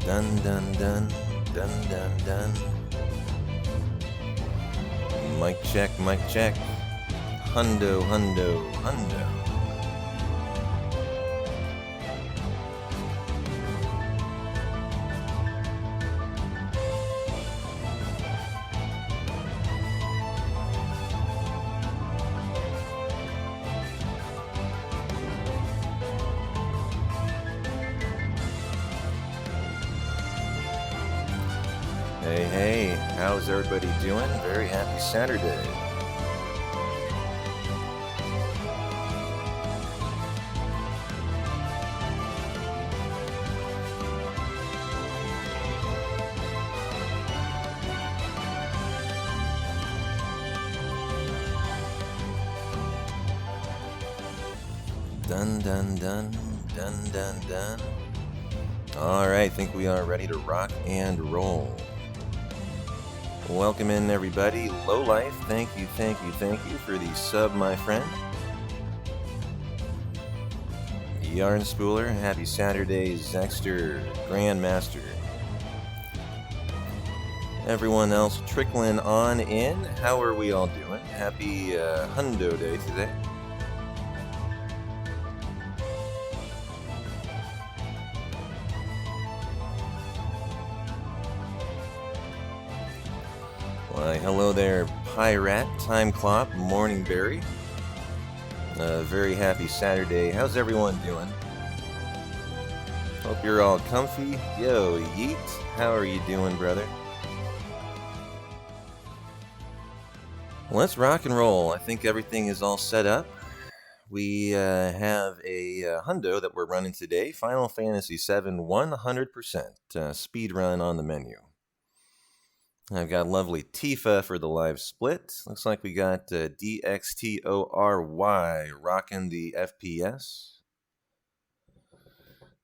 Dun dun dun dun dun dun. Mic check, mic check. Hundo, hundo, hundo. Hey, how's everybody doing? Very happy Saturday. Dun dun dun dun dun dun. All right, I think we are ready to rock and roll. Welcome in, everybody. Lowlife, thank you for the sub, my friend. Yarn Spooler, happy Saturday. Zexter, Grandmaster. Everyone else trickling on in. How are we all doing? Happy Hundo Day today. Why, hello there, Pirate, Time Clop, Morningberry. Very happy Saturday. How's everyone doing? Hope you're all comfy. Yo, Yeet, how are you doing, brother? Let's rock and roll. I think everything is all set up. We have a hundo that we're running today. Final Fantasy VII 100% speed run on the menu. I've got lovely Tifa for the live split. Looks like we got DXTORY rocking the FPS.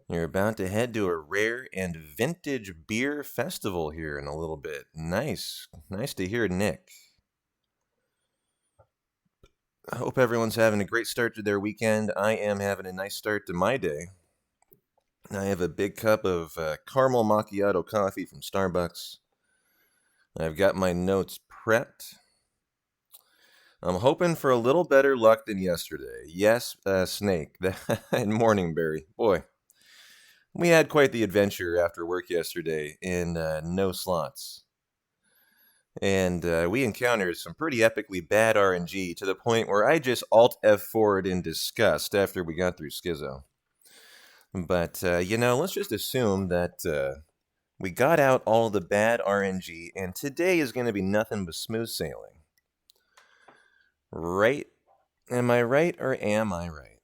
You're about to head to a rare and vintage beer festival here in a little bit. Nice. Nice to hear, Nick. I hope everyone's having a great start to their weekend. I am having a nice start to my day. I have a big cup of caramel macchiato coffee from Starbucks. I've got my notes prepped. I'm hoping for a little better luck than yesterday. Yes, Snake and Morningberry. Boy, we had quite the adventure after work yesterday in no slots. And we encountered some pretty epically bad RNG to the point where I just Alt F4'd in disgust after we got through Schizo. But, let's just assume that we got out all the bad RNG, and today is going to be nothing but smooth sailing. Right? Am I right or am I right?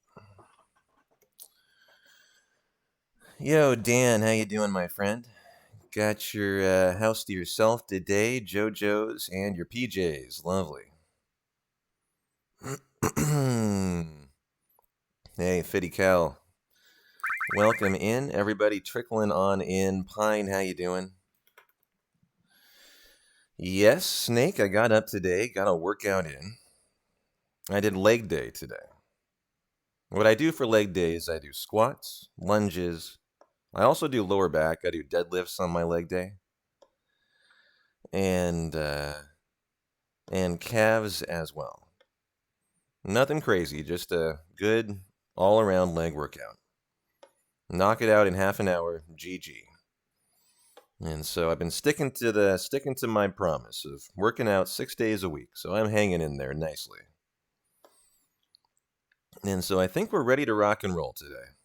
Yo, Dan, how you doing, my friend? Got your house to yourself today, JoJo's and your PJs. Lovely. Hey, Fitty Cal. Welcome in, everybody trickling on in. Pine, how you doing? Yes, Snake, I got up today, got a workout in. I did leg day today. What I do for leg day is I do squats, lunges. I also do lower back. I do deadlifts on my leg day. And calves as well. Nothing crazy, just a good all-around leg workout. Knock it out in half an hour, GG. And so I've been sticking to my promise of working out 6 days a week. So I'm hanging in there nicely. And so I think we're ready to rock and roll today.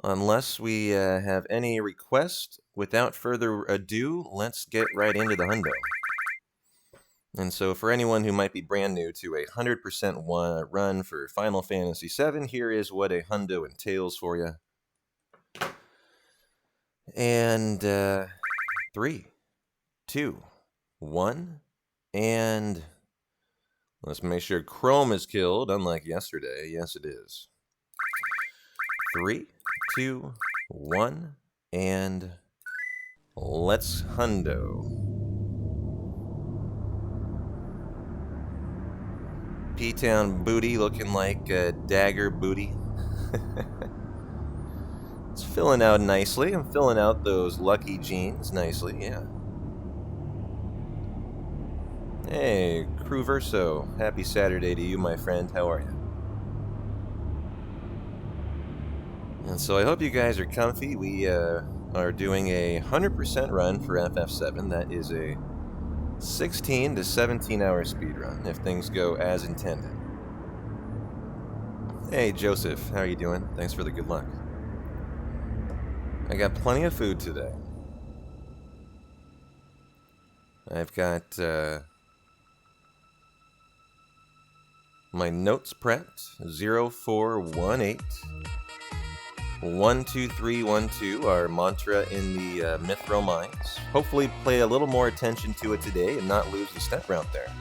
Unless we have any requests, without further ado, let's get right into the hundo. And so for anyone who might be brand new to a 100% run for Final Fantasy VII, here is what a hundo entails for you. And 3, 2, 1, and let's make sure Chrome is killed, unlike yesterday. Yes, it is. 3, 2, 1, and let's hundo. P-Town booty looking like Dagger booty. It's Filling out nicely. I'm filling out those lucky genes nicely, yeah. Hey, Crew Verso. Happy Saturday to you, my friend. How are you? And so I hope you guys are comfy. We are doing a 100% run for FF7. That is a 16 to 17 hour speed run, if things go as intended. Hey, Joseph. How are you doing? Thanks for the good luck. I got plenty of food today. I've got my notes prepped. 0418 12312, our mantra in the Mithril Mines. Hopefully pay a little more attention to it today and not lose the step route there.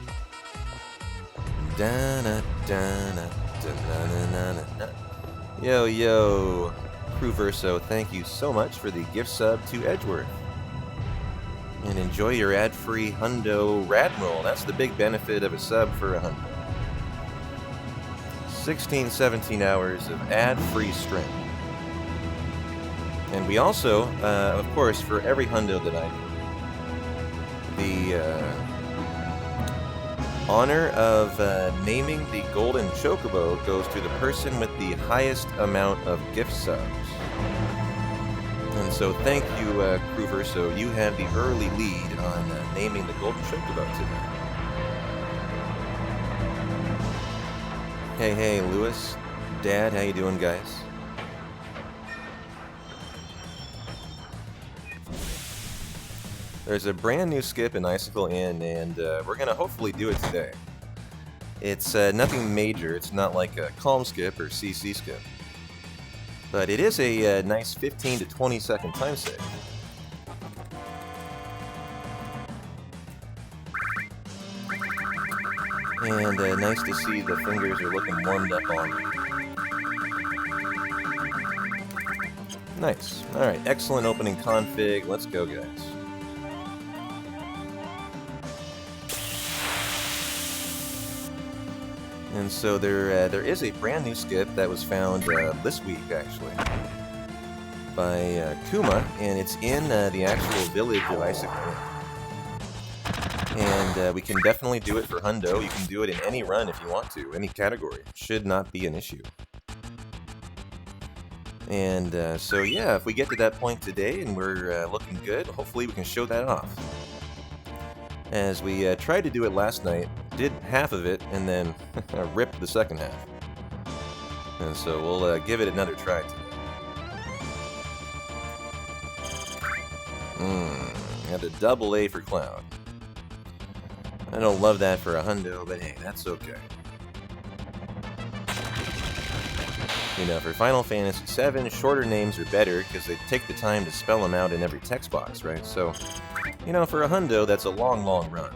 Yo, yo. Crew Verso, thank you so much for the gift sub to Edgeworth. And enjoy your ad-free Hundo Radmiral. That's the big benefit of a sub for a Hundo. 16, 17 hours of ad-free stream. And we also, of course, for every Hundo that I do, the honor of naming the Golden Chocobo goes to the person with the highest amount of gift subs. And so thank you, Crew Verso. You have the early lead on naming the Golden Chocobo today. Hey, hey, Lewis. Dad, how you doing, guys? There's a brand new skip in Icicle Inn, and we're going to hopefully do it today. It's nothing major. It's not like a Calm skip or CC skip. But it is a nice 15 to 20 second time save. And nice to see the fingers are looking warmed up on. Nice. Alright, excellent opening config. Let's go, guys. And so there is a brand new skip that was found this week, actually, by Kuma, and it's in the actual village of Icicle. And we can definitely do it for Hundo. You can do it in any run if you want to, any category. Should not be an issue. And so yeah, if we get to that point today and we're looking good, hopefully we can show that off. As we tried to do it last night, did half of it, and then ripped the second half. And so we'll give it another try today. Got a double A for Cloud. I don't love that for a Hundo, but hey, that's okay. You know, for Final Fantasy VII, shorter names are better because they take the time to spell them out in every text box, right? So, you know, for a Hundo, that's a long, long run.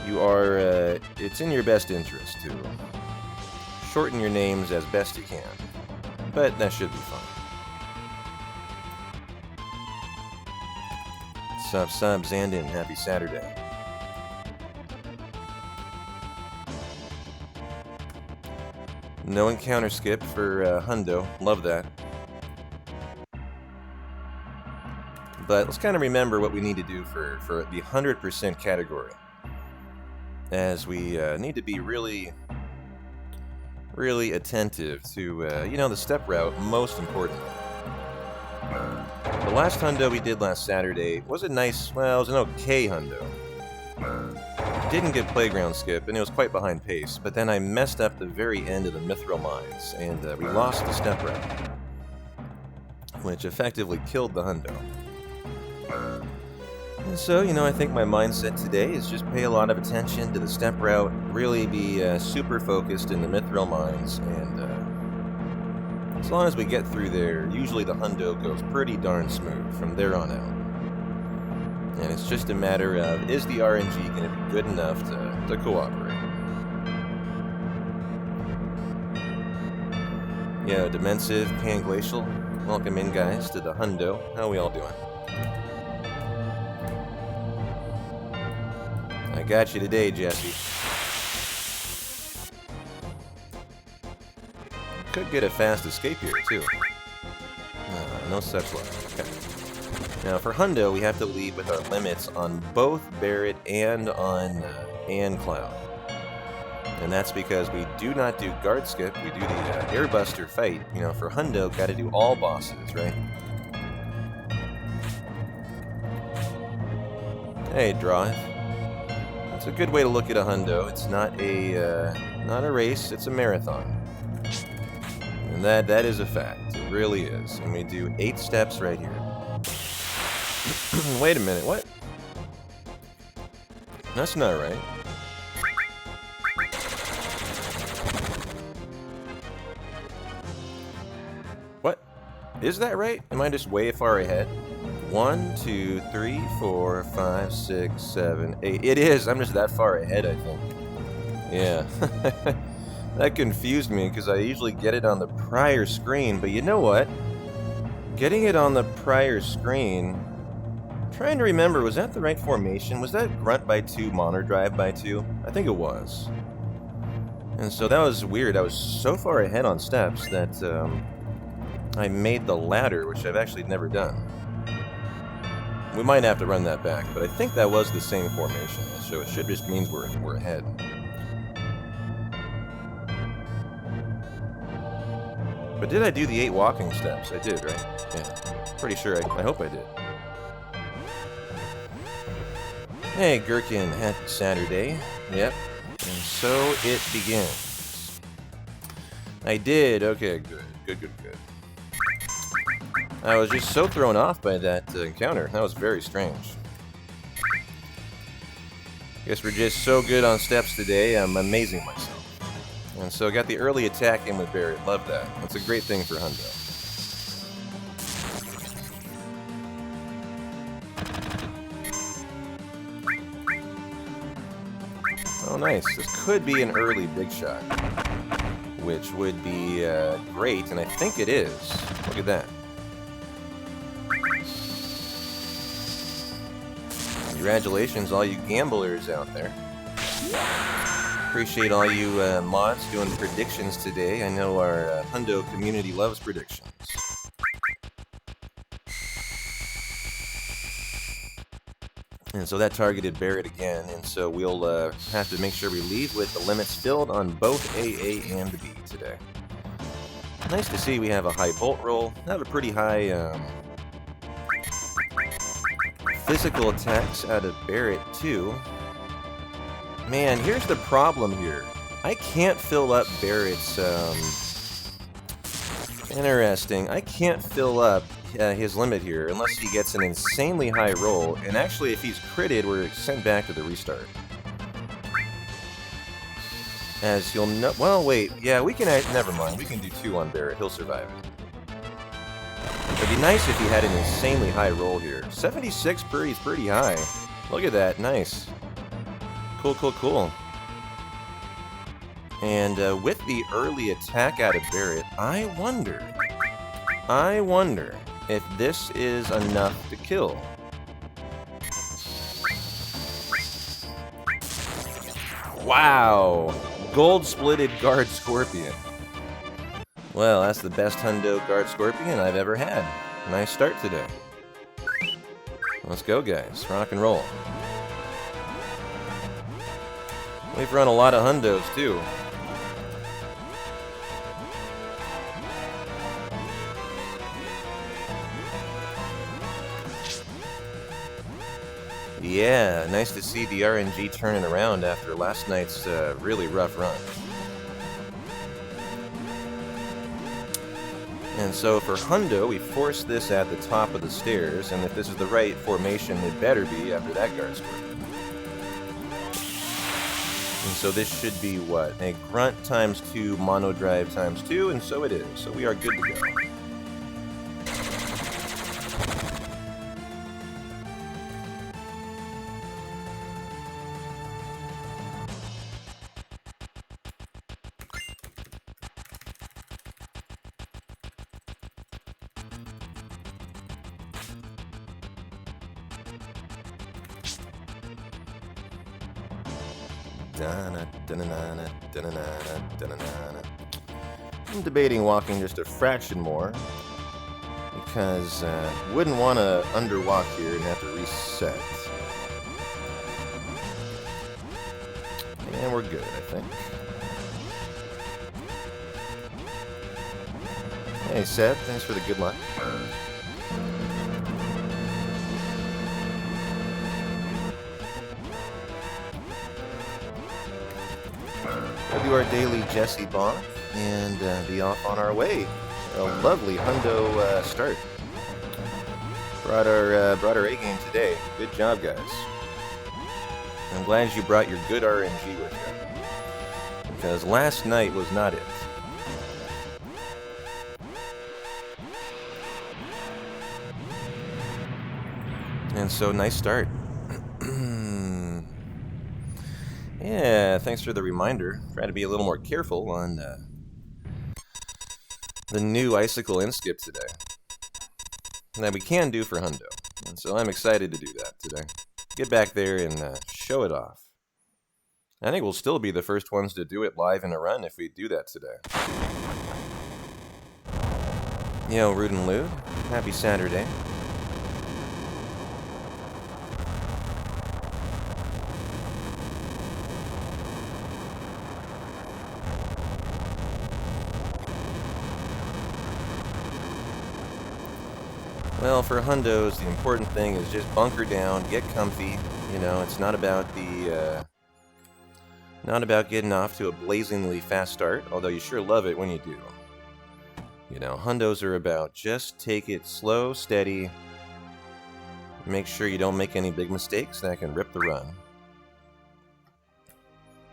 You are, it's in your best interest to shorten your names as best you can. But that should be fun. Sub, Zandon, happy Saturday. No encounter skip for Hundo, love that. But let's kind of remember what we need to do for the 100% category. As we need to be really attentive to, you know, the step route, most importantly. The last Hundo we did last Saturday was a nice, well, it was an okay Hundo. Didn't get Playground skip, and it was quite behind pace, but then I messed up the very end of the Mithril Mines, and we lost the step route, which effectively killed the Hundo. And so, you know, I think my mindset today is just pay a lot of attention to the step route, really be super focused in the Mithril Mines, and as long as we get through there, usually the Hundo goes pretty darn smooth from there on out. And it's just a matter of, is the RNG going to be good enough to cooperate? Yeah, Dimensive, Pan Glacial, welcome in, guys, to the Hundo. How are we all doing? I got you today, Jesse. Could get a fast escape here, too. no such luck. Okay. Now for Hundo, we have to lead with our limits on both Barrett and on Cloud. And that's because we do not do guard skip, we do the airbuster fight. You know, for Hundo, gotta do all bosses, right? Hey, Drive. That's a good way to look at a Hundo. It's not a race, it's a marathon. And that is a fact. It really is. And we do 8 steps right here. Wait a minute, what? That's not right. What? Is that right? Am I just way far ahead? 1, 2, 3, 4, 5, 6, 7, 8. It is. I'm just that far ahead, I think. Yeah. That confused me because I usually get it on the prior screen, but you know what? Getting it on the prior screen, I'm trying to remember, was that the right formation? Was that Grunt by 2, Mono Drive by 2? I think it was. And so that was weird. I was so far ahead on steps that I made the ladder, which I've actually never done. We might have to run that back, but I think that was the same formation, so it should just means we're ahead. But did I do the 8 walking steps? I did, right? Yeah. Pretty sure. I hope I did. Hey, Gherkin, happy Saturday. Yep. And so it begins. I did. Okay, good. I was just so thrown off by that encounter. That was very strange. Guess we're just so good on steps today, I'm amazing myself. And so I got the early attack in with Barrett. Love that. That's a great thing for Hundo. Oh, nice. This could be an early big shot, which would be great, and I think it is. Look at that. Congratulations, all you gamblers out there. Appreciate all you mods doing predictions today. I know our Hundo community loves predictions. And so that targeted Barrett again, and so we'll have to make sure we leave with the limits filled on both AA and B today. Nice to see we have a high bolt roll. Have a pretty high physical attacks out of Barrett too. Man, here's the problem here. I can't fill up Barrett's, interesting. I can't fill up his limit here unless he gets an insanely high roll. And actually, if he's critted, we're sent back to the restart. As you'll know... Well, wait. Yeah, we can... Never mind. We can do 2 on Barrett. He'll survive it. It'd be nice if he had an insanely high roll here. 76 per is pretty high. Look at that. Nice. Cool. And with the early attack out of Barrett, I wonder if this is enough to kill. Wow! Gold-splitted Guard Scorpion. Well, that's the best Hundo Guard Scorpion I've ever had. Nice start today. Let's go, guys. Rock and roll. We've run a lot of Hundos, too. Yeah, nice to see the RNG turning around after last night's really rough run. And so for Hundo, we force this at the top of the stairs, and if this is the right formation, it better be after that guard square. And so this should be what? A grunt times 2, mono drive times 2, and so it is. So we are good to go. I'm debating walking just a fraction more. because wouldn't want to underwalk here and have to reset. And we're good, I think. Hey, Seth, thanks for the good luck. We'll do our daily Jesse bonk and be off on our way. A lovely hundo start. Brought our A game today. Good job, guys. I'm glad you brought your good RNG with you, because last night was not it. And so, nice start. Yeah, thanks for the reminder. Try to be a little more careful on the new Icicle inskip today. That we can do for hundo. And so I'm excited to do that today. Get back there and show it off. I think we'll still be the first ones to do it live in a run if we do that today. Yo, Rude and Lou. Happy Saturday. Well, for hundos, the important thing is just bunker down, get comfy. You know, it's not about getting off to a blazingly fast start, although you sure love it when you do. You know, hundos are about just take it slow, steady. Make sure you don't make any big mistakes that can rip the run.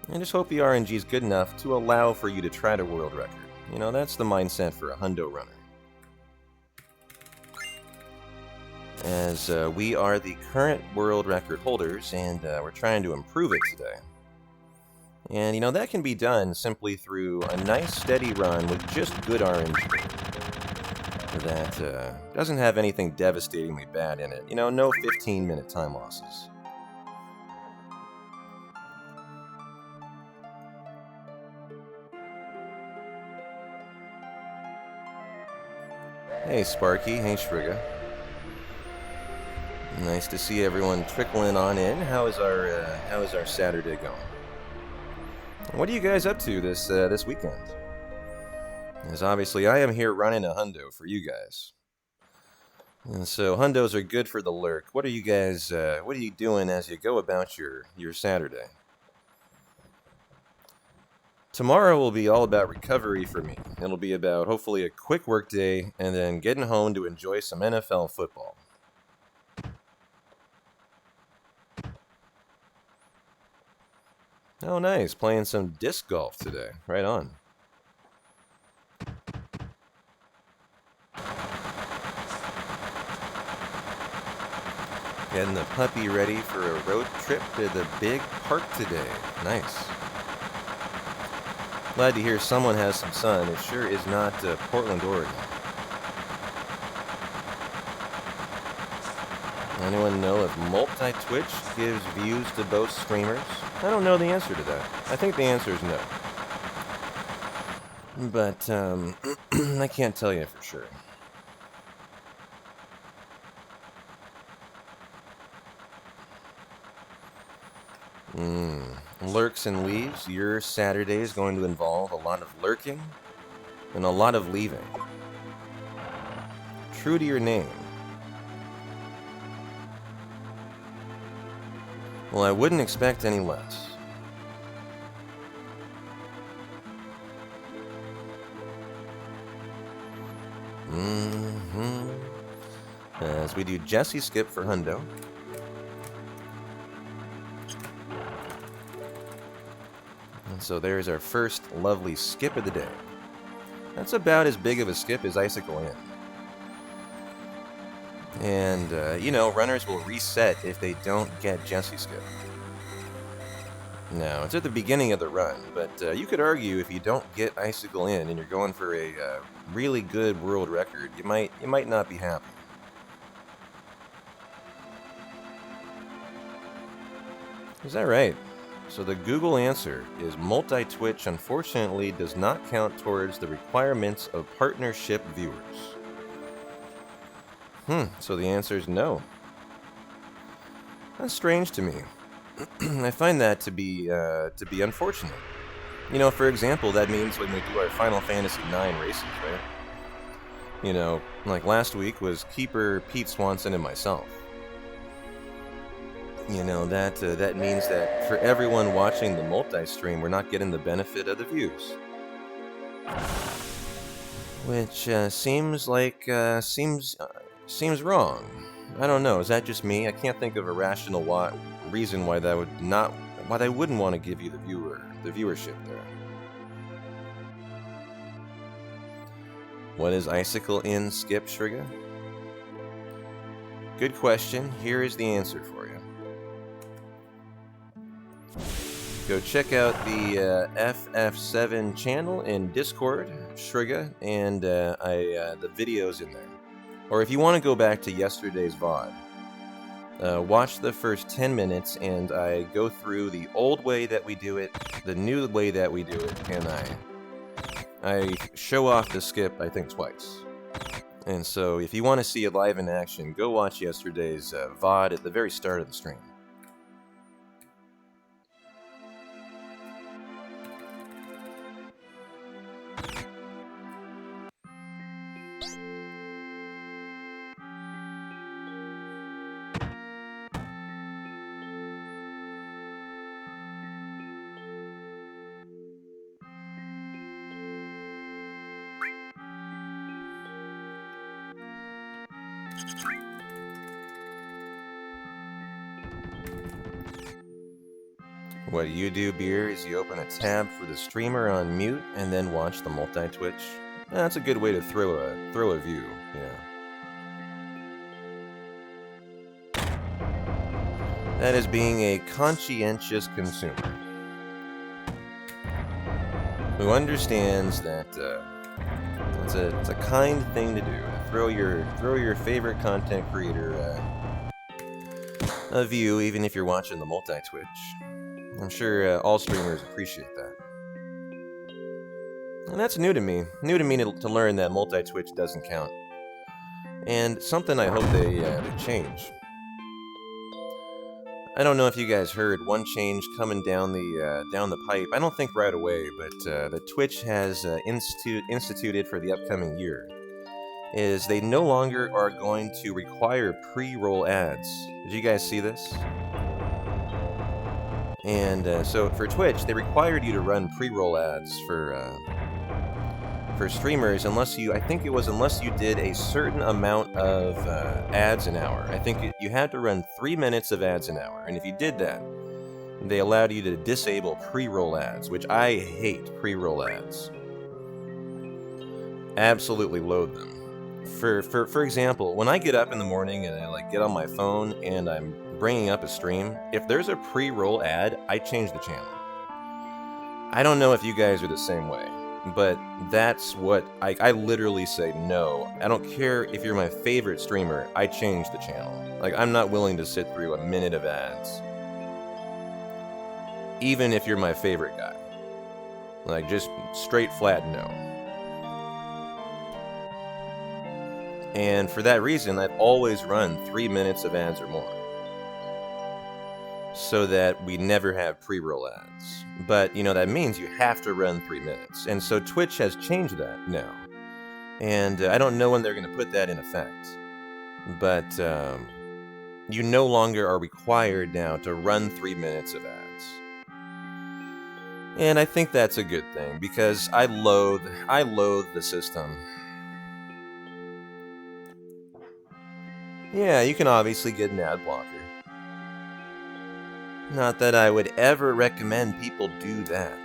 And just hope the RNG is good enough to allow for you to try to world record. You know, that's the mindset for a hundo runner. As we are the current world record holders, and we're trying to improve it today. And, you know, that can be done simply through a nice, steady run with just good RNG. That doesn't have anything devastatingly bad in it. You know, no 15-minute time losses. Hey, Sparky. Hey, Shriga. Nice to see everyone trickling on in. How is our Saturday going? What are you guys up to this weekend? As obviously I am here running a hundo for you guys. And so hundos are good for the lurk. What are you guys what are you doing as you go about your Saturday? Tomorrow will be all about recovery for me. It'll be about hopefully a quick work day and then getting home to enjoy some NFL football. Oh, nice. Playing some disc golf today. Right on. Getting the puppy ready for a road trip to the big park today. Nice. Glad to hear someone has some sun. It sure is not Portland, Oregon. Anyone know if multi-Twitch gives views to both streamers? I don't know the answer to that. I think the answer is no. But, I can't tell you for sure. Lurks and leaves. Your Saturday is going to involve a lot of lurking and a lot of leaving. True to your name. Well, I wouldn't expect any less. As we do Jesse skip for hundo. And so there's our first lovely skip of the day. That's about as big of a skip as Icicle in. And, you know, runners will reset if they don't get Jesse skip. Now, it's at the beginning of the run, but you could argue if you don't get Icicle in and you're going for a really good world record, you might not be happy. Is that right? So the Google answer is multi-Twitch unfortunately does not count towards the requirements of partnership viewers. So the answer is no. That's strange to me. I find that to be unfortunate. You know, for example, that means when we do our Final Fantasy IX races, right? You know, like last week was Keeper, Pete Swanson, and myself. You know, that means that for everyone watching the multi-stream, we're not getting the benefit of the views. Which seems wrong. I don't know. Is that just me? I can't think of a rational reason why they wouldn't want to give you the viewership there. What is Icicle in, Skip Shriga? Good question. Here is the answer for you. Go check out the FF7 channel in Discord, Shriga, and the videos in there. Or if you want to go back to yesterday's VOD, watch the first 10 minutes, and I go through the old way that we do it, the new way that we do it, and I show off the skip, I think, twice. And so if you want to see it live in action, go watch yesterday's VOD at the very start of the stream. What you do, Beer, is you open a tab for the streamer on mute and then watch the multi-Twitch. That's a good way to throw a view, yeah. That is being a conscientious consumer who understands that it's a kind thing to do. Throw your favorite content creator a view, even if you're watching the multi-Twitch. I'm sure all streamers appreciate that. And that's new to me. New to me to learn that multi-Twitch doesn't count. And something I hope they change. I don't know if you guys heard one change coming down the pipe. I don't think right away, but that Twitch has instituted for the upcoming year is they no longer are going to require pre-roll ads. Did you guys see this? And so for Twitch, they required you to run pre-roll ads for streamers unless you did a certain amount of ads an hour. I think you had to run 3 minutes of ads an hour, and if you did that, they allowed you to disable pre-roll ads, which I hate pre-roll ads. Absolutely loathe them. For example, when I get up in the morning and I get on my phone and I'm bringing up a stream, if there's a pre-roll ad, I change the channel. I don't know if you guys are the same way, but that's what I literally say no. I don't care if you're my favorite streamer, I change the channel. I'm not willing to sit through a minute of ads. Even if you're my favorite guy. Just straight flat no. And for that reason, I've always run 3 minutes of ads or more, so that we never have pre-roll ads. But, that means you have to run 3 minutes. And so Twitch has changed that now. And I don't know when they're going to put that in effect. But you no longer are required now to run 3 minutes of ads. And I think that's a good thing, because I loathe the system. Yeah, you can obviously get an ad blocker. Not that I would ever recommend people do that.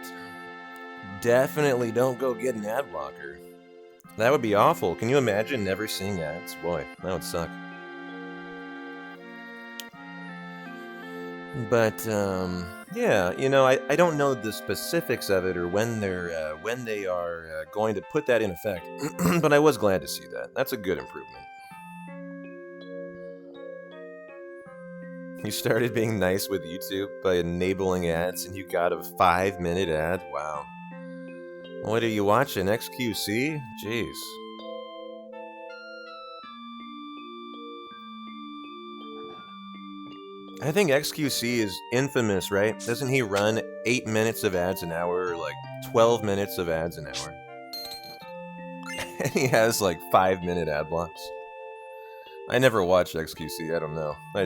Definitely don't go get an ad blocker. That would be awful. Can you imagine never seeing ads? Boy, that would suck. But, yeah, I don't know the specifics of it or when they are going to put that in effect. But I was glad to see that. That's a good improvement. You started being nice with YouTube by enabling ads, and you got a 5-minute ad? Wow. What are you watching, XQC? Jeez. I think XQC is infamous, right? Doesn't he run 8 minutes of ads an hour, or like 12 minutes of ads an hour? And he has like 5-minute ad blocks. I never watched XQC, I don't know. I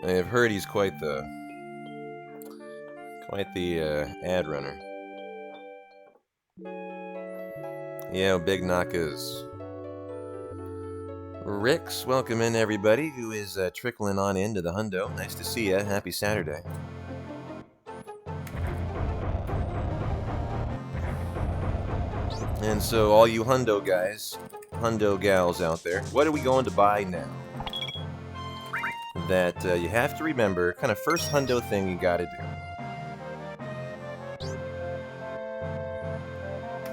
have heard he's quite the ad runner. Yeah, big knockers. Rix, welcome in everybody who is trickling on into the hundo. Nice to see ya. Happy Saturday. And so all you hundo guys, hundo gals out there, what are we going to buy now? That you have to remember, kind of first hundo thing you gotta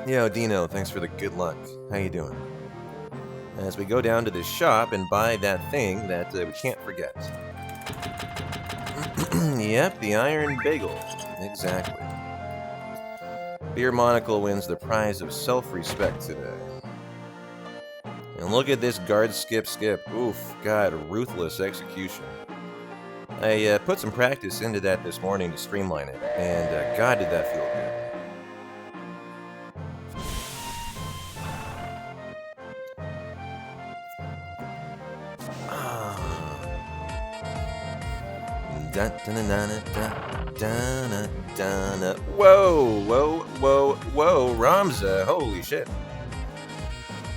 do. Yo, Dino, thanks for the good luck. How you doing? As we go down to the shop and buy that thing that we can't forget. Yep, the Iron Bagel. Exactly. Beer Monocle wins the prize of self-respect today. And look at this guard skip. Oof, God, ruthless execution. I put some practice into that this morning to streamline it, and God, did that feel good. Whoa, Ramza, holy shit.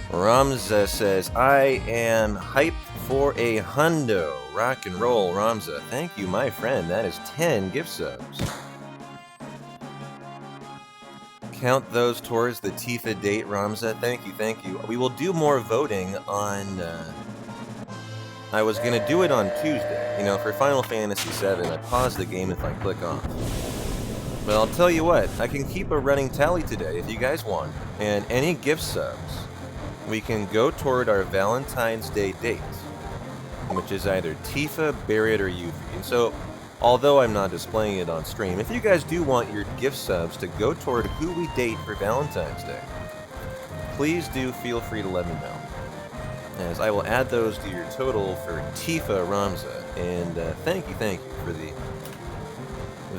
Ramza says, I am hyped for a hundo. Rock and roll, Ramza. Thank you, my friend. That is 10 gift subs. Count those towards the Tifa date, Ramza. Thank you. We will do more voting on... I was going to do it on Tuesday. You know, for Final Fantasy VII, I pause the game if I click off. But I'll tell you what, I can keep a running tally today if you guys want. And any gift subs, we can go toward our Valentine's Day date, which is either Tifa, Barret, or Yuffie. And so, although I'm not displaying it on stream, if you guys do want your gift subs to go toward who we date for Valentine's Day, please do feel free to let me know, as I will add those to your total for Tifa Ramza. And thank you for the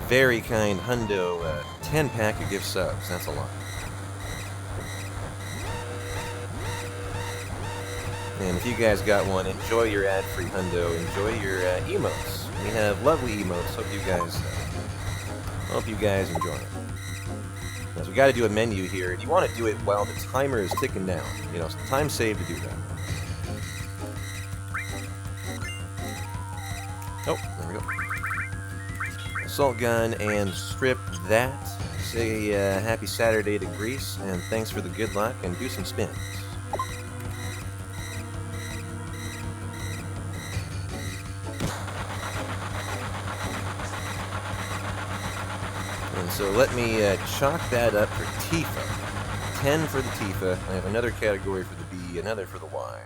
very kind hundo 10-pack of gift subs. That's a lot. And if you guys got one, enjoy your ad-free hundo. Enjoy your emotes. We have lovely emotes. Hope you guys enjoy it. Because we got to do a menu here, and you want to do it while the timer is ticking down. You know, time saved to do that. Oh, there we go. Assault gun and strip that. Say happy Saturday to Greece, and thanks for the good luck, and do some spins. And so let me chalk that up for Tifa. 10 for the Tifa. I have another category for the B, another for the Y.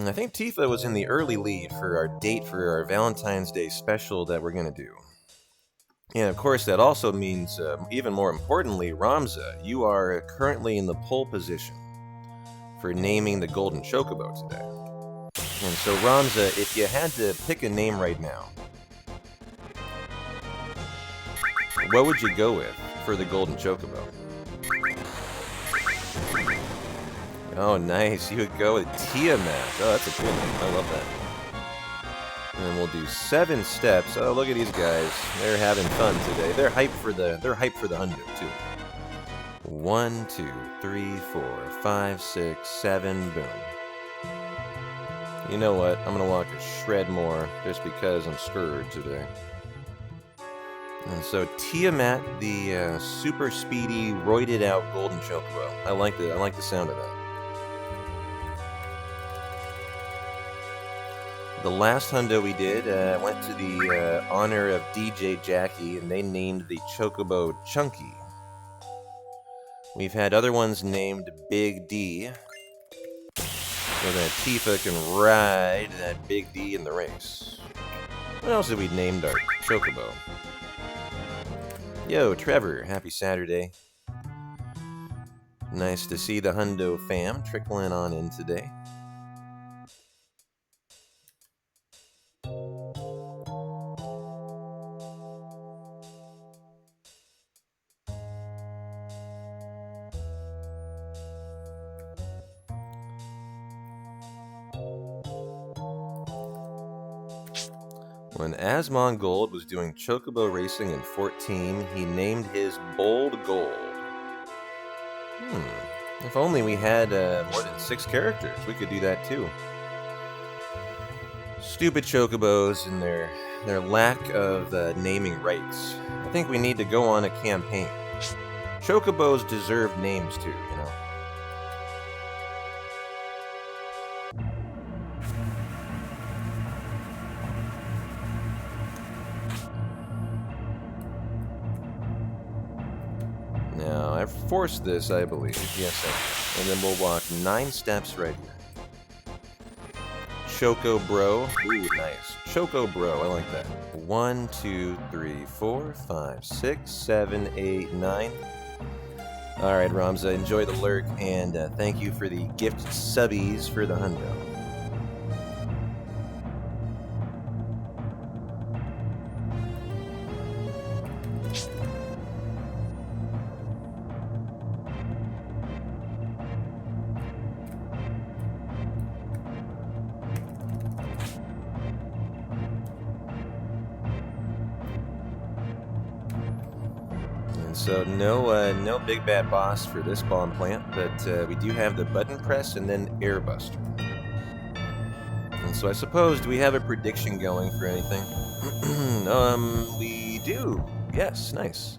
I think Tifa was in the early lead for our date for our Valentine's Day special that we're going to do. And of course, that also means, even more importantly, Ramza, you are currently in the pole position for naming the Golden Chocobo today. And so, Ramza, if you had to pick a name right now, what would you go with for the Golden Chocobo? Oh, nice. You would go with Tiamat. Oh, that's a good one. I love that. And then we'll do 7 steps. Oh, look at these guys. They're having fun today. They're hyped for the hundo too. 1, 2, 3, 4, 5, 6, 7. Boom. You know what? I'm gonna walk a shred more just because I'm scared today. And so Tiamat, the super speedy, roided out Golden Chocobo. I like the sound of that. The last hundo we did went to the honor of DJ Jackie, and they named the Chocobo Chunky. We've had other ones named Big D, so that Tifa can ride that Big D in the race. What else have we named our Chocobo? Yo, Trevor, happy Saturday. Nice to see the hundo fam trickling on in today. When Asmon Gold was doing Chocobo racing in 14, he named his Bold Gold. If only we had more than 6 characters, we could do that too. Stupid Chocobos and their lack of naming rights. I think we need to go on a campaign. Chocobos deserve names too, you know. Now, I've forced this, I believe. Yes, I have. And then we'll walk 9 steps right here. Choco Bro. Ooh, nice. Choco Bro, I like that. 1, 2, 3, 4, 5, 6, 7, 8, 9. Alright, Ramza, enjoy the lurk, and thank you for the gift subbies for the hundo. So no big bad boss for this bomb plant, but we do have the button press and then air buster. And so I suppose, do we have a prediction going for anything? We do. Yes, nice.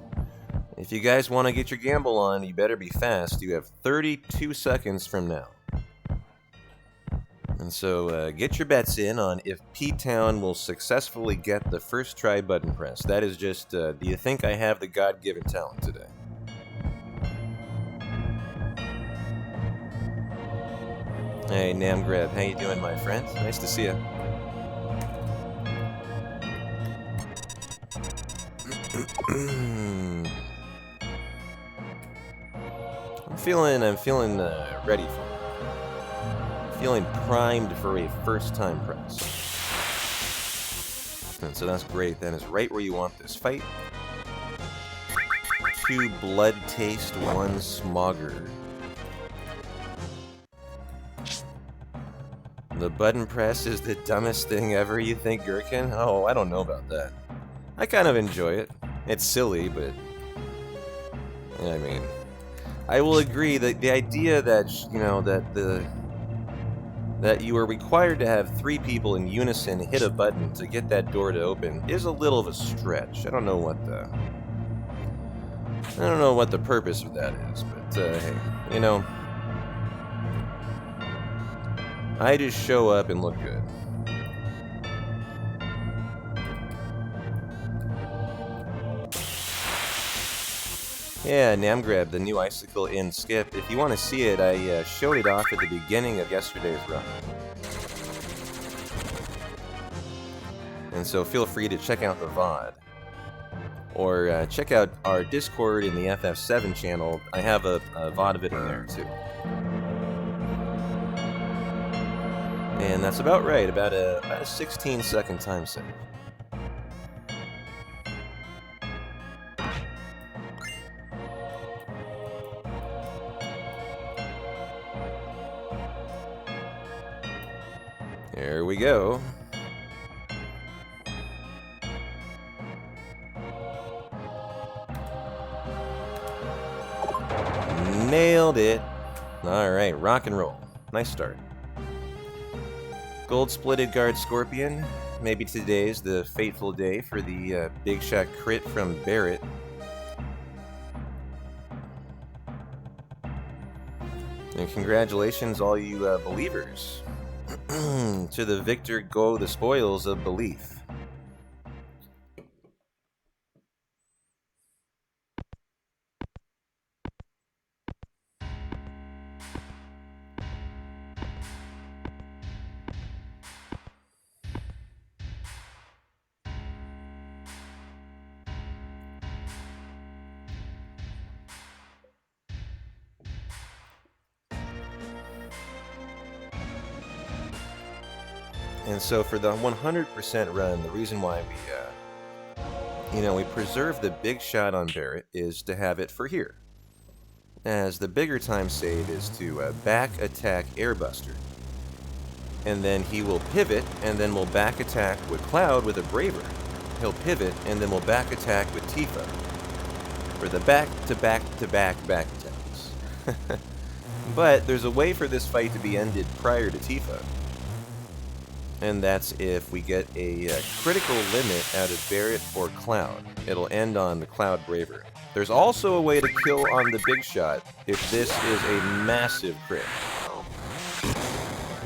If you guys want to get your gamble on, you better be fast. You have 32 seconds from now. And so get your bets in on if P-Town will successfully get the first try button press. That is just, do you think I have the God-given talent today? Hey, Namgrab, how you doing, my friend? Nice to see you. I'm feeling ready for it. Feeling primed for a first-time press. And so that's great. That is right where you want this fight. 2 blood taste, 1 smogger. The button press is the dumbest thing ever, you think, Gherkin? Oh, I don't know about that. I kind of enjoy it. It's silly, but... I mean... I will agree that the idea that, you know, that you are required to have 3 people in unison hit a button to get that door to open is a little of a stretch. I don't know what the purpose of that is, but hey, you know, I just show up and look good. Yeah, Namgrab, the new Icicle in Skip. If you want to see it, I showed it off at the beginning of yesterday's run. And so feel free to check out the VOD. Or check out our Discord in the FF7 channel. I have a VOD of it in there, too. And that's about right, about a 16-second time save. Here we go. Nailed it. Alright, rock and roll. Nice start. Gold splitted guard Scorpion. Maybe today's the fateful day for the big shot crit from Barrett. And congratulations, all you believers. To the victor go the spoils of belief. And so for the 100% run, the reason why we preserve the big shot on Barrett is to have it for here. As the bigger time save is to back attack Airbuster. and then he will pivot, and then we'll back attack with Cloud with a Braver. He'll pivot, and then we'll back attack with Tifa for the back-to-back-to-back attacks. But there's a way for this fight to be ended prior to Tifa. And that's if we get a critical limit out of Barret or Cloud. It'll end on the Cloud Braver. There's also a way to kill on the big shot if this is a massive crit.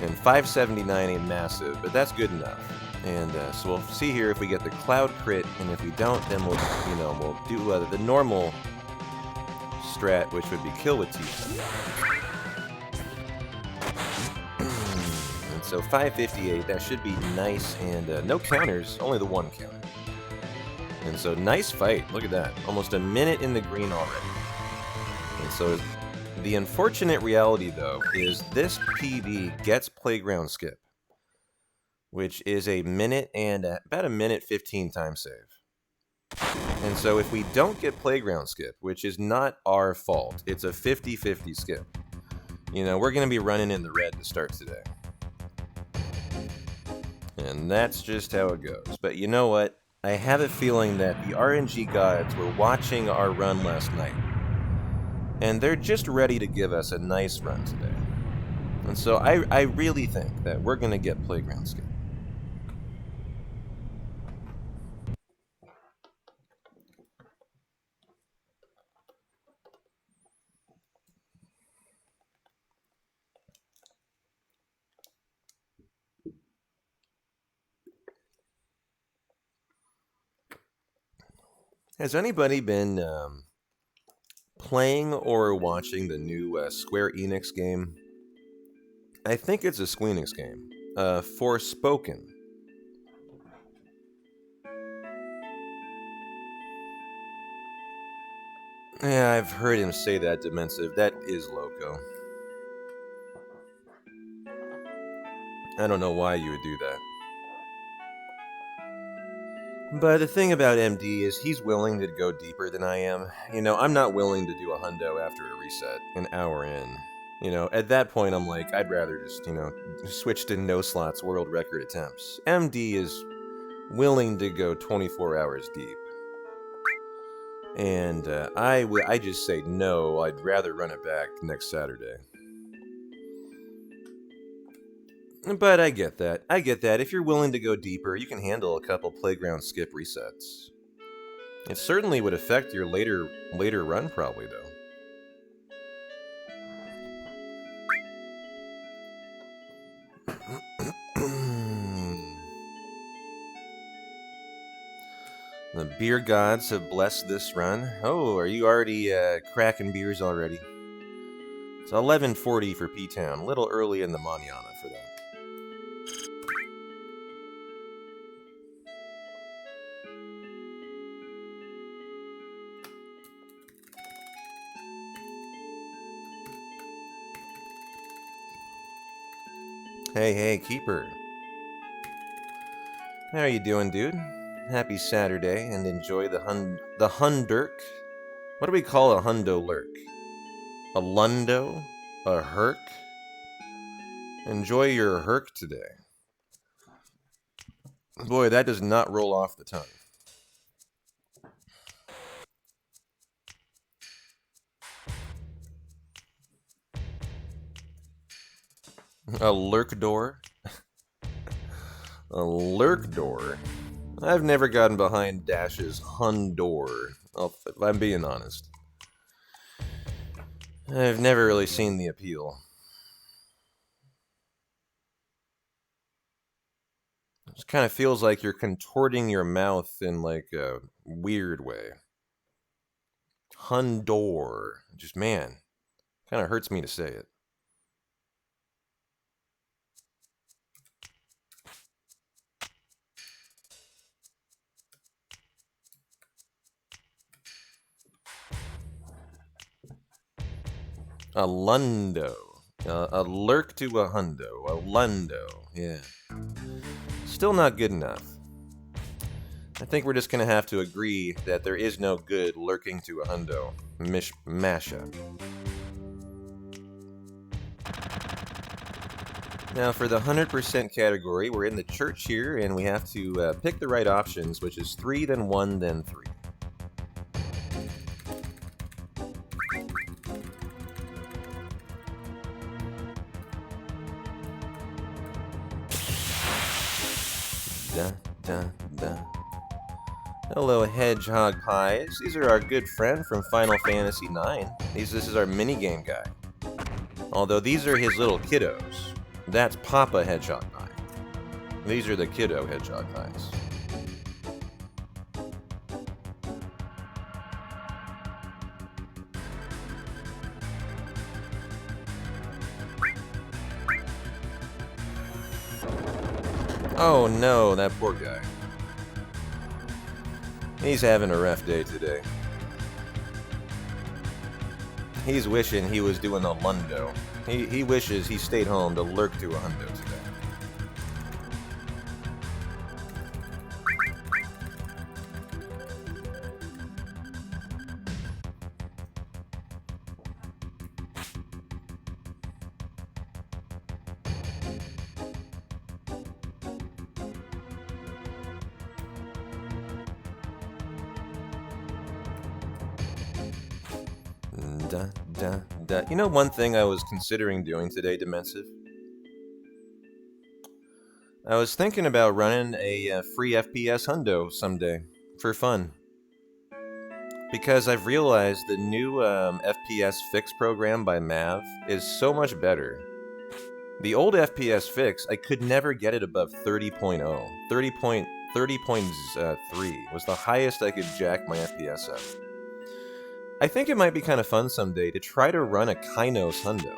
And 579 ain't massive, but that's good enough. And so we'll see here if we get the Cloud crit, and if we don't, then we'll, we'll do the normal strat, which would be kill with Tifa. And so 558, that should be nice, and no counters, only the one counter. And so nice fight, look at that, almost a minute in the green already. And so the unfortunate reality, though, is this PB gets Playground Skip, which is a minute and about a minute 15 time save. And so if we don't get Playground Skip, which is not our fault, it's a 50-50 skip, we're going to be running in the red to start today. And that's just how it goes. But you know what? I have a feeling that the RNG gods were watching our run last night, and they're just ready to give us a nice run today. And so I really think that we're going to get Playground Skip. Has anybody been playing or watching the new Square Enix game? I think it's a Square Enix game. Forspoken. Yeah, I've heard him say that, Dimensive. That is loco. I don't know why you would do that. But the thing about MD is he's willing to go deeper than I am. I'm not willing to do a hundo after a reset, an hour in. At that point I'm like, I'd rather just, switch to no slots world record attempts. MD is willing to go 24 hours deep. And I just say no, I'd rather run it back next Saturday. But I get that. If you're willing to go deeper, you can handle a couple Playground Skip resets. It certainly would affect your later run, probably, though. The beer gods have blessed this run. Oh, are you already cracking beers already? It's 11:40 for P-Town. A little early in the manana for that. Hey, Keeper. How are you doing, dude? Happy Saturday, and enjoy the Hundurk. What do we call a Hundo Lurk? A Lundo? A Herc? Enjoy your Herc today. Boy, that does not roll off the tongue. A Lurk door? A Lurk door? I've never gotten behind Dash's Hundor, if I'm being honest. I've never really seen the appeal. It just kind of feels like you're contorting your mouth in like a weird way. Hundor. Just, man, kind of hurts me to say it. A Lundo. A lurk to a hundo. A Lundo. Yeah. Still not good enough. I think we're just going to have to agree that there is no good lurking to a hundo mashup. Now for the 100% category, we're in the church here, and we have to pick the right options, which is 3, then 1, then 3. Da, da, da. Hello, Hedgehog Pies. These are our good friend from Final Fantasy IX. This is our minigame guy. Although these are his little kiddos. That's Papa Hedgehog Pie. These are the kiddo Hedgehog Pies. Oh no, that poor guy. He's having a rough day today. He's wishing he was doing a Lundo. He wishes he stayed home to lurk to a hundo today. Da, da, da. You know one thing I was considering doing today, Dimensive? I was thinking about running a free FPS hundo someday, for fun. Because I've realized the new FPS fix program by Mav is so much better. The old FPS fix, I could never get it above 30.0. 30.3 was the highest I could jack my FPS up. I think it might be kind of fun someday to try to run a Kainos hundo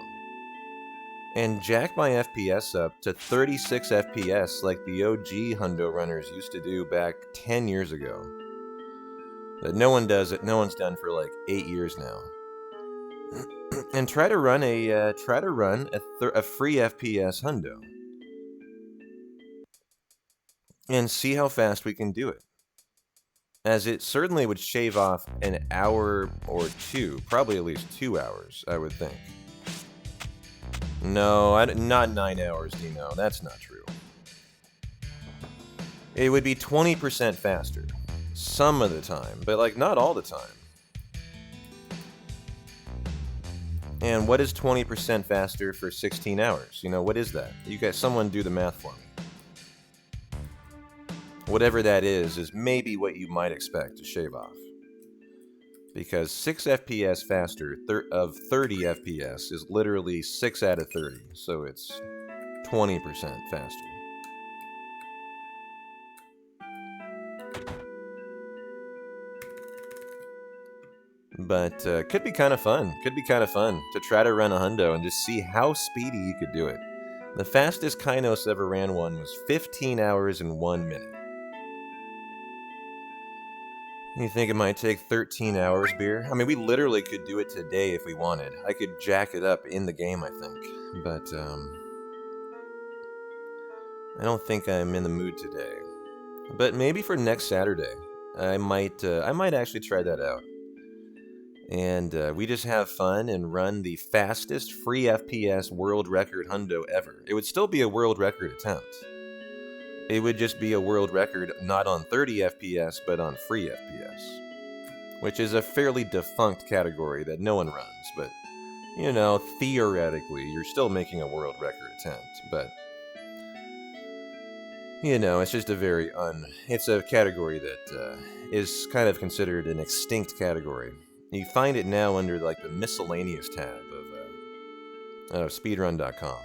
and jack my FPS up to 36 FPS like the OG hundo runners used to do back 10 years ago. But no one does it. No one's done for like 8 years now. And try to run a free FPS hundo and see how fast we can do it. As it certainly would shave off an hour or two, probably at least 2 hours, I would think. No, not 9 hours, Dino. That's not true. It would be 20% faster. Some of the time, but like not all the time. And what is 20% faster for 16 hours? You know, what is that? You guys, someone do the math for me. Whatever that is maybe what you might expect to shave off. Because 6 FPS faster of 30 FPS is literally 6 out of 30, so it's 20% faster. But could be kind of fun. Could be kind of fun to try to run a hundo and just see how speedy you could do it. The fastest Kainos ever ran one was 15 hours and 1 minute. You think it might take 13 hours, Beer? I mean, we literally could do it today if we wanted. I could jack it up in the game, I think. But, I don't think I'm in the mood today. But maybe for next Saturday, I might actually try that out. And we just have fun and run the fastest free FPS world record hundo ever. It would still be a world record attempt. It would just be a world record not on 30 FPS, but on free FPS. Which is a fairly defunct category that no one runs, but, you know, theoretically, you're still making a world record attempt, but, you know, it's just it's a category that is kind of considered an extinct category. You find it now under, like, the miscellaneous tab of speedrun.com.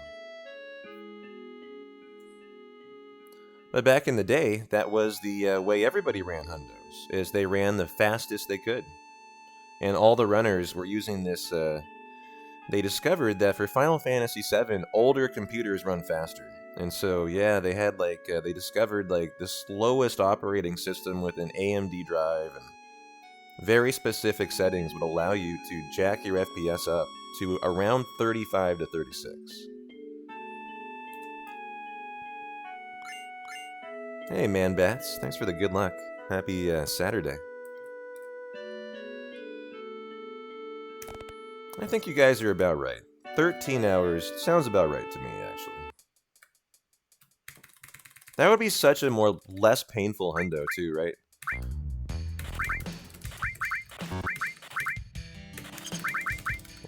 But back in the day, that was the way everybody ran hundos, is they ran the fastest they could. And all the runners were using this, they discovered that for Final Fantasy VII, older computers run faster. And so, yeah, they had, like, they discovered, like, the slowest operating system with an AMD drive, and very specific settings would allow you to jack your FPS up to around 35 to 36. Hey, Man Bats. Thanks for the good luck. Happy Saturday. I think you guys are about right. 13 hours sounds about right to me, actually. That would be such a less painful hundo too, right?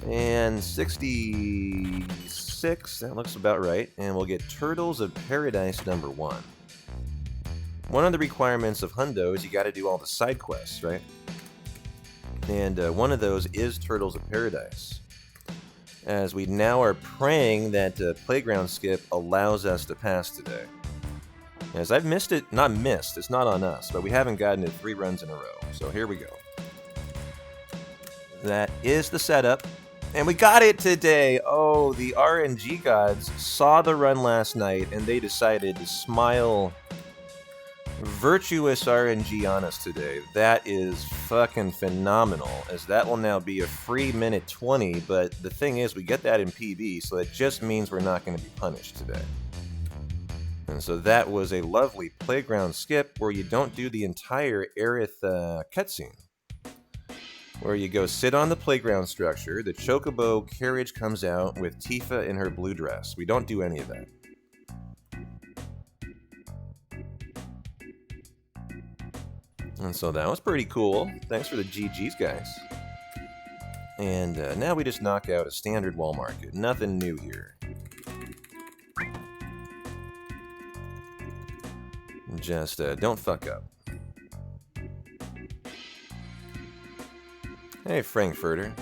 And 66, that looks about right. And we'll get Turtles of Paradise number 1. One of the requirements of hundo is you got to do all the side quests, right? And one of those is Turtles of Paradise. As we now are praying that Playground Skip allows us to pass today. As I've missed it, not missed, it's not on us, but we haven't gotten it 3 runs in a row. So here we go. That is the setup. And we got it today! Oh, the RNG gods saw the run last night and they decided to smile virtuous RNG on us today. That is fucking phenomenal, as that will now be a free minute 20, but the thing is, we get that in PB, so that just means we're not going to be punished today. And so that was a lovely Playground Skip where you don't do the entire Aerith cutscene. Where you go sit on the playground structure, the Chocobo carriage comes out with Tifa in her blue dress. We don't do any of that. And so that was pretty cool. Thanks for the GGs, guys. And now we just knock out a standard wall market. Nothing new here. Just don't fuck up. Hey, Frankfurter.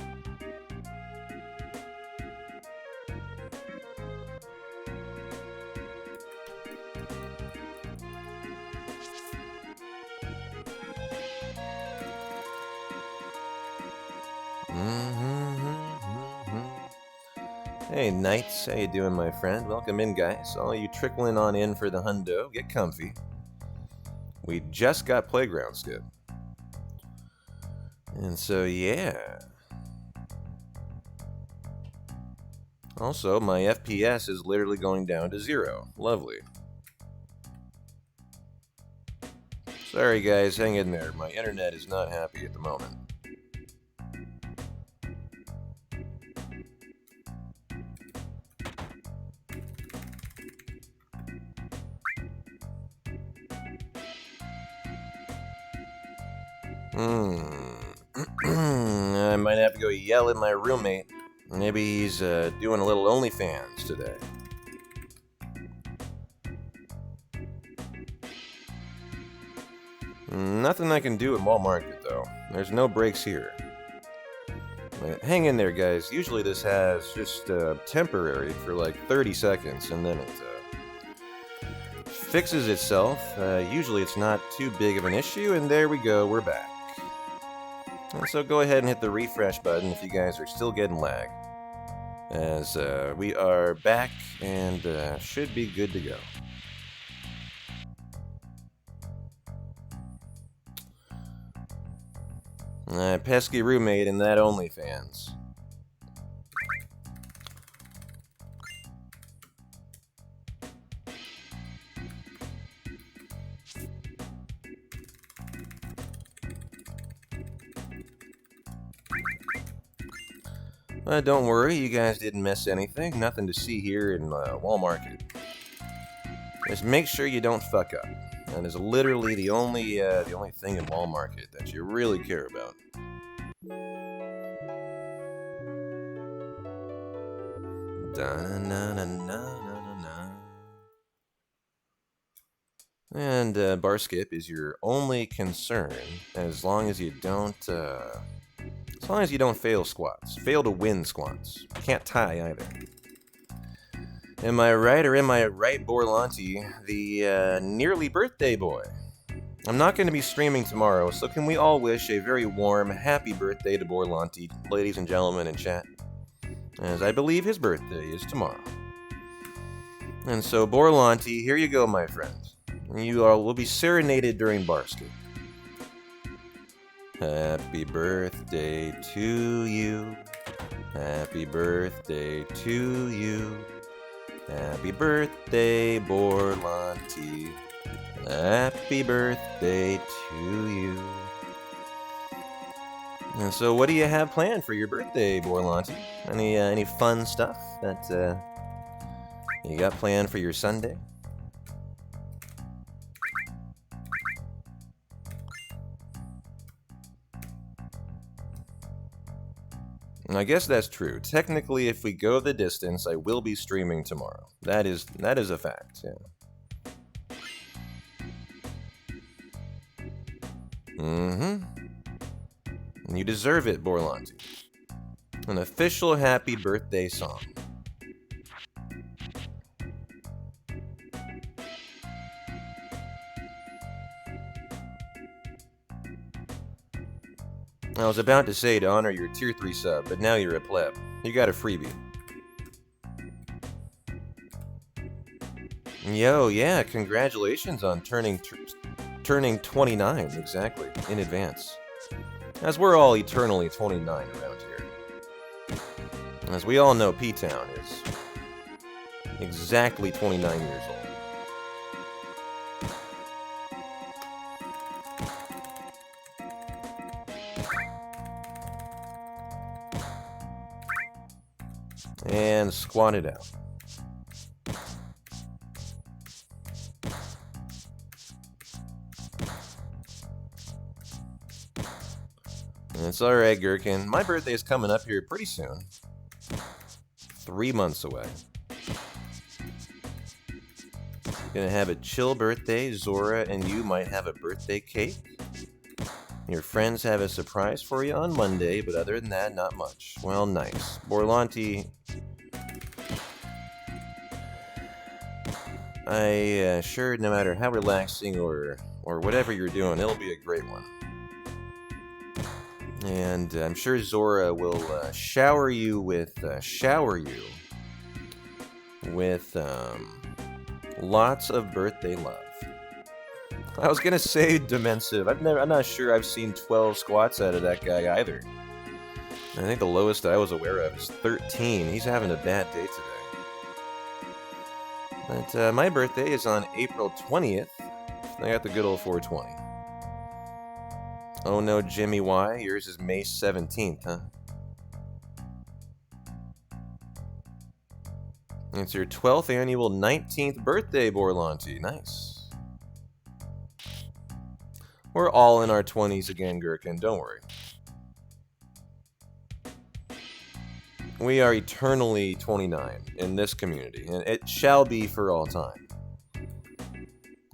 Hey, Knights, how you doing, my friend? Welcome in, guys. All you trickling on in for the hundo, get comfy. We just got Playground Skip. And so, yeah. Also, my FPS is literally going down to 0. Lovely. Sorry, guys, hang in there. My internet is not happy at the moment. I might have to go yell at my roommate. Maybe he's doing a little OnlyFans today. Nothing I can do at Wall Market, though. There's no breaks here. But hang in there, guys. Usually this has just temporary for like 30 seconds, and then it fixes itself. Usually it's not too big of an issue, and there we go, we're back. And so go ahead and hit the refresh button if you guys are still getting lag. As we are back and should be good to go. Pesky roommate and that OnlyFans. Don't worry, you guys didn't miss anything. Nothing to see here in Wall Market. Just make sure you don't fuck up. That is literally the only thing in Wall Market that you really care about. And bar skip is your only concern as long as you don't fail squats. Fail to win squats. Can't tie either. Am I right or am I right, Borlanti, the nearly birthday boy? I'm not going to be streaming tomorrow, so can we all wish a very warm, happy birthday to Borlanti, ladies and gentlemen in chat? As I believe his birthday is tomorrow. And so, Borlanti, here you go, my friend. You will be serenaded during bar skip. Happy birthday to you. Happy birthday to you. Happy birthday, Borlanti. Happy birthday to you. And so, what do you have planned for your birthday, Borlanti? Any fun stuff that you got planned for your Sunday? I guess that's true. Technically, if we go the distance, I will be streaming tomorrow. That is a fact, yeah. You deserve it, Borlanti. An official happy birthday song. I was about to say to honor your tier 3 sub, but now you're a pleb. You got a freebie. Yo, yeah, congratulations on turning 29, exactly, in advance. As we're all eternally 29 around here. As we all know, P-Town is exactly 29 years old. And squat it out. It's alright, Gherkin. My birthday is coming up here pretty soon. 3 months away. Gonna have a chill birthday. Zora and you might have a birthday cake. Your friends have a surprise for you on Monday, but other than that, not much. Well, nice. Borlanti, I sure no matter how relaxing or whatever you're doing, it'll be a great one. And I'm sure Zora will shower you with lots of birthday love. I was gonna say Dimensive. I'm not sure I've seen 12 squats out of that guy either. I think the lowest I was aware of is 13. He's having a bad day today. But my birthday is on April 20th. I got the good old 420. Oh no, Jimmy Y. Yours is May 17th, huh? It's your 12th annual 19th birthday, Borlanti. Nice. We're all in our 20s again, Gherkin. Don't worry. We are eternally 29 in this community, and it shall be for all time.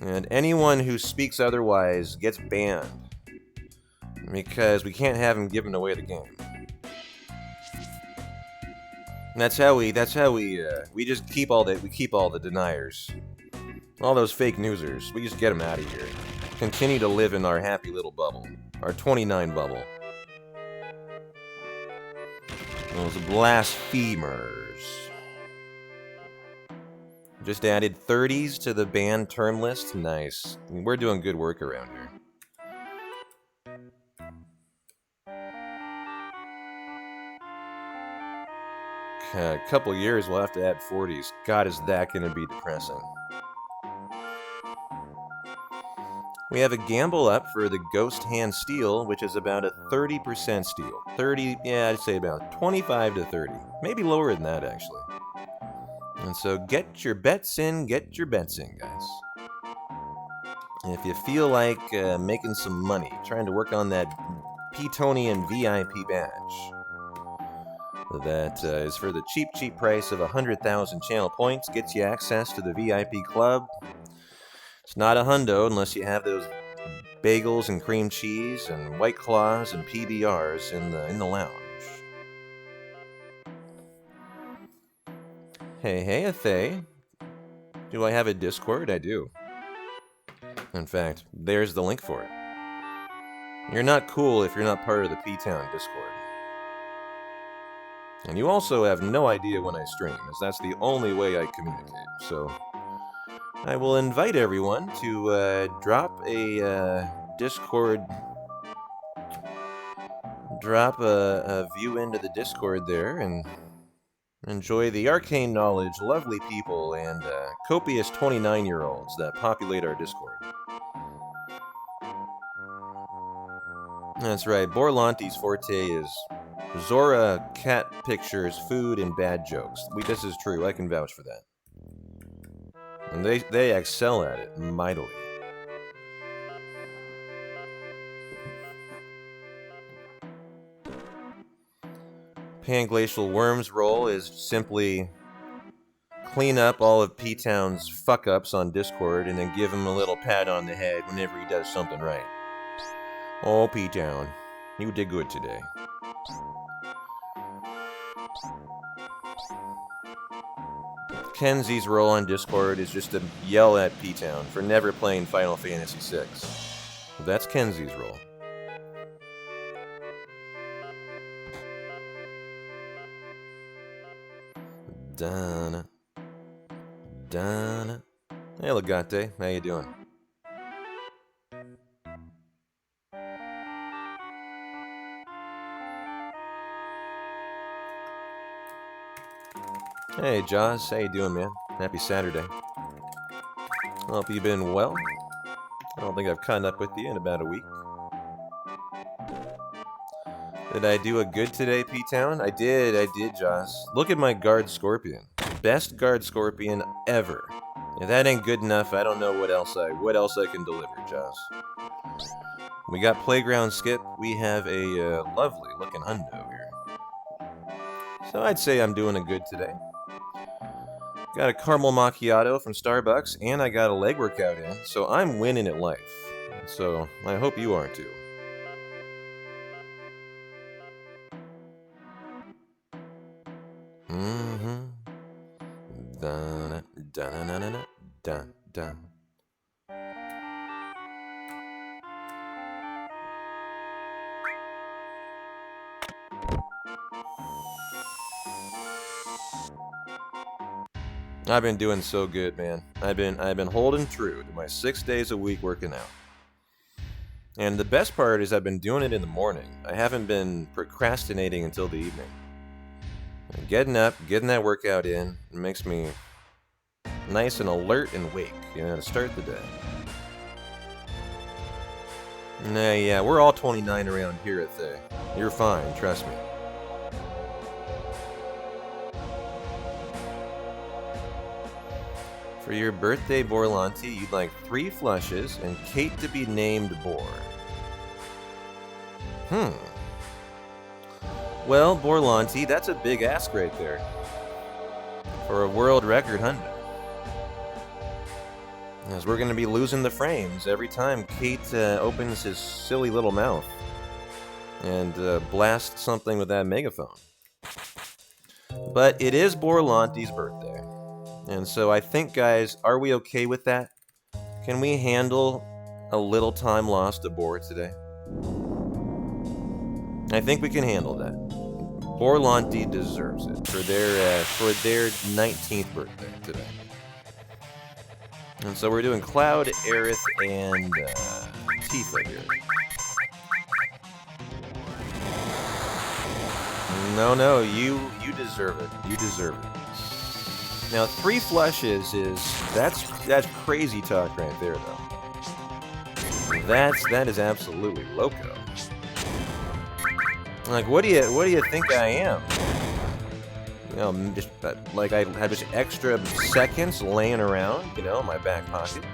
And anyone who speaks otherwise gets banned, because we can't have him giving away the game. And that's how we just keep all the deniers, all those fake newsers. We just get them out of here. Continue to live in our happy little bubble, our 29 bubble. Those blasphemers. Just added 30s to the banned term list. Nice. We're doing good work around here. A couple years we'll have to add 40s. God, is that going to be depressing. We have a gamble up for the Ghost Hand Steel, which is about a 30% steal. 30, yeah, I'd say about 25 to 30. Maybe lower than that, actually. And so get your bets in, guys. If you feel like making some money, trying to work on that P-Tonian VIP badge. That is for the cheap price of 100,000 channel points, gets you access to the VIP club. It's not a hundo unless you have those bagels and cream cheese and White Claws and PBRs in the lounge. Hey, Athay. Do I have a Discord? I do. In fact, there's the link for it. You're not cool if you're not part of the P-Town Discord. And you also have no idea when I stream, as that's the only way I communicate. So I will invite everyone to drop a Discord, drop a view into the Discord there, and enjoy the arcane knowledge, lovely people, and copious 29-year-olds that populate our Discord. That's right, Borlanti's forte is Zora, cat pictures, food, and bad jokes. This is true, I can vouch for that. And they excel at it mightily. Panglacial Worm's role is simply clean up all of P-Town's fuck-ups on Discord and then give him a little pat on the head whenever he does something right. Oh, P-Town, you did good today. Kenzie's role on Discord is just to yell at P-Town for never playing Final Fantasy VI. That's Kenzie's role. Donna. Donna. Hey, Legate. How you doing? Hey, Jaws. How you doing, man? Happy Saturday. Hope you've been well. I don't think I've caught up with you in about a week. Did I do a good today, P-Town? I did, Joss. Look at my Guard Scorpion. Best Guard Scorpion ever. If that ain't good enough, I don't know what else I can deliver, Joss. We got Playground Skip. We have a lovely looking hundo here. So I'd say I'm doing a good today. Got a caramel macchiato from Starbucks, and I got a leg workout in, so I'm winning at life. So I hope you are too. Dun. I've been doing so good, man. I've been holding true to my 6 days a week working out. And the best part is I've been doing it in the morning. I haven't been procrastinating until the evening. And getting up, getting that workout in, it makes me nice and alert and awake, to start the day. Nah, yeah, we're all 29 around here at the. You're fine, trust me. For your birthday, Borlanti, you'd like 3 flushes and Kate to be named Bor. Well, Borlanti, that's a big ask right there. For a world record hundo. As we're going to be losing the frames every time Kate opens his silly little mouth and blasts something with that megaphone. But it is Borlanti's birthday. And so I think, guys, are we okay with that? Can we handle a little time lost to Bor today? I think we can handle that. Borlanti deserves it for their 19th birthday today. And so we're doing Cloud, Aerith, and Tifa here. No, you deserve it. You deserve it. Now, 3 flushes that's crazy talk right there, though. That is absolutely loco. Like, what do you think I am? Just like I have just extra seconds laying around, in my back pocket.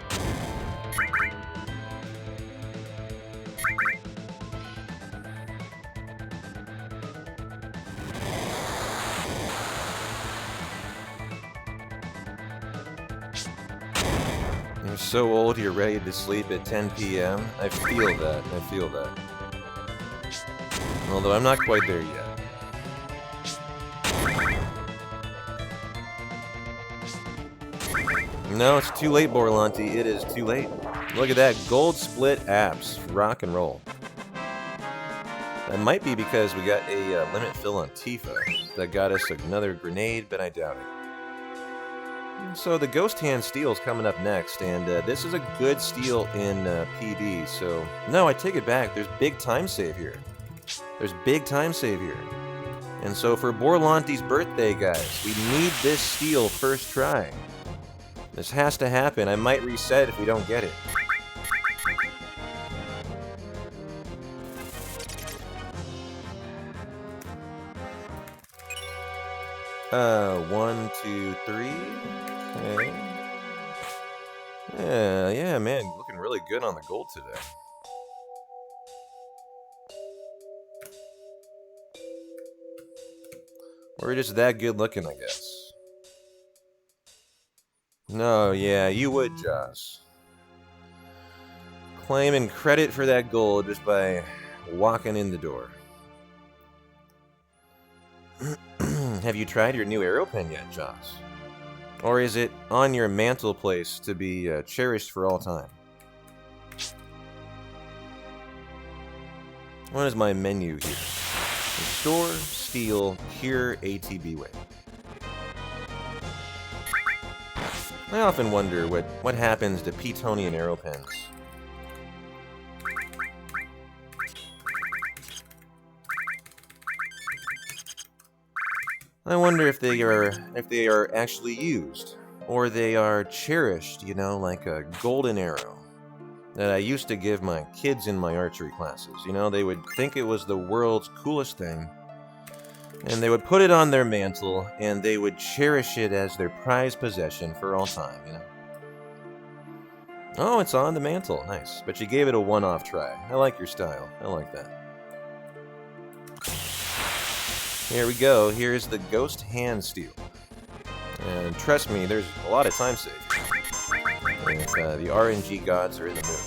You're so old, you're ready to sleep at 10 p.m. I feel that. Although I'm not quite there yet. No, it's too late, Borlanti. It is too late. Look at that. Gold split apps. Rock and roll. That might be because we got a limit fill on Tifa. That got us another grenade, but I doubt it. So the Ghost Hand Steel's coming up next, and this is a good steal in PB, so... No, I take it back. There's big time save here. And so for Borlanti's birthday, guys, we need this steal first try. This has to happen. I might reset if we don't get it. One, two, three. Okay. Yeah, man, looking really good on the gold today. Or just that good looking, I guess. No, yeah, you would, Josh. Claiming credit for that goal just by walking in the door. Have you tried your new arrow pen yet, Josh? Or is it on your mantle place to be cherished for all time? What is my menu here? Restore, steal, cure, ATB way. I often wonder what happens to Petonian arrow pens. I wonder if they are actually used, or they are cherished, you know, like a golden arrow that I used to give my kids in my archery classes. You know, they would think it was the world's coolest thing, and they would put it on their mantle, and they would cherish it as their prized possession for all time, you know. Oh, it's on the mantle. Nice. But you gave it a one-off try. I like your style. I like that. Here we go. Here's the Ghost Hand Steel. And trust me, there's a lot of time saved. If the RNG gods are in the mood.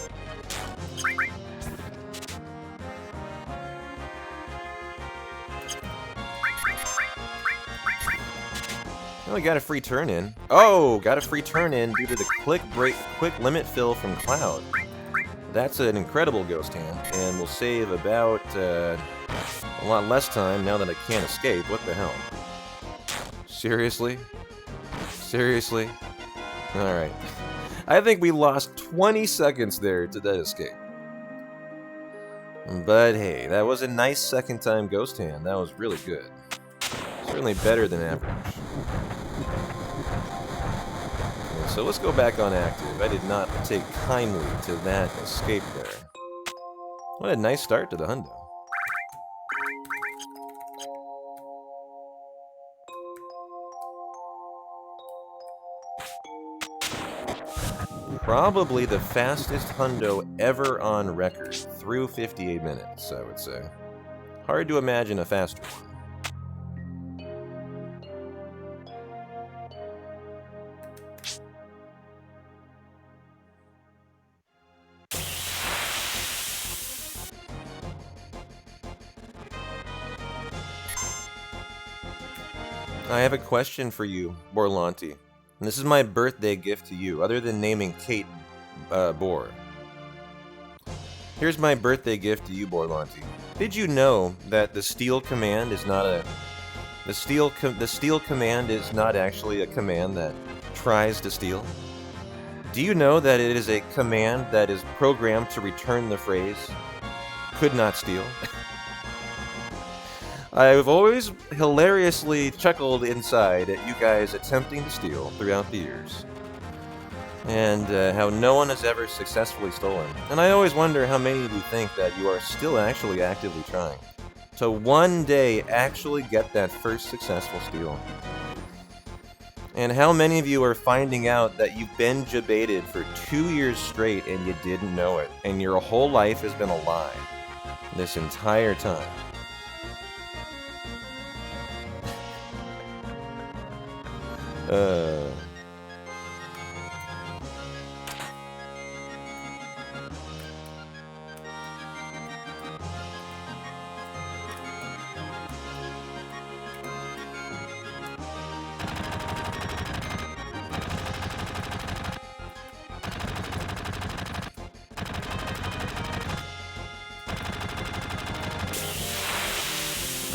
Oh, we got a free turn in. Oh, got a free turn in due to the quick limit fill from Cloud. That's an incredible Ghost Hand, and will save about a lot less time now that I can't escape. What the hell? Seriously? Seriously? Alright. I think we lost 20 seconds there to that escape. But hey, that was a nice second time Ghost Hand. That was really good. Certainly better than average. And so let's go back on active. I did not take kindly to that escape there. What a nice start to the hundo. Probably the fastest hundo ever on record, through 58 minutes, I would say. Hard to imagine a faster one. I have a question for you, Borlanti. And this is my birthday gift to you, other than naming Kate Bor. Here's my birthday gift to you, Borlanti. Did you know that the steal command is not a... The steal command is not actually a command that tries to steal? Do you know that it is a command that is programmed to return the phrase, could not steal? I've always hilariously chuckled inside at you guys attempting to steal throughout the years. And how no one has ever successfully stolen. And I always wonder how many of you think that you are still actually actively trying to one day actually get that first successful steal. And how many of you are finding out that you've been jebaited for 2 years straight and you didn't know it, and your whole life has been a lie this entire time.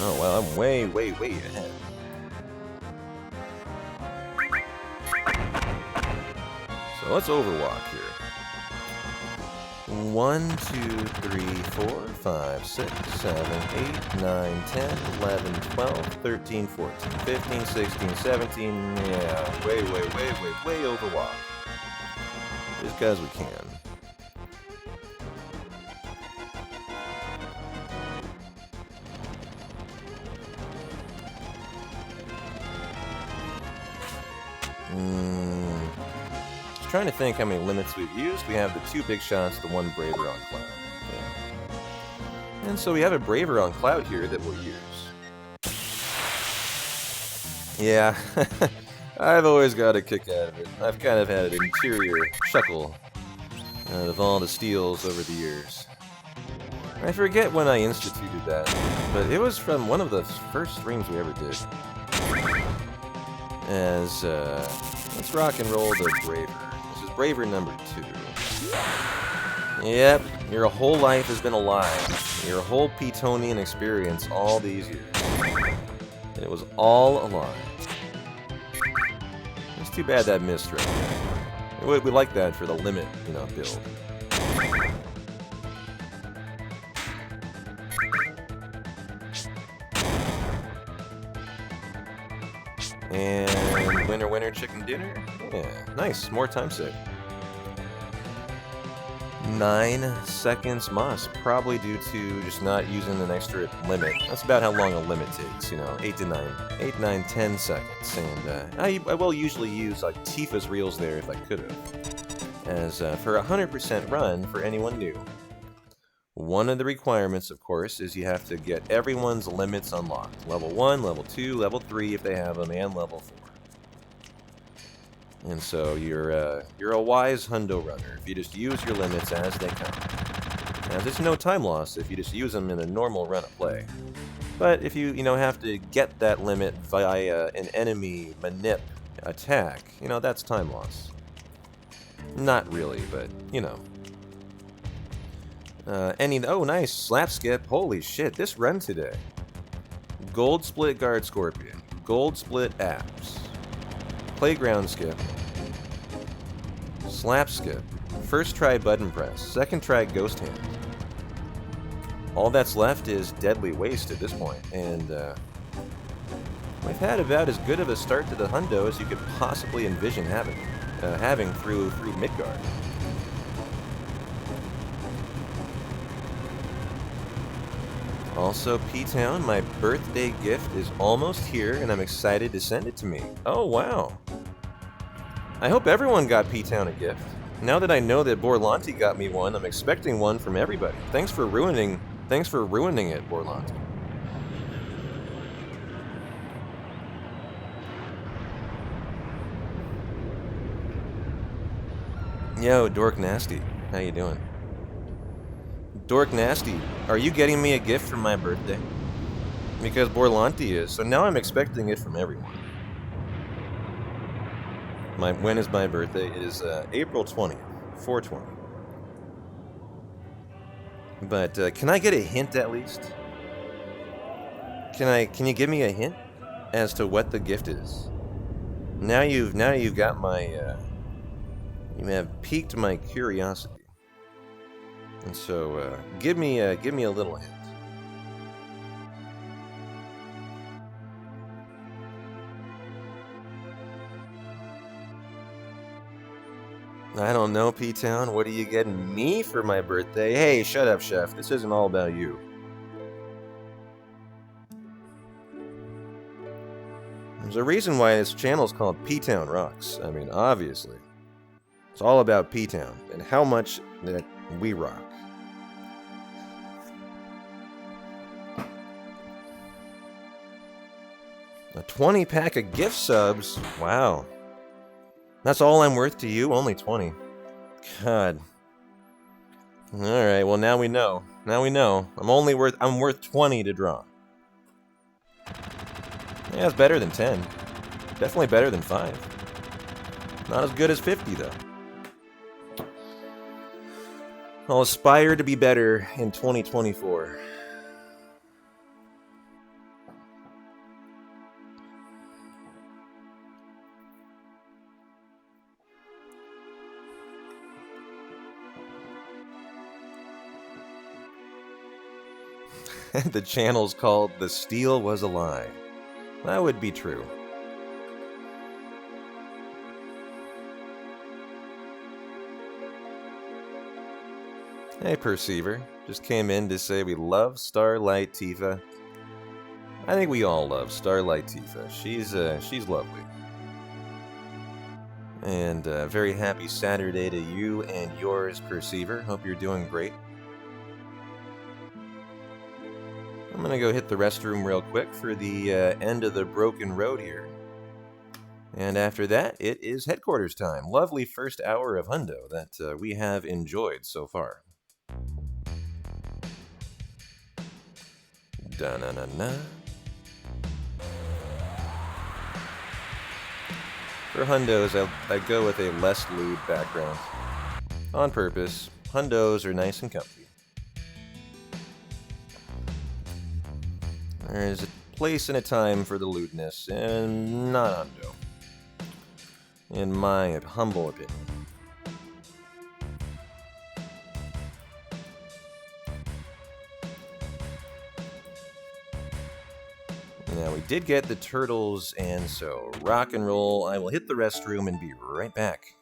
Oh, well, I'm way ahead. So let's overwalk here. 1, 2, 3, 4, 5, 6, 7, 8, 9, 10, 11, 12, 13, 14, 15, 16, 17. Yeah, way overwalk. Just because we can. Trying to think how many limits we've used. We have the 2 big shots, the 1 Braver on Cloud. Yeah. And so we have a Braver on Cloud here that we'll use. Yeah, I've always got a kick out of it. I've kind of had an interior chuckle out of all the steals over the years. I forget when I instituted that, but it was from one of the first streams we ever did. As, let's rock and roll the Braver. This is Braver number 2. Yep, your whole life has been a lie. Your whole Petonian experience all these years. And it was all a lie. It's too bad that missed right there. We like that for the limit, you know, build. And winner, winner, chicken dinner. Yeah, nice. More time save. 9 seconds must, probably due to just not using an extra limit. That's about how long a limit takes, you know, 8 to 9, 10 seconds. And I will usually use like Tifa's reels there if I could have. As for a 100% run, for anyone new, one of the requirements, of course, is you have to get everyone's limits unlocked. Level 1, Level 2, Level 3 if they have them, and Level 4. And so you're a wise hundo runner if you just use your limits as they come. Now, there's no time loss if you just use them in a normal run of play. But if you have to get that limit via an enemy manip attack, that's time loss. Not really, but oh, nice slap skip. Holy shit, this run today. Gold split guard scorpion, gold split apps, playground skip, slap skip, first try button press, second try ghost hand. All that's left is deadly waste at this point, and we've had about as good of a start to the hundo as you could possibly envision having through Midgard. Also, P-Town, my birthday gift is almost here, and I'm excited to send it to me. Oh, wow. I hope everyone got P-Town a gift. Now that I know that Borlanti got me one, I'm expecting one from everybody. Thanks for ruining it, Borlanti. Yo, Dork Nasty. How you doing? Dork Nasty, are you getting me a gift for my birthday? Because Borlanti is, so now I'm expecting it from everyone. When is my birthday? It is April 20th, 420. But can I get a hint at least? Can you give me a hint as to what the gift is? Now you've got my you have piqued my curiosity. And so, give me a little hint. I don't know, P-Town. What are you getting me for my birthday? Hey, shut up, Chef. This isn't all about you. There's a reason why this channel is called P-Town Rocks. I mean, obviously. It's all about P-Town and how much that we rock. A 20-pack of gift subs? Wow. That's all I'm worth to you? Only 20. God. Alright, well now we know. Now we know. I'm worth 20 to draw. Yeah, it's better than 10. Definitely better than 5. Not as good as 50, though. I'll aspire to be better in 2024. The channel's called The Steal Was a Lie. That would be true. Hey, Perceiver. Just came in to say we love Starlight Tifa. I think we all love Starlight Tifa. She's lovely. And very happy Saturday to you and yours, Perceiver. Hope you're doing great. I'm gonna go hit the restroom real quick for the end of the broken road here. And after that, it is headquarters time. Lovely first hour of Hundo that we have enjoyed so far. Da-na-na-na. For Hundos, I go with a less lewd background. On purpose. Hundos are nice and comfy. There's a place and a time for the lewdness, and not Hundo. In my humble opinion. Now, we did get the turtles, and so rock and roll. I will hit the restroom and be right back.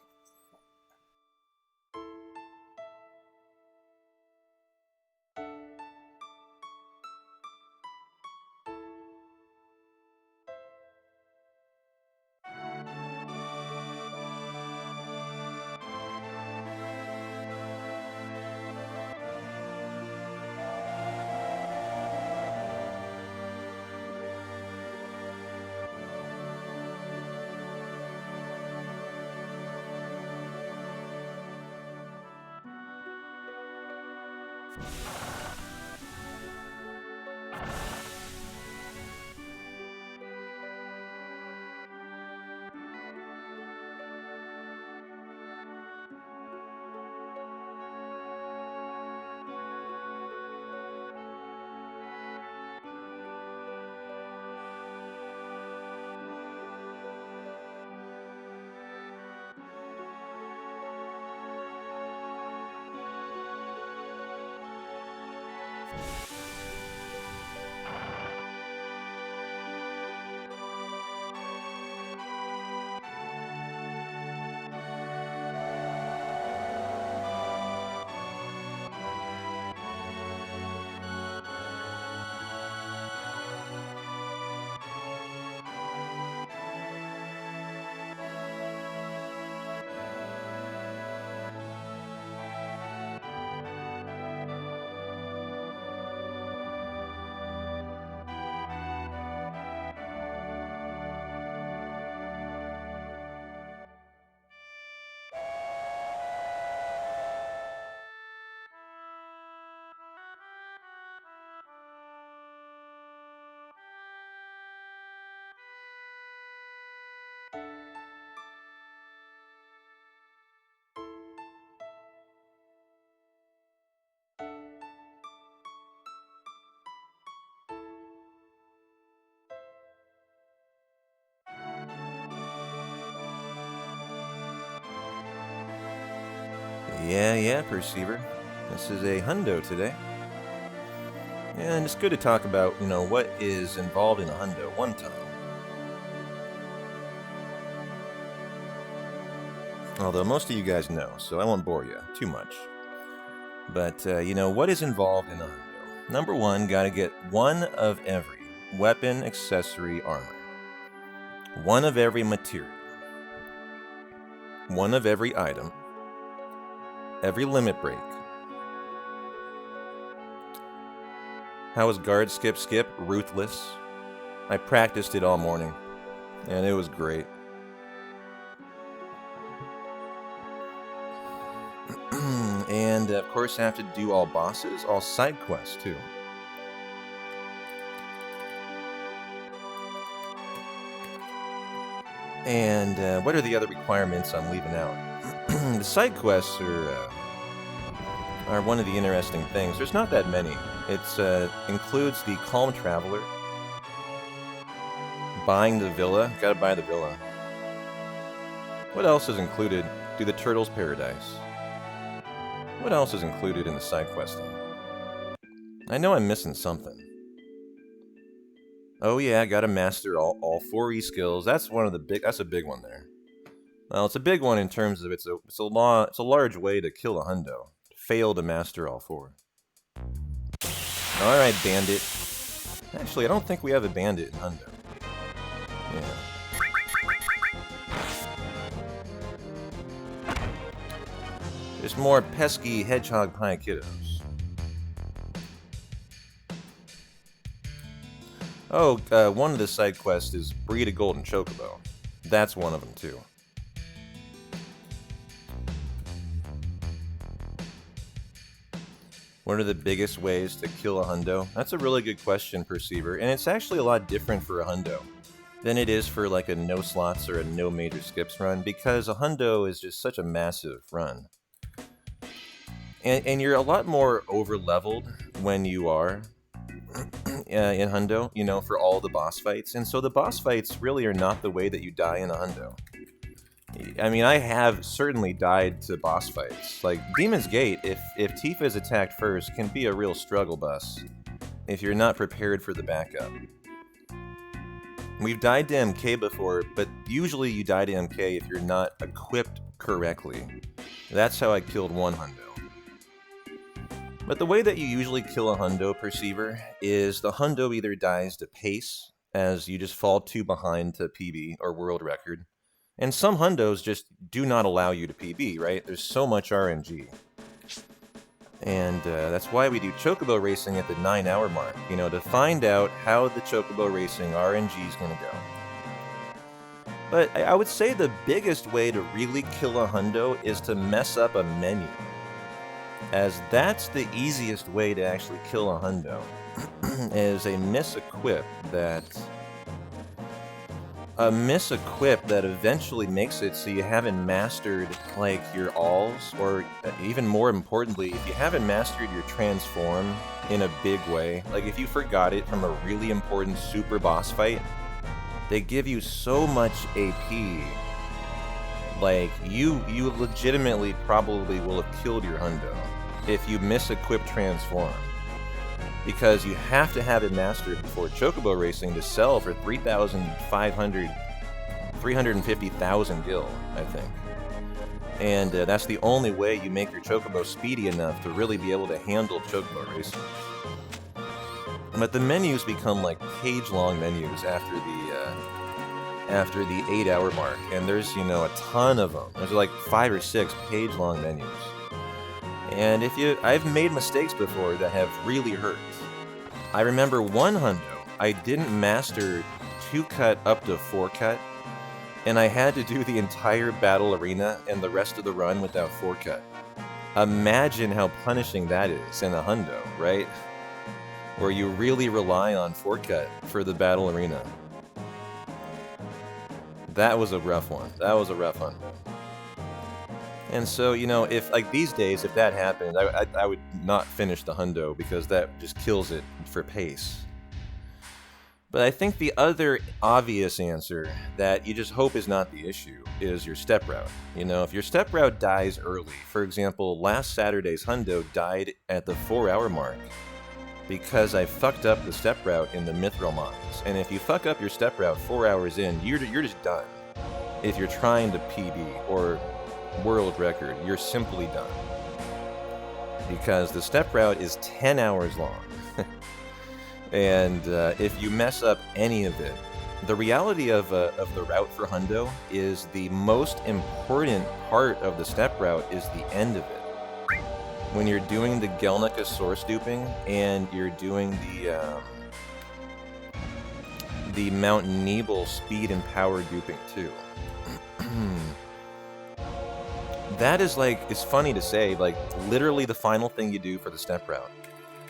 Yeah, Perceiver. This is a hundo today. And it's good to talk about, what is involved in a hundo one time. Although most of you guys know, so I won't bore you too much. But, what is involved in a hundo? Number one, gotta get one of every weapon, accessory, armor. One of every material. One of every item. Every limit break. How was guard skip? Ruthless. I practiced it all morning, and it was great. And of course, I have to do all bosses, all side quests too. And what are the other requirements I'm leaving out? The side quests are one of the interesting things. There's not that many. It includes the Calm Traveler, buying the villa. Gotta buy the villa. What else is included? Do the Turtles Paradise. What else is included in the side questing? I know I'm missing something. Oh yeah, gotta master all 4 E-skills. That's a big one there. Well, it's a big one in terms of it's a large way to kill a hundo. Fail to master all 4. Alright, bandit. Actually, I don't think we have a bandit in hundo. Yeah. There's more pesky hedgehog pie kiddos. Oh, one of the side quests is breed a golden chocobo. That's one of them, too. What are the biggest ways to kill a hundo? That's a really good question, Perceiver, and it's actually a lot different for a hundo than it is for like a no slots or a no major skips run, because a hundo is just such a massive run. And you're a lot more over-leveled when you are in hundo, you know, for all the boss fights. And so the boss fights really are not the way that you die in a hundo. I mean, I have certainly died to boss fights. Like, Demon's Gate, if Tifa is attacked first, can be a real struggle bus if you're not prepared for the backup. We've died to MK before, but usually you die to MK if you're not equipped correctly. That's how I killed one hundo. But the way that you usually kill a hundo, Perceiver, is the hundo either dies to pace, as you just fall 2 behind to PB or world record, and some hundos just do not allow you to PB, right? There's so much RNG. And that's why we do Chocobo racing at the 9-hour mark, you know, to find out how the Chocobo racing RNG is going to go. But I would say the biggest way to really kill a hundo is to mess up a menu, as that's the easiest way to actually kill a hundo, is a misequip that eventually makes it so you haven't mastered, like, your alls, or even more importantly, if you haven't mastered your transform in a big way, like if you forgot it from a really important super boss fight, they give you so much AP, like, you legitimately probably will have killed your hundo if you misequip transform. Because you have to have it mastered before Chocobo racing to sell for 350,000 gil, I think. And that's the only way you make your Chocobo speedy enough to really be able to handle Chocobo racing. But the menus become like page-long menus after the 8-hour mark, and there's, you know, a ton of them. There's like 5 or 6 page-long menus. And I've made mistakes before that have really hurt. I remember one hundo, I didn't master 2-cut up to 4-cut, and I had to do the entire battle arena and the rest of the run without 4-cut. Imagine how punishing that is in a hundo, right? Where you really rely on 4-cut for the battle arena. That was a rough one. That was a rough hundo. And so, you know, if, like, these days, if that happened, I would not finish the hundo, because that just kills it for pace. But I think the other obvious answer that you just hope is not the issue is your step route. You know, if your step route dies early, for example, last Saturday's hundo died at the 4-hour mark because I fucked up the step route in the Mithril mines. And if you fuck up your step route 4 hours in, you're just done. If you're trying to PB or world record, you're simply done. Because the step route is 10 hours long. And if you mess up any of it, the reality of the route for hundo is the most important part of the step route is the end of it. When you're doing the Gelnica source duping and you're doing the Mount Nebel speed and power duping too. That is, like, it's funny to say, like, literally the final thing you do for the step route.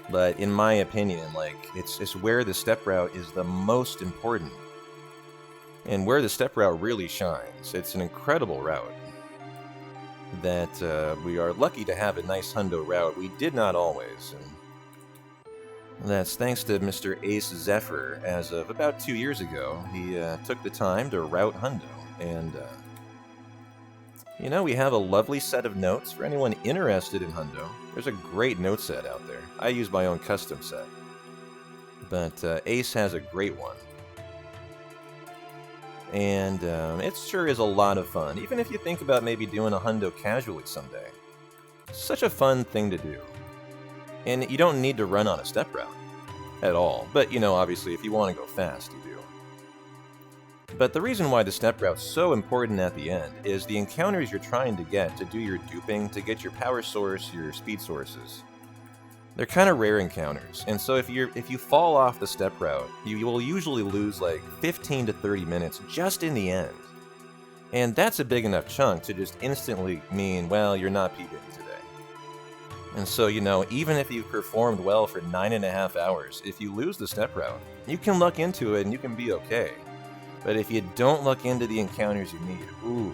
But in my opinion, like, it's where the step route is the most important. And where the step route really shines. It's an incredible route. That we are lucky to have a nice hundo route. We did not always. And that's thanks to Mr. Ace Zephyr. As of about 2 years ago, he took the time to route hundo. And you know, we have a lovely set of notes for anyone interested in hundo. There's a great note set out there. I use my own custom set. But Ace has a great one. And it sure is a lot of fun, even if you think about maybe doing a hundo casually someday. Such a fun thing to do. And you don't need to run on a step route at all. But, you know, obviously, if you want to go fast, you do. But the reason why the step route's so important at the end is the encounters you're trying to get to do your duping, to get your power source, your speed sources. They're kind of rare encounters, and so if you fall off the step route, you will usually lose like 15 to 30 minutes just in the end. And that's a big enough chunk to just instantly mean, well, you're not PBing today. And so, you know, even if you've performed well for 9.5 hours, if you lose the step route, you can luck into it and you can be okay. But if you don't luck into the encounters you need, ooh,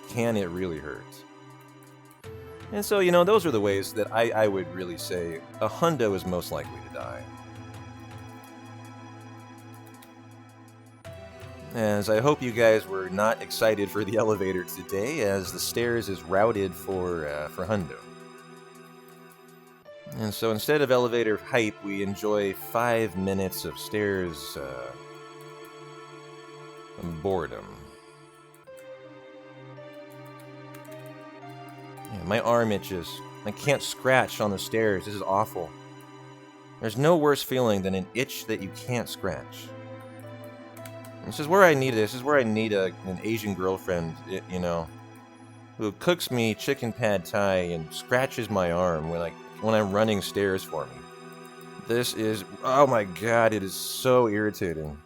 can it really hurt? And so, you know, those are the ways that I would really say a hundo is most likely to die. As I hope you guys were not excited for the elevator today, as the stairs is routed for hundo. And so instead of elevator hype, we enjoy 5 minutes of stairs boredom. Yeah, my arm itches. I can't scratch on the stairs. This is awful. There's no worse feeling than an itch that you can't scratch. This is where I need this. This is where I need an Asian girlfriend, you know, who cooks me chicken pad thai and scratches my arm when I'm running stairs for me. This is, oh my god, it is so irritating.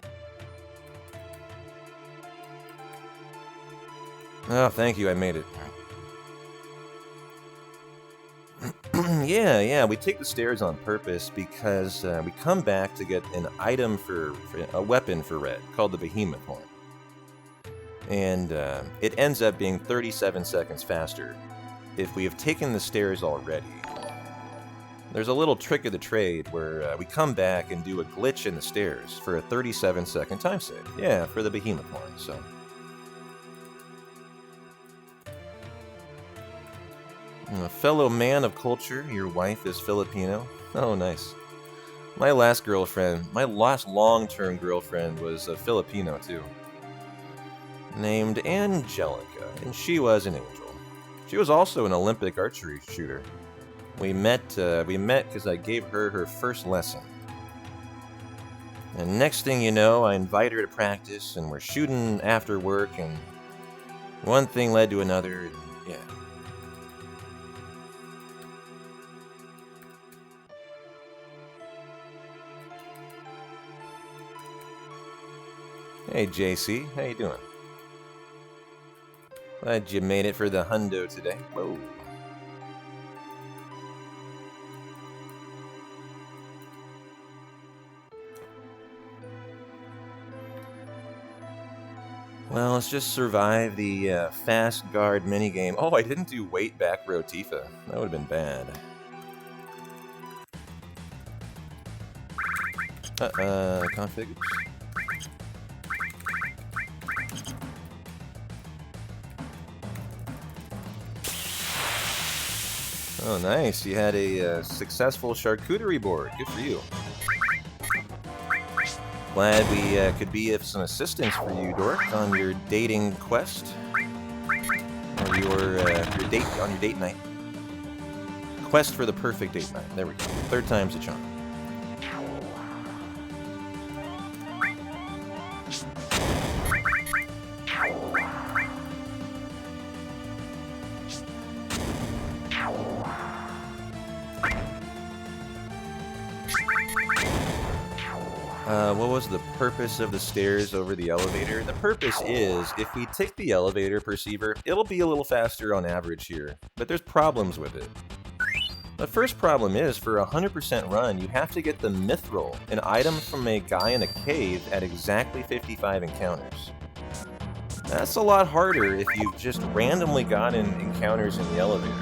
Oh, thank you, I made it. Yeah, we take the stairs on purpose because we come back to get an item for a weapon for Red called the Behemoth Horn. And it ends up being 37 seconds faster if we have taken the stairs already. There's a little trick of the trade where we come back and do a glitch in the stairs for a 37-second time save. Yeah, for the Behemoth Horn, so... A fellow man of culture, your wife is Filipino. Oh, nice. My last long-term girlfriend was a Filipino, too. Named Angelica, and she was an angel. She was also an Olympic archery shooter. We met because I gave her her first lesson. And next thing you know, I invite her to practice, and we're shooting after work, and one thing led to another, and yeah. Hey JC, how you doing? Glad you made it for the hundo today. Whoa. Well, let's just survive the fast guard minigame. Oh, I didn't do weight back row Tifa. That would have been bad. Config. Oh, nice. You had a successful charcuterie board. Good for you. Glad we could be of some assistance for you, Dork, on your dating quest. Or your date night. Quest for the perfect date night. There we go. 3rd time's a charm. What was the purpose of the stairs over the elevator? The purpose is, if we take the elevator perceiver, it'll be a little faster on average here, but there's problems with it. The first problem is, for a 100% run, you have to get the Mithril, an item from a guy in a cave, at exactly 55 encounters. That's a lot harder if you've just randomly gotten encounters in the elevator.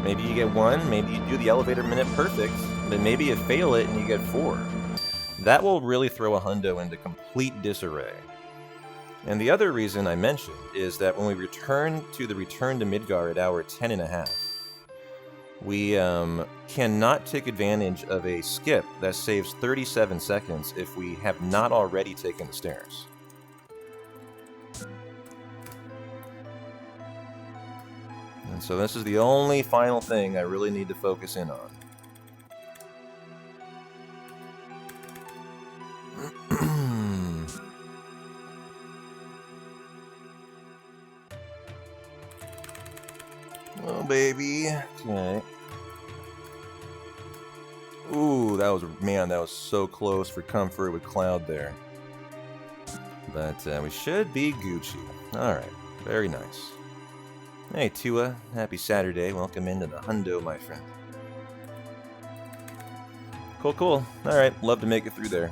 Maybe you get 1, maybe you do the elevator minute perfect, but maybe you fail it and you get 4. That will really throw a hundo into complete disarray. And the other reason I mentioned is that when we return to Midgar at hour 10.5, we cannot take advantage of a skip that saves 37 seconds if we have not already taken the stairs. And so this is the only final thing I really need to focus in on. Oh, baby. Okay. Ooh, that was so close for comfort with Cloud there. But we should be Gucci. Alright. Very nice. Hey, Tua. Happy Saturday. Welcome into the hundo, my friend. Cool, cool. Alright, love to make it through there.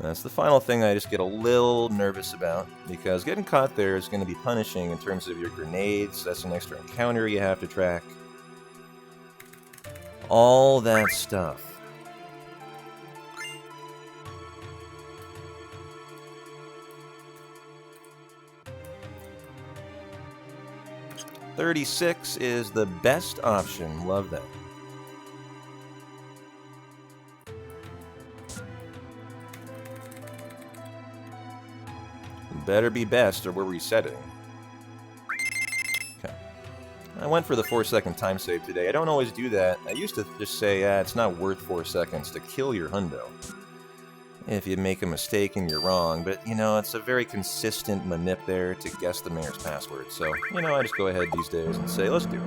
That's the final thing I just get a little nervous about, because getting caught there is going to be punishing in terms of your grenades. That's an extra encounter you have to track. All that stuff. $36 is the best option. Love that. Better be best or we're resetting. Okay. I went for the 4-second time save today. I don't always do that. I used to just say, it's not worth 4 seconds to kill your hundo if you make a mistake and you're wrong, but, you know, it's a very consistent manip there to guess the mayor's password, so, you know, I just go ahead these days and say, let's do it.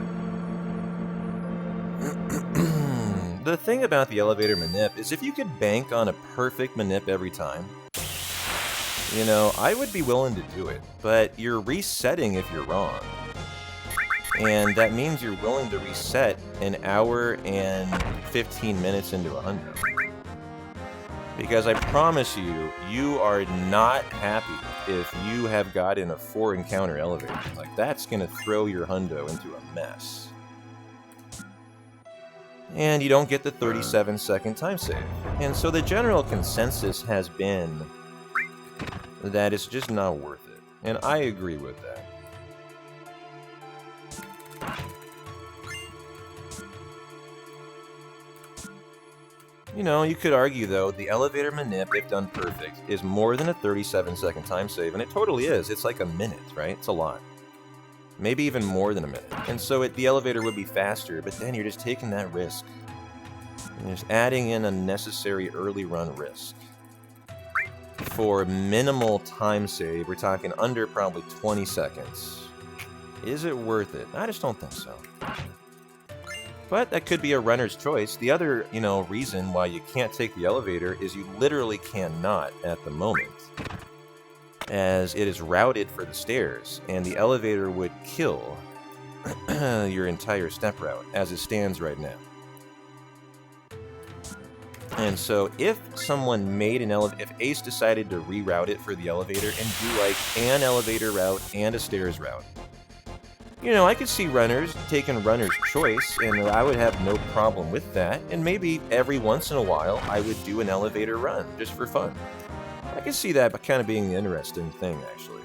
The thing about the elevator manip is if you could bank on a perfect manip every time, you know, I would be willing to do it, but you're resetting if you're wrong. And that means you're willing to reset an hour and 15 minutes into a hundo. Because I promise you, you are not happy if you have gotten a 4-encounter elevator. Like, that's going to throw your hundo into a mess. And you don't get the 37-second time save. And so the general consensus has been that it's just not worth it. And I agree with that. You know, you could argue, though, the elevator manip, if done perfect, is more than a 37-second time save, and it totally is. It's like a minute, right? It's a lot. Maybe even more than a minute. And so the elevator would be faster, but then you're just taking that risk. You're just adding in unnecessary early run risk. For minimal time save, we're talking under probably 20 seconds. Is it worth it? I just don't think so. But that could be a runner's choice. The other, you know, reason why you can't take the elevator is you literally cannot at the moment, as it is routed for the stairs, and the elevator would kill your entire step route as it stands right now. And so if someone made an if Ace decided to reroute it for the elevator and do like an elevator route and a stairs route, you know, I could see runners taking runner's choice, and I would have no problem with that. And maybe every once in a while, I would do an elevator run, just for fun. I could see that kind of being an interesting thing, actually.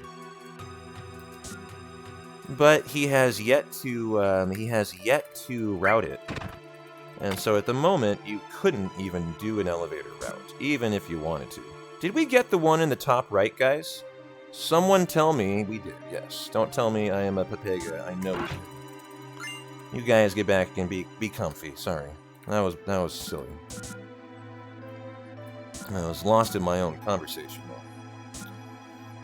But he has yet to route it. And so at the moment, you couldn't even do an elevator route, even if you wanted to. Did we get the one in the top right, guys? Someone tell me we did, yes. Don't tell me I am a papega. I know we did. You guys get back and be comfy. Sorry. That was silly. I was lost in my own conversation.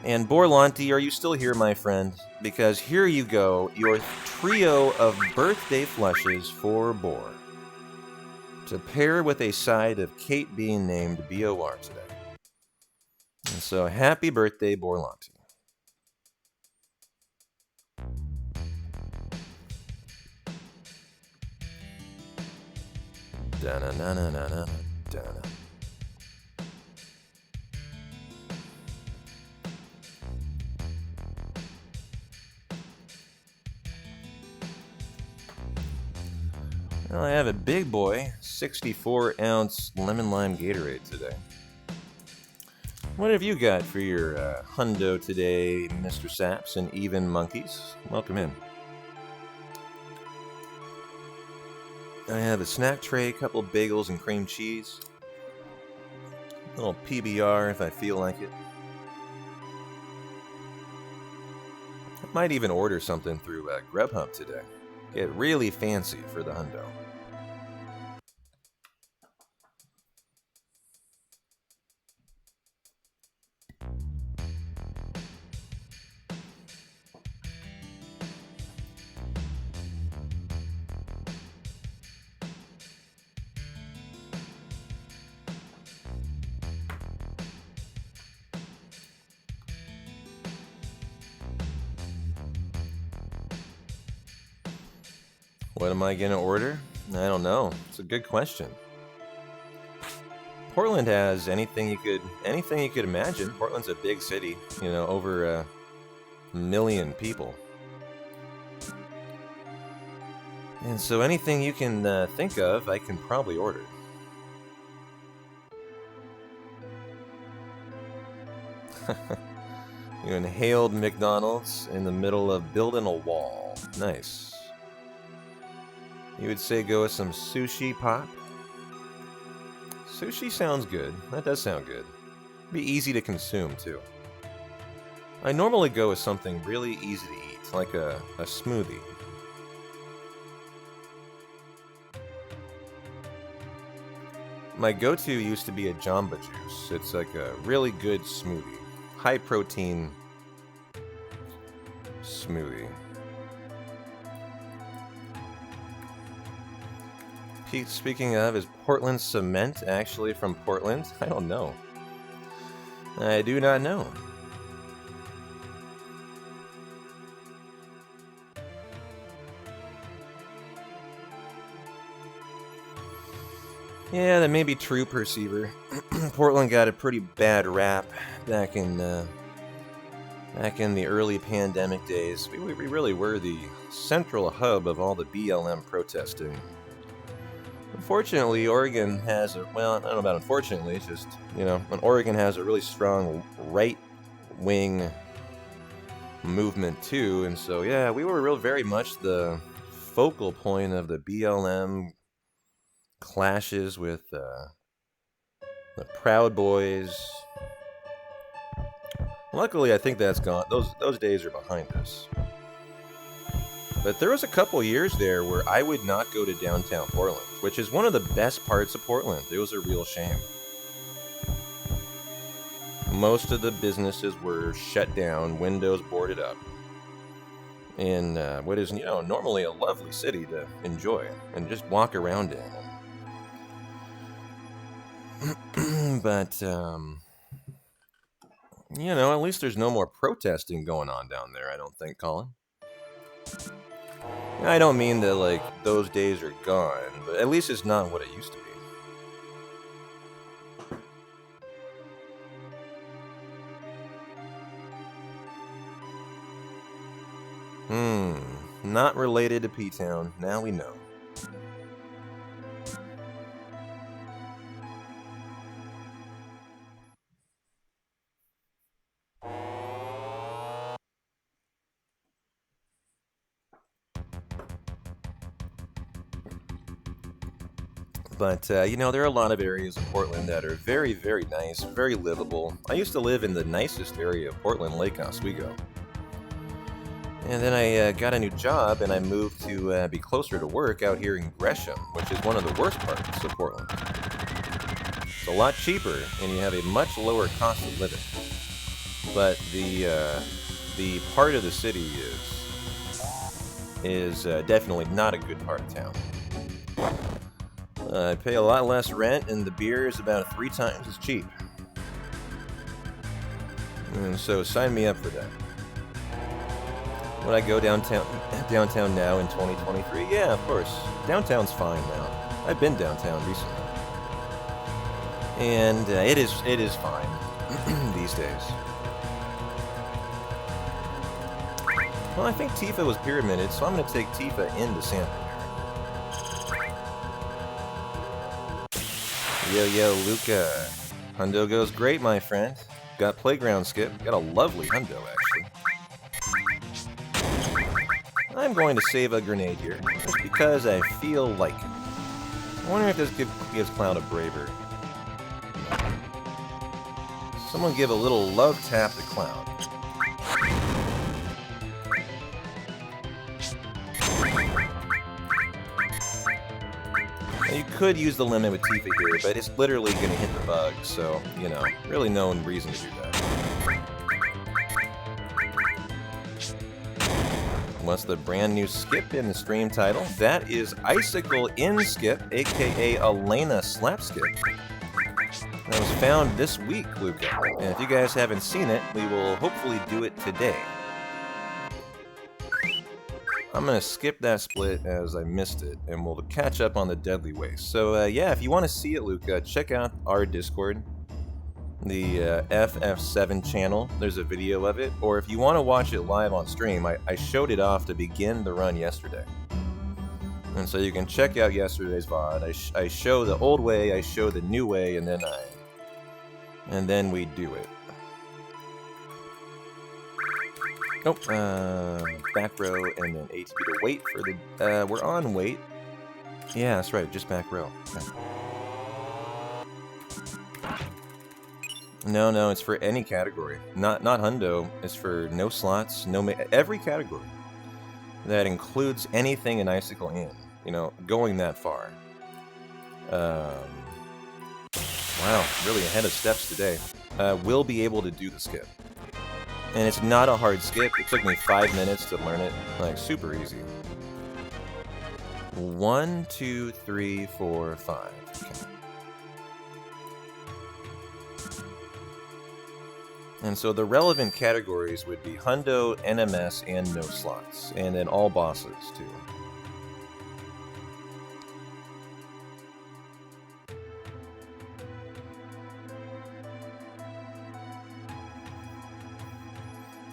And Borlanti, are you still here, my friend? Because here you go, your trio of birthday flushes for Bor, to pair with a side of Kate being named BOR today. And so, happy birthday, Borlanti. Da-na-na-na-na-na-na. Well, I have a big boy, 64-ounce lemon lime Gatorade today. What have you got for your hundo today, Mr. Saps and even monkeys? Welcome in. I have a snack tray, a couple bagels and cream cheese. A little PBR if I feel like it. I might even order something through Grubhub today. Get really fancy for the hundo. What am I gonna order? I don't know. It's a good question. Portland has anything you could imagine. Portland's a big city, you know, over a million people. And so anything you can think of, I can probably order. You inhaled McDonald's in the middle of building a wall. Nice. You would say go with some sushi pop? Sushi sounds good. That does sound good. Be easy to consume, too. I normally go with something really easy to eat, like a smoothie. My go-to used to be a Jamba Juice. It's like a really good smoothie. High-protein smoothie. Speaking of, is Portland cement actually from Portland? I don't know. I do not know. Yeah, that may be true, Perceiver. Portland got a pretty bad rap back in the early pandemic days. We really were the central hub of all the BLM protesting. Unfortunately, Oregon has well, I don't know about unfortunately, it's just, you know, Oregon has a really strong right-wing movement too, and so yeah, we were very much the focal point of the BLM clashes with the Proud Boys. Luckily, I think that's gone. Those days are behind us. But there was a couple years there where I would not go to downtown Portland, which is one of the best parts of Portland. It was a real shame. Most of the businesses were shut down, windows boarded up, in what is, you know, normally a lovely city to enjoy and just walk around in. But, you know, at least there's no more protesting going on down there, I don't think, Colin. I don't mean that, like, those days are gone, but at least it's not what it used to be. Not related to P-Town. Now we know. But, you know, there are a lot of areas of Portland that are very, very nice, very livable. I used to live in the nicest area of Portland, Lake Oswego. And then I got a new job, and I moved to be closer to work out here in Gresham, which is one of the worst parts of Portland. It's a lot cheaper, and you have a much lower cost of living. But the part of the city is definitely not a good part of town. I pay a lot less rent, and the beer is about 3 times as cheap. And so sign me up for that. Would I go downtown now in 2023? Yeah, of course. Downtown's fine now. I've been downtown recently, and it is fine these days. Well, I think Tifa was pyramided, so I'm going to take Tifa into sample. Yo, Luca. Hundo goes great, my friend. Got playground skip. Got a lovely hundo, actually. I'm going to save a grenade here, just because I feel like it. I wonder if this gives Cloud a braver. Someone give a little love tap to Cloud. You could use the limit with Tifa here, but it's literally going to hit the bug, so, you know, really no reason to do that. What's the brand new skip in the stream title? That is Icicle in Skip, aka Elena Slap Skip. That was found this week, Luca. And if you guys haven't seen it, we will hopefully do it today. I'm going to skip that split as I missed it, and we'll catch up on the Deadly Waste. So, yeah, if you want to see it, Luca, check out our Discord, the FF7 channel. There's a video of it. Or if you want to watch it live on stream, I showed it off to begin the run yesterday. And so you can check out yesterday's VOD. I show the old way, I show the new way, and then we do it. Nope, back row, and then ATB to wait for the, we're on wait. Yeah, that's right, just back row. Okay. No, it's for any category. Not hundo, it's for no slots, every category. That includes anything in Icicle in, you know, going that far. Wow, really ahead of steps today. We'll be able to do the skip. And it's not a hard skip. It took me 5 minutes to learn it. Like, super easy. 1, 2, 3, 4, 5. Okay. And so the relevant categories would be hundo, NMS, and no slots. And then all bosses, too.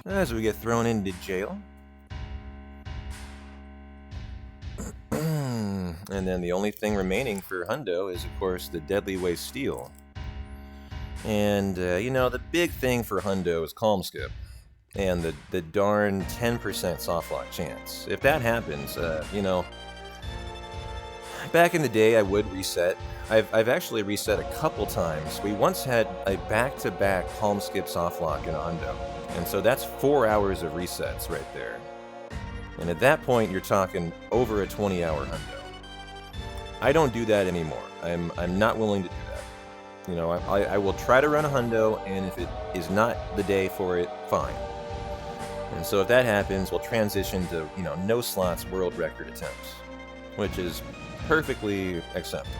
As we get thrown into jail. And then the only thing remaining for hundo is, of course, the Deadly Waste Steel. And, you know, the big thing for hundo is Calm Skip. And the darn 10% softlock chance. If that happens, you know, back in the day I would reset. I've actually reset a couple times. We once had a back-to-back Calm Skip softlock in hundo. And so that's 4 hours of resets right there. And at that point, you're talking over a 20-hour hundo. I don't do that anymore. I'm not willing to do that. You know, I will try to run a hundo, and if it is not the day for it, fine. And so if that happens, we'll transition to, you know, no slots world record attempts, which is perfectly acceptable.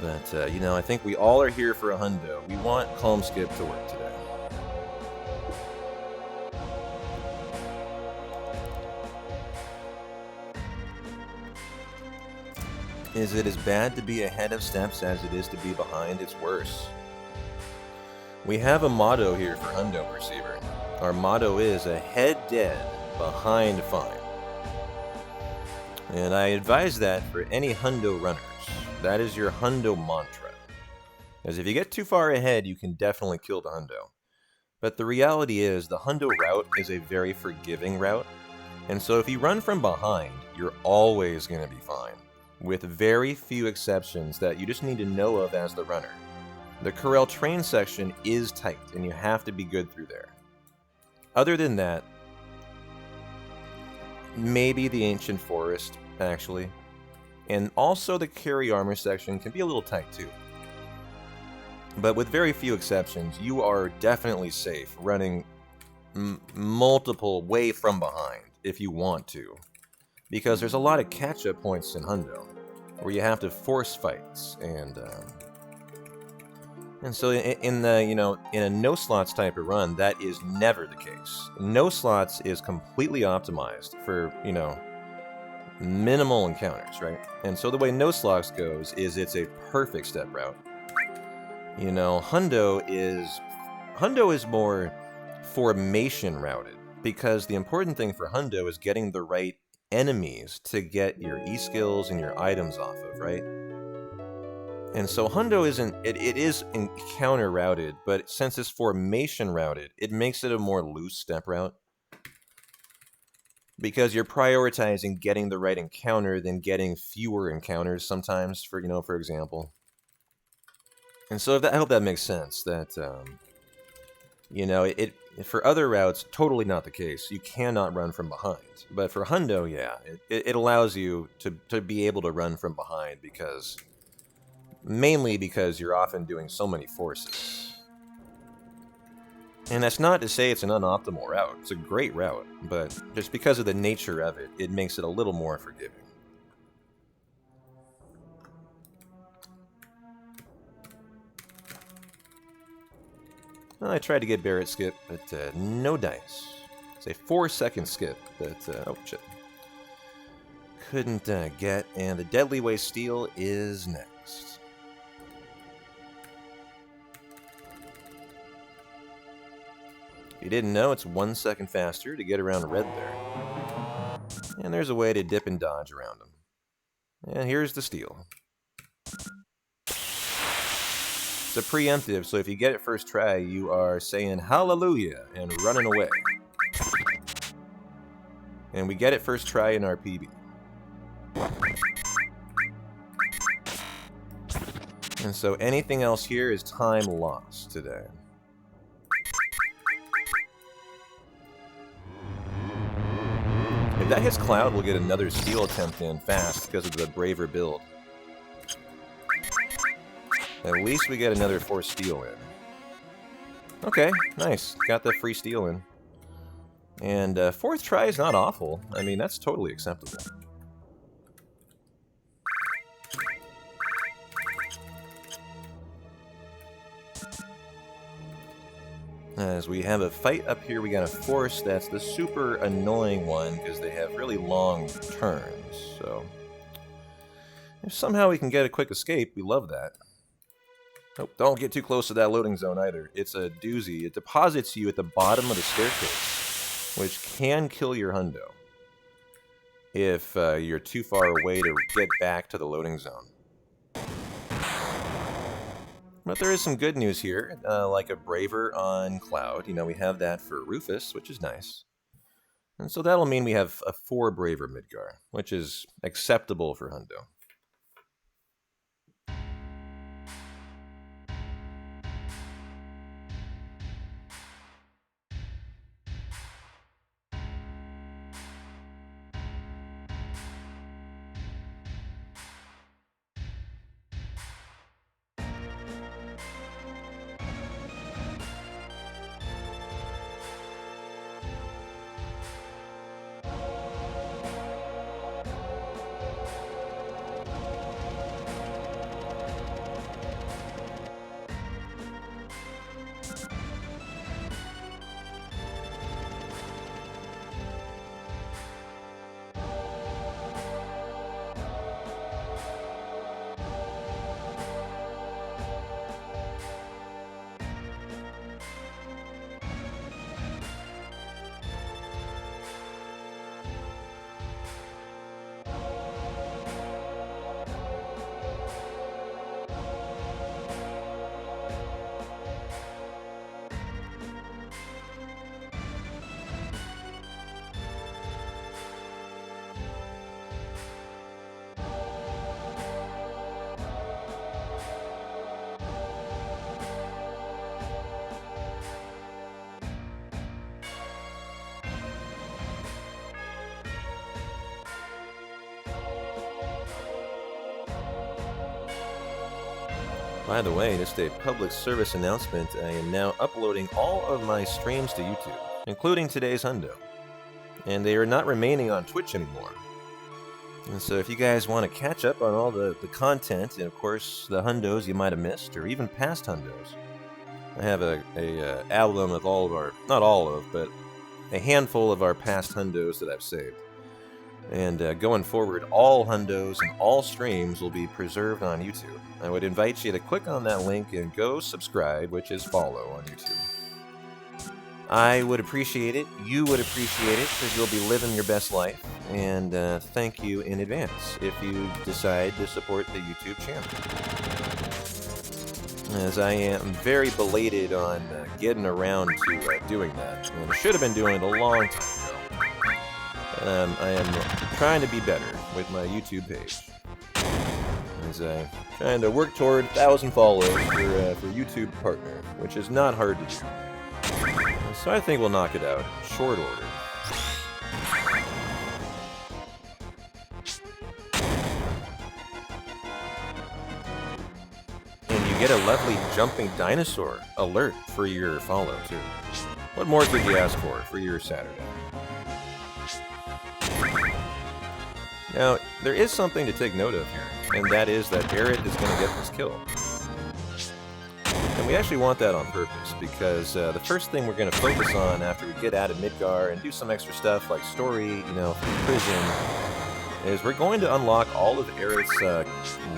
But, you know, I think we all are here for a hundo. We want Calm Skip to work today. Is it as bad to be ahead of steps as it is to be behind? It's worse. We have a motto here for hundo, Perceiver. Our motto is ahead dead, behind fine. And I advise that for any hundo runners. That is your hundo mantra. Because if you get too far ahead, you can definitely kill the hundo. But the reality is the hundo route is a very forgiving route. And so if you run from behind, you're always going to be fine. With very few exceptions that you just need to know of as the runner. The Corel train section is tight, and you have to be good through there. Other than that, maybe the Ancient Forest, actually. And also the Carry Armor section can be a little tight, too. But with very few exceptions, you are definitely safe running multiple way from behind, if you want to. Because there's a lot of catch-up points in hundo, where you have to force fights, and so in the, you know, in a no slots type of run, that is never the case. No slots is completely optimized for, you know, minimal encounters, right? And so the way no slots goes is it's a perfect step route. You know, hundo is more formation routed, because the important thing for hundo is getting the right enemies to get your e-skills and your items off of, right? And so hundo isn't, it is encounter routed, but since it's formation routed, it makes it a more loose step route. Because you're prioritizing getting the right encounter than getting fewer encounters sometimes, for, you know, for example. And so I hope that makes sense, that, you know, for other routes, totally not the case. You cannot run from behind. But for hundo, yeah, it allows you to be able to run from behind, mainly because you're often doing so many forces. And that's not to say it's an unoptimal route. It's a great route, but just because of the nature of it, it makes it a little more forgiving. Well, I tried to get Barrett skip, but no dice. It's a 4-second skip, but, oh shit. couldn't get, and the Deadly Way Steel is next. If you didn't know, it's 1 second faster to get around red there. And there's a way to dip and dodge around them. And here's the steel. It's a preemptive, so if you get it first try, you are saying hallelujah and running away. And we get it first try in our PB. And so anything else here is time lost today. If that hits Cloud, we'll get another steel attempt in fast because of the braver build. At least we get another 4 steel in. Okay, nice. Got the free steel in. And 4th try is not awful. I mean, that's totally acceptable. As we have a fight up here, we got a force that's the super annoying one because they have really long turns. So if somehow we can get a quick escape, we love that. Oh, don't get too close to that loading zone either. It's a doozy. It deposits you at the bottom of the staircase, which can kill your hundo if you're too far away to get back to the loading zone. But there is some good news here, like a Braver on Cloud. You know, we have that for Rufus, which is nice. And so that'll mean we have a 4 Braver Midgar, which is acceptable for hundo. By the way, just a public service announcement, I am now uploading all of my streams to YouTube, including today's hundo. And they are not remaining on Twitch anymore. And so if you guys want to catch up on all the content, and of course the hundos you might have missed, or even past hundos, I have a album of all of our, not all of, but a handful of our past hundos that I've saved. And going forward, all hundos and all streams will be preserved on YouTube. I would invite you to click on that link and go subscribe, which is follow on YouTube. I would appreciate it. You would appreciate it because you'll be living your best life. And thank you in advance if you decide to support the YouTube channel. As I am very belated on getting around to doing that. And I should have been doing it a long time ago. I am trying to be better with my YouTube page. As I'm trying to work toward 1,000 followers for YouTube partner, which is not hard to do. So I think we'll knock it out in short order. And you get a lovely jumping dinosaur alert for your follow, too. What more could you ask for your Saturday? Now, there is something to take note of here, and that is that Barrett is going to get this kill. And we actually want that on purpose, because the first thing we're going to focus on after we get out of Midgar and do some extra stuff like story, you know, from prison, is we're going to unlock all of Aerith's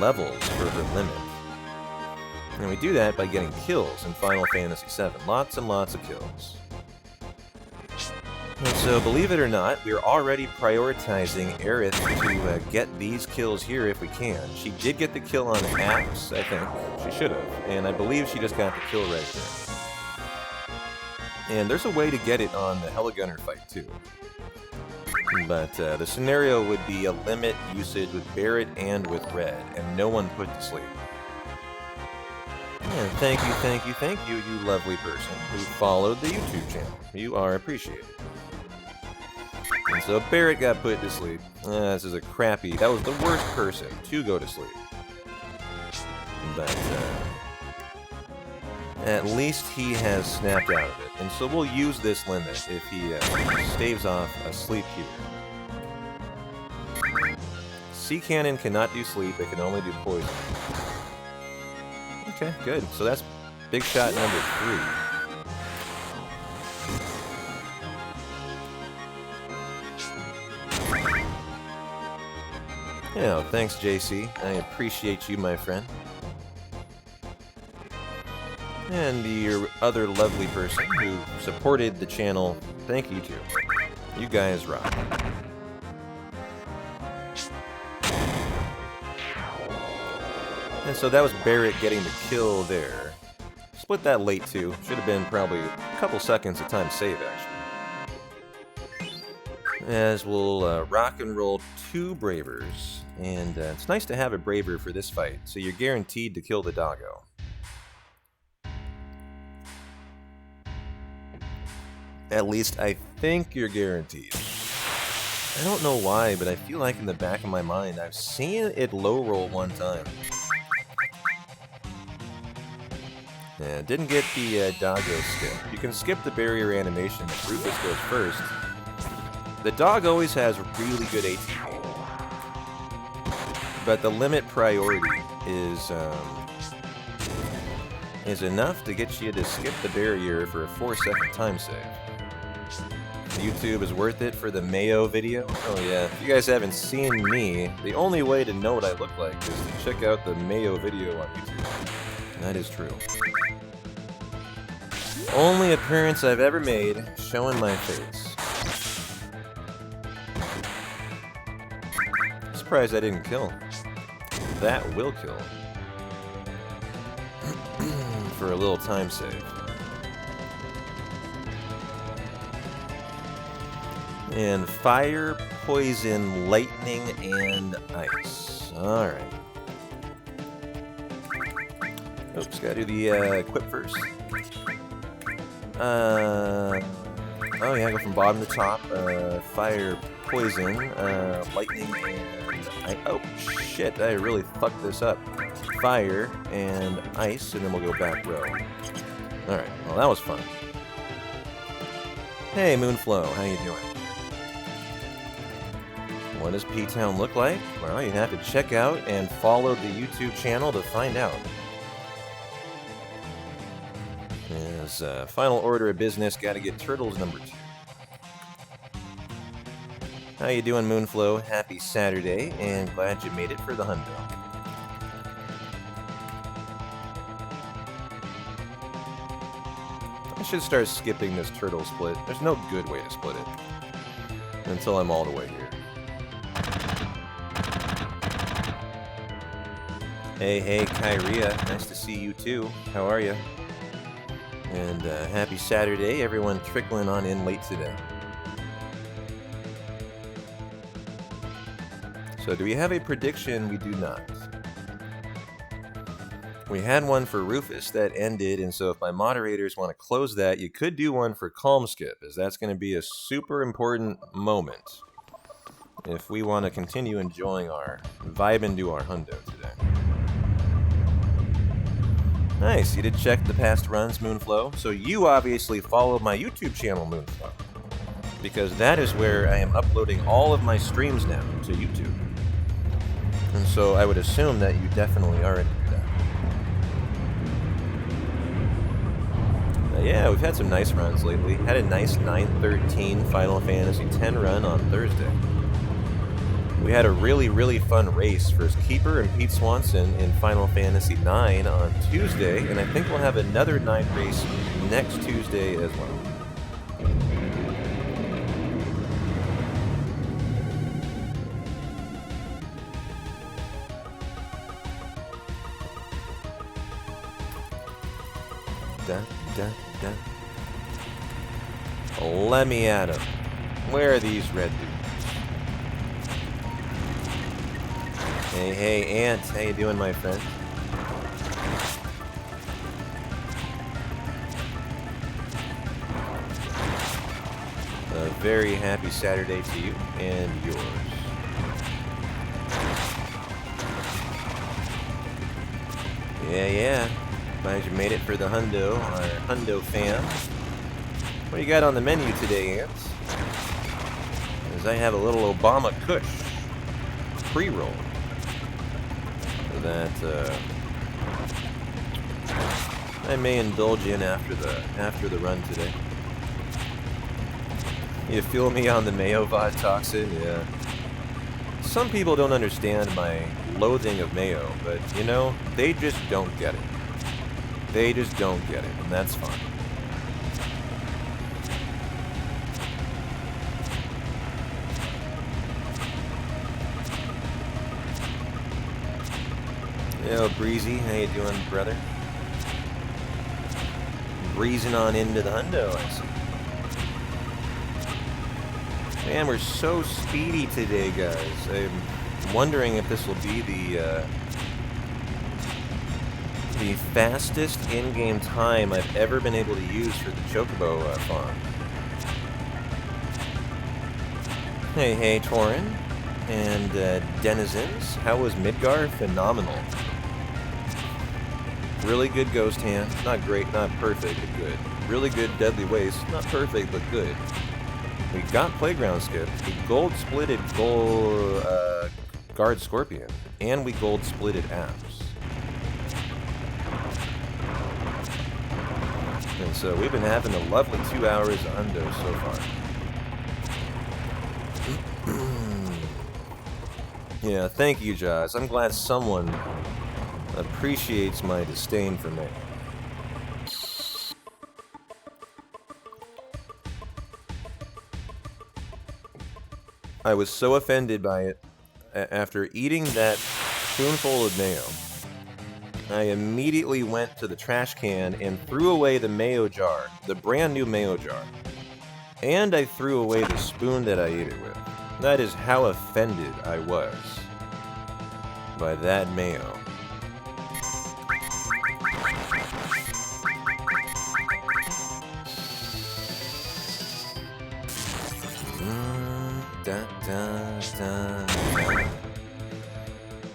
levels for her limit. And we do that by getting kills in Final Fantasy VII. Lots and lots of kills. And so, believe it or not, we're already prioritizing Aerith to get these kills here if we can. She did get the kill on Axe, I think. She should have. And I believe she just got the kill right there. And there's a way to get it on the Heligunner fight, too. But the scenario would be a limit usage with Barret and with Red, and no one put to sleep. And thank you, you lovely person who followed the YouTube channel. You are appreciated. And so Barret got put to sleep. This is a crappy... That was the worst person to go to sleep. But, at least he has snapped out of it. And so we'll use this limit if he staves off a sleep here. Sea Cannon cannot do sleep, it can only do poison. Okay, good. So that's big shot number 3. Yeah, thanks, JC. I appreciate you, my friend. And your other lovely person who supported the channel, thank you too. You guys rock. And so that was Barret getting the kill there. Split that late too. Should have been probably a couple seconds of time save, actually. As we'll rock and roll 2 Bravers. And it's nice to have a Braver for this fight, so you're guaranteed to kill the doggo. At least I think you're guaranteed. I don't know why, but I feel like in the back of my mind I've seen it low roll one time. Yeah, didn't get the doggo skip. You can skip the barrier animation if Rufus goes first. The dog always has really good ATP. But the limit priority is enough to get you to skip the barrier for a 4-second time save. YouTube is worth it for the Mayo video. Oh yeah, if you guys haven't seen me, the only way to know what I look like is to check out the Mayo video on YouTube. That is true. Only appearance I've ever made showing my face. Surprised I didn't kill. That will kill. For a little time save. And fire, poison, lightning, and ice. Alright. Oops, gotta do the equip first. Oh yeah, go from bottom to top. Fire, poison, lightning, and oh shit, I really fucked this up. Fire and ice, and then we'll go back row. Alright, well that was fun. Hey Moonflow, how you doing? What does P-Town look like? Well, you have to check out and follow the YouTube channel to find out. As final order of business, gotta get Turtles number 2. How you doing, Moonflow? Happy Saturday, and glad you made it for the hundo. I should start skipping this turtle split. There's no good way to split it. Until I'm all the way here. Hey, Kyria. Nice to see you too. How are you? And happy Saturday, everyone trickling on in late today. So do we have a prediction? We do not. We had one for Rufus that ended, and so if my moderators want to close that, you could do one for Calm Skip, as that's going to be a super important moment if we want to continue enjoying our vibe and do our hundo today. Nice, you did check the past runs, Moonflow. So you obviously followed my YouTube channel, Moonflow. Because that is where I am uploading all of my streams now to YouTube. And so I would assume that you definitely already do that. Yeah, we've had some nice runs lately. Had a nice 9-13 Final Fantasy X run on Thursday. We had a really fun race for Keeper and Pete Swanson in Final Fantasy IX on Tuesday, and I think we'll have another night race next Tuesday as well. Let me at him. Where are these red dudes? Hey, Ant. How you doing, my friend? A very happy Saturday to you and yours. Yeah. Glad you made it for the Hundo, our Hundo fam. What do you got on the menu today, Ants? As I have a little Obama Kush pre-roll that I may indulge in after the run today. You feel me on the mayo VOD toxin? Yeah. Some people don't understand my loathing of mayo, but you know, they just don't get it. They just don't get it, and that's fine. Yo, Breezy, how you doing, brother? Breezing on into the hundo, I see. Man, we're so speedy today, guys. I'm wondering if this will be the fastest in-game time I've ever been able to use for the Chocobo farm. Hey, Torin and denizens. How was Midgar? Phenomenal. Really good Ghost Hand. Not great, not perfect, but good. Really good Deadly Waste. Not perfect, but good. We got Playground Skip. We gold splitted Guard Scorpion. And we gold splitted Apps. And so we've been having a lovely 2 hours of hundo so far. Yeah, thank you, Josh. I'm glad someone appreciates my disdain for me. I was so offended by it after eating that spoonful of mayo. I immediately went to the trash can and threw away the mayo jar, the brand new mayo jar. And I threw away the spoon that I ate it with. That is how offended I was by that mayo.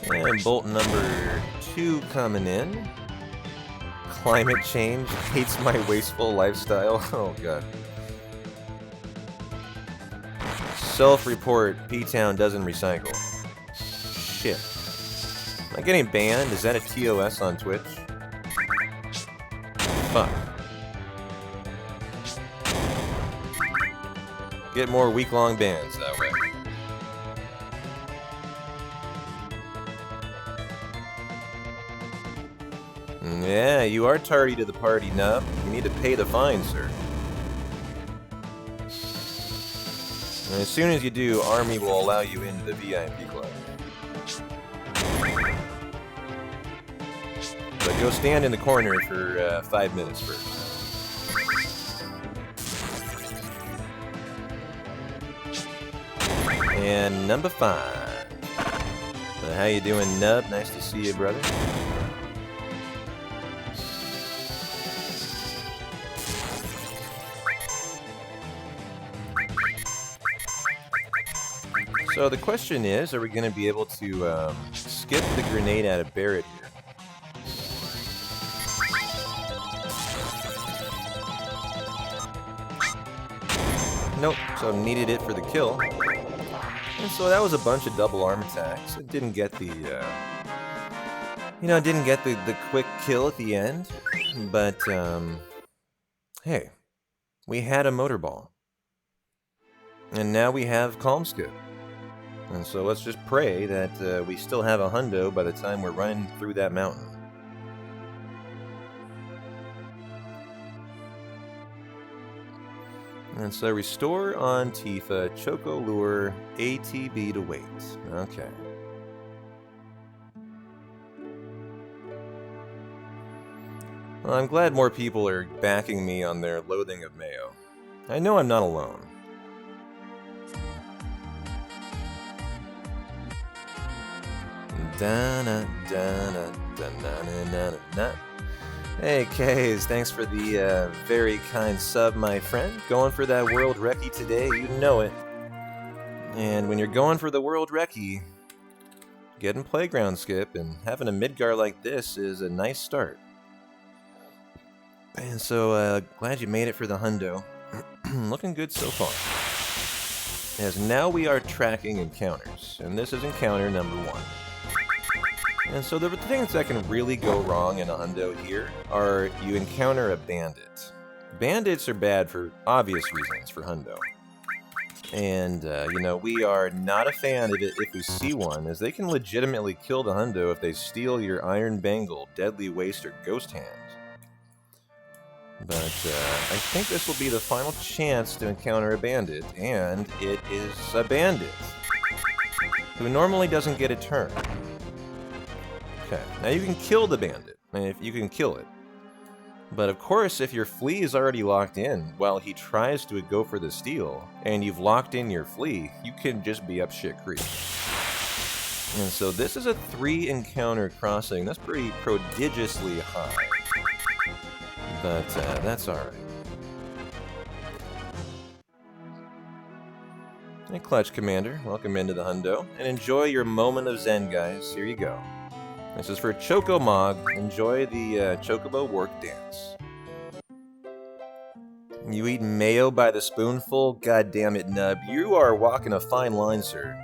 And bolt number 2 coming in. Climate change hates my wasteful lifestyle. Oh god. Self-report, P-Town doesn't recycle. Shit. Am I getting banned? Is that a TOS on Twitch? Fuck. Get more week-long bans that way. Yeah, you are tardy to the party, Nub. You need to pay the fine, sir. And as soon as you do, Army will allow you into the VIP club. But go stand in the corner for 5 minutes first. And number 5. How you doing, Nub? Nice to see you, brother. So the question is, are we going to be able to skip the grenade out of Barrett here? Nope, so needed it for the kill. And so that was a bunch of double arm attacks. It didn't get the, didn't get the quick kill at the end. But, hey, we had a motor ball. And now we have Calm Skip. And so let's just pray that we still have a hundo by the time we're running through that mountain. And so restore on Tifa, Choco Lure, ATB to wait. Okay. Well, I'm glad more people are backing me on their loathing of Mayo. I know I'm not alone. Hey, Kays, thanks for the very kind sub, my friend. Going for that World Recce today, you know it. And when you're going for the World Recce, getting Playground Skip and having a Midgar like this is a nice start. And so, glad you made it for the hundo. Looking good so far. As now we are tracking encounters, and this is encounter number 1. And so the things that can really go wrong in a hundo here are you encounter a bandit. Bandits are bad for obvious reasons for hundo. And, you know, we are not a fan of it if we see one, as they can legitimately kill the hundo if they steal your Iron Bangle, Deadly Waste, or Ghost Hand. But I think this will be the final chance to encounter a bandit, and it is a bandit, who normally doesn't get a turn. Okay, now you can kill the bandit, if you can kill it. But of course, if your flea is already locked in while he tries to go for the steal, and you've locked in your flea, you can just be up shit creek. And so this is a 3 encounter crossing. That's pretty prodigiously high. But that's alright. Hey, Clutch Commander, welcome into the hundo. And enjoy your moment of zen, guys. Here you go. This is for Choco Mog. Enjoy the Chocobo work dance. You eat mayo by the spoonful? God damn it, Nub. You are walking a fine line, sir.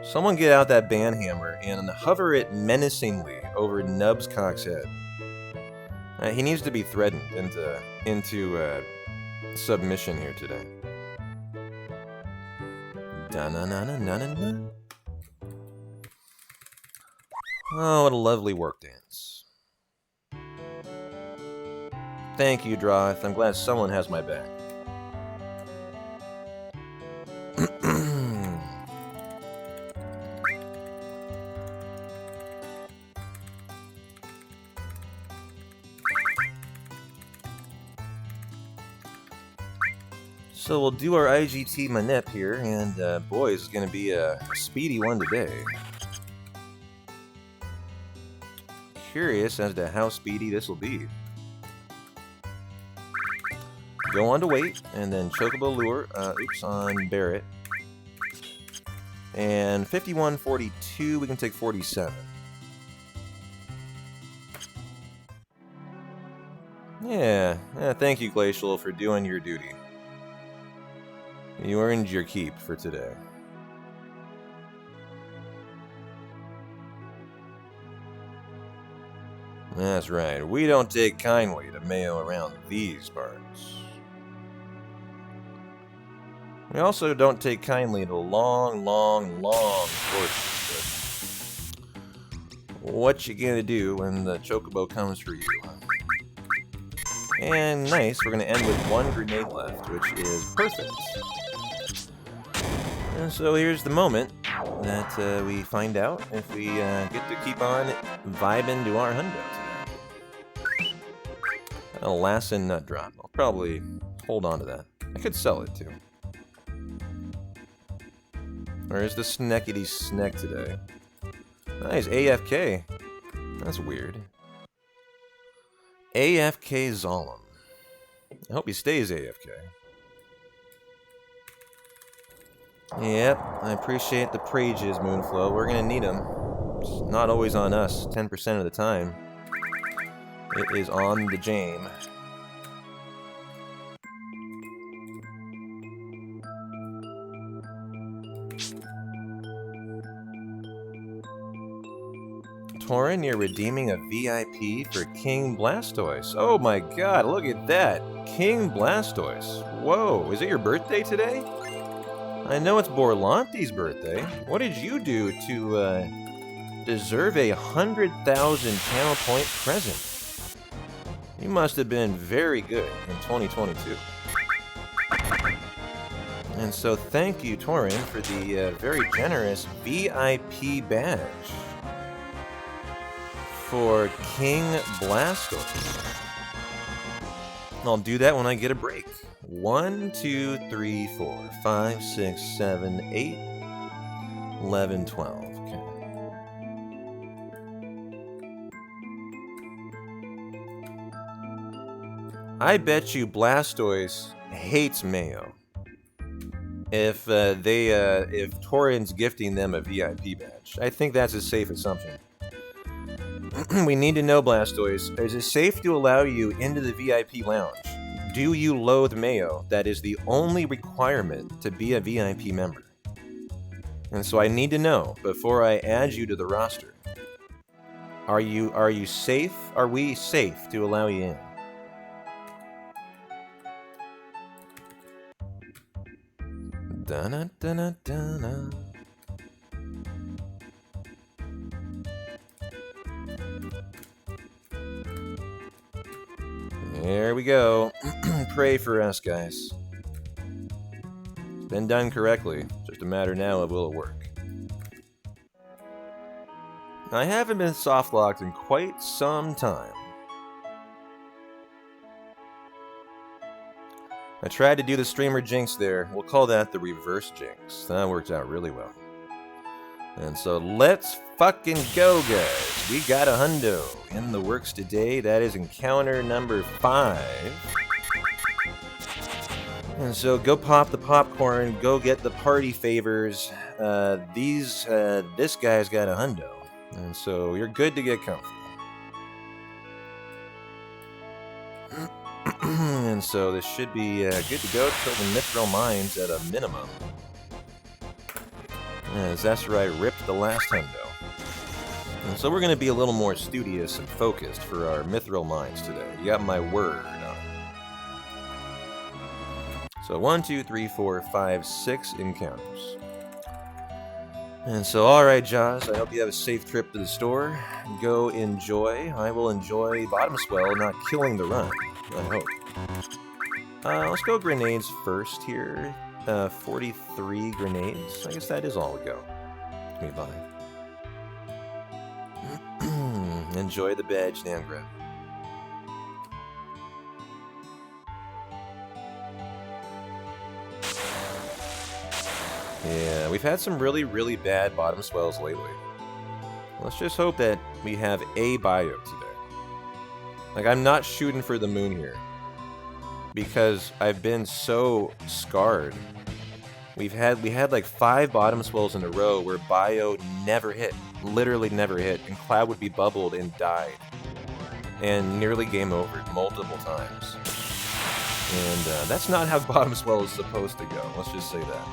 Someone get out that banhammer and hover it menacingly over Nub's cock's head. He needs to be threatened into submission here today. Da-na-na-na-na-na-na. Oh, what a lovely work dance. Thank you, Droth. I'm glad someone has my back. So we'll do our IGT Manip here, and boys, it's going to be a speedy one today. Curious as to how speedy this will be. Go on to wait, and then Chocobo Lure, on Barrett. And 51-42, we can take 47. Yeah, thank you, Glacial, for doing your duty. You earned your keep for today. That's right, we don't take kindly to mayo around these parts. We also don't take kindly to long courses. What you gonna do when the Chocobo comes for you? And nice, we're gonna end with 1 grenade left, which is perfect. And so here's the moment that we find out if we get to keep on vibing to our hundo today. A Lassen nut drop. I'll probably hold on to that. I could sell it too. Where's the Sneckity Sneck today? Nice, AFK. That's weird. AFK Zolom. I hope he stays AFK. Yep, I appreciate the praises, Moonflow. We're gonna need them. It's not always on us, 10% of the time. It is on the Jame. Torin, you're redeeming a VIP for King Blastoise. Oh my god, look at that! King Blastoise. Whoa, is it your birthday today? I know it's Borlante's birthday. What did you do to deserve a 100,000 channel point present? You must have been very good in 2022. And so thank you, Torin, for the very generous VIP badge for King Blastoise. I'll do that when I get a break. 1, 2, 3, 4, 5, 6, 7, 8, 11, 12. Okay. I bet you Blastoise hates Mayo. If Torin's gifting them a VIP badge. I think that's a safe assumption. We need to know, Blastoise, is it safe to allow you into the VIP lounge? Do you loathe Mayo? That is the only requirement to be a VIP member. And so I need to know before I add you to the roster. Are you safe? Are we safe to allow you in? Da-na-da-na-da-na. There we go. Pray for us, guys. It's been done correctly. Just a matter now of will it work. I haven't been soft-locked in quite some time. I tried to do the streamer jinx there. We'll call that the reverse jinx. That worked out really well. And so let's fucking go, guys. We got a hundo in the works today. That is encounter number 5. And so go pop the popcorn. Go get the party favors. This guy's got a hundo. And so you're good to get comfy. And so this should be good to go till the Mithril Mines at a minimum. As that's where I ripped the last hundo. And so we're going to be a little more studious and focused for our Mithril Mines today. You got my word on it. So 1, 2, 3, 4, 5, 6 encounters. And so, alright, Jaws, I hope you have a safe trip to the store. Go enjoy. I will enjoy Bottom Swell not killing the run. I hope. Let's go grenades first here. 43 grenades. I guess that is all we go. Give me 5. Enjoy the badge, Namgra. Yeah, we've had some really, really bad bottom swells lately. Let's just hope that we have a bio today. Like, I'm not shooting for the moon here. Because I've been so scarred. We had like 5 bottom swells in a row where bio never hit. Literally never hit. And Cloud would be bubbled and died. And nearly game over multiple times. And that's not how bottom swell is supposed to go. Let's just say that.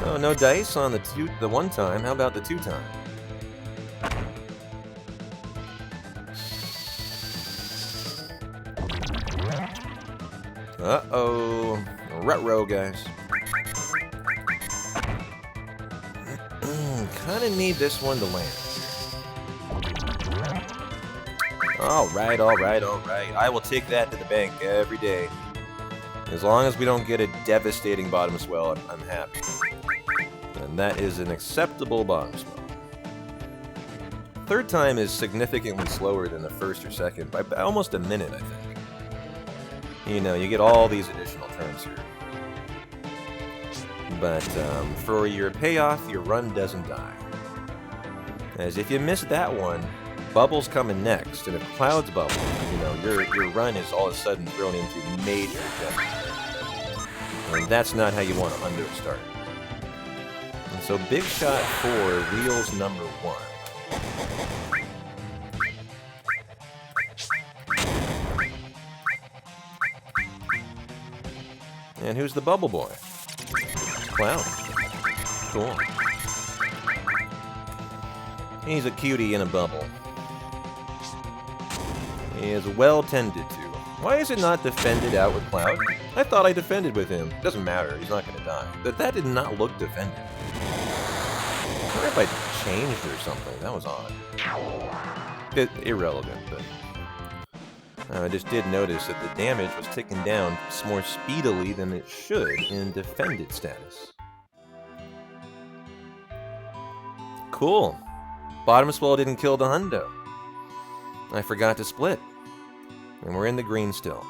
So no dice on the 1 time. How about the 2 time? Uh-oh. Ruh-roh, guys. Kinda need this one to land. Alright, alright, alright. I will take that to the bank every day. As long as we don't get a devastating bottom swell, I'm happy. And that is an acceptable bottom swell. 3rd time is significantly slower than the 1st or 2nd, by almost a minute, I think. You know, you get all these additional turns here. But for your payoff, your run doesn't die. As if you miss that one, Bubble's coming next, and if Cloud's bubble, you know, your run is all of a sudden thrown into major debt. And that's not how you want to hundo start. And so big shot for wheels number 1. And who's the bubble boy? Cloud. Cool. He's a cutie in a bubble. He is well tended to. Why is it not defended out with Cloud? I thought I defended with him. Doesn't matter, he's not gonna die. But that did not look defended. I wonder if I changed or something. That was odd. Irrelevant, but... I just did notice that the damage was ticking down more speedily than it should in defended status. Cool. Bottom swell didn't kill the hundo. I forgot to split. And we're in the green still.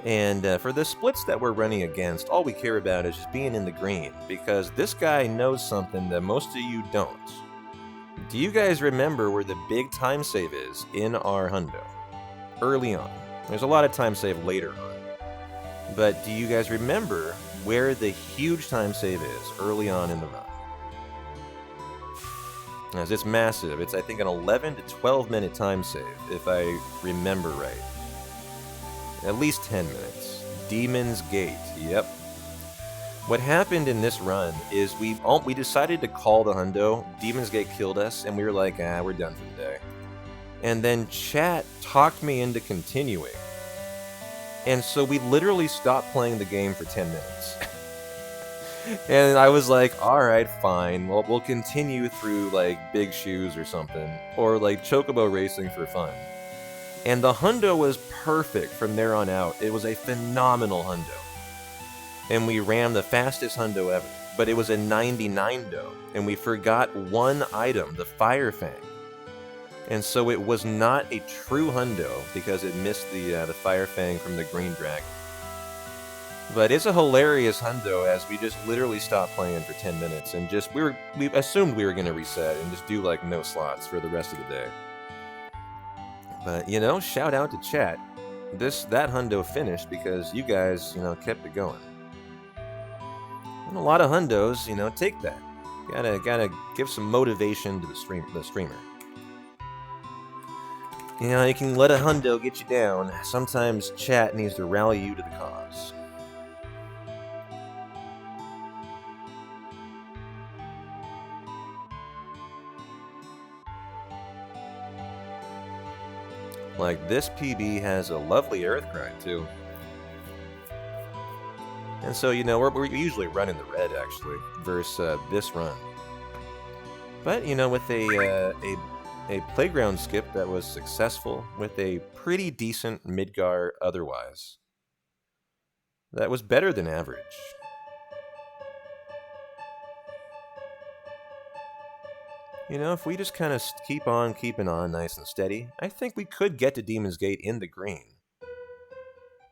And for the splits that we're running against, all we care about is just being in the green, because this guy knows something that most of you don't. Do you guys remember where the big time save is in our hundo? Early on. There's a lot of time save later on. But do you guys remember where the huge time save is early on in the run? As it's massive. It's, I think, an 11 to 12 minute time save, if I remember right. At least 10 minutes. Demon's Gate. Yep. What happened in this run is we decided to call the hundo. Demon's Gate killed us, and we were like, we're done for the day. And then chat talked me into continuing. And so we literally stopped playing the game for 10 minutes. And I was like, alright, fine. Well, we'll continue through, like, Big Shoes or something. Or, like, Chocobo Racing for fun. And the hundo was perfect from there on out. It was a phenomenal hundo. And we ran the fastest hundo ever. But it was a 99-do. And we forgot one item, the Fire Fang. And so it was not a true hundo because it missed the Fire Fang from the Green Dragon. But it's a hilarious hundo as we just literally stopped playing for 10 minutes and just we assumed we were going to reset and just do like no slots for the rest of the day. But you know, shout out to chat. That hundo finished because you guys, you know, kept it going. And a lot of hundos, you know, take that. Gotta give some motivation to the streamer. You know, you can let a hundo get you down. Sometimes chat needs to rally you to the cause. Like, this PB has a lovely Earth Grind, too. And so, you know, we're usually running the red, actually, versus this run. But, you know, with a playground skip that was successful with a pretty decent Midgar otherwise. That was better than average. You know, if we just kind of keep on keeping on nice and steady, I think we could get to Demon's Gate in the green.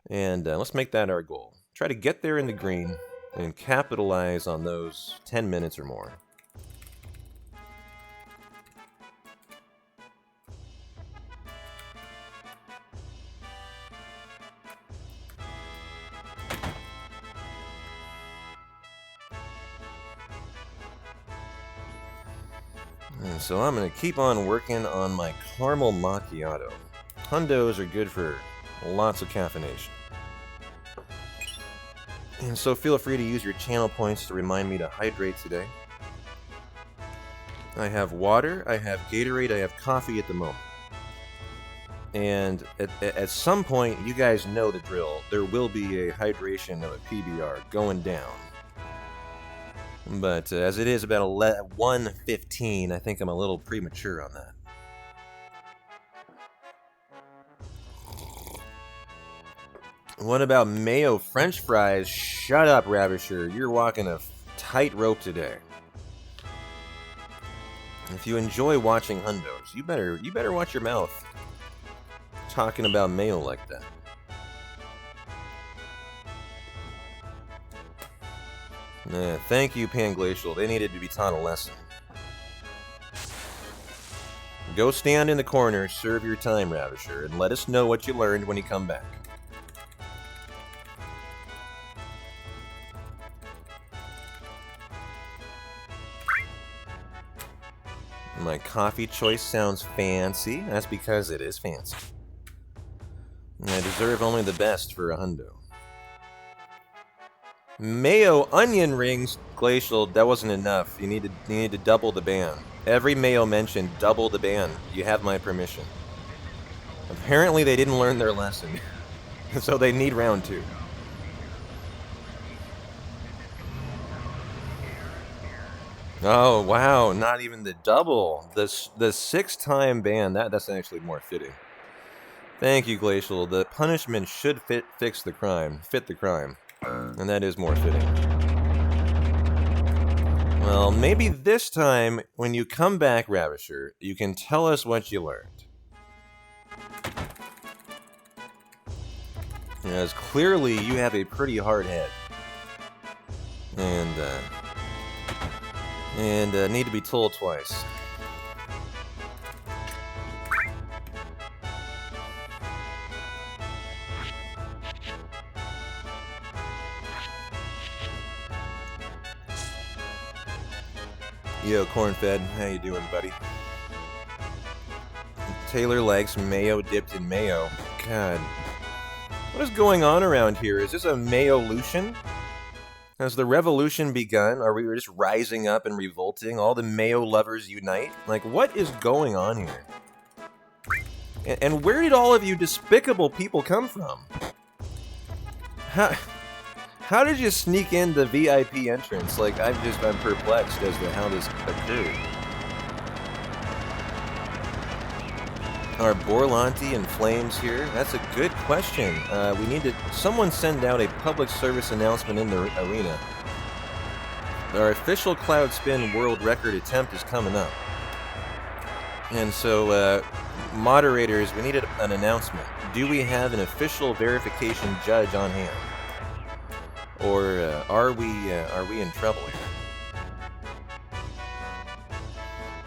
And let's make that our goal. Try to get there in the green and capitalize on those 10 minutes or more. And so I'm going to keep on working on my caramel macchiato. Hundos are good for lots of caffeination. And so feel free to use your channel points to remind me to hydrate today. I have water, I have Gatorade, I have coffee at the moment. And at some point, you guys know the drill, there will be a hydration of a PBR going down. But as it is about 1:15, I think I'm a little premature on that. What about mayo French fries? Shut up, Ravisher. You're walking a tight rope today. If you enjoy watching hundos, you better watch your mouth. Talking about mayo like that. Thank you, Panglacial. They needed to be taught a lesson. Go stand in the corner, serve your time, Ravisher, and let us know what you learned when you come back. My coffee choice sounds fancy. That's because it is fancy. And I deserve only the best for a hundo. Mayo onion rings, Glacial, that wasn't enough. You need to double the ban. Every mayo mentioned, double the ban. You have my permission. Apparently they didn't learn their lesson. So they need round 2. Oh, wow, not even the double. The 6-time ban, that's actually more fitting. Thank you, Glacial. The punishment should fit the crime. And that is more fitting. Well, maybe this time, when you come back, Ravisher, you can tell us what you learned. As clearly, you have a pretty hard head. And need to be told twice. Yo, Cornfed, how you doing, buddy? Taylor likes mayo dipped in mayo. God. What is going on around here? Is this a mayo-lution? Has the revolution begun? Are we just rising up and revolting? All the mayo lovers unite? Like, what is going on here? And where did all of you despicable people come from? How did you sneak in the VIP entrance? Like, I'm perplexed as to how this occurred. Are Borlanti and Flames here? That's a good question. We need to... Someone send out a public service announcement in the arena. Our official Cloud Spin world record attempt is coming up. And so, moderators, we needed an announcement. Do we have an official verification judge on hand? Or are we in trouble here?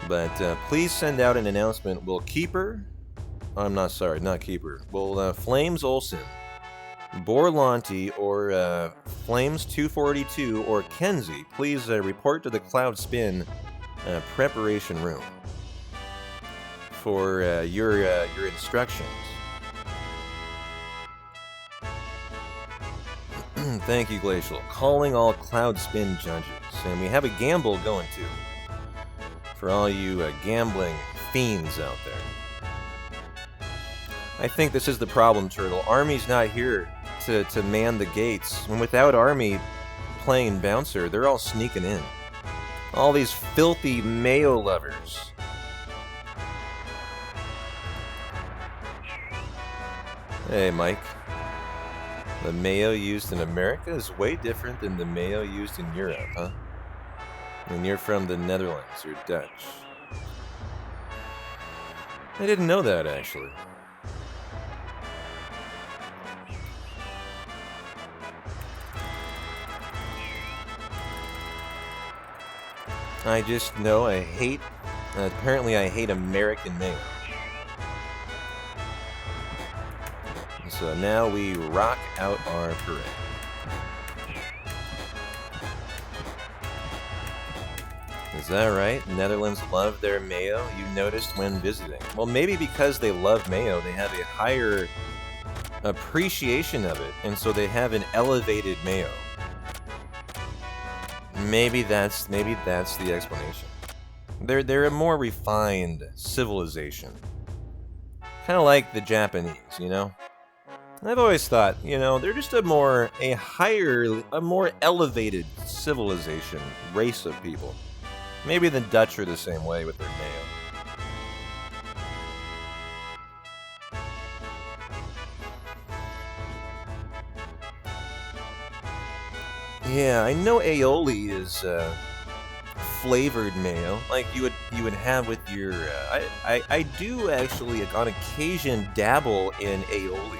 But please send out an announcement. Will Keeper... I'm not sorry, not Keeper. Will Flames Olsen, Borlanti, or Flames 242 or Kenzie please report to the Cloud Spin preparation room for your instructions? Thank you, Glacial. Calling all Cloud Spin judges. And we have a gamble going too. For all you gambling fiends out there. I think this is the problem, Turtle. Army's not here to man the gates. And without Army playing bouncer, they're all sneaking in. All these filthy mayo lovers. Hey, Mike. The mayo used in America is way different than the mayo used in Europe, huh? And you're from the Netherlands or Dutch. I didn't know that, actually. I just know I hate... apparently I hate American mayo. So now we rock out our parade. Is that right? Netherlands love their mayo, you noticed when visiting. Well, maybe because they love mayo, they have a higher appreciation of it, and so they have an elevated mayo. Maybe that's the explanation. They're a more refined civilization. Kind of like the Japanese, you know? I've always thought, you know, they're just a more elevated civilization, race of people. Maybe the Dutch are the same way with their mayo. Yeah, I know aioli is flavored mayo, like you would have with your. I do actually on occasion dabble in aioli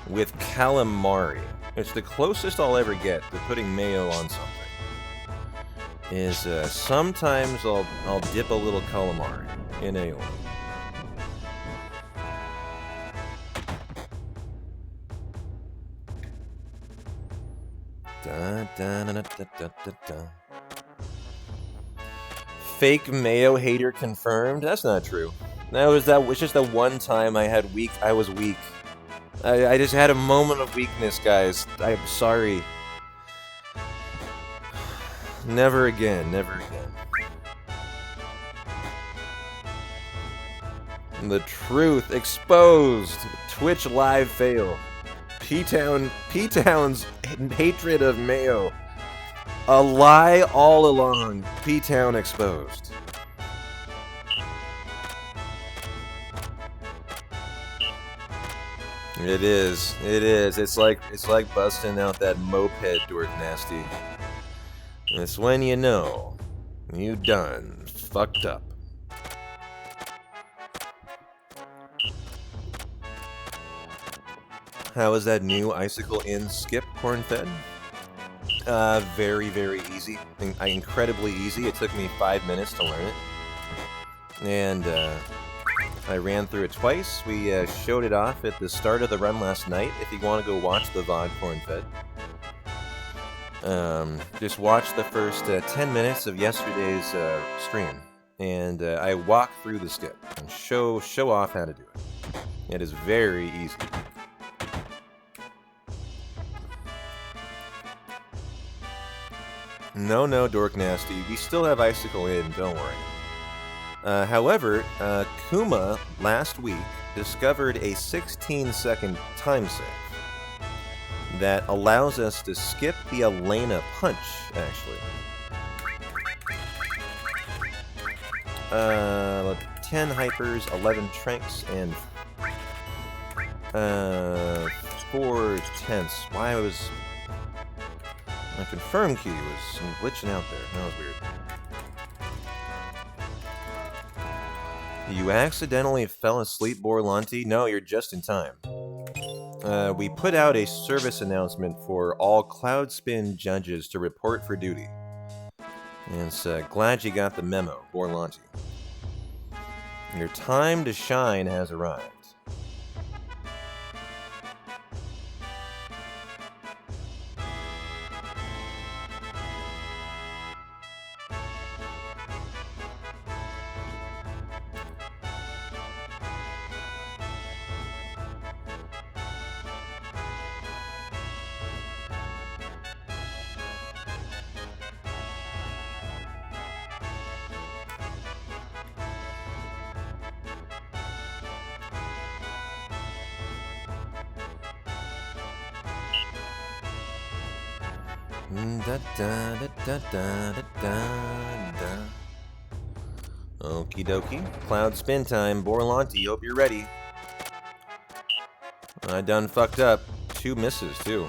with calamari. It's the closest I'll ever get to putting mayo on something. Is sometimes I'll dip a little calamari in aioli. Da, da, da, da, da, da, da. Fake mayo hater confirmed. That's not true. That was just the one time I was weak. I just had a moment of weakness, guys. I'm sorry. Never again, never again. The truth exposed. Twitch live fail. P-Town's hatred of Mayo. A lie all along. P-Town exposed. It is. It is. It's like busting out that moped, Dork Nasty. It's when you know you done fucked up. How was that new Icicle in skip corn-fed? Very, very easy. Incredibly easy. It took me 5 minutes to learn it. And, I ran through it twice. We showed it off at the start of the run last night. If you want to go watch the VOD corn-fed. Just watch the first 10 minutes of yesterday's stream. And I walk through the skip and show off how to do it. It is very easy. No, Dork Nasty. We still have Icicle in, don't worry. However, Kuma last week discovered a 16-second time save that allows us to skip the Elena punch, actually. 10 hypers, 11 tranks, and 4 tenths. Why was... My confirm key was glitching out there. That was weird. You accidentally fell asleep, Borlanti? No, you're just in time. We put out a service announcement for all Cloud Spin judges to report for duty. And so glad you got the memo, Borlanti. Your time to shine has arrived. Okie dokie. Cloud spin time. Borlanti, hope you're ready. I done fucked up. 2 misses, too.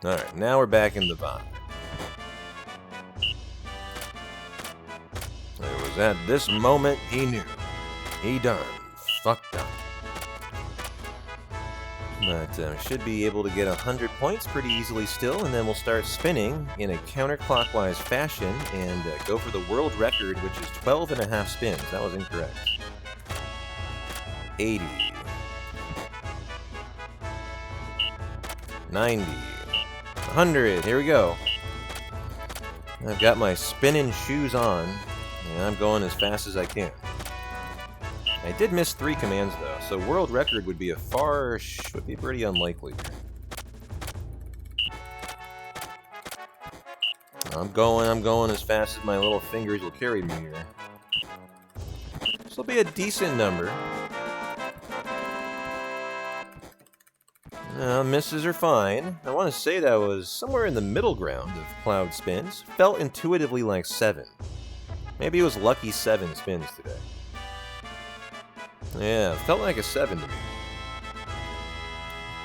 Alright, now we're back in the vibe. It was at this moment he knew. He done fucked up. But should be able to get 100 points pretty easily still, and then we'll start spinning in a counterclockwise fashion and go for the world record, which is 12.5 spins. That was incorrect. 80. 90. 100. Here we go. I've got my spinning shoes on, and I'm going as fast as I can. I did miss 3 commands though, so world record would be would be pretty unlikely. I'm going as fast as my little fingers will carry me here. This will be a decent number. Misses are fine. I want to say that was somewhere in the middle ground of cloud spins. Felt intuitively like 7. Maybe it was lucky 7 spins today. Yeah, felt like a 7 to me.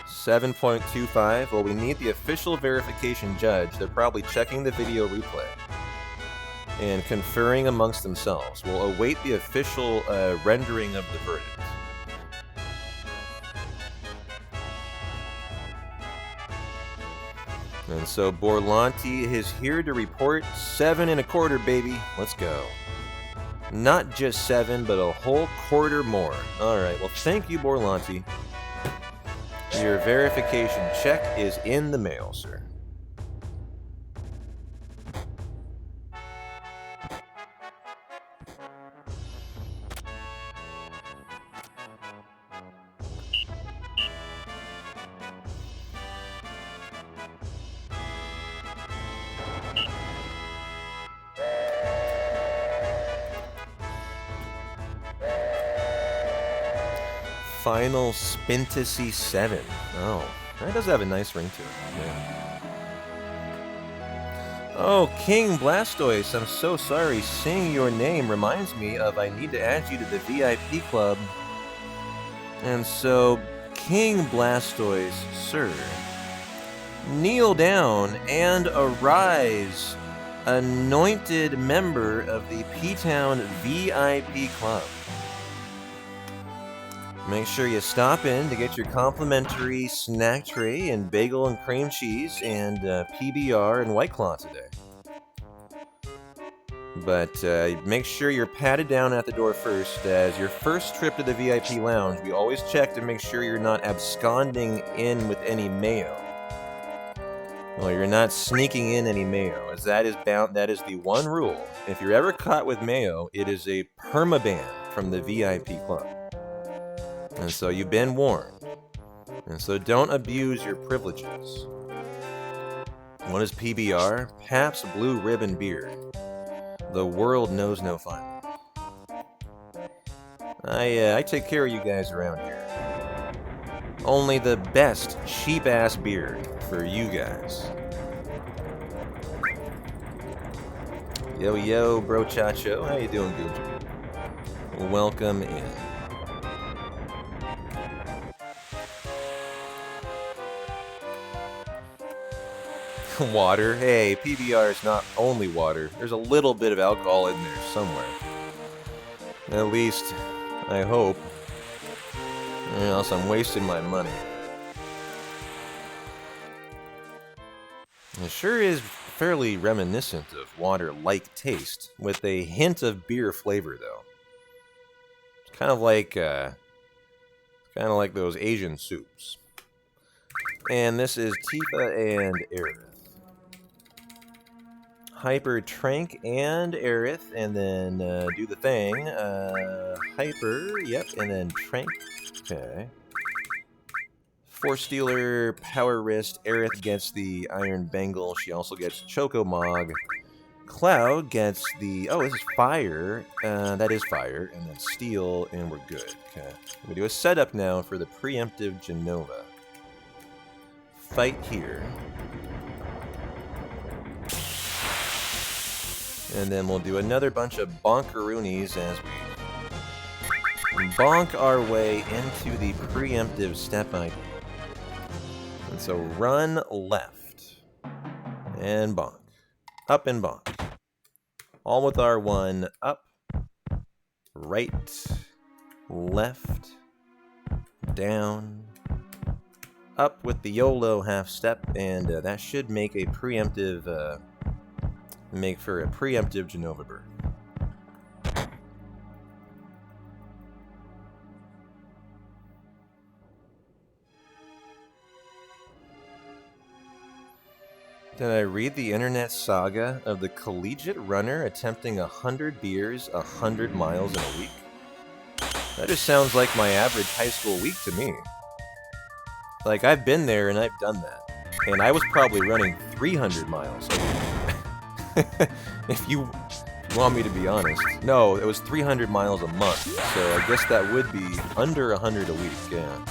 7.25. Well, we need the official verification judge. They're probably checking the video replay and conferring amongst themselves. We'll await the official rendering of the verdict. And so Borlanti is here to report 7.25, baby. Let's go. Not just 7, but a whole quarter more. Alright, well thank you, Borlanti. Your verification check is in the mail, sir. Final Fantasy 7. Oh, that does have a nice ring to it. Yeah. Oh, King Blastoise, I'm so sorry. Seeing your name reminds me of I need to add you to the VIP club. And so, King Blastoise, sir, kneel down and arise, anointed member of the P-Town VIP club. Make sure you stop in to get your complimentary snack tray and bagel and cream cheese and PBR and White Claw today. But make sure you're patted down at the door first. As your first trip to the VIP lounge, we always check to make sure you're not absconding in with any mayo. Well, you're not sneaking in any mayo, as that is the one rule. If you're ever caught with mayo, it is a permaban from the VIP club. And so you've been warned. And so don't abuse your privileges. What is PBR? Pabst Blue Ribbon Beer. The world knows no fun. I take care of you guys around here. Only the best cheap-ass beer for you guys. Yo, yo, bro chacho. How you doing, Gucci? Welcome in. Water. Hey, PBR is not only water. There's a little bit of alcohol in there somewhere. At least, I hope. Or else I'm wasting my money. It sure is fairly reminiscent of water-like taste, with a hint of beer flavor, though. It's kind of like those Asian soups. And this is Tifa and Aerith. Hyper, Trank, and Aerith, and then do the thing. Hyper, yep, and then Trank. Okay. Force Stealer, Power Wrist. Aerith gets the Iron Bangle. She also gets Choco Mog. Cloud gets the... Oh, this is Fire. That is Fire. And then Steel, and we're good. Okay. We do a setup now for the preemptive Genova. Fight here. And then we'll do another bunch of bonkeroonies as we bonk our way into the preemptive step ID. And so run left. And bonk. Up and bonk. All with R1. Up. Right. Left. Down. Up with the YOLO half step. And that should make a preemptive... make for a preemptive Genova bird. Did I read the internet saga of the collegiate runner attempting 100 beers 100 miles in a week? That just sounds like my average high school week to me. Like, I've been there and I've done that. And I was probably running 300 miles a week. If you want me to be honest. No, it was 300 miles a month, so I guess that would be under 100 a week, yeah.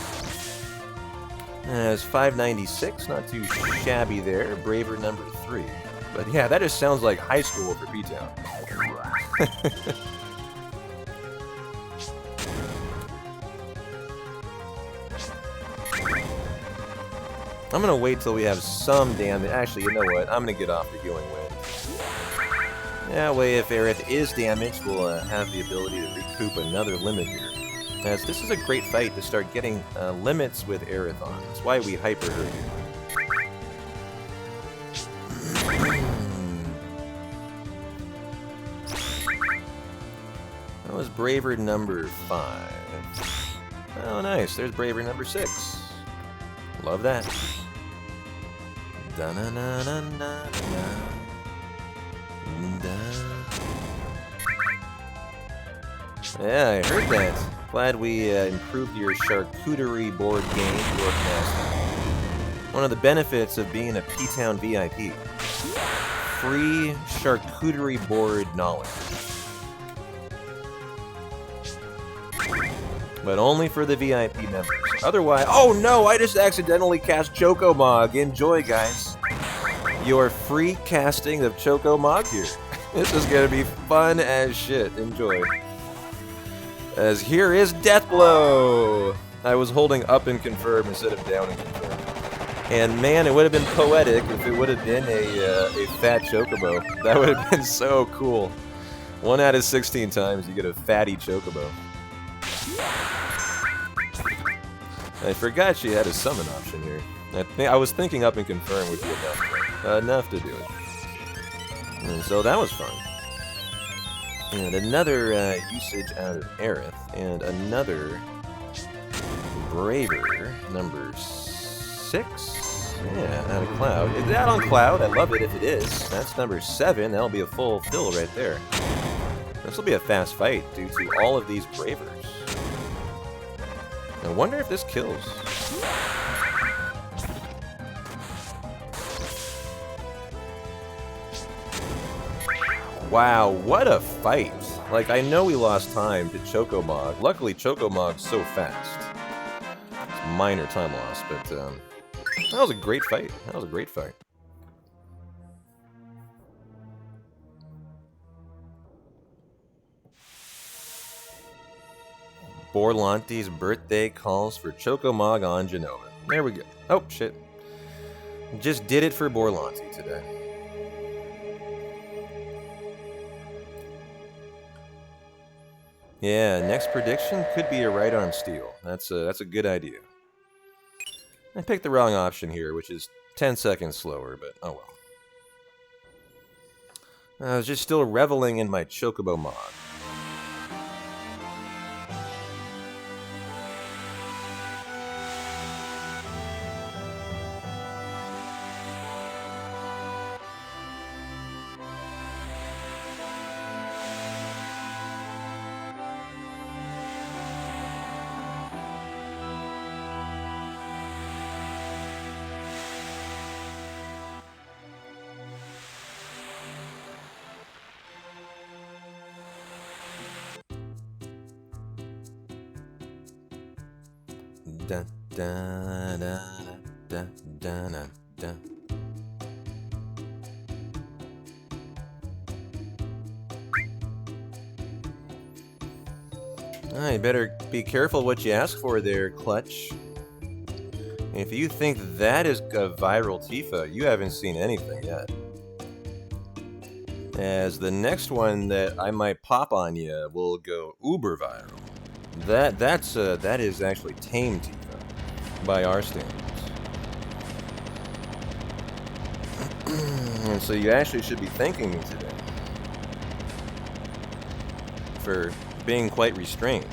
It's 596, not too shabby there. Braver number 3. But yeah, that just sounds like high school for P-Town. I'm gonna wait till we have some damage. Actually, you know what? I'm gonna get off the healing wind. That way, if Aerith is damaged, we'll have the ability to recoup another limit here. As this is a great fight to start getting limits with Aerith on. That's why we hyper her here. That was Braver number 5. Oh, nice. There's Braver number 6. Love that. Da-na-na-na-na-na. Yeah, I heard that. Glad we improved your charcuterie board game. One of the benefits of being a P-Town VIP. Free charcuterie board knowledge. but only for the VIP members. Otherwise, oh no, I just accidentally cast Chocomog. Enjoy, guys. Your free casting of Chocomog here. This is gonna be fun as shit. Enjoy. As here is Death Blow. I was holding up and confirm instead of down and confirm. And man, it would have been poetic if it would have been a fat Chocobo. That would have been so cool. 1 out of 16 times you get a fatty Chocobo. I forgot she had a summon option here. I was thinking up and confirm would be enough to do it. And so that was fun. And another usage out of Aerith, and another Braver, number 6? Yeah, out of Cloud. Is that on Cloud? I love it if it is. That's number 7. That'll be a full fill right there. This will be a fast fight due to all of these Bravers. I wonder if this kills. Wow, what a fight! Like, I know we lost time to Chocomog. Luckily, Chocomog's so fast. It's minor time loss, but that was a great fight. That was a great fight. Borlanti's birthday calls for Chocomog on Genova. There we go. Oh, shit. Just did it for Borlanti today. Yeah, next prediction could be a right arm steal. That's a good idea. I picked the wrong option here, which is 10 seconds slower, but oh well. I was just still reveling in my Chocobo mod. Da, da, da, da, da, da, da. You better be careful what you ask for there, Clutch. If you think that is a viral Tifa, you haven't seen anything yet. As the next one that I might pop on you will go uber viral. That is actually tame Tifa by our standards. And so you actually should be thanking me today for being quite restrained.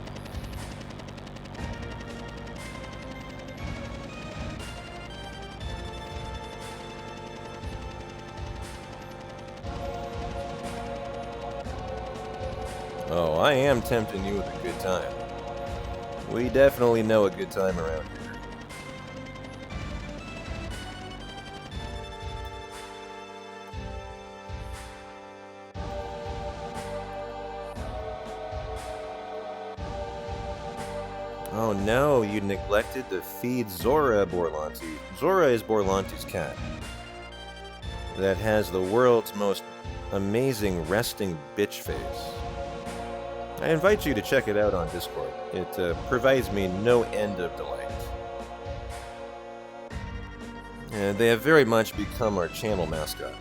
Oh, I am tempting you with a good time. We definitely know a good time around here. Oh no, you neglected to feed Zora Borlanti. Zora is Borlanti's cat that has the world's most amazing resting bitch face. I invite you to check it out on Discord. It provides me no end of delight. And they have very much become our channel mascot.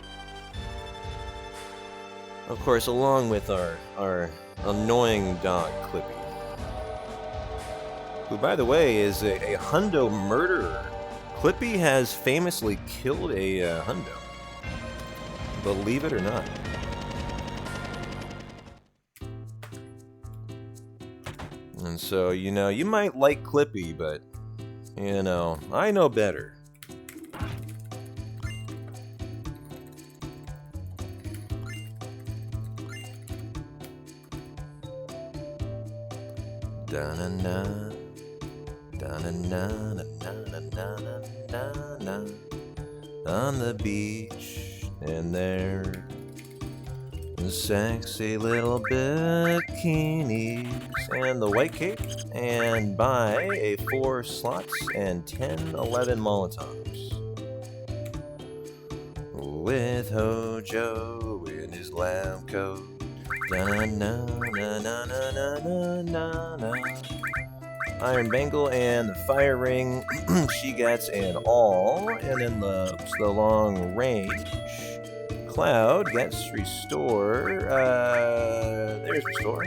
Of course, along with our annoying dog, Clippy. Who, by the way, is a hundo murderer. Clippy has famously killed a hundo. Believe it or not. And so, you know, you might like Clippy, but, you know, I know better. Da-na-na, da-na-na, da-na-na, on the beach, and there Sexy little bikinis and the white cape, and buy a 4 slots and 10, 11 Molotovs. With Hojo in his lab coat. Da-na-na-na-na-na-na-na-na. Iron Bangle and the Fire Ring. She gets an all, and then the long range. Cloud gets Restore. There's Restore.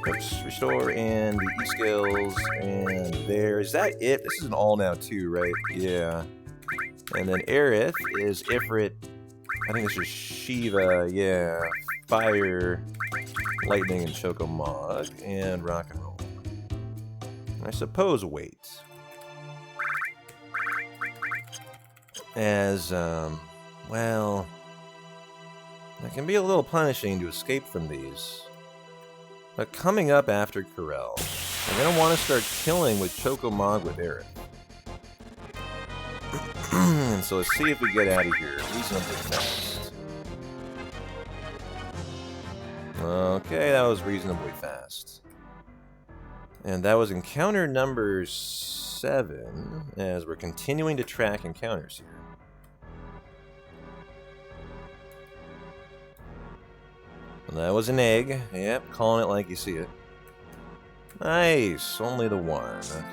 Oops, Restore and the E-Skills, and there. Is that it? This is an all now too, right? Yeah. And then Aerith is Ifrit. I think this is Shiva, yeah. Fire, Lightning, and Chocomog, and Rock and Roll. I suppose wait. As, well, it can be a little punishing to escape from these. But coming up after Corel, I'm going to want to start killing with Chocomog with Aerith. And so let's see if we get out of here reasonably fast. Okay, that was reasonably fast. And that was encounter number 7, as we're continuing to track encounters here. And that was an egg. Yep, calling it like you see it. Nice, only the one. Okay.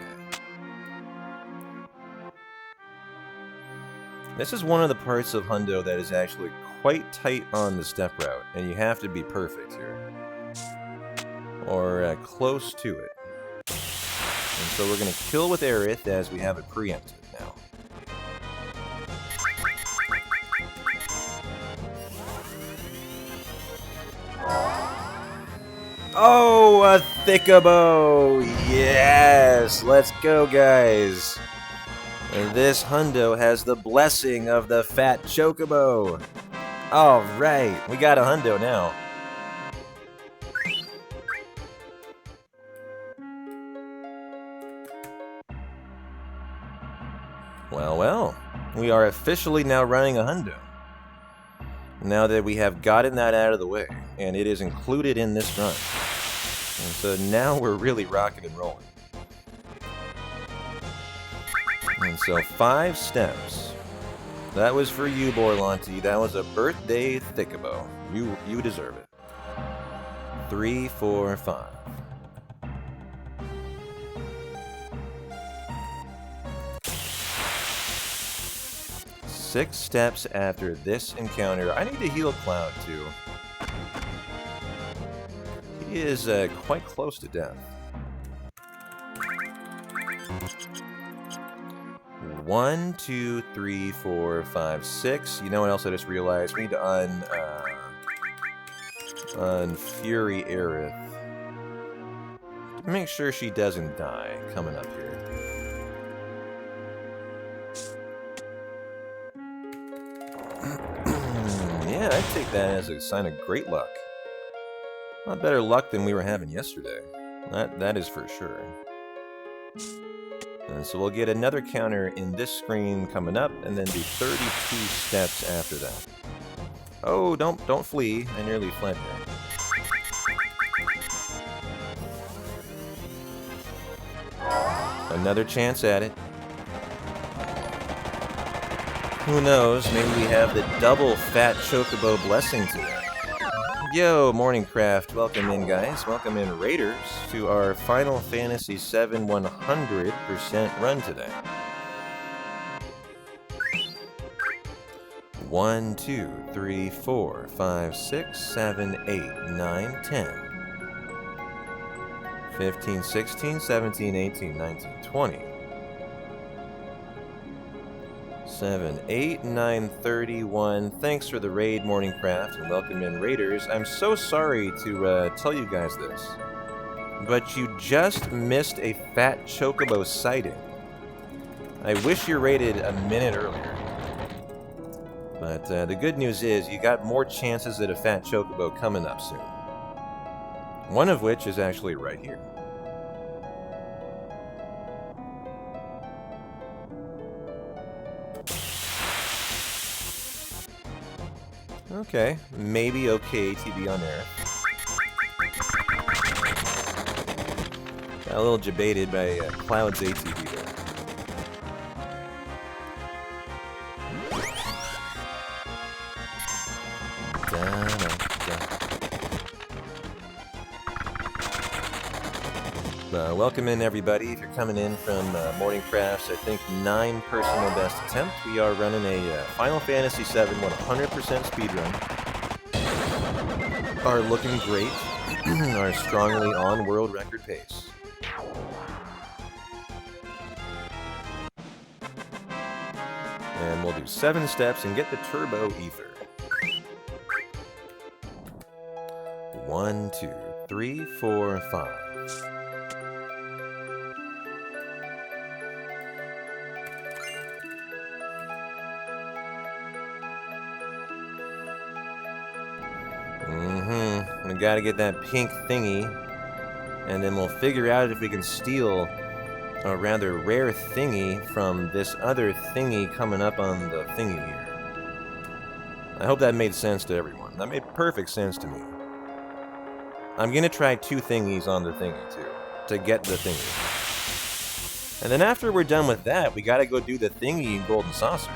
This is one of the parts of Hundo that is actually quite tight on the step route, and you have to be perfect here. Or close to it. And so we're going to kill with Aerith as we have it preempted now. Oh, a Thickabo! Yes! Let's go, guys! And this Hundo has the blessing of the fat Chocobo. Alright, we got a Hundo now. Well, well, we are officially now running a Hundo. Now that we have gotten that out of the way, and it is included in this run. And so now we're really rocking and rolling. And so 5 steps. That was for you, Borlanti. That was a birthday Thickabo. You deserve it. 3, 4, 5. Six steps after this encounter. I need to heal Cloud too. He is quite close to death. 1, 2, 3, 4, 5, 6. You know what else I just realized? We need to Fury Aerith. Make sure she doesn't die coming up here. Yeah, I'd take that as a sign of great luck. A lot better luck than we were having yesterday. That is for sure. And so we'll get another counter in this screen coming up, and then do 32 steps after that. Oh, don't flee. I nearly fled there. Another chance at it. Who knows, maybe we have the double fat Chocobo blessing today. Yo, Morningcraft, welcome in, guys. Welcome in, Raiders, to our Final Fantasy VII 100% run today. 1, 2, 3, 4, 5, 6, 7, 8, 9, 10. 15, 16, 17, 18, 19, 20. 7, 8, 9, 31. Thanks for the raid, Morningcraft, and welcome in, Raiders. I'm so sorry to tell you guys this, but you just missed a fat Chocobo sighting. I wish you raided a minute earlier. But the good news is you got more chances at a fat Chocobo coming up soon. One of which is actually right here. Okay, maybe okay ATV on Earth. Got a little debated by Cloud's ATV there. Welcome in, everybody. If you're coming in from Morning Crafts, I think 9 personal best attempt. We are running a Final Fantasy VII 100% speedrun. Are looking great. Are strongly on world record pace. And we'll do 7 steps and get the turbo ether. 1, 2, 3, 4, 5. We gotta get that pink thingy, and then we'll figure out if we can steal a rather rare thingy from this other thingy coming up on the thingy here. I hope that made sense to everyone. That made perfect sense to me. I'm gonna try 2 thingies on the thingy, too, to get the thingy. And then after we're done with that, we gotta go do the thingy in Golden Saucer.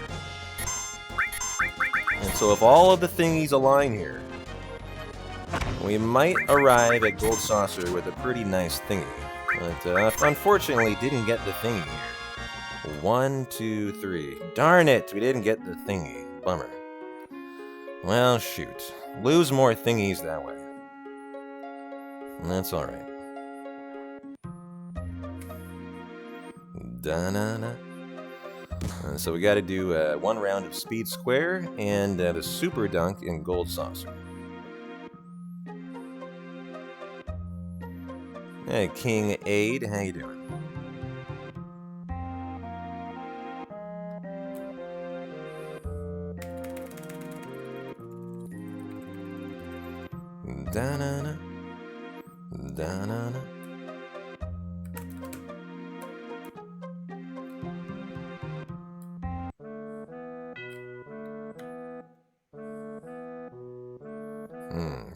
And so if all of the thingies align here, we might arrive at Gold Saucer with a pretty nice thingy. But unfortunately, didn't get the thingy here. 1, 2, 3. Darn it, we didn't get the thingy. Bummer. Well, shoot. Lose more thingies that way. That's alright. Da-na-na. So we gotta do 1 round of Speed Square and the Super Dunk in Gold Saucer. Hey, King Aid, how you doing? Da-na-na. Da-na-na.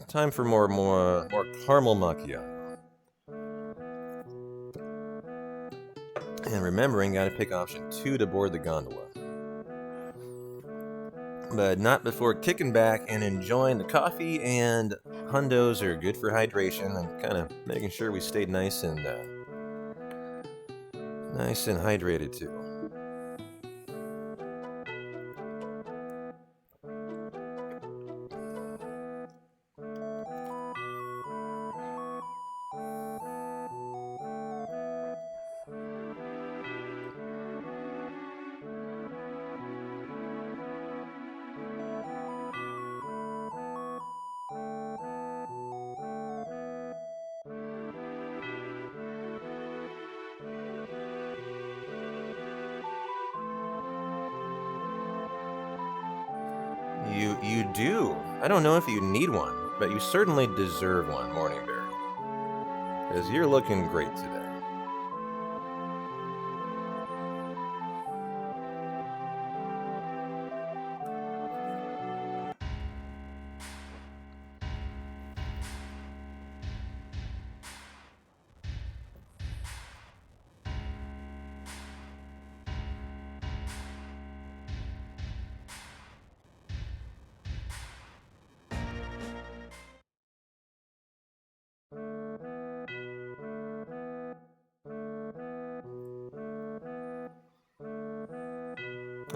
Time for more caramel macchiato. And remembering, gotta pick option 2 to board the gondola. But not before kicking back and enjoying the coffee, and hundos are good for hydration, and kind of making sure we stayed nice and hydrated too. You do. I don't know if you need one, but you certainly deserve one, Morningberry. Because you're looking great today.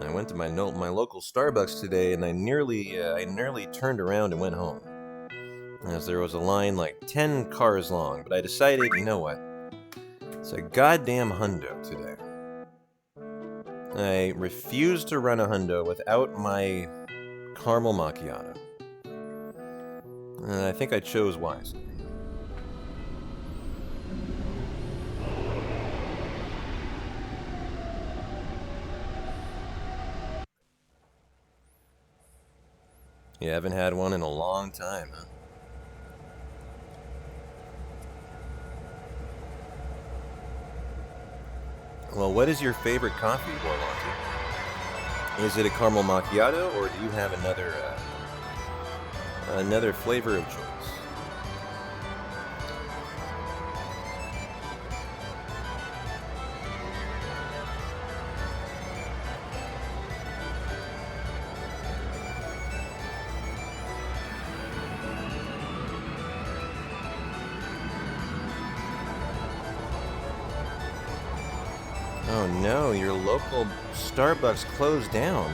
I went to my local Starbucks today, and I nearly turned around and went home, as there was a line like 10 cars long. But I decided, you know what? It's a goddamn hundo today. I refuse to run a hundo without my caramel macchiato, and I think I chose wisely. You haven't had one in a long time, huh? Well, what is your favorite coffee, Borlanti? Is it a caramel macchiato, or do you have another Another flavor of choice. Oh no, your local Starbucks closed down.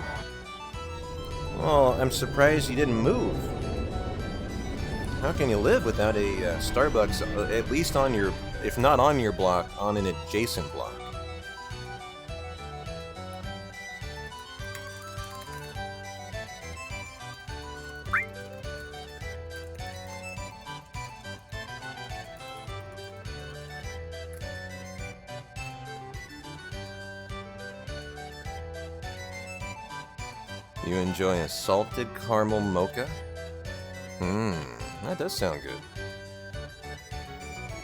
Well, I'm surprised you didn't move. How can you live without a Starbucks, at least on your, if not on your block, on an adjacent block? You enjoy a salted caramel mocha? That does sound good.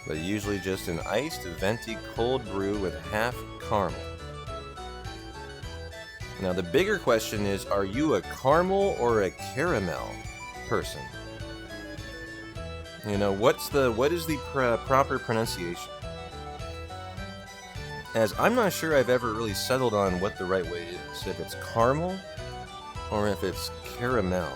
But usually just an iced, venti cold brew with half caramel. Now the bigger question is, are you a caramel or a caramel person? You know, what is the proper pronunciation? As I'm not sure I've ever really settled on what the right way is, if it's caramel or if it's caramel.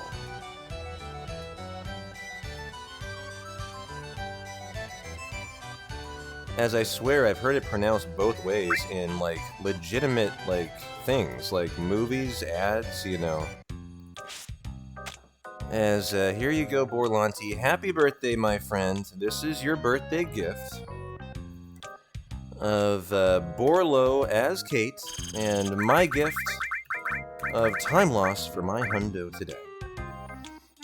As I swear I've heard it pronounced both ways in, like, legitimate, like, things, like movies, ads, you know. As, here you go, Borlanti. Happy birthday, my friend. This is your birthday gift of Borlo as Kate, and my gift of time loss for my hundo today.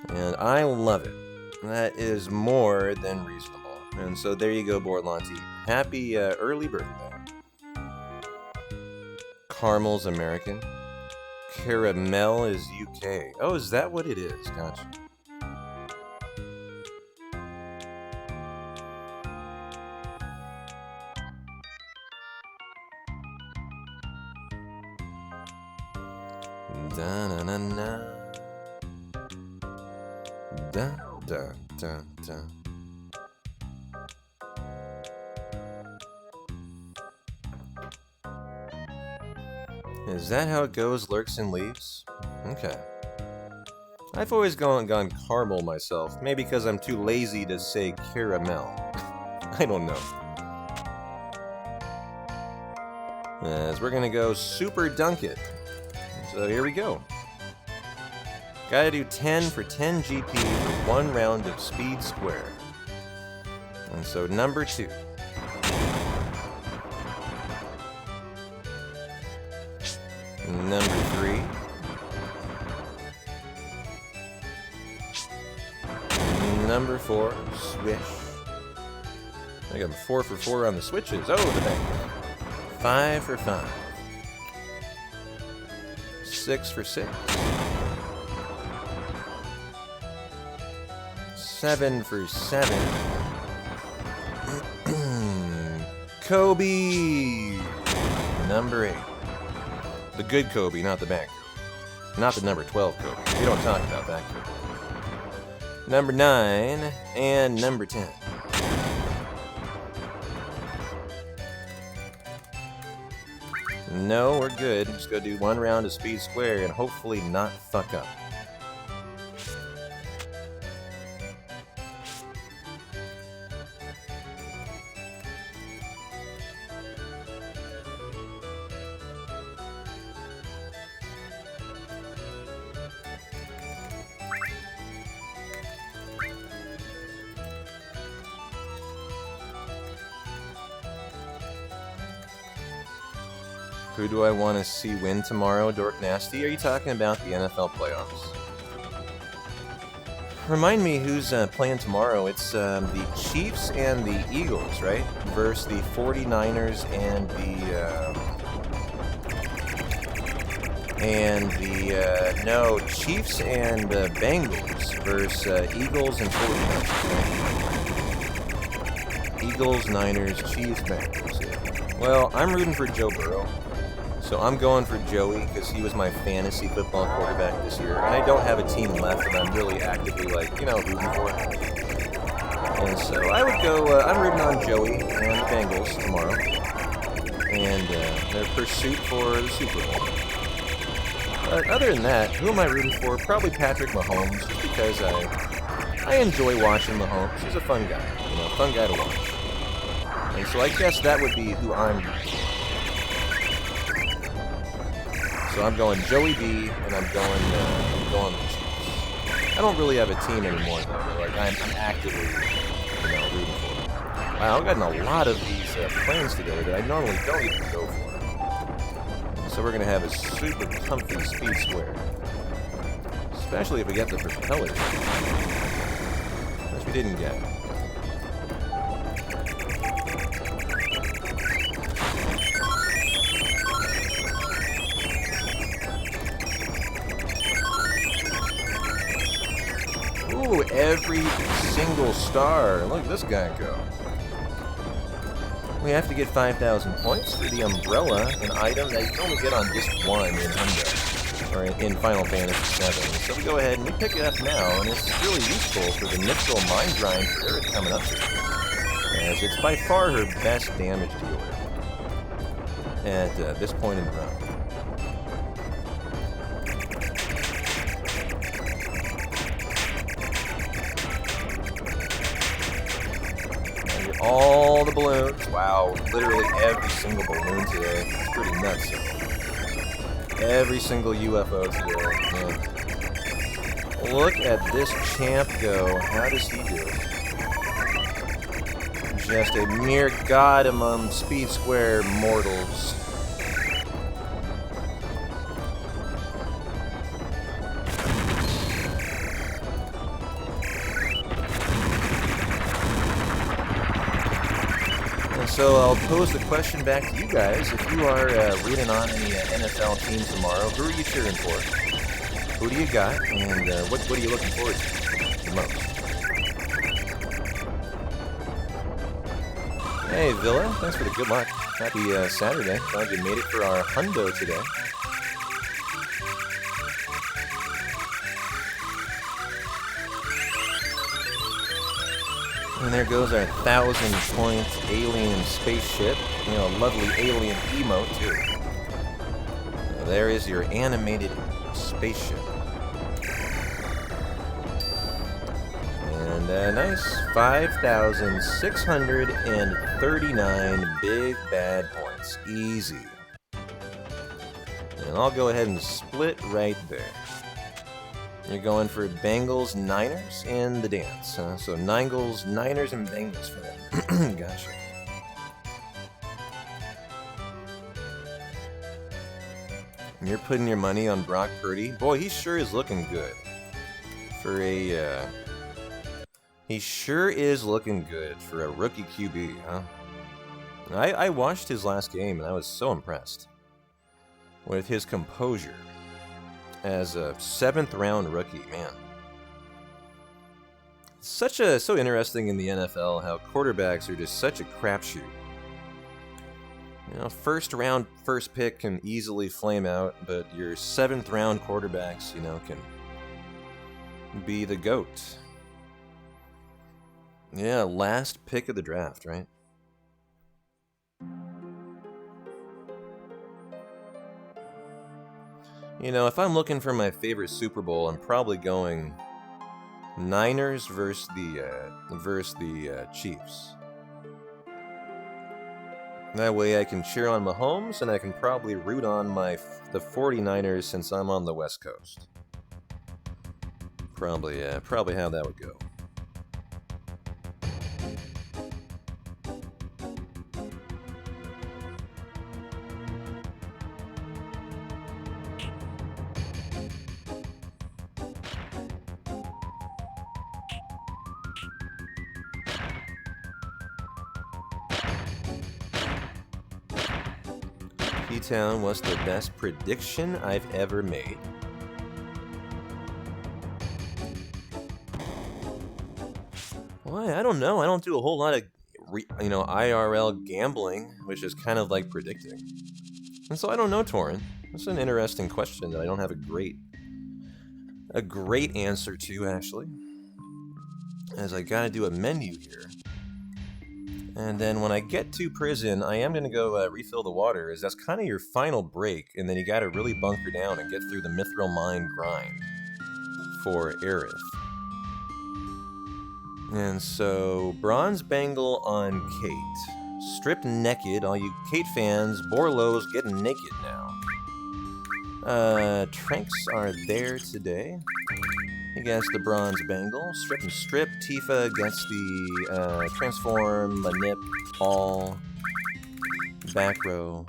And I love it. That is more than reasonable. And so there you go, Borlanti. Happy early birthday. Caramel's American. Caramel is UK. Oh, is that what it is? Gotcha. Da-na-na-na. Da-da-da-da. Is that how it goes, lurks and leaves? Okay. I've always gone caramel myself, maybe because I'm too lazy to say caramel. I don't know. As we're gonna go super dunk it. So here we go. Gotta do 10 for 10 GP for 1 round of speed square. And so number 2. Number 3. Number 4, swish. I got 4 for 4 on the switches. Oh, the bank. 5 for 5. 6 for 6. 7 for 7. Kobe! Number 8. The good Kobe, not the bad Kobe. Not the number 12 Kobe. We don't talk about that Kobe. Number 9 and number 10. No, we're good. Just go do 1 round of speed square and hopefully not fuck up. Who do I want to see win tomorrow, Dork Nasty? Are you talking about the NFL playoffs? Remind me who's playing tomorrow. It's the Chiefs and the Eagles, right? Versus the 49ers and no, Chiefs and Bengals versus Eagles and 49ers. Right? Eagles, Niners, Chiefs, Bengals. Yeah. Well, I'm rooting for Joe Burrow. So I'm going for Joey because he was my fantasy football quarterback this year. And I don't have a team left that I'm really actively, like, you know, rooting for. And so I would go, I'm rooting on Joey and the Bengals tomorrow. And their pursuit for the Super Bowl. But other than that, who am I rooting for? Probably Patrick Mahomes, just because I enjoy watching Mahomes. He's a fun guy, you know, fun guy to watch. And so I guess that would be who I'm rooting for. So I'm going Joey B, and I'm going the Chiefs. I don't really have a team anymore, though. Like I'm actively, you know, rooting for them. Wow, I've gotten a lot of these planes today that I normally don't even go for. So we're gonna have a super comfy speed square, especially if we get the propellers, which we didn't get. Ooh, every single star. Look at this guy go. We have to get 5,000 points for the umbrella, an item that you can only get on disc 1 in Hundo, or in Final Fantasy 7. So we go ahead and we pick it up now, and it's really useful for the Nixel Mine Grind for Earth coming up here, as it's by far her best damage dealer at this point in the run. All the balloons. Wow, literally every single balloon today. It's pretty nuts. Every single UFO today. Man. Look at this champ go. How does he do it? Just a mere god among Speed Square mortals. So I'll pose the question back to you guys. If you are rooting on any NFL teams tomorrow, who are you cheering for? Who do you got? And what are you looking forward to the most? Hey, Villa. Thanks for the good luck. Happy Saturday. Glad you made it for our hundo today. And there goes our 1,000-point alien spaceship. You know, a lovely alien emote, too. There is your animated spaceship. And nice 5,639 big bad points. Easy. And I'll go ahead and split right there. You're going for Bengals, Niners, and the dance. So Niners, and Bengals for them. Gotcha. And you're putting your money on Brock Purdy. Boy, he sure is looking good. For a, he sure is looking good for a rookie QB, huh? I watched his last game, and I was so impressed with his composure. As a 7th-round rookie, man. So interesting in the NFL how quarterbacks are just such a crapshoot. You know, 1st round, 1st pick can easily flame out, but your 7th-round quarterbacks, you know, can be the GOAT. Yeah, last pick of the draft, right? You know, if I'm looking for my favorite Super Bowl, I'm probably going Niners versus the Chiefs. That way I can cheer on Mahomes, and I can probably root on the 49ers since I'm on the West Coast. Probably how that would go. P-Town was the best prediction I've ever made. Why? I don't know. I don't do a whole lot of, IRL gambling, which is kind of like predicting. And so I don't know, Torin. That's an interesting question that I don't have a great answer to, actually. As I gotta do a menu here. And then when I get to prison, I am gonna go refill the water, as that's kind of your final break, and then you gotta really bunker down and get through the Mithril Mine grind for Aerith. And so, bronze bangle on Kate. Stripped naked, all you Kate fans, Borlow's getting naked now. Tranks are there today. He gets the bronze bangle. Strip and strip. Tifa gets the transform, manip, all. Back row.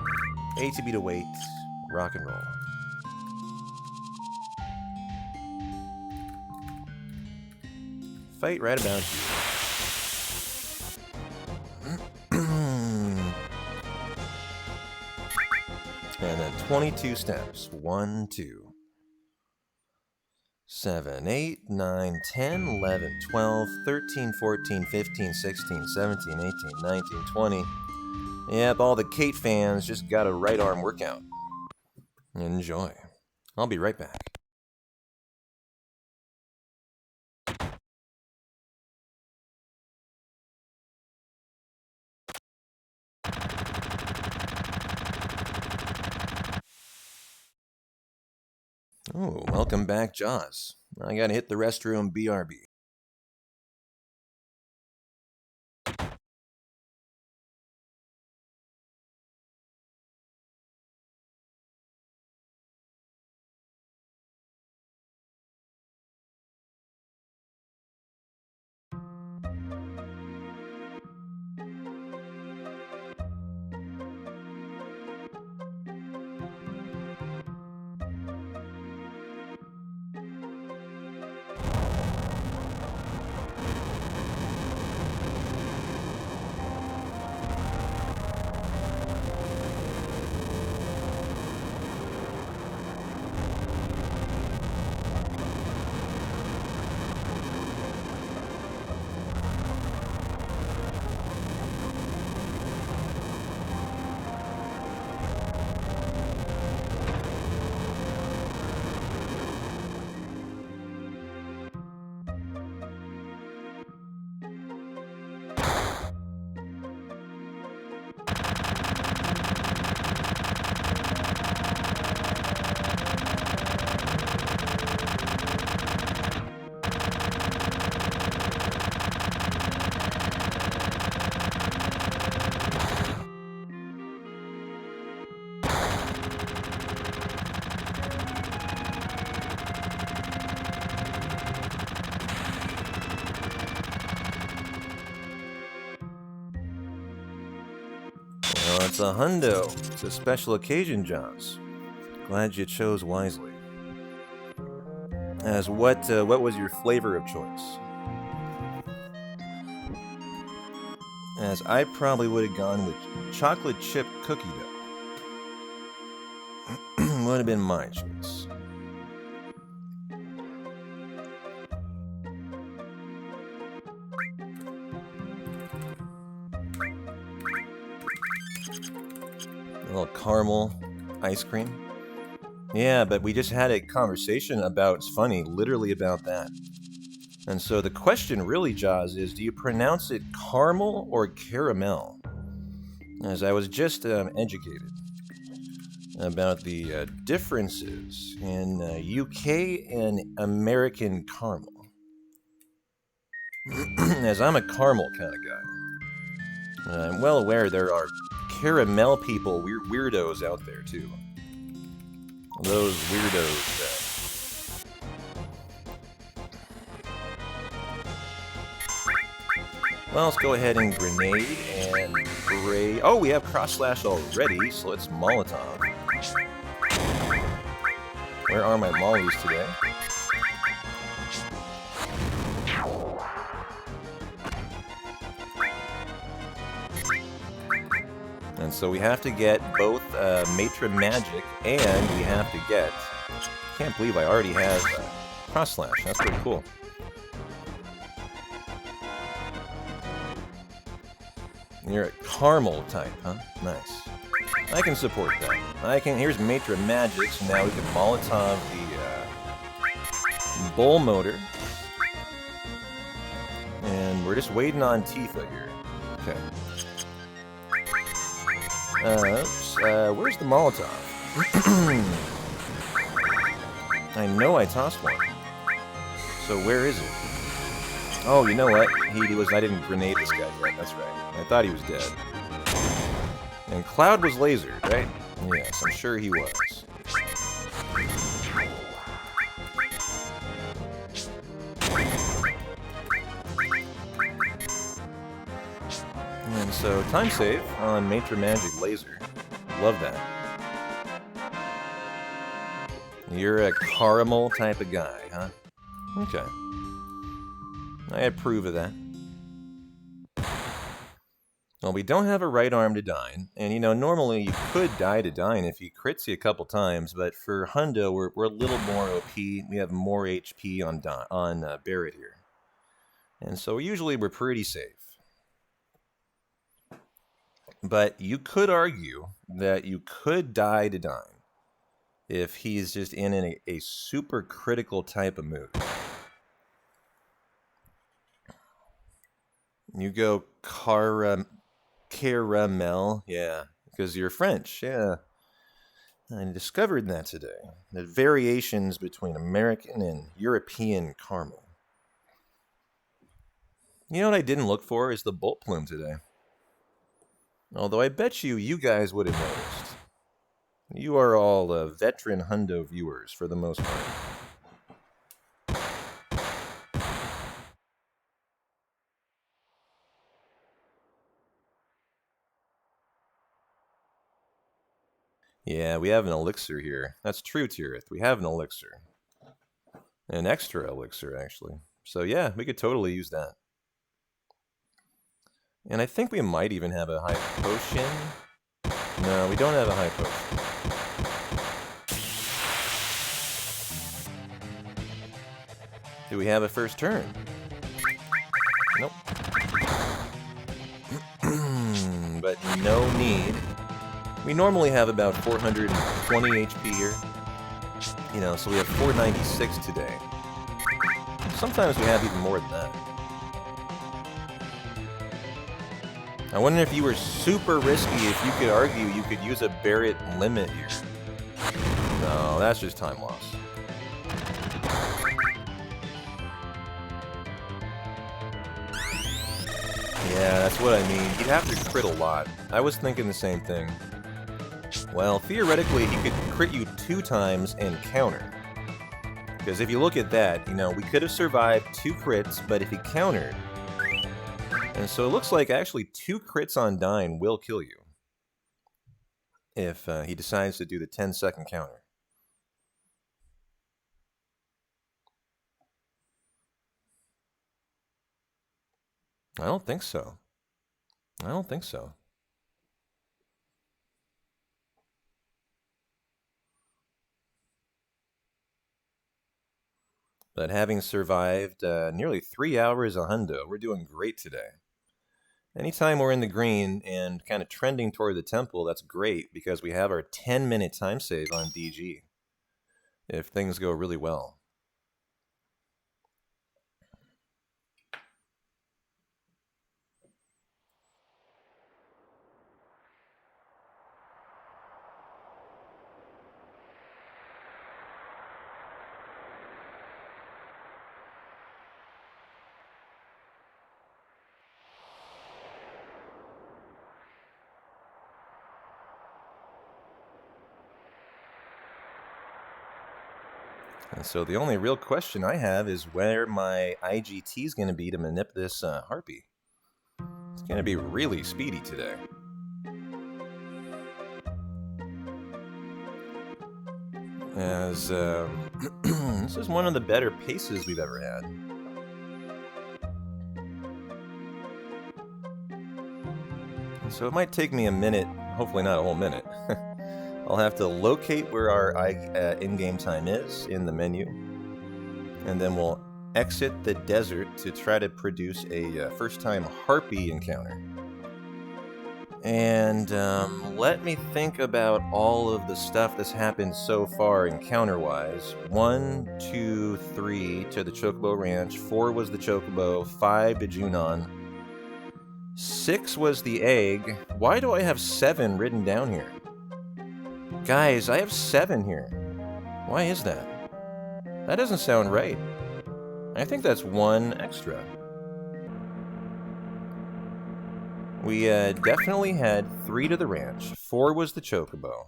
ATB to wait. Rock and roll. Fight right about you. And then 22 steps. 1, 2. 7, 8, 9, 10, 11, 12, 13, 14, 15, 16, 17, 18, 19, 20. Yep, all the Kate fans just got a right arm workout. Enjoy. I'll be right back. Oh, welcome back, Jaws. I gotta hit the restroom, BRB. Well, it's a hundo. It's a special occasion, Jaws. Glad you chose wisely. As what was your flavor of choice? As I probably would have gone with chocolate chip cookie dough. Would have been my choice. A little caramel ice cream. Yeah, but we just had a conversation about, it's funny, literally about that. And so the question really, Jaws, is do you pronounce it caramel or caramel? As I was just educated about the differences in UK and American caramel. As I'm a caramel kind of guy. I'm well aware there are caramel people, weirdos out there too. Those weirdos. Well, let's go ahead and grenade and spray. Oh, we have cross slash already, so let's Molotov. Where are my mollies today? And so we have to get both Matron Magic, and we have to get... Can't believe I already have Cross Slash. That's pretty cool. You're a caramel type, huh? Nice. I can support that. Here's Matra Magic, so now we can Molotov the Bull Motor. And we're just waiting on Tifa here. Okay. Where's the Molotov? I know I tossed one. So where is it? Oh, you know what? I didn't grenade this guy yet, that's right. I thought he was dead. And Cloud was lasered, right? Yes, I'm sure he was. And so, time save on Matra Magic Laser. Love that. You're a caramel type of guy, huh? Okay. I approve of that. Well, we don't have a right arm to Dyne, and you know, normally you could die to Dyne if he crits you a couple times, but for Hundo, we're a little more OP. We have more HP on Barret here. And so usually we're pretty safe. But you could argue that you could die to Dyne if he's just in a super critical type of mood. You go caramel, yeah, because you're French, yeah. I discovered that today. The variations between American and European caramel. You know what I didn't look for is the bolt plume today. Although I bet you guys would have noticed. You are all veteran Hundo viewers for the most part. Yeah, we have an elixir here. That's true, Tirith. We have an elixir. An extra elixir, actually. So yeah, we could totally use that. And I think we might even have a high potion. No, we don't have a high potion. Do we have a first turn? Nope. But no need. We normally have about 420 HP here. You know, so we have 496 today. Sometimes we have even more than that. I wonder if you were super risky, if you could argue you could use a Barret limit here. No, that's just time loss. Yeah, that's what I mean. He'd have to crit a lot. I was thinking the same thing. Well, theoretically, he could crit you 2 times and counter. Because if you look at that, you know, we could have survived 2 crits, but if he countered... And so it looks like actually 2 crits on Dyne will kill you. If he decides to do the 10-second counter. I don't think so. I don't think so. But having survived nearly 3 hours a hundo, we're doing great today. Anytime we're in the green and kind of trending toward the temple, that's great because we have our 10-minute time save on DG. If things go really well. And so the only real question I have is where my IGT is going to be to manip this Harpy. It's going to be really speedy today. As this is one of the better paces we've ever had. So it might take me a minute, hopefully not a whole minute. I'll have to locate where our in-game time is in the menu, and then we'll exit the desert to try to produce a first-time Harpy encounter. And let me think about all of the stuff that's happened so far encounter-wise. 1, 2, 3 to the Chocobo Ranch. 4 was the Chocobo. 5 to Junon. 6 was the egg. Why do I have 7 written down here? Guys, I have 7 here. Why is that? That doesn't sound right. I think that's 1 extra. We definitely had 3 to the ranch. 4 was the Chocobo.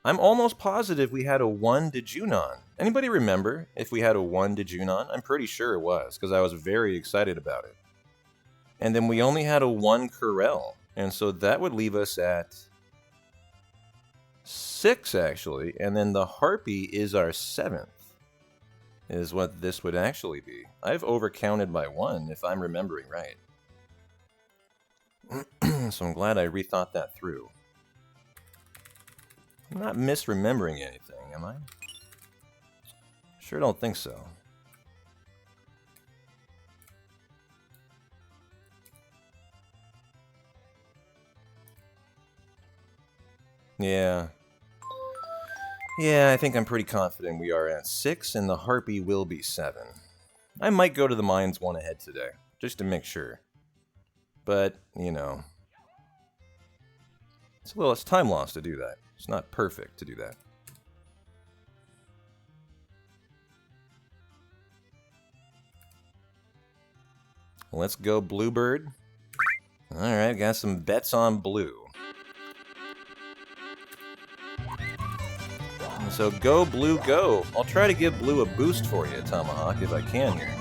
I'm almost positive we had a 1 to Junon. Anybody remember if we had a 1 to Junon? I'm pretty sure it was, because I was very excited about it. And then we only had a 1 Corel. And so that would leave us at 6, actually. And then the Harpy is our 7th, is what this would actually be. I've overcounted by 1, if I'm remembering right. So I'm glad I rethought that through. I'm not misremembering anything, am I? Sure don't think so. Yeah. Yeah, I think I'm pretty confident we are at 6, and the Harpy will be 7. I might go to the mines 1 ahead today, just to make sure. But, you know, it's time loss to do that. It's not perfect to do that. Let's go Bluebird. Alright, got some bets on blue. So go blue, go. I'll try to give blue a boost for you, Tomahawk, if I can here.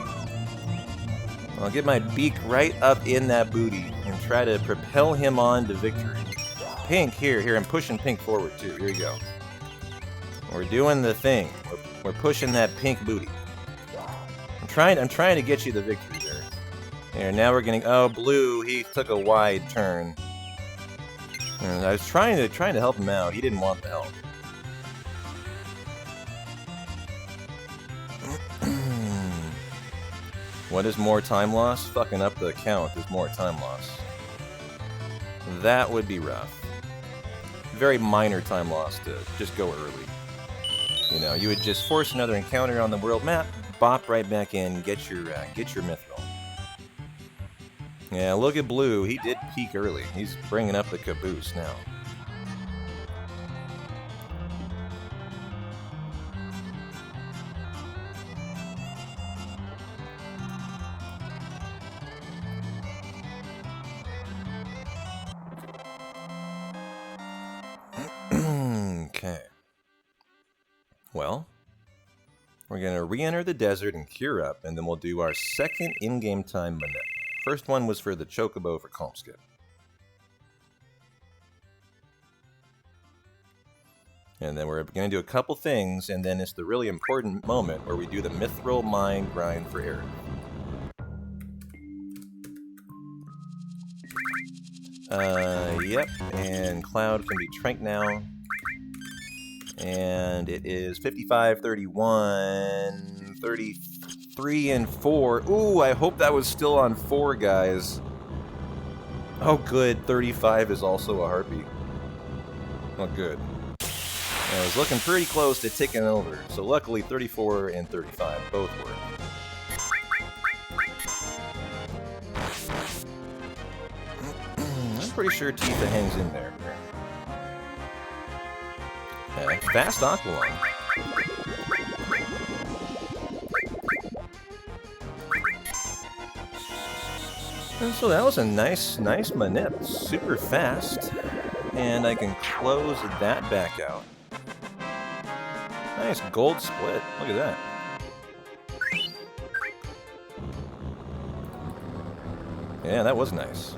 I'll get my beak right up in that booty and try to propel him on to victory. Pink, here, I'm pushing pink forward too. Here we go. We're doing the thing. We're pushing that pink booty. I'm trying to get you the victory there. There, now we're getting, oh, blue, he took a wide turn. And I was trying to help him out. He didn't want the help. What is more time loss? Fucking up the count is more time loss. That would be rough. Very minor time loss to just go early. You know, you would just force another encounter on the world map, bop right back in, get your mithril. Yeah, look at blue. He did peak early. He's bringing up the caboose now. Okay. Well, we're going to re-enter the desert and cure up, and then we'll do our second in-game time manip. First one was for the Chocobo for Calm Skip. And then we're going to do a couple things, and then it's the really important moment where we do the Mithril Mine grind for Eric. Yep, and Cloud can be Trank now. And it is 55, 31, 33, and 4. Ooh, I hope that was still on 4, guys. Oh, good. 35 is also a Harpy. Oh, good. I was looking pretty close to ticking over, so luckily 34 and 35 both were. I'm pretty sure Tifa hangs in there. Okay, fast Aqualung. And so that was a nice manip. Super fast. And I can close that back out. Nice gold split. Look at that. Yeah, that was nice.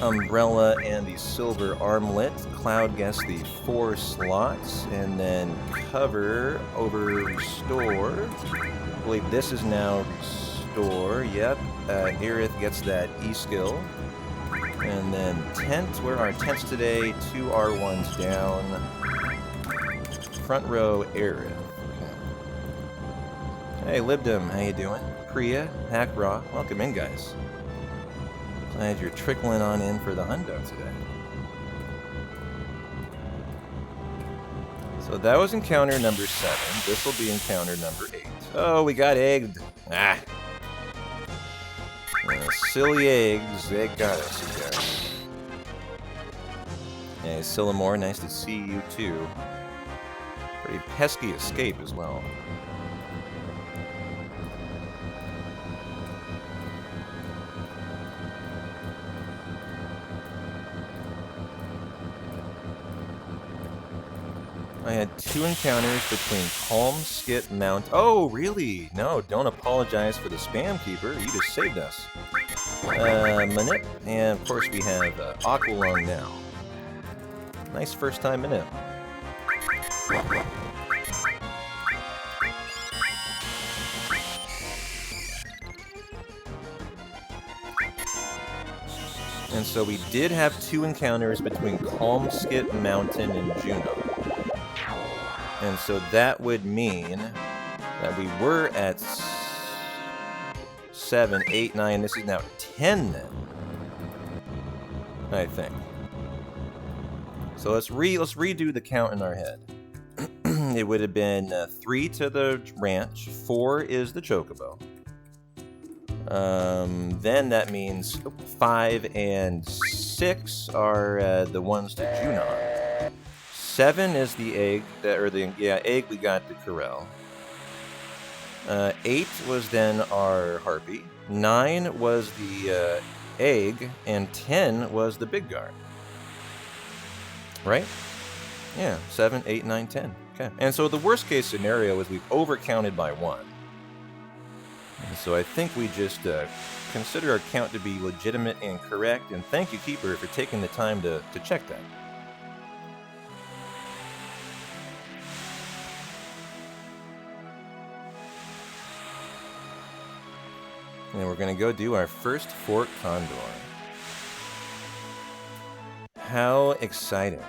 Umbrella and the silver armlet. Cloud gets the 4 slots, and then cover over restore. I believe this is now restore. Yep. Aerith gets that E-skill. And then tent. Where are our tents today? 2 R1s down. Front row Aerith. Okay. Hey, Libdom, how you doing? Priya, Hack Raw, welcome in, guys. Glad you're trickling on in for the hundo today. So that was encounter number 7. This will be encounter number 8. Oh, we got egged. Ah. Silly eggs, they got us, you guys. Hey, Sillamore, nice to see you too. Pretty pesky escape as well. I had 2 encounters between Calm, Skip, Mount. Oh, really? No, don't apologize for the spam keeper. You just saved us. Manip, and of course we have Aqualung now. Nice first time Manip. And so we did have 2 encounters between Calm, Skip, Mountain, and Juno. And so that would mean that we were at 7, 8, 9. This is now 10 then, I think. So let's redo the count in our head. It would have been 3 to the ranch, 4 is the chocobo. Then that means 5 and 6 are the ones to Junon. 7 is the egg, egg we got the corral. 8 was then our harpy. 9 was the egg, and 10 was the big guard. Right? Yeah, 7, 8, 9, 10. Okay. And so the worst case scenario is we've overcounted by 1. And so I think we just consider our count to be legitimate and correct, and thank you, Keeper, for taking the time to check that. And we're going to go do our first Fort Condor. How exciting.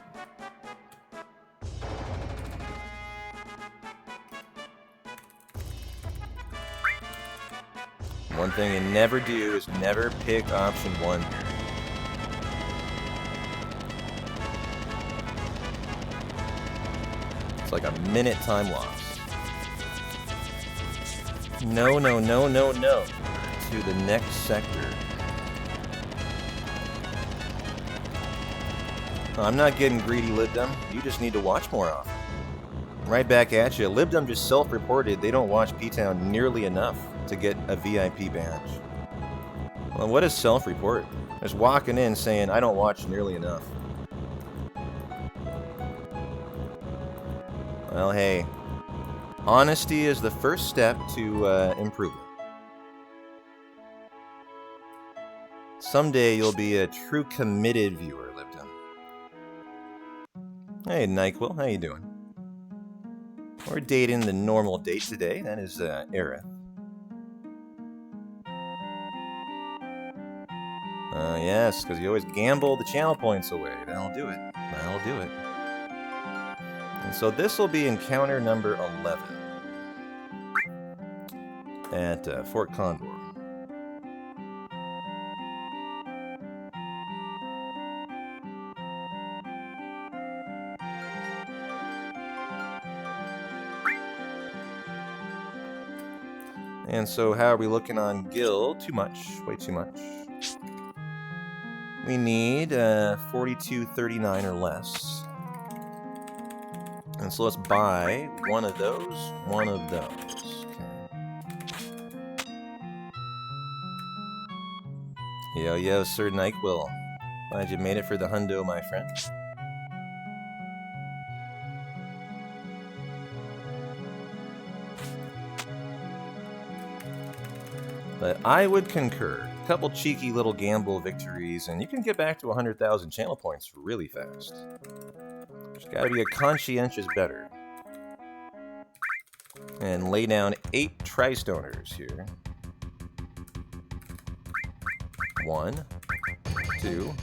One thing you never do is never pick option 1 here. It's like a minute time loss. No, no, no, no, no. To the next sector. I'm not getting greedy, Libdom. You just need to watch more often. Right back at you. Libdom just self-reported they don't watch P-Town nearly enough to get a VIP badge. Well, what is self-report? Just walking in saying, I don't watch nearly enough. Well, hey. Honesty is the first step to improvement. Someday you'll be a true committed viewer, Libdom. Hey, Nyquil, how you doing? We're dating the normal date today. That is Aerith. Yes, because you always gamble the channel points away. That'll do it. That'll do it. And so this will be encounter number 11 at Fort Condor. And so how are we looking on Gil? Too much. Way too much. We need 4239 or less. And so let's buy one of those, one of those. Okay. Yo, yo, Sir Nyquil. Glad you made it for the hundo, my friend. But I would concur. A couple cheeky little gamble victories, and you can get back to 100,000 channel points really fast. There's got to be a conscientious bettor. And lay down 8 Tri-Stoners here. 1, 2,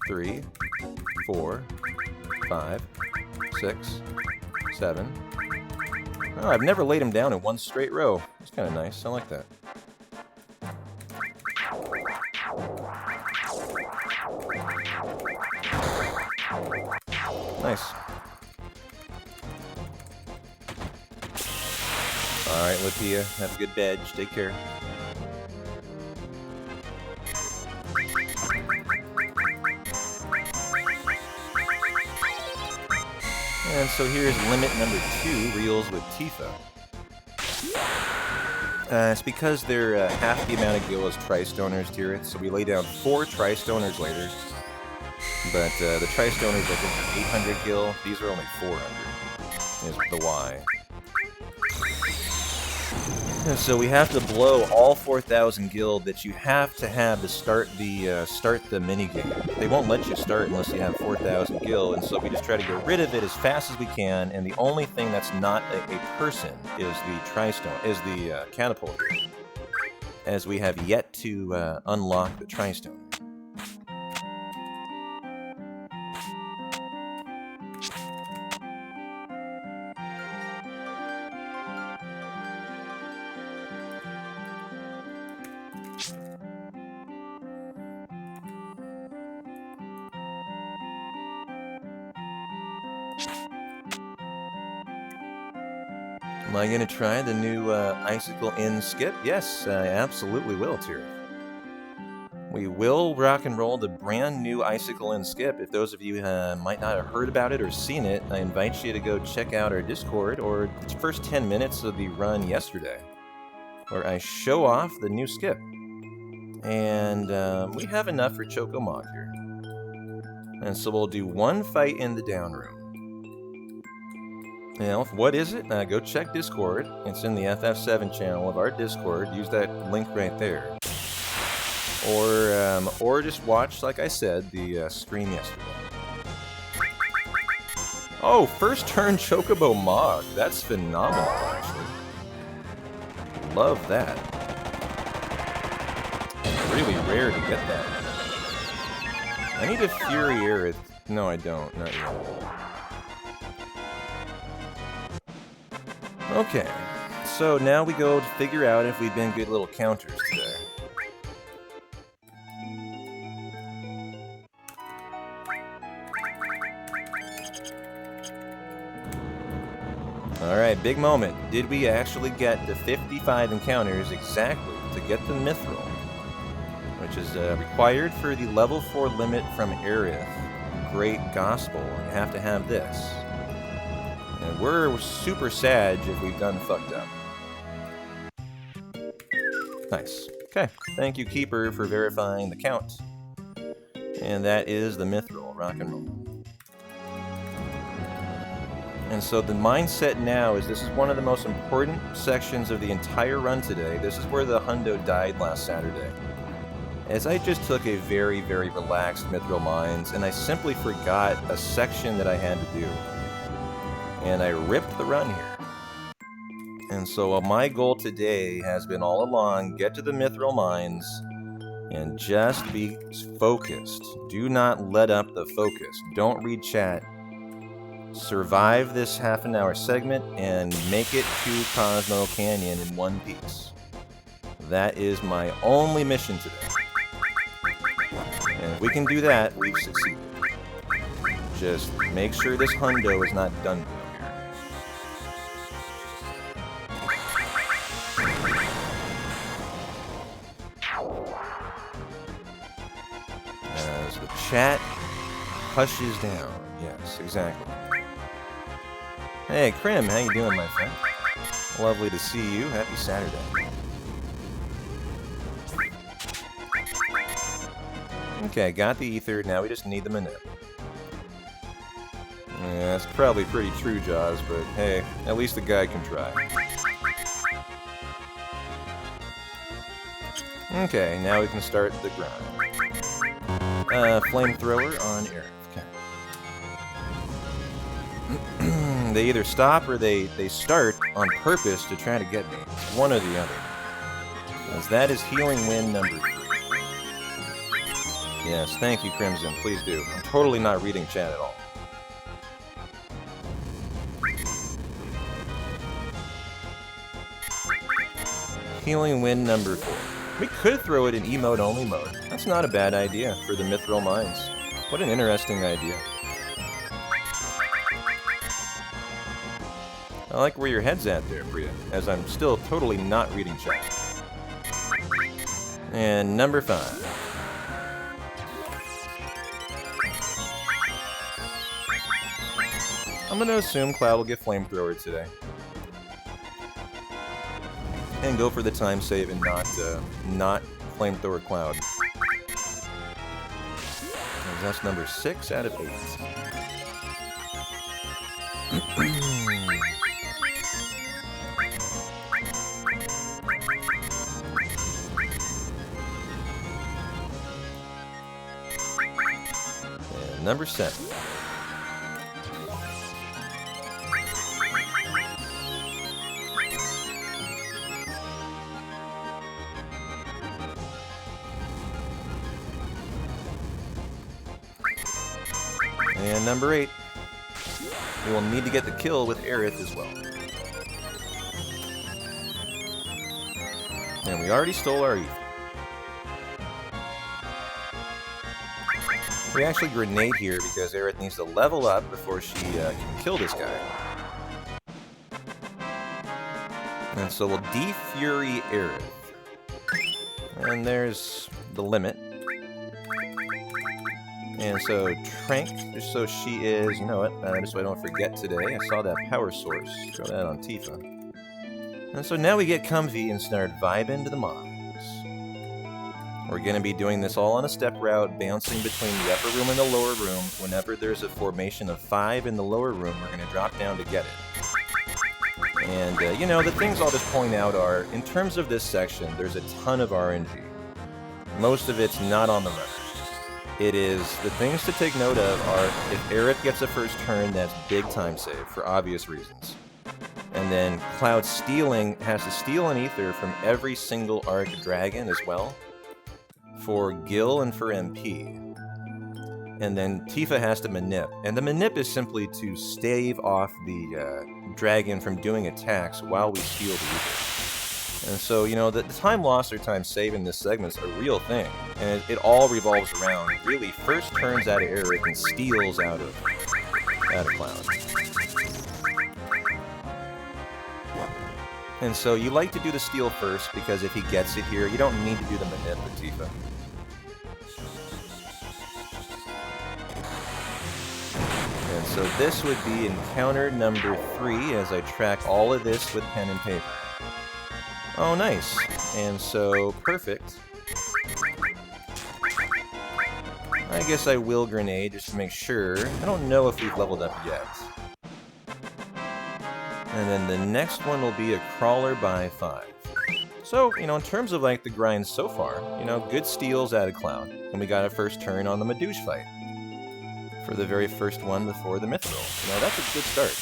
3, 4, 5, 6, 7. Oh, I've never laid them down in one straight row. That's kind of nice. I like that. Nice. Alright, Lipia, have a good bed. Take care. And so here's limit number 2, reels with Tifa. It's because they're half the amount of gil as Tri-Stoners, Tirith, so we lay down 4 Tri-Stoners later. But the Tri-Stoners, I think, are 800 gil. These are only 400, is the Y. And so we have to blow all 4,000 gil that you have to have to start the minigame. They won't let you start unless you have 4,000 gil, and so we just try to get rid of it as fast as we can. And the only thing that's not a person is the Tri-Stone, is the catapult, as we have yet to unlock the Tri-Stone. Am I going to try the new Icicle in skip? Yes, I absolutely will, Tirith. We will rock and roll the brand new Icicle in skip. If those of you might not have heard about it or seen it, I invite you to go check out our Discord or the first 10 minutes of the run yesterday, where I show off the new skip. And we have enough for Chocomog here. And so we'll do one fight in the down room. Now, what is it? Go check Discord. It's in the FF7 channel of our Discord. Use that link right there. Or just watch, like I said, the stream yesterday. Oh, first turn Chocobo Mog. That's phenomenal, actually. Love that. Really rare to get that. I need a Fury Aerith. No, I don't. Not yet. Okay, so now we go to figure out if we've been good little counters today. Alright, big moment. Did we actually get to 55 encounters exactly to get the Mithril? Which is required for the level 4 limit from Aerith. Great Gospel. You have to have this. And we're super sad if we've done fucked up. Nice. Okay. Thank you, Keeper, for verifying the count. And that is the Mithril. Rock and roll. And so the mindset now is this is one of the most important sections of the entire run today. This is where the Hundo died last Saturday. As I just took a very, very relaxed Mithril Mines, and I simply forgot a section that I had to do. And I ripped the run here. And so my goal today has been all along, get to the Mithril Mines and just be focused. Do not let up the focus. Don't read chat. Survive this half-an-hour segment and make it to Cosmo Canyon in one piece. That is my only mission today. And if we can do that, we've succeeded. Just make sure this Hundo is not done. As the chat hushes down. Yes, exactly. Hey, Krim, how you doing, my friend? Lovely to see you. Happy Saturday. Okay, got the ether. Now we just need the minute. Yeah, that's probably pretty true, Jaws, but hey, at least the guy can try. Okay, now we can start the grind. Flamethrower on Aerith. Okay. They either stop or they start on purpose to try to get me. It's one or the other. As that is Healing Wind number 3. Yes, thank you, Crimson. Please do. I'm totally not reading chat at all. Healing Wind number 4. We could throw it in emote-only mode. That's not a bad idea for the Mithril Mines. What an interesting idea. I like where your head's at there, Priya, as I'm still totally not reading chat. And number 5. I'm gonna assume Cloud will get Flamethrower today. And go for the time save and not Flamethrower Cloud. And that's number 6 out of 8. And number 7. And number 8. We will need to get the kill with Aerith as well. And we already stole our Ether. We actually grenade here because Aerith needs to level up before she can kill this guy. And so we'll Defury Aerith. And there's the limit. And so Trank, just so she is, you know what, just so I don't forget today, I saw that power source. Throw that on Tifa. And so now we get comfy and start vibing to the mobs. We're going to be doing this all on a step route, bouncing between the upper room and the lower room. Whenever there's a formation of 5 in the lower room, we're going to drop down to get it. And, you know, the things I'll just point out are, in terms of this section, there's a ton of RNG. Most of it's not on the runners. It is, the things to take note of are, if Aerith gets a first turn, that's big time save, for obvious reasons. And then Cloud has to steal an Ether from every single Arc Dragon as well, for Gil and for MP. And then Tifa has to manip, and the manip is simply to stave off the dragon from doing attacks while we steal the Ether. And so, you know, the time lost or time saved in this segment is a real thing. And it all revolves around, really, first turns out of Aerith and steals out of Cloud. And so you like to do the steal first, because if he gets it here, you don't need to do the manip with Tifa. And so this would be encounter number 3, as I track all of this with pen and paper. Oh, nice. And so, perfect. I guess I will grenade just to make sure. I don't know if we've leveled up yet. And then the next one will be a crawler by 5. So, you know, in terms of like the grind so far, you know, good steals out of Cloud. And we got a first turn on the Madouche fight. For the very first one before the Mithril. You know, that's a good start.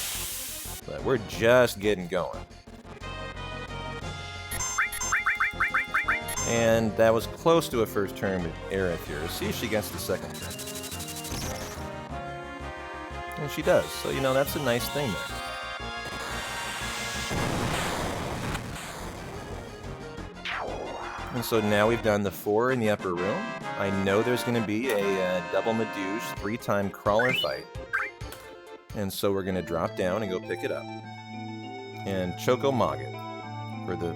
But we're just getting going. And that was close to a first turn with Aerith here. See if she gets the second turn. And she does. So, you know, that's a nice thing there. And so now we've done the 4 in the upper room. I know there's going to be a double Madouche 3-time crawler fight. And so we're going to drop down and go pick it up. And Choco Mog it for the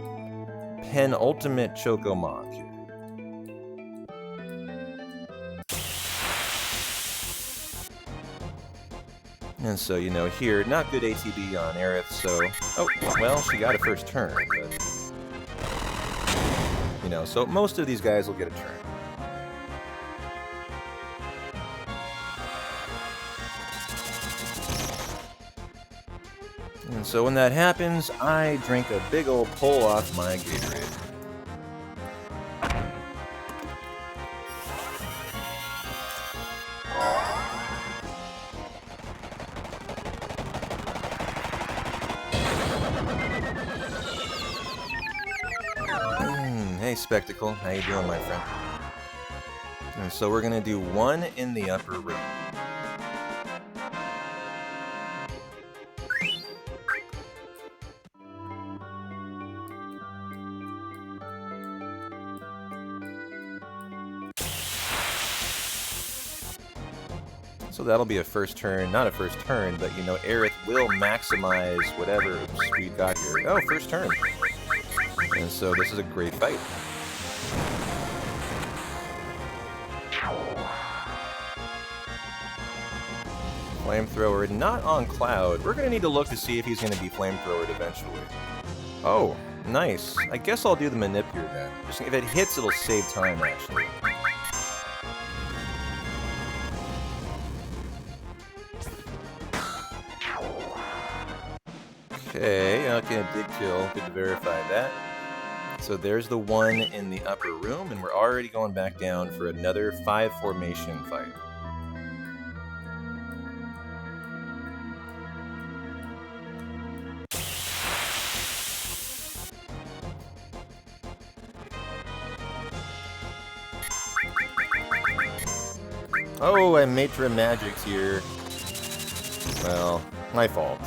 penultimate Choco Mog. And so, you know, here, not good ATB on Aerith, so... Oh, well, she got a first turn, but... You know, so most of these guys will get a turn. And so when that happens, I drink a big old pull off my Gatorade. Hey Spectacle, how you doing, my friend? And so we're gonna do 1 in the upper room. So that'll be a first turn, not a first turn, but you know, Aerith will maximize whatever we got here. Oh, first turn. And so this is a great fight. Flamethrower, not on Cloud. We're going to need to look to see if he's going to be flamethrowered eventually. Oh, nice. I guess I'll do the Manip here then. Just, if it hits, it'll save time, actually. Okay, okay, a big kill. Good to verify that. So there's the one in the upper room, and we're already going back down for another 5 formation fight. Oh, I Matra Magic here. Well, my fault.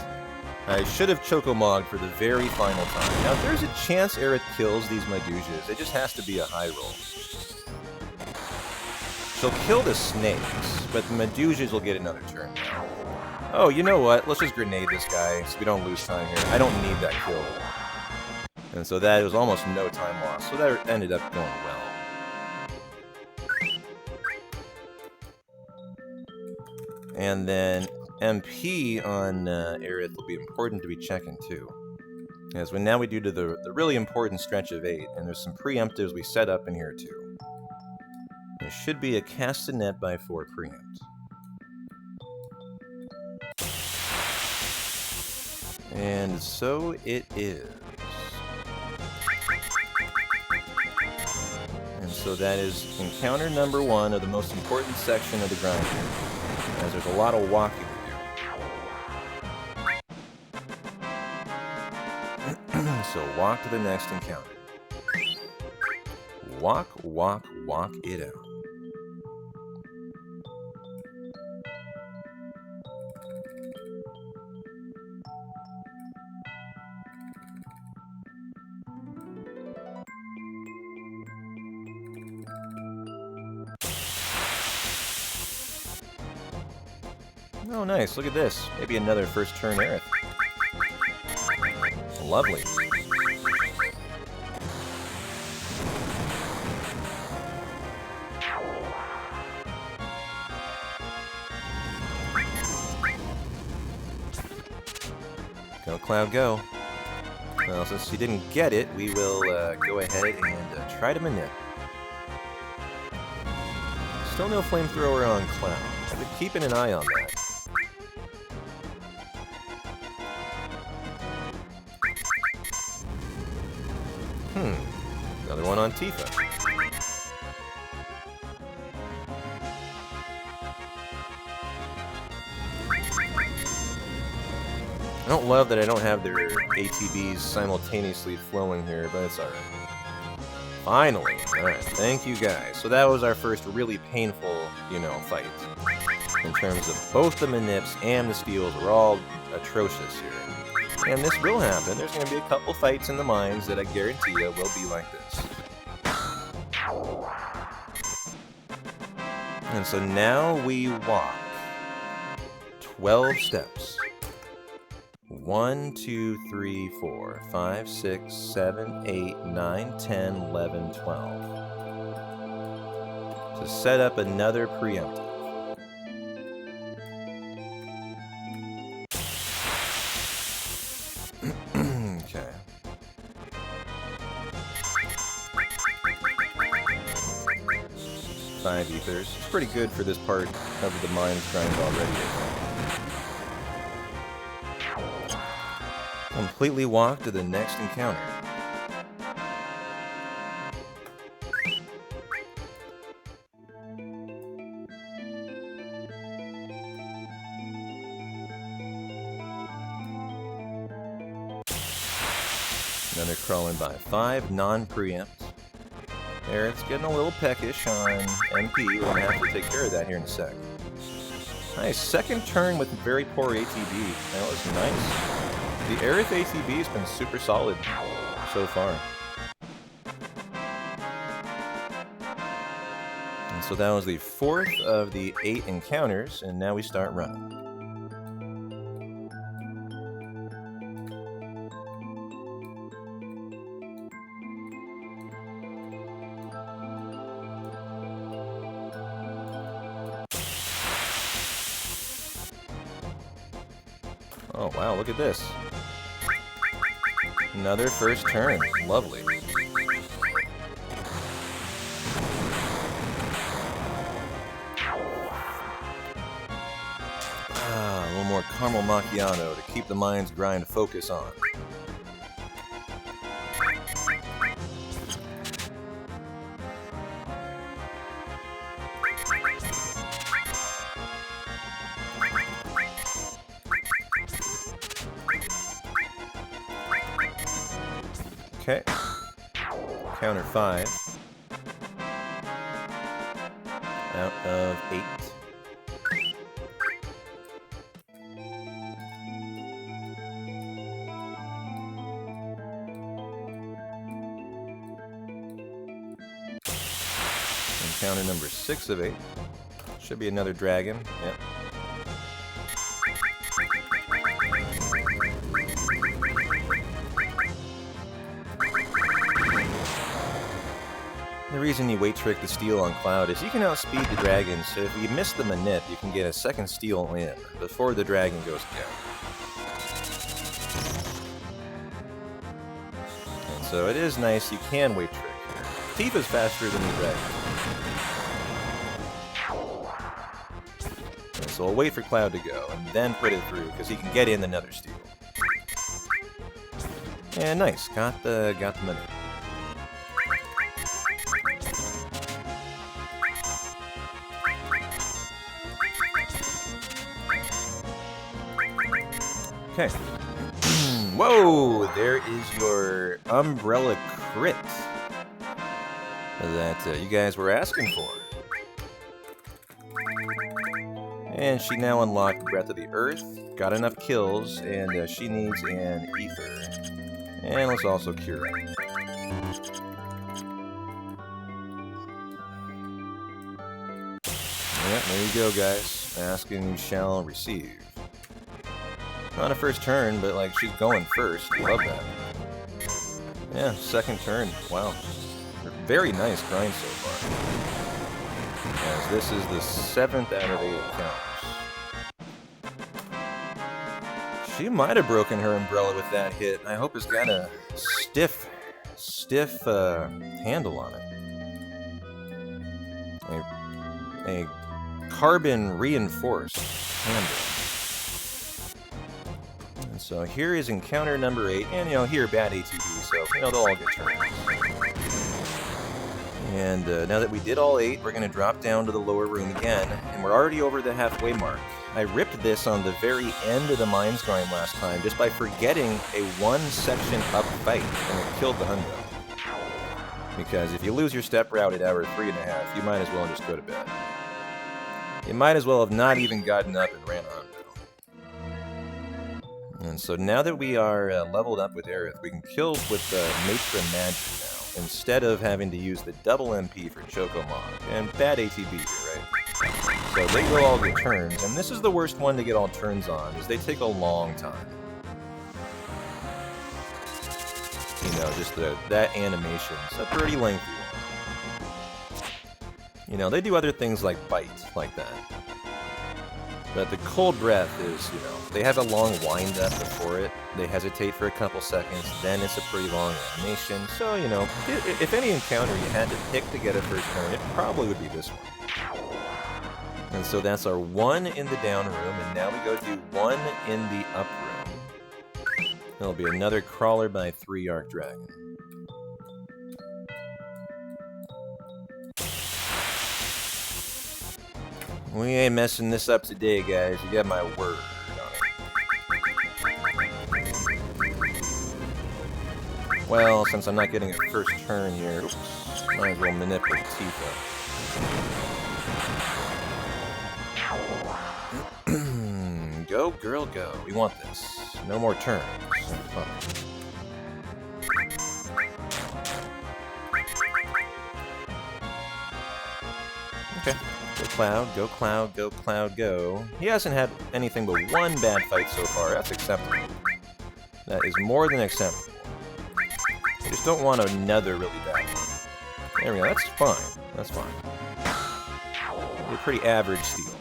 I should have Chocomogged for the very final time. Now, there's a chance Aerith kills these Medusas. It just has to be a high roll. She'll kill the snakes, but the Medusas will get another turn. Oh, you know what? Let's just grenade this guy so we don't lose time here. I don't need that kill. And so that was almost no time loss. So that ended up going well. And then MP on Aerith will be important to be checking too. As now we do to the really important stretch of 8, and there's some preemptives we set up in here too. There should be a Castanet by 4 preempt. And so it is. And so that is encounter number 1 of the most important section of the grind here, as there's a lot of walking to do. So walk to the next encounter. Walk, walk, walk it out. Oh, nice. Look at this. Maybe another first turn Aerith. Lovely. Go, Cloud, go. Well, since you didn't get it, we will go ahead and try to Manip. Still no Flamethrower on Cloud. I've been keeping an eye on that. Another one on Tifa. I don't love that I don't have their ATBs simultaneously flowing here, but it's alright. Finally! Alright, thank you guys. So that was our first really painful, you know, fight. In terms of both the Manips and the Steels were all atrocious here. And this will happen. There's going to be a couple fights in the mines that I guarantee you will be like this. And so now we walk 12 steps. 1, 2, 3, 4, 5, 6, 7, 8, 9, 10, 11, 12. To set up another preemptive. Okay. Five ethers. It's pretty good for this part of the mines grind already. Completely walk to the next encounter. Another crawling by 5, non-preempt. Aerith's getting a little peckish on MP. We're going to have to take care of that here in a sec. Nice, second turn with very poor ATB. That was nice. The Aerith ATB has been super solid so far. And So that was the 4th of the 8 encounters, and now we start running. Oh wow, look at this. Another first turn. Lovely. A little more caramel macchiato to keep the mind's grind focus on. Okay. Counter 5. Out of 8. Encounter number 6 of 8. Should be another dragon. Yep. The reason you wait trick the steal on Cloud is you can outspeed the dragon, so if you miss the manip, you can get a second steal in before the dragon goes down. And so it is nice you can wait trick. Tifa's faster than the dragon. And so I'll wait for Cloud to go, and then put it through, because he can get in another steal. And nice, got the manip. Okay. Whoa! There is your umbrella crit that you guys were asking for. And she now unlocked Breath of the Earth, got enough kills, and she needs an Ether. And let's also cure it. Yeah, there you go, guys. Ask and you shall receive. Not a first turn, but like she's going first. Love that. Yeah, second turn. Wow. Very nice grind so far. As this is the 7th out of 8 encounters. She might have broken her umbrella with that hit. I hope it's got a stiff handle on it. A carbon reinforced handle. So here is encounter number 8, and here bad ATB, so they'll all get turns. And now that we did all 8, we're going to drop down to the lower room again, and we're already over the halfway mark. I ripped this on the very end of the Mines Grind last time just by forgetting a 1-section up fight, and it killed the hundo. Because if you lose your step route at hour 3.5, you might as well just go to bed. You might as well have not even gotten up and ran on. And so now that we are leveled up with Aerith, we can kill with Matron Magic now, instead of having to use the double MP for Chocomog. And bad ATB here, right? So they will all get turns, and this is the worst one to get all turns on, is they take a long time. Just that animation's a pretty lengthy one. They do other things like bite, like that. But the cold breath is, they have a long wind-up before it. They hesitate for a couple seconds, then it's a pretty long animation. So, if any encounter you had to pick to get a first turn, it probably would be this one. And so that's our 1 in the down room, and now we go do 1 in the up room. There'll be another Crawler by 3 Arc Dragon. We ain't messing this up today, guys. You got my word on it. Well, since I'm not getting a first turn here, might as well manipulate Tifa. Go, girl, go. We want this. No more turns. Fuck. Cloud, go Cloud, go Cloud, go. He hasn't had anything but one bad fight so far. That's acceptable. That is more than acceptable. I just don't want another really bad one. There we go, that's fine. That's fine. We're pretty average steel.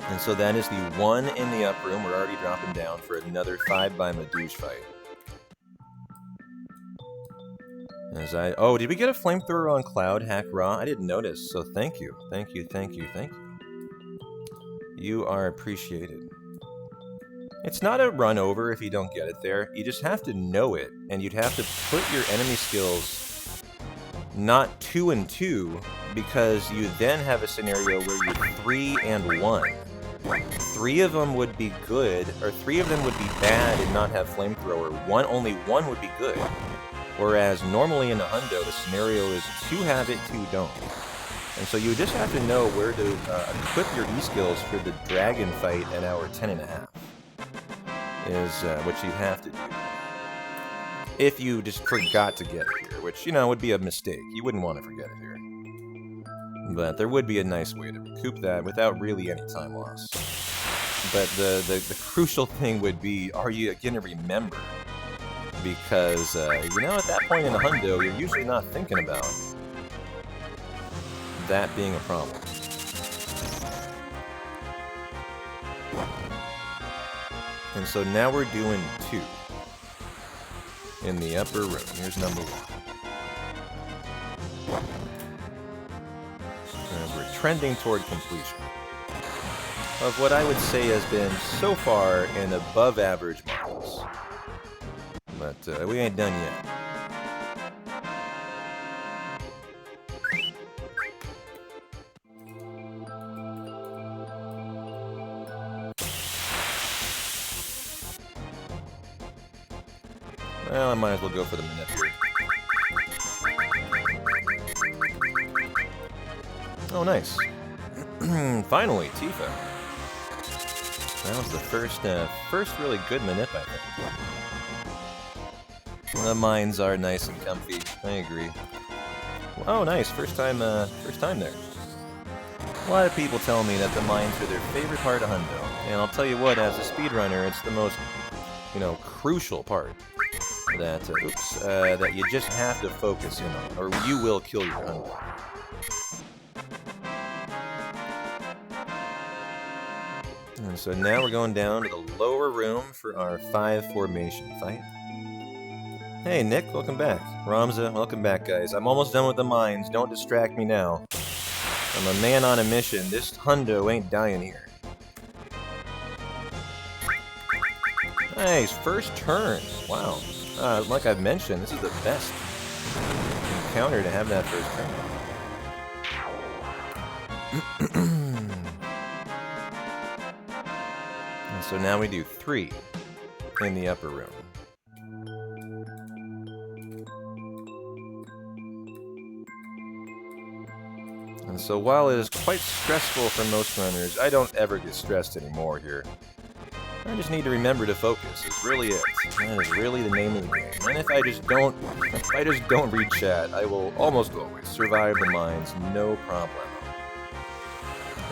And so that is the one in the up room. We're already dropping down for another 5 by Madouche fight. Oh, did we get a flamethrower on Cloud, Hack Raw? I didn't notice, so thank you. Thank you, thank you, thank you. You are appreciated. It's not a run over if you don't get it there. You just have to know it, and you'd have to put your enemy skills not 2 and 2, because you then have a scenario where you're 3 and 1. 3 of them would be good, or 3 of them would be bad and not have flamethrower. Only one would be good. Whereas normally in a hundo, the scenario is 2 have it, 2 don't. And so you just have to know where to equip your E-skills for the dragon fight at hour 10.5. Is what you have to do. If you just forgot to get it here, which, you know, would be a mistake. You wouldn't want to forget it here. But there would be a nice way to recoup that without really any time loss. But the crucial thing would be, are you going to remember? Because, you know, at that point in a hundo, you're usually not thinking about that being a problem. And so now we're doing 2 in the upper room. Here's number 1. And we're trending toward completion of what I would say has been so far an above average Marbles. But we ain't done yet. Well, I might as well go for the minute here. Oh, nice. Finally, Tifa. That was the first really good minute, I think. The mines are nice and comfy. I agree. Oh, nice. First time there. A lot of people tell me that the mines are their favorite part of hundo. And I'll tell you what, as a speedrunner, it's the most, you know, crucial part. That you just have to focus in on, or you will kill your hundo. And so now we're going down to the lower room for our 5 formation fight. Hey Nick, welcome back. Ramza, welcome back, guys. I'm almost done with the mines. Don't distract me now. I'm a man on a mission. This hundo ain't dying here. Nice, first turn. Wow. Like I've mentioned, this is the best encounter to have that first turn. And so now we do 3 in the upper room. And so while it is quite stressful for most runners, I don't ever get stressed anymore here. I just need to remember to focus, is really it. That is really the name of the game. And if I just don't read chat, I will almost always survive the mines, no problem.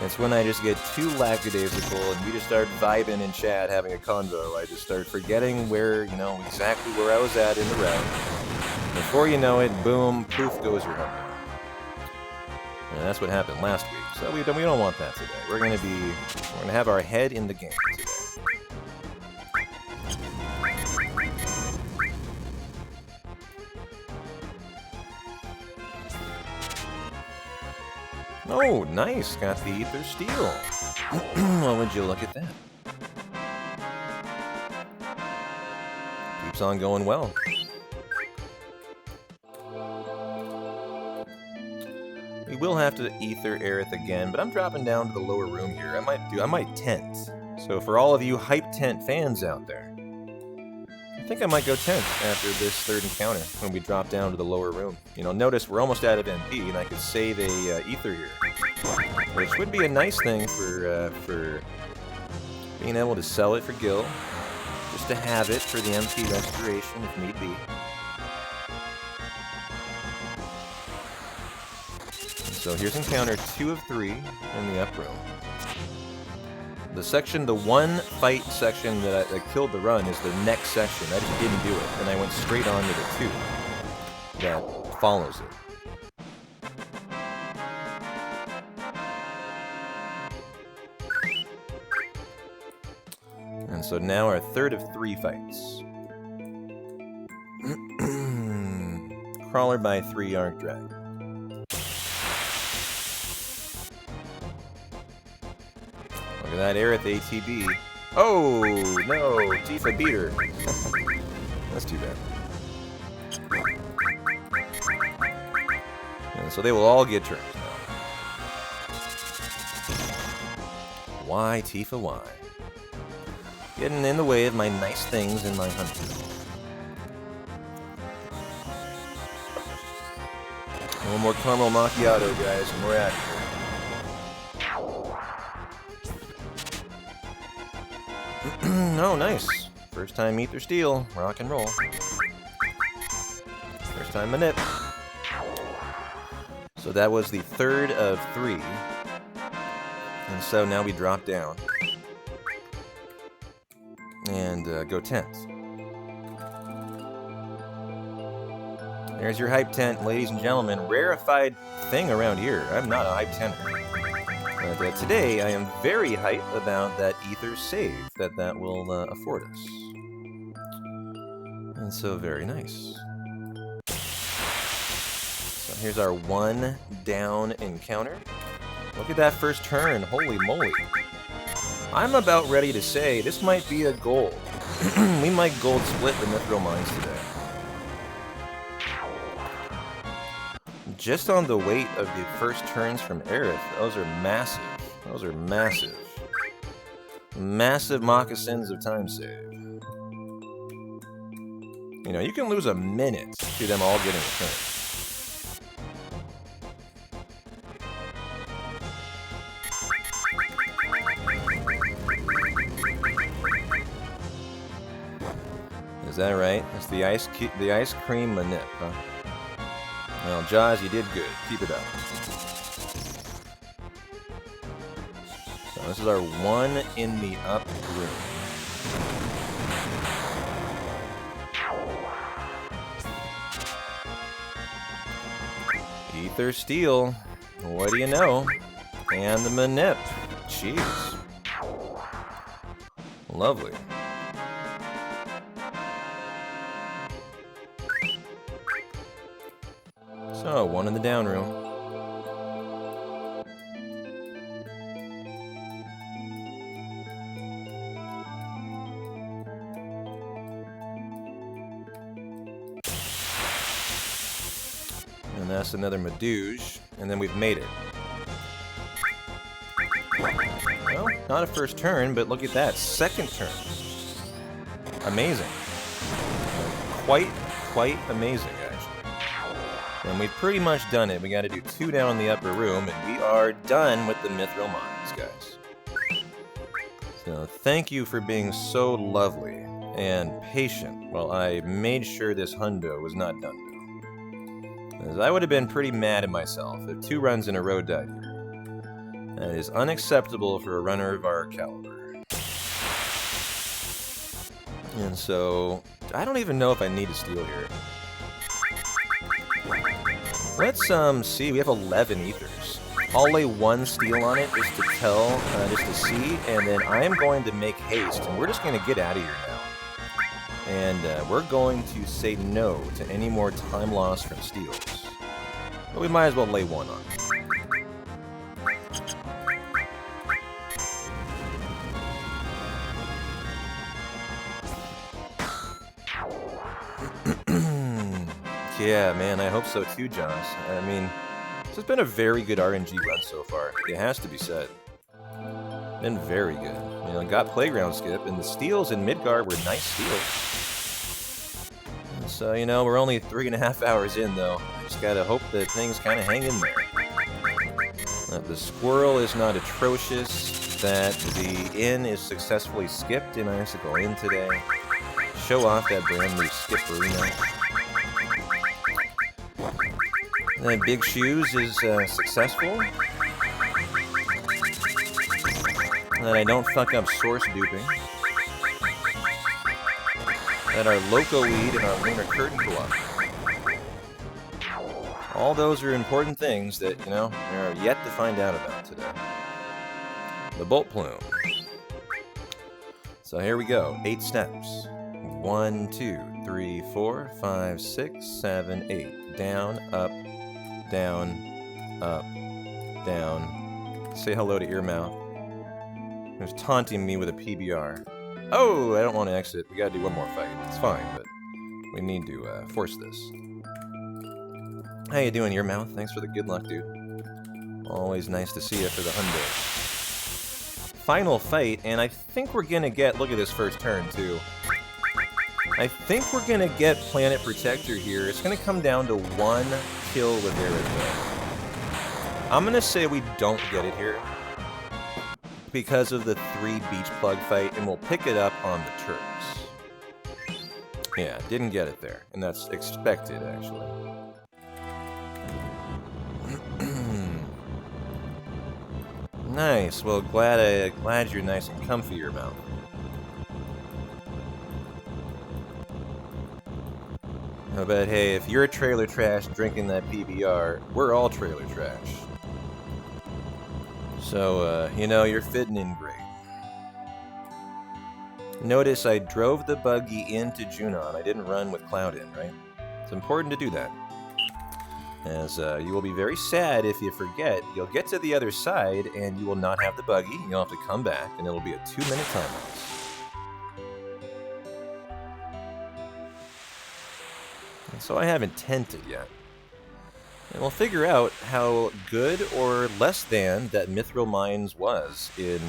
It's when I just get too lackadaisical and we just start vibing in chat, having a convo, I just start forgetting where, you know, exactly where I was at in the route. Before you know it, boom, poof goes your hundo. And that's what happened last week, so we don't want that today. We're gonna have our head in the game today. Oh, nice! Got the Ether Steel. Well, would you look at that? Keeps on going well. We will have to Ether Aerith again, but I'm dropping down to the lower room here. I might tent. So for all of you Hype Tent fans out there, I think I might go tent after this third encounter when we drop down to the lower room. You know, notice we're almost out of MP, and I could save a Ether here, which would be a nice thing for being able to sell it for Gil, just to have it for the MP restoration if need be. So here's encounter 2 of 3 in the up room. The one fight section that killed the run is the next section. I just didn't do it, and I went straight on to the 2 that follows it. And so now our third of 3 fights. Crawler by 3 Arc Drag. Look at that Aerith ATB. Oh, no, Tifa beat her. That's too bad. And so they will all get turns now. Why, Tifa, why? Getting in the way of my nice things in my hunting. One more caramel macchiato, guys, and we're out of here. Oh, nice. First time Ether Steel. Rock and roll. First time Manip. So that was the third of 3. And so now we drop down. And go tent. There's your hype tent, ladies and gentlemen. Rarefied thing around here. I'm not a hype tenter. But today I am very hype about that Ether save that will afford us. And so very nice. So here's our 1 down encounter. Look at that first turn. Holy moly. I'm about ready to say this might be a gold. We might gold split the Mithril Mines today. Just on the weight of the first turns from Aerith, those are massive. Those are massive. Massive moccasins of time save. You know, you can lose a minute to them all getting a turn. Is that right? It's the ice cream manip, huh? Well, Jaws, you did good. Keep it up. So this is our 1 in the up room. Ether Steel. What do you know? And the manip. Jeez. Lovely. So, 1 in the down room. And that's another Medouge, and then we've made it. Well, not a first turn, but look at that, second turn. Amazing. Quite amazing, actually. And we've pretty much done it. We got to do 2 down in the upper room, and we are done with the Mithril Mines, guys. So thank you for being so lovely and patient while I made sure this hundo was not done. As I would have been pretty mad at myself if 2 runs in a row died here. That is unacceptable for a runner of our caliber. And so, I don't even know if I need to steal here. Let's see, we have 11 ethers. I'll lay 1 steal on it just to just to see, and then I am going to make haste, and we're just going to get out of here now. And we're going to say no to any more time loss from steals. But we might as well lay 1 on. Yeah, man, I hope so too, Josh. I mean, this has been a very good RNG run so far. It has to be said. Been very good. You know, got Playground Skip, and the steals in Midgard were nice steals. And so, you know, we're only 3.5 hours in, though. Just gotta hope that things kind of hang in there. That the squirrel is not atrocious, that the inn is successfully skipped in Icicle Inn today. Show off that brand new skip arena. That Big Shoes is successful. That I don't fuck up source duping. That our Loco Weed and our Lunar Curtain cooperate. All those are important things that, you know, we are yet to find out about today. The Bolt Plume. So here we go. 8 steps. 1, 2, 3, 4, 5, 6, 7, 8. Down, up, down, up, down. Say hello to Earmouth. Who's taunting me with a PBR. Oh, I don't want to exit. We gotta do one more fight. It's fine, but we need to force this. How you doing, Earmouth? Thanks for the good luck, dude. Always nice to see you for the hundo. Final fight, and I think we're gonna get... Look at this first turn, too. I think we're gonna get Planet Protector here. It's gonna come down to 1 kill with Aerith. I'm gonna say we don't get it here because of the 3 beach plug fight, and we'll pick it up on the Turks. Yeah, didn't get it there, and that's expected, actually. Nice. Well, glad you're nice and comfy, Earmouth. But hey, if you're trailer trash drinking that PBR, we're all trailer trash. So, you know, you're fitting in great. Notice I drove the buggy into Junon. I didn't run with Cloud in, right? It's important to do that. As you will be very sad if you forget. You'll get to the other side and you will not have the buggy. You'll have to come back and it'll be a 2-minute time loss. And so I haven't tented yet. And we'll figure out how good or less than that Mithril Mines was in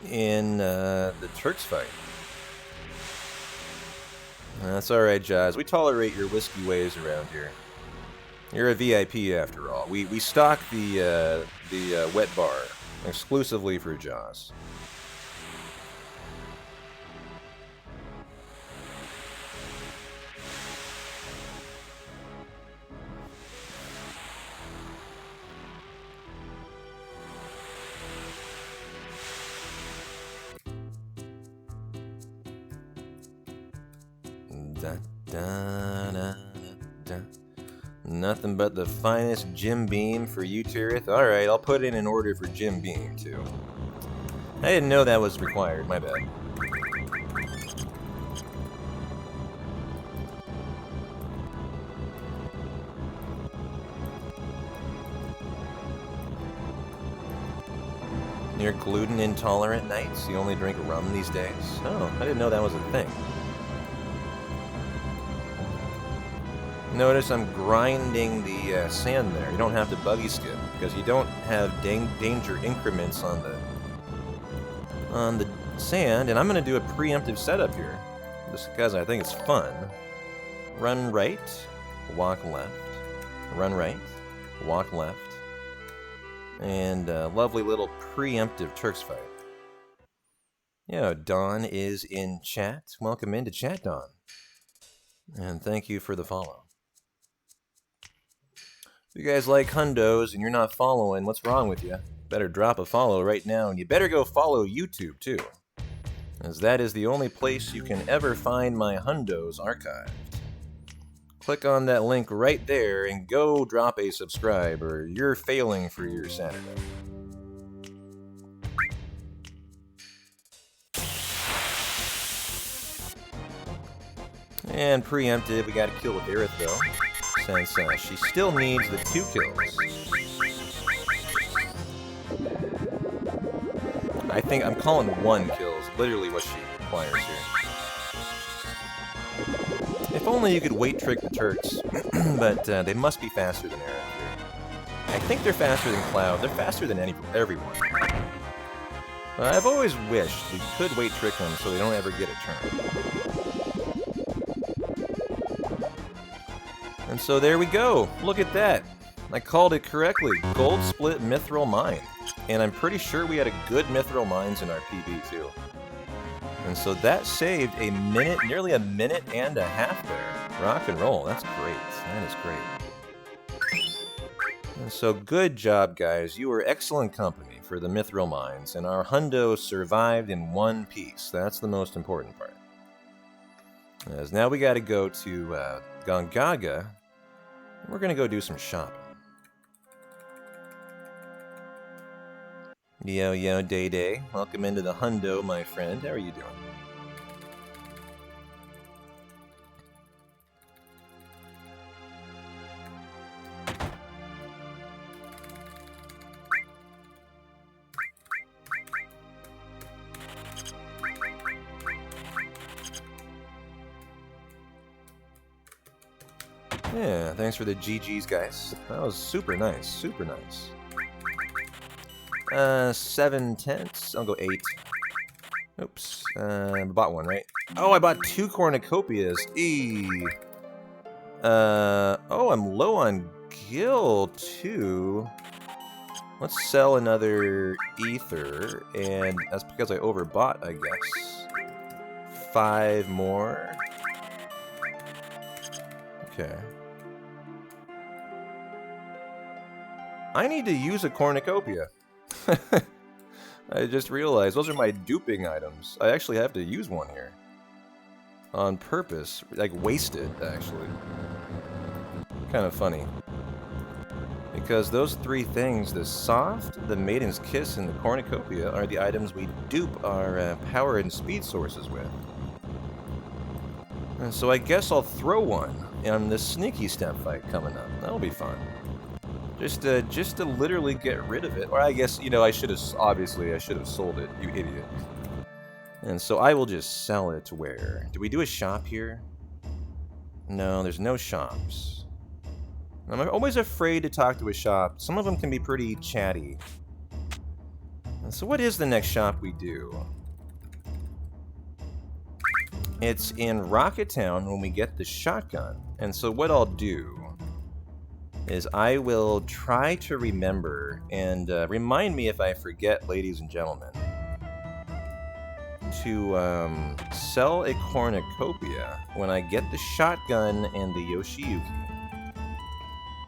the Turks fight. That's alright, Jazz. We tolerate your whiskey ways around here. You're a VIP after all. We stock the wet bar exclusively for Jaws. Da, da, da, da. Nothing but the finest Jim Beam for you, Tirith. Alright, I'll put in an order for Jim Beam, too. I didn't know that was required, my bad. You're gluten intolerant nights? You only drink rum these days? Oh, I didn't know that was a thing. Notice I'm grinding the sand there. You don't have to buggy skip because you don't have danger increments on the sand. And I'm going to do a preemptive setup here just because I think it's fun. Run right, walk left. Run right, walk left. And a lovely little preemptive Turks fight. Yeah, Dawn is in chat. Welcome into chat, Dawn. And thank you for the follow. If you guys like hundos and you're not following, what's wrong with you? Better drop a follow right now, and you better go follow YouTube too, as that is the only place you can ever find my hundos archived. Click on that link right there and go drop a subscribe, or you're failing for your Saturday. And preemptive, we got a kill with Aerith though. Since she still needs the 2 kills. I think I'm calling 1 kills, literally what she requires here. If only you could weight trick the Turks, but they must be faster than Aerith here. I think they're faster than Cloud. They're faster than everyone. I've always wished we could weight trick them so they don't ever get a turn. And so there we go. Look at that. I called it correctly. Gold split Mithril Mine. And I'm pretty sure we had a good Mithril Mines in our PB too. And so that saved a minute, nearly a minute and a half there. Rock and roll. That's great. That is great. And so good job, guys. You were excellent company for the Mithril Mines, and our hundo survived in one piece. That's the most important part. As now we got to go to Gongaga. We're going to go do some shopping. Yo, yo, Day Day. Welcome into the hundo, my friend. How are you doing? Yeah, thanks for the GGs, guys. That was super nice, super nice. 7/10. I'll go 8. Oops. I bought one, right? Oh, I bought 2 cornucopias. Oh, I'm low on gil, too. Let's sell another ether, and that's because I overbought, I guess. 5 more. Okay. I need to use a cornucopia. I just realized those are my duping items. I actually have to use one here. On purpose. Like, wasted, actually. Kind of funny. Because those 3 things, the soft, the maiden's kiss, and the cornucopia, are the items we dupe our power and speed sources with. And so I guess I'll throw one on this sneaky step fight coming up. That'll be fun. Just to literally get rid of it. Or I guess, you know, I should have sold it, you idiot. And so I will just sell it where? Do we do a shop here? No, there's no shops. I'm always afraid to talk to a shop. Some of them can be pretty chatty. And so what is the next shop we do? It's in Rocket Town when we get the shotgun. And so what I'll do is I will try to remember, and remind me if I forget, ladies and gentlemen, to sell a cornucopia when I get the shotgun and the Yoshiyuki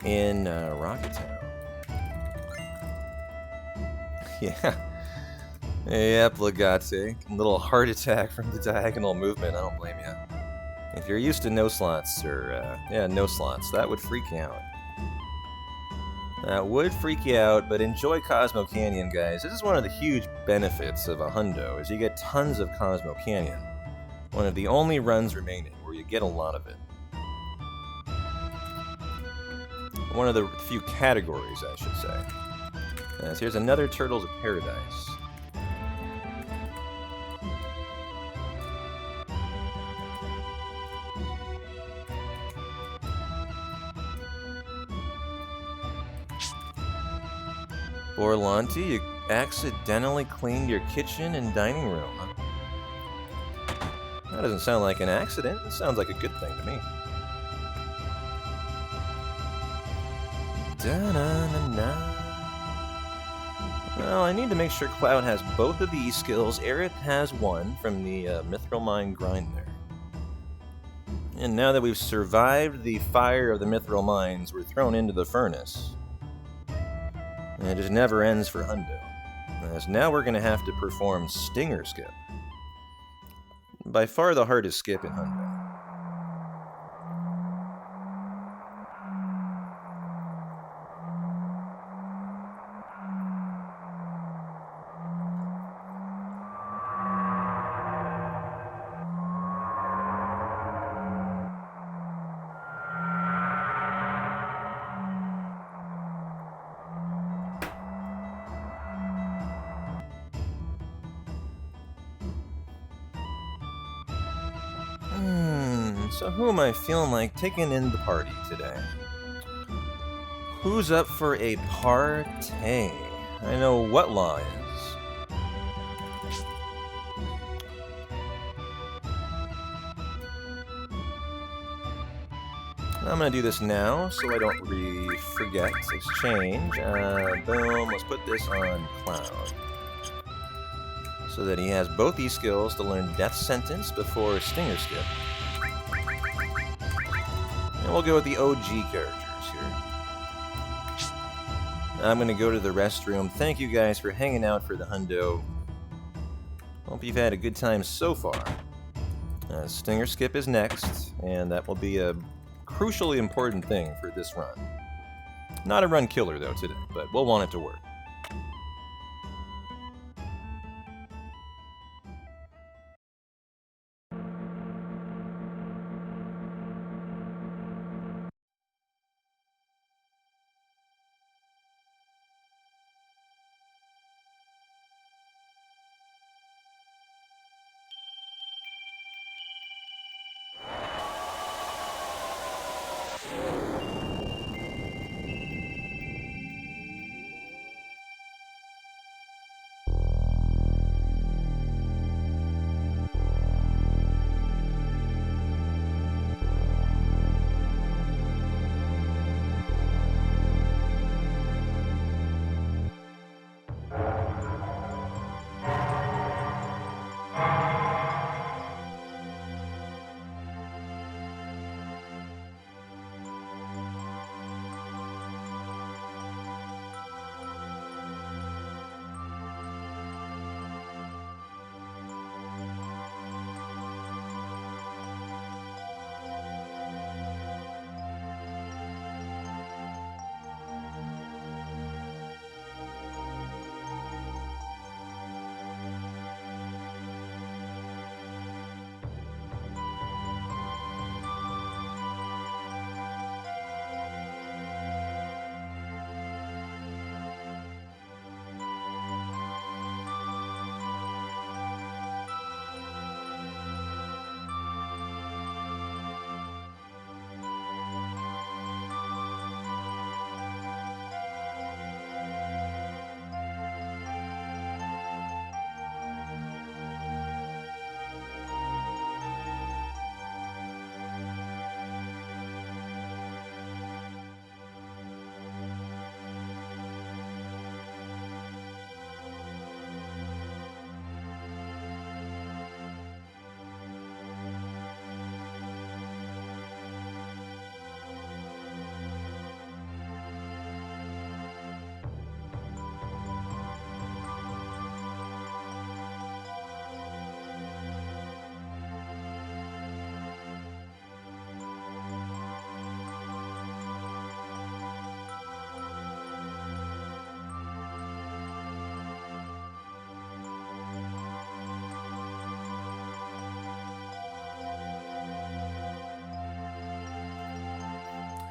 in Rocket Town. Yeah. Yep, Legate. A little heart attack from the diagonal movement, I don't blame you. If you're used to no slots, or, no slots, that would freak you out. That would freak you out, but enjoy Cosmo Canyon, guys. This is one of the huge benefits of a hundo, is you get tons of Cosmo Canyon. One of the only runs remaining where you get a lot of it. One of the few categories, I should say. So here's another Turtles of Paradise. Orlanti, you accidentally cleaned your kitchen and dining room, huh? That doesn't sound like an accident. It sounds like a good thing to me. Da-na-na-na. Well, I need to make sure Cloud has both of these skills. Aerith has one from the Mithril Mine grind there. And now that we've survived the fire of the Mithril Mines, we're thrown into the furnace. And it just never ends for hundo. As now we're going to have to perform Stinger Skip. By far the hardest skip in hundo. So who am I feeling like taking in the party today? Who's up for a partay? I know what law is. I'm gonna do this now so I don't forget. Exchange. Boom. Let's put this on Cloud. So that he has both these skills to learn Death Sentence before Stinger Skip. And we'll go with the OG characters here. I'm going to go to the restroom. Thank you guys for hanging out for the hundo. Hope you've had a good time so far. Stinger Skip is next, and that will be a crucially important thing for this run. Not a run killer, though, today, but we'll want it to work.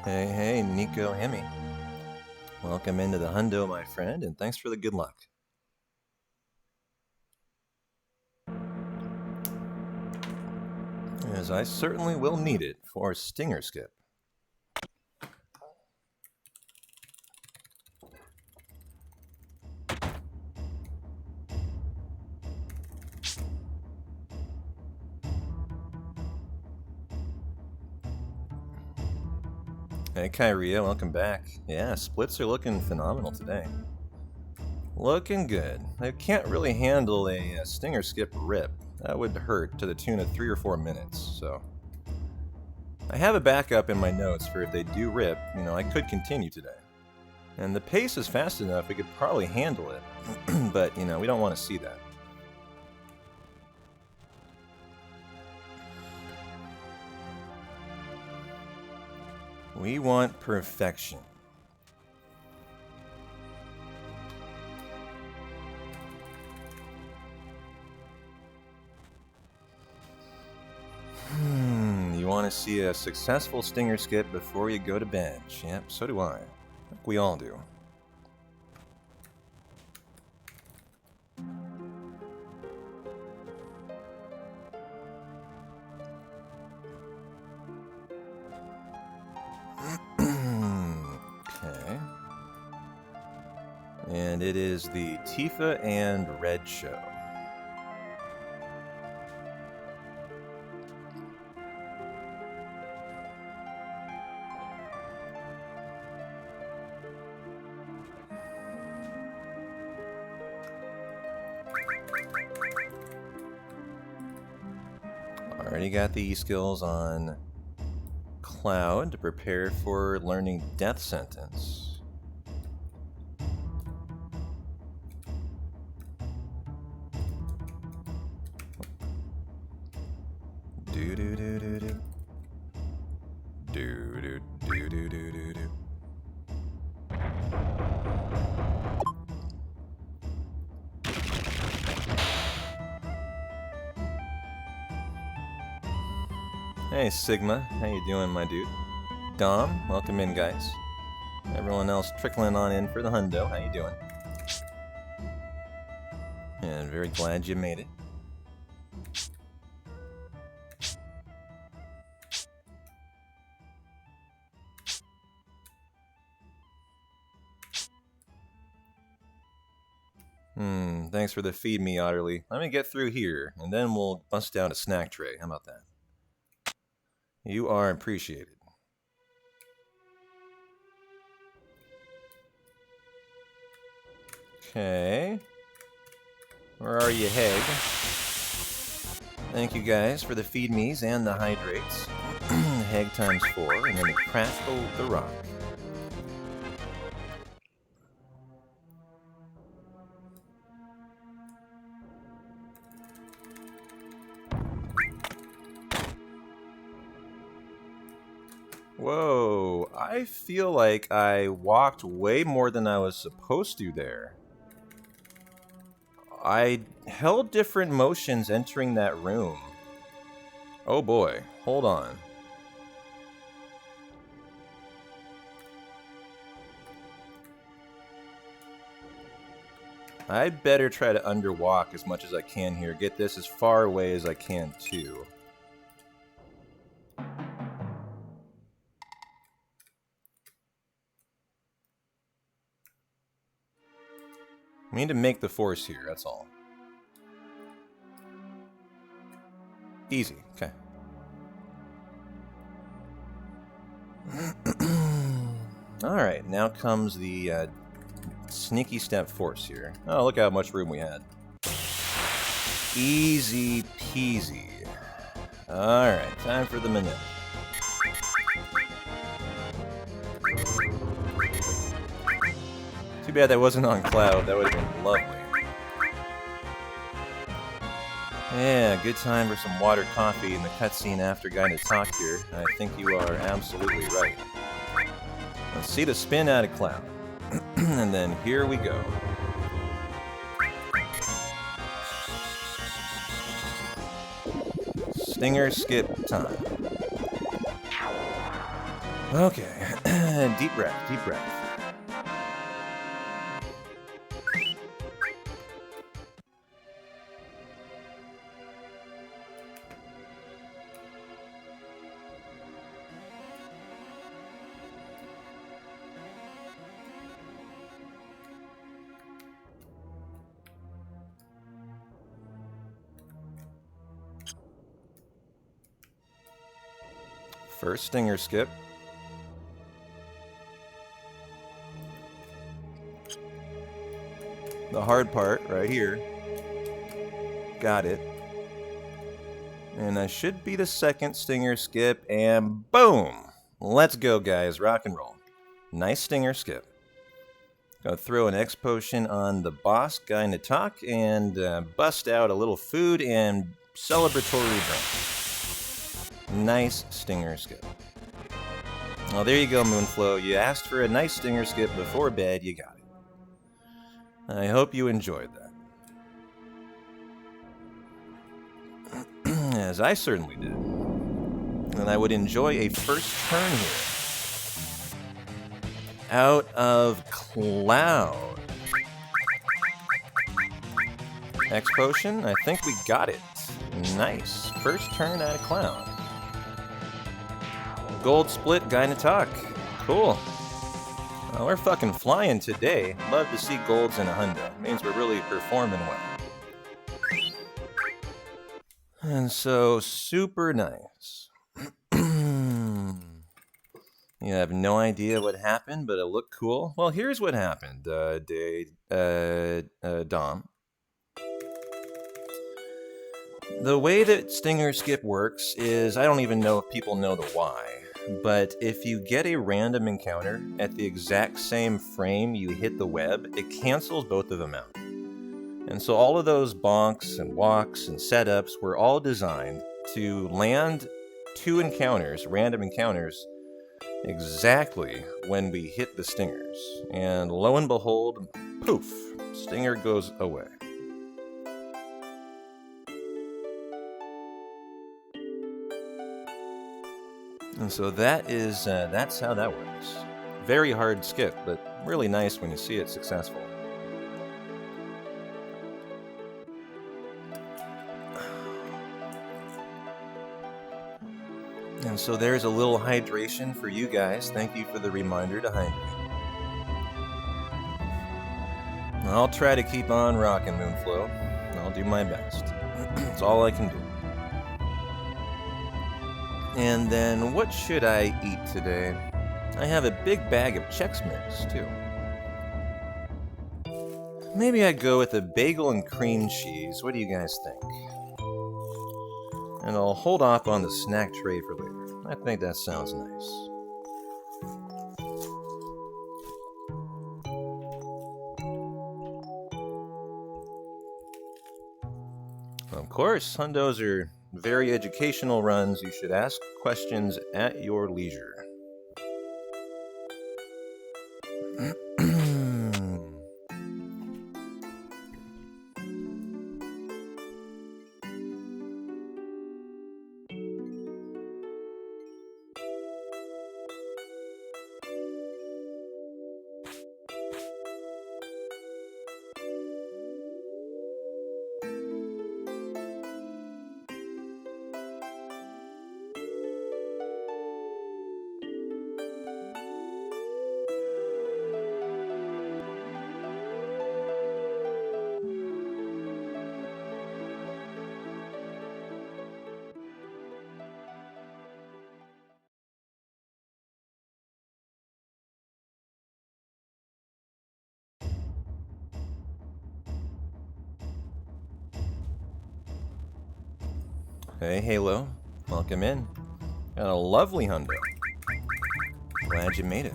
Hey, Nico Hemi. Welcome into the hundo, my friend, and thanks for the good luck. As I certainly will need it for Stinger Skip. Hey, Kyria, welcome back. Yeah, splits are looking phenomenal today. Looking good. I can't really handle a Stinger Skip rip. That would hurt to the tune of 3 or 4 minutes, so... I have a backup in my notes for if they do rip, I could continue today. And the pace is fast enough, we could probably handle it. But, we don't want to see that. We want perfection. You want to see a successful Stinger Skip before you go to bench. Yep, so do I. I think we all do. Okay. And it is the Tifa and Red show. Already got the E-skills on Cloud to prepare for learning death sentence. Do do do do do. Do do do do do do do. Hey Sigma, how you doing, my dude? Dom, welcome in, guys. Everyone else trickling on in for the hundo. How you doing? And very glad you made it. Thanks for the feed me, Otterly. Let me get through here, and then we'll bust out a snack tray. How about that? You are appreciated. Okay. Where are you, Heg? Thank you guys for the feed me's and the hydrates. Heg times 4, and then we crackle the rock. Whoa, I feel like I walked way more than I was supposed to there. I held different motions entering that room. Oh boy, hold on. I'd better try to underwalk as much as I can here. Get this as far away as I can, too. I need to make the force here, that's all. Easy, okay. Alright, now comes the sneaky step force here. Oh, look how much room we had. Easy peasy. Alright, time for the minute. Too bad that wasn't on Cloud, that would have been lovely. Yeah, good time for some water coffee in the cutscene after Guy to Talk here. I think you are absolutely right. Let's see the spin out of Cloud. And then here we go. Stinger skip time. Okay, deep breath, deep breath. First stinger skip. The hard part right here. Got it. And I should be the second stinger skip, and boom! Let's go, guys. Rock and roll. Nice stinger skip. Gonna throw an X potion on the boss, Guy Natak, and bust out a little food and celebratory drink. Nice stinger skip. Well, there you go, Moonflow. You asked for a nice stinger skip before bed, you got it. I hope you enjoyed that. As I certainly did. And I would enjoy a first turn here. Out of Cloud. X potion, I think we got it. Nice. First turn out of Cloud. Gold split, Guy Natak. Cool. Well, we're fucking flying today. Love to see golds in a hundo. Means we're really performing well. And so, super nice. You have no idea what happened, but it looked cool. Well, here's what happened, Dom. The way that Stinger Skip works is, I don't even know if people know the why. but if you get a random encounter at the exact same frame you hit the web, it cancels both of them out. And so all of those bonks and walks and setups were all designed to land 2 encounters, random encounters, exactly when we hit the stingers. And lo and behold, poof, stinger goes away. And so that's how that works. Very hard skip, but really nice when you see it successful. And so there's a little hydration for you guys. Thank you for the reminder to hydrate. I'll try to keep on rocking, Moonflow. I'll do my best. That's all I can do. And then what should I eat today? I have a big bag of Chex Mix, too. Maybe I'd go with a bagel and cream cheese. What do you guys think? And I'll hold off on the snack tray for later. I think that sounds nice. Of course, hundos are very educational runs. You should ask questions at your leisure. Hey, Halo. Welcome in. Got a lovely hundo. Glad you made it.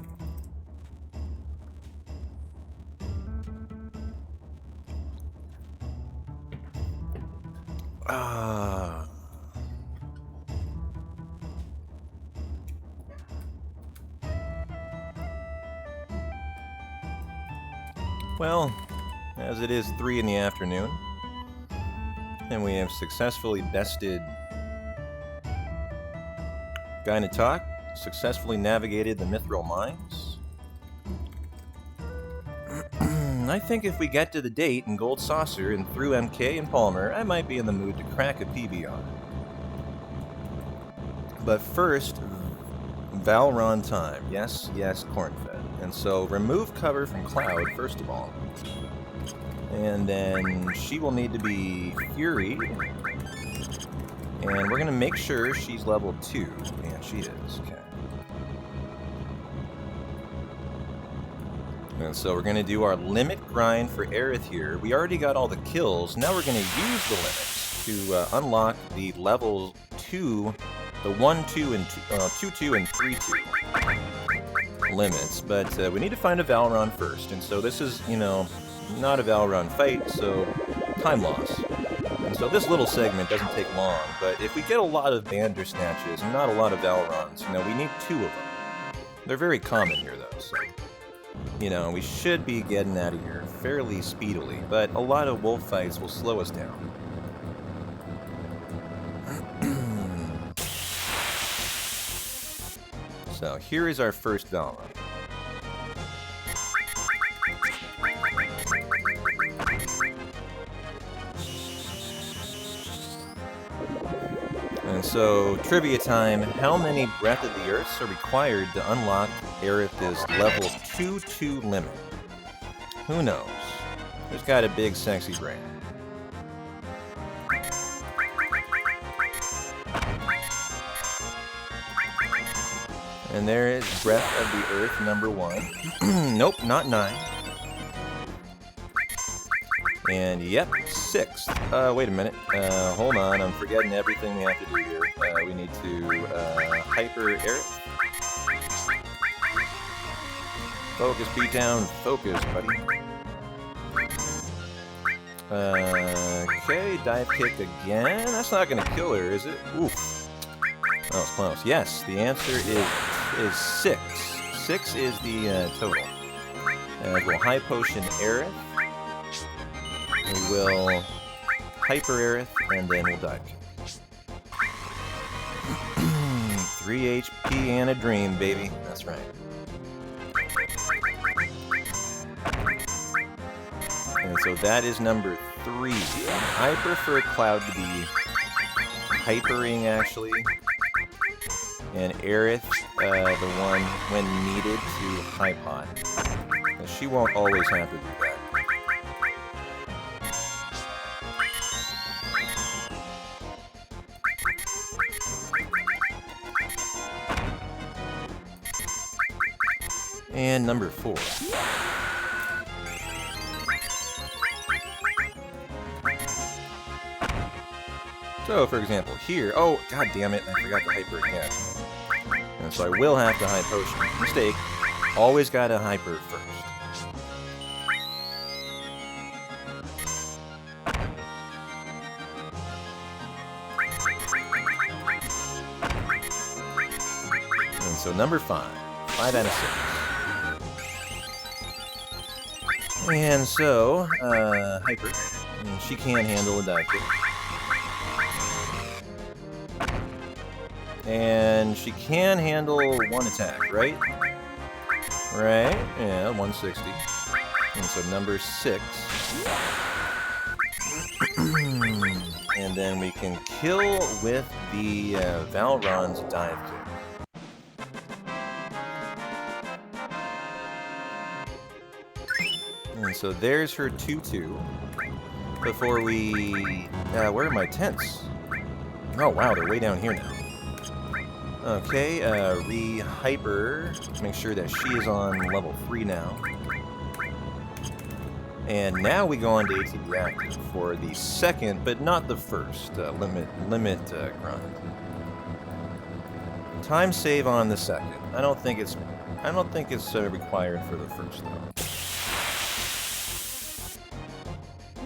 Well, as it is 3 in the afternoon, and we have successfully bested Gynetalk, successfully navigated the Mithril Mines. I think if we get to the date in Gold Saucer and through MK and Palmer, I might be in the mood to crack a PBR. But first, Valron time. Yes, yes, Cornfed. And so remove cover from Cloud, first of all. And then she will need to be Fury. And we're going to make sure she's level 2. And she is. Okay. And so we're going to do our limit grind for Aerith here. We already got all the kills. Now we're going to use the limits to unlock the level 2, the 1, 2, and 2, 2, and 3, 2 limits. But we need to find a Valron first. And so this is, you know, not a Valron fight, so time loss. And so this little segment doesn't take long, but if we get a lot of Bandersnatches and not a lot of Valrons, you know, we need 2 of them. They're very common here, though, so, you know, we should be getting out of here fairly speedily, but a lot of wolf fights will slow us down. So here is our first Valron. And so, trivia time, how many Breath of the Earths are required to unlock Aerith's level 2-2 limit? Who knows? Who's got a big sexy brain? And there is Breath of the Earth number 1. Nope, not 9. And yep, 6. Wait a minute. Hold on, I'm forgetting everything we have to do here. We need to Hyper Aerith. Focus, beat down, focus, buddy. Okay, dive kick again. That's not gonna kill her, is it? Oof. That was close. Yes, the answer is 6. 6 is the total. We'll High Potion Aerith. We will Hyper Aerith, and then we'll dive kick. 3 HP and a dream, baby. That's right. And so that is number 3. I prefer Cloud to be hypering, actually. And Aerith, the one when needed to high pot. She won't always have to do that. And number 4. So, for example, here... Oh, god damn it, I forgot to hyper again. And so I will have to high potion. Mistake. Always gotta hyper first. And so number 5. 5 out of 6. And so, hyper. And she can handle a dive kick. And she can handle 1 attack, right? Right? Yeah, 160. And so number 6. And then we can kill with the Valron's dive kick. And so there's her 2-2. Before we... where are my tents? Oh wow, they're way down here now. Okay, re-hyper. Let's make sure that she is on level 3 now. And now we go on to ATB active for the second, but not the first, limit grind. Time save on the second. I don't think it's required for the first though.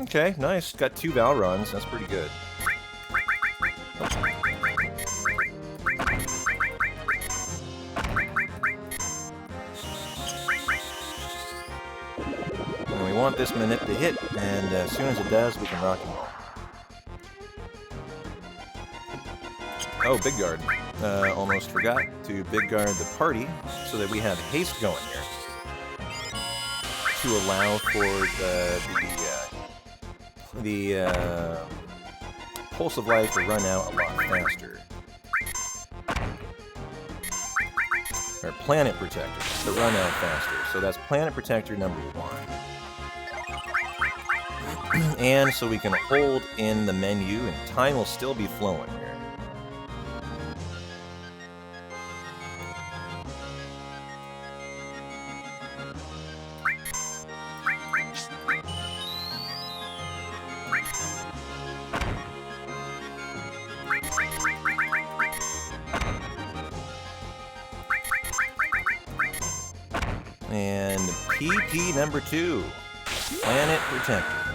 Okay, nice. Got 2 Valrons. That's pretty good. And we want this minute to hit, and as soon as it does, we can rock and roll. Oh, Big Guard. Almost forgot to Big Guard the party, so that we have haste going here. To allow for the Pulse of Life to run out a lot faster. Or Planet Protector to run out faster. So that's Planet Protector number 1. And so we can hold in the menu and time will still be flowing here. And PP number 2, Planet Protector.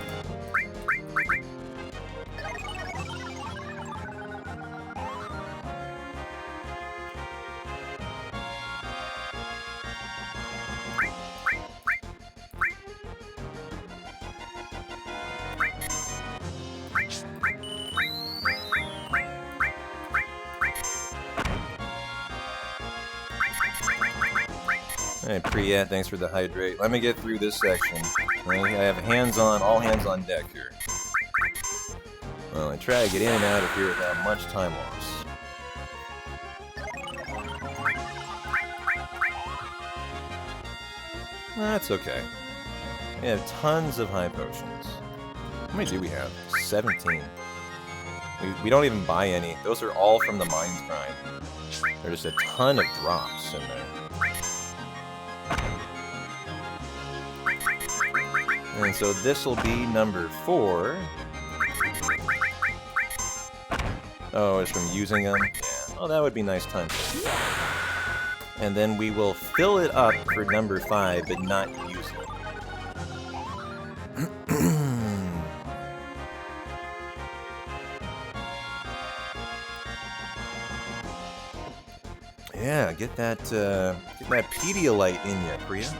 Alright, Priya, thanks for the hydrate. Let me get through this section. I have all hands on deck here. Well, I try to get in and out of here without much time loss. That's okay. We have tons of high potions. How many do we have? 17. We don't even buy any. Those are all from the Mines grind. There's a ton of drops in there. And so this will be number 4. Oh, it's from using them? Yeah. Oh, that would be nice time. And then we will fill it up for number 5, but not use it. Yeah, get that Pedialyte in ya, Priya.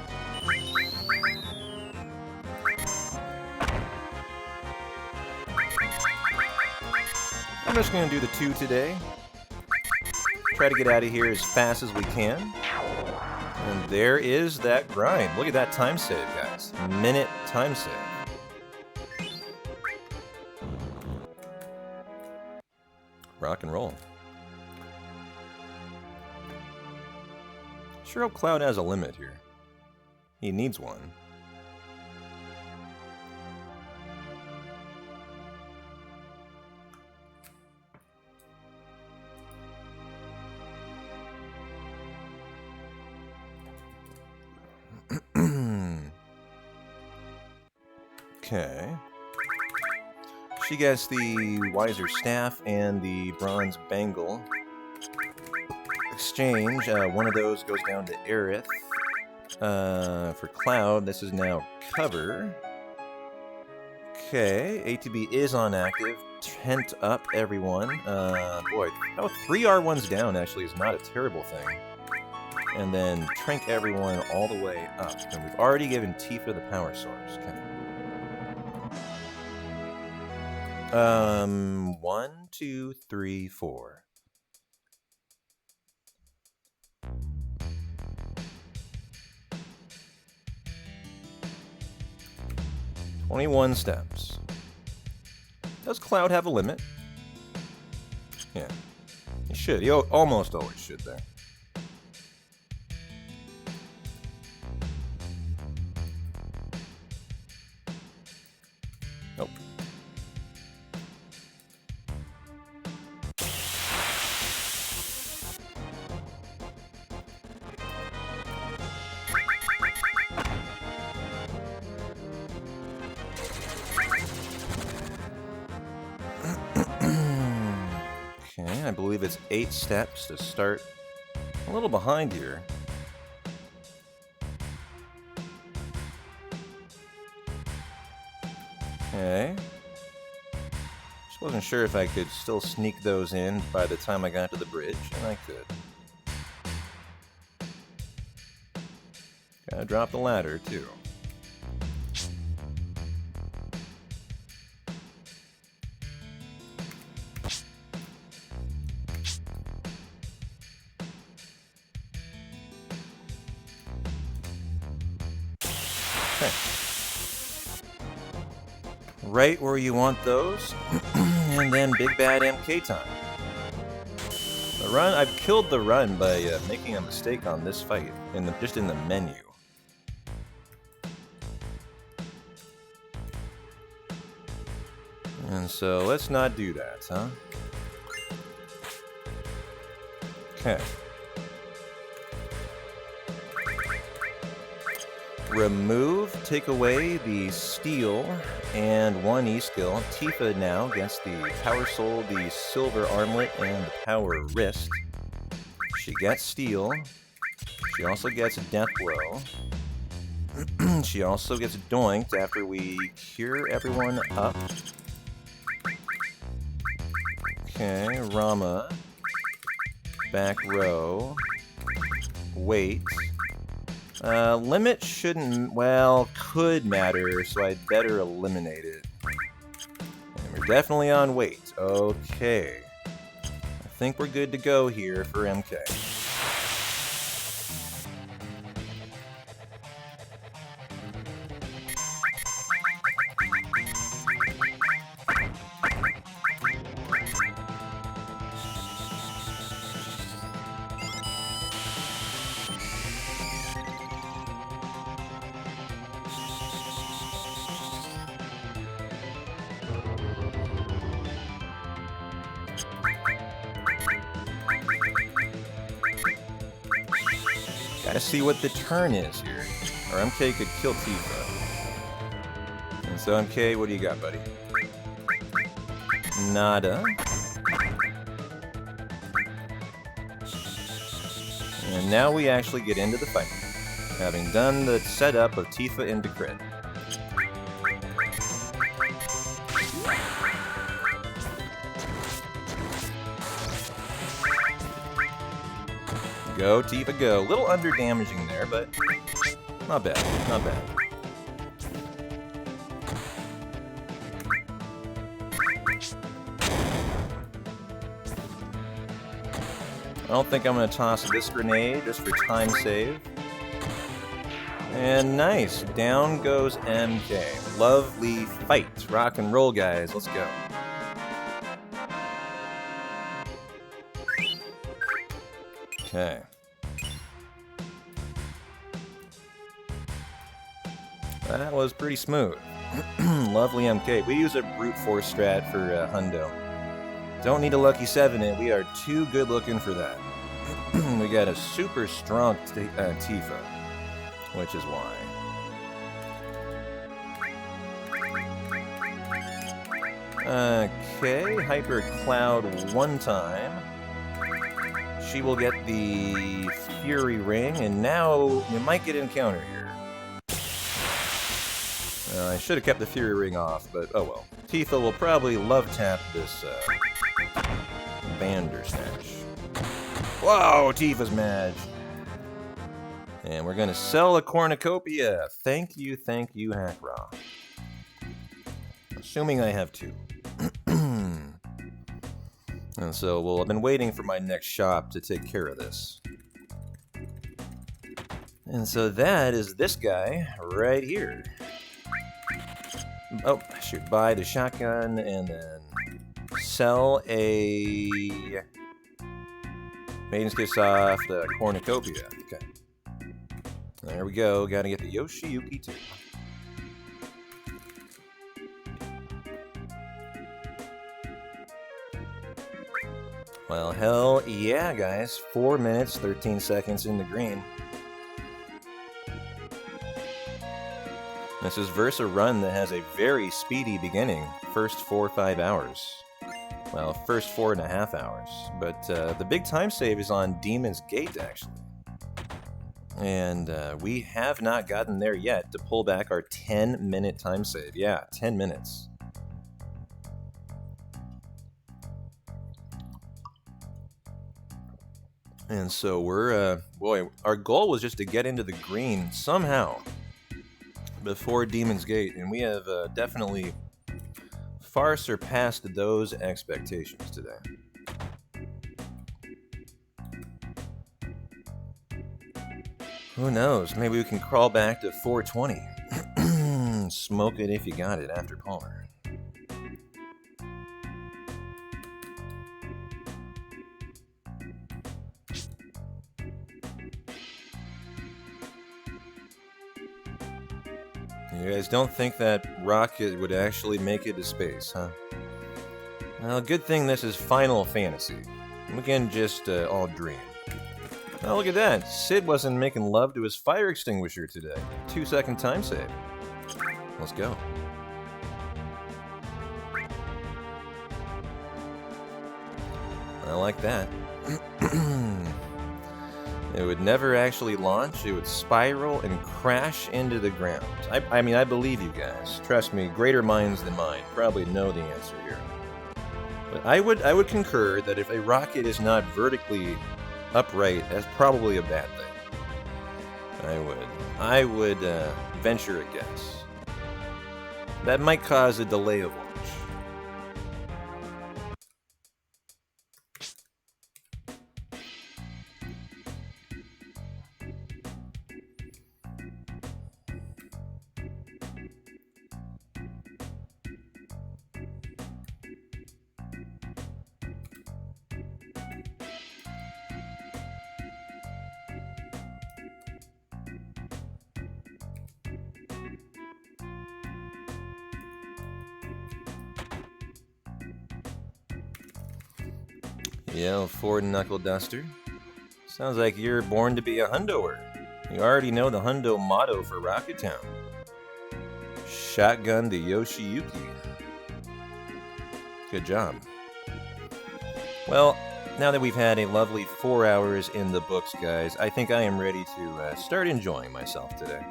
I'm just gonna do the 2 today. Try to get out of here as fast as we can. And there is that grind. Look at that time save, guys. Minute time save. Rock and roll. Sure hope Cloud has a limit here. He needs one. Okay. She gets the Wiser Staff and the Bronze Bangle. Exchange, one of those goes down to Aerith. For Cloud, this is now cover. Okay, ATB is on active. Tent up, everyone. Boy, 3 R1s down actually is not a terrible thing. And then trank everyone all the way up. And we've already given Tifa the power source. Okay. 1, 2, 3, 4. "21 steps. Does Cloud have a limit? Yeah. He should. He almost always should there. Nope. Okay, I believe it's 8 steps to start. A little behind here. Okay. Just wasn't sure if I could still sneak those in by the time I got to the bridge, and I could. Gotta drop the ladder, too. Right where you want those, and then big bad MK time. The run, I've killed the run by making a mistake on this fight, just in the menu. And so let's not do that, huh? Okay. Remove, take away the steel and 1 E-skill. Tifa now gets the Power Soul, the Silver Armlet, and the Power Wrist. She gets steel. She also gets Death Blow. She also gets doinked after we cure everyone up. Okay, Rama. Back row. Wait. Limit shouldn't, well, could matter, so I'd better eliminate it. And we're definitely on wait. Okay. I think we're good to go here for MK. Gotta see what the turn is here. Or MK could kill Tifa. And so MK, what do you got, buddy? Nada. And now we actually get into the fight, having done the setup of Tifa into crit. Go, Tifa, go. A little under damaging there, but not bad, not bad. I don't think I'm going to toss this grenade just for time save. And nice. Down goes MK. Lovely fight. Rock and roll, guys. Let's go. Okay. That was pretty smooth. Lovely MK. We use a brute force strat for Hundo. Don't need a lucky 7 in. We are too good looking for that. We got a super strong Tifa, which is why. Okay, Hyper Cloud one time. She will get the Fury Ring, and now we might get an encounter here. I should have kept the Fury Ring off, but oh well. Tifa will probably love tap this Bandersnatch. Whoa, Tifa's mad. And we're gonna sell a cornucopia. Thank you, Hackraw. Assuming I have 2. And so, well, I've been waiting for my next shop to take care of this. And so that is this guy right here. Oh, I should buy the shotgun and then sell a Maiden's Kiss off the cornucopia. Okay. There we go. Gotta get the Yoshiyuki too. Well, hell yeah, guys. 4 minutes, 13 seconds in the green. This is versus a run that has a very speedy beginning. First 4 or 5 hours. Well, first 4.5 hours. But the big time save is on Demon's Gate, actually. And we have not gotten there yet to pull back our 10-minute time save. Yeah, 10 minutes. And so we're, boy, our goal was just to get into the green somehow before Demon's Gate, and we have definitely far surpassed those expectations today. Who knows? Maybe we can crawl back to 420. Smoke it if you got it after Palmer. You guys don't think that rocket would actually make it to space, huh? Well, good thing this is Final Fantasy. We can just all dream. Oh, look at that. Sid wasn't making love to his fire extinguisher today. 2-second time save. Let's go. I like that. It would never actually launch. It would spiral and crash into the ground. I mean, I believe you guys. Trust me, greater minds than mine probably know the answer here. But I would concur that if a rocket is not vertically upright, that's probably a bad thing. I would venture a guess. That might cause a delay of launch. Yeah, Ford Knuckle Duster. Sounds like you're born to be a hundoer. You already know the hundo motto for Rocket Town. Shotgun to Yoshiyuki. Good job. Well, Now that we've had a lovely 4 hours in the books, guys, I think I am ready to start enjoying myself today.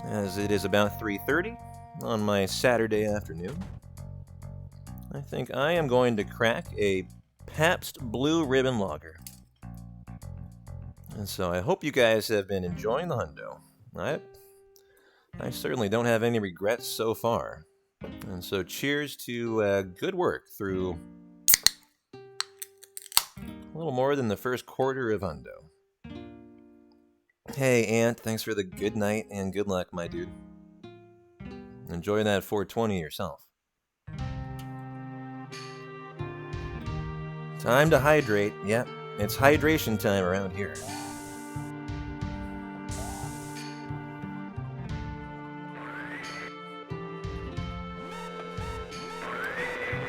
As it is about 3:30 on my Saturday afternoon, I think I am going to crack a Pabst Blue Ribbon Lager. And so I hope you guys have been enjoying the hundo. I certainly don't have any regrets so far. And so cheers to good work through a little more than the first quarter of hundo. Hey, Ant, thanks for the good night and good luck, my dude. Enjoy that 420 yourself. Time to hydrate. Yep, it's hydration time around here.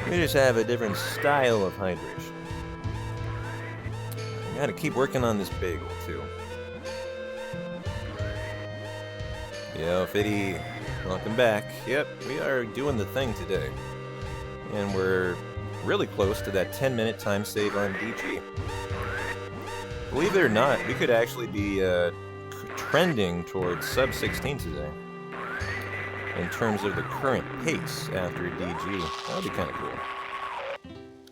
We just have a different style of hydration. I gotta keep working on this bagel, too. Yo, Fitty, welcome back. Yep, we are doing the thing today. And we're really close to that 10-minute time save on DG. Believe it or not, we could actually be trending towards sub 16 today. In terms of the current pace after DG. That would be kind of cool.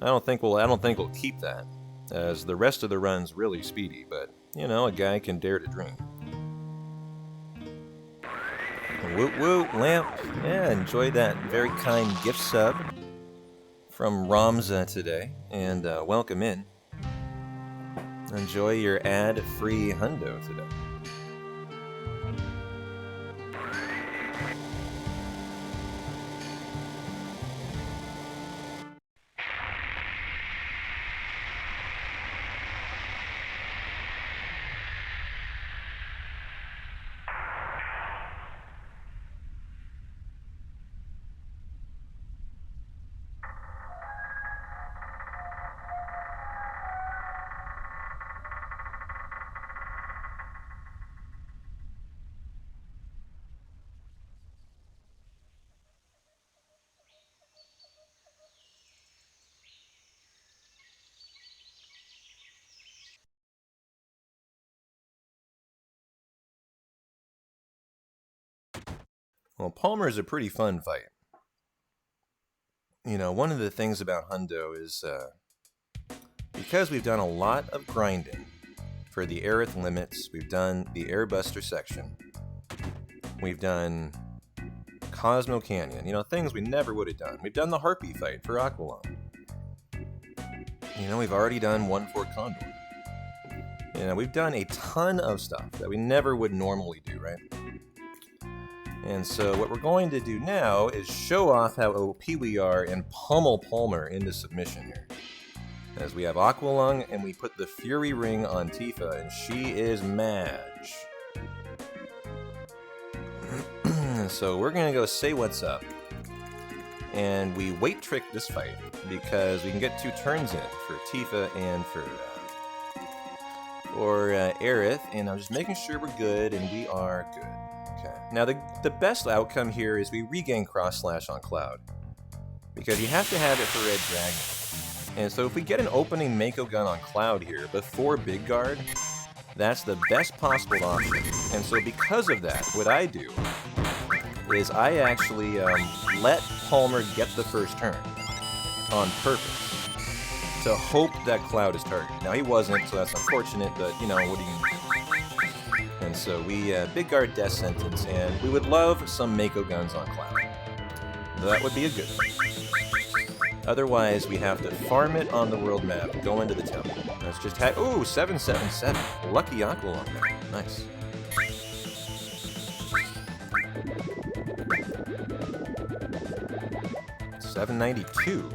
I don't think we'll keep that, as the rest of the run's really speedy, but, you know, a guy can dare to dream. Woot woot, Lamp. Yeah, enjoyed that very kind gift sub from Ramza today, and welcome in. Enjoy your ad-free hundo today. Well, Palmer's a pretty fun fight. You know, one of the things about hundo is because we've done a lot of grinding for the Aerith limits, we've done the Airbuster section, we've done Cosmo Canyon, you know, things we never would have done. We've done the Harpy fight for Aqualung. You know, we've already done one for Condor. You know, we've done a ton of stuff that we never would normally do, right? And so what we're going to do now is show off how OP we are and pummel Palmer into submission here. As we have Aqualung and we put the Fury Ring on Tifa, and she is Madge. So we're going to go say what's up. And we weight trick this fight because we can get 2 turns in for Tifa and for Aerith. And I'm just making sure we're good, and we are good. Okay. Now, the best outcome here is we regain Cross Slash on Cloud, because you have to have it for Red Dragon. And so if we get an opening Mako gun on Cloud here before Big Guard, that's the best possible option. And so because of that, what I do is I actually let Palmer get the first turn on purpose to hope that Cloud is targeted. Now, he wasn't, so that's unfortunate, but, you know, what do you do? And so we Big Guard Death Sentence, and we would love some Mako guns on Cloud. That would be a good thing. Otherwise, we have to farm it on the world map, go into the temple. Let's just have... Ooh, 777. Lucky Aqualung. Nice. $792.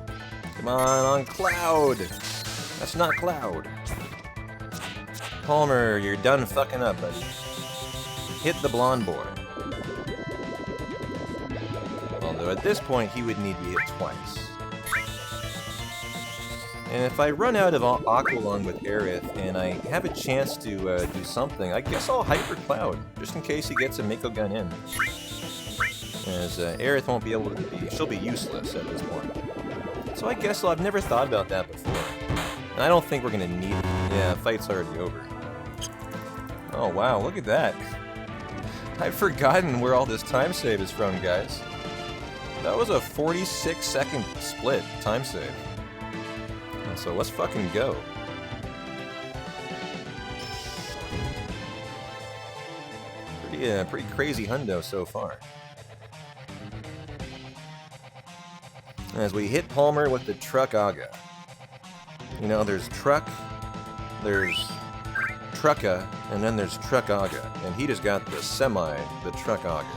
Come on Cloud. That's not Cloud. Palmer, you're done fucking up, buddy. Hit the blonde boy. Although at this point, he would need to be hit twice. And if I run out of Aqualung with Aerith, and I have a chance to do something, I guess I'll Hyper Cloud, just in case he gets a Mako gun in. As Aerith won't be able to be... She'll be useless at this point. So I guess I've never thought about that before. And I don't think we're gonna need it. Yeah, fight's already over. Oh wow, look at that. I've forgotten where all this time save is from, guys. That was a 46-second split time save. And so let's fucking go. Pretty crazy hundo so far. As we hit Palmer with the Truck Aga. You know, there's Truck, there's Trucka, and then there's Truck Aga. And he just got the Truck Aga.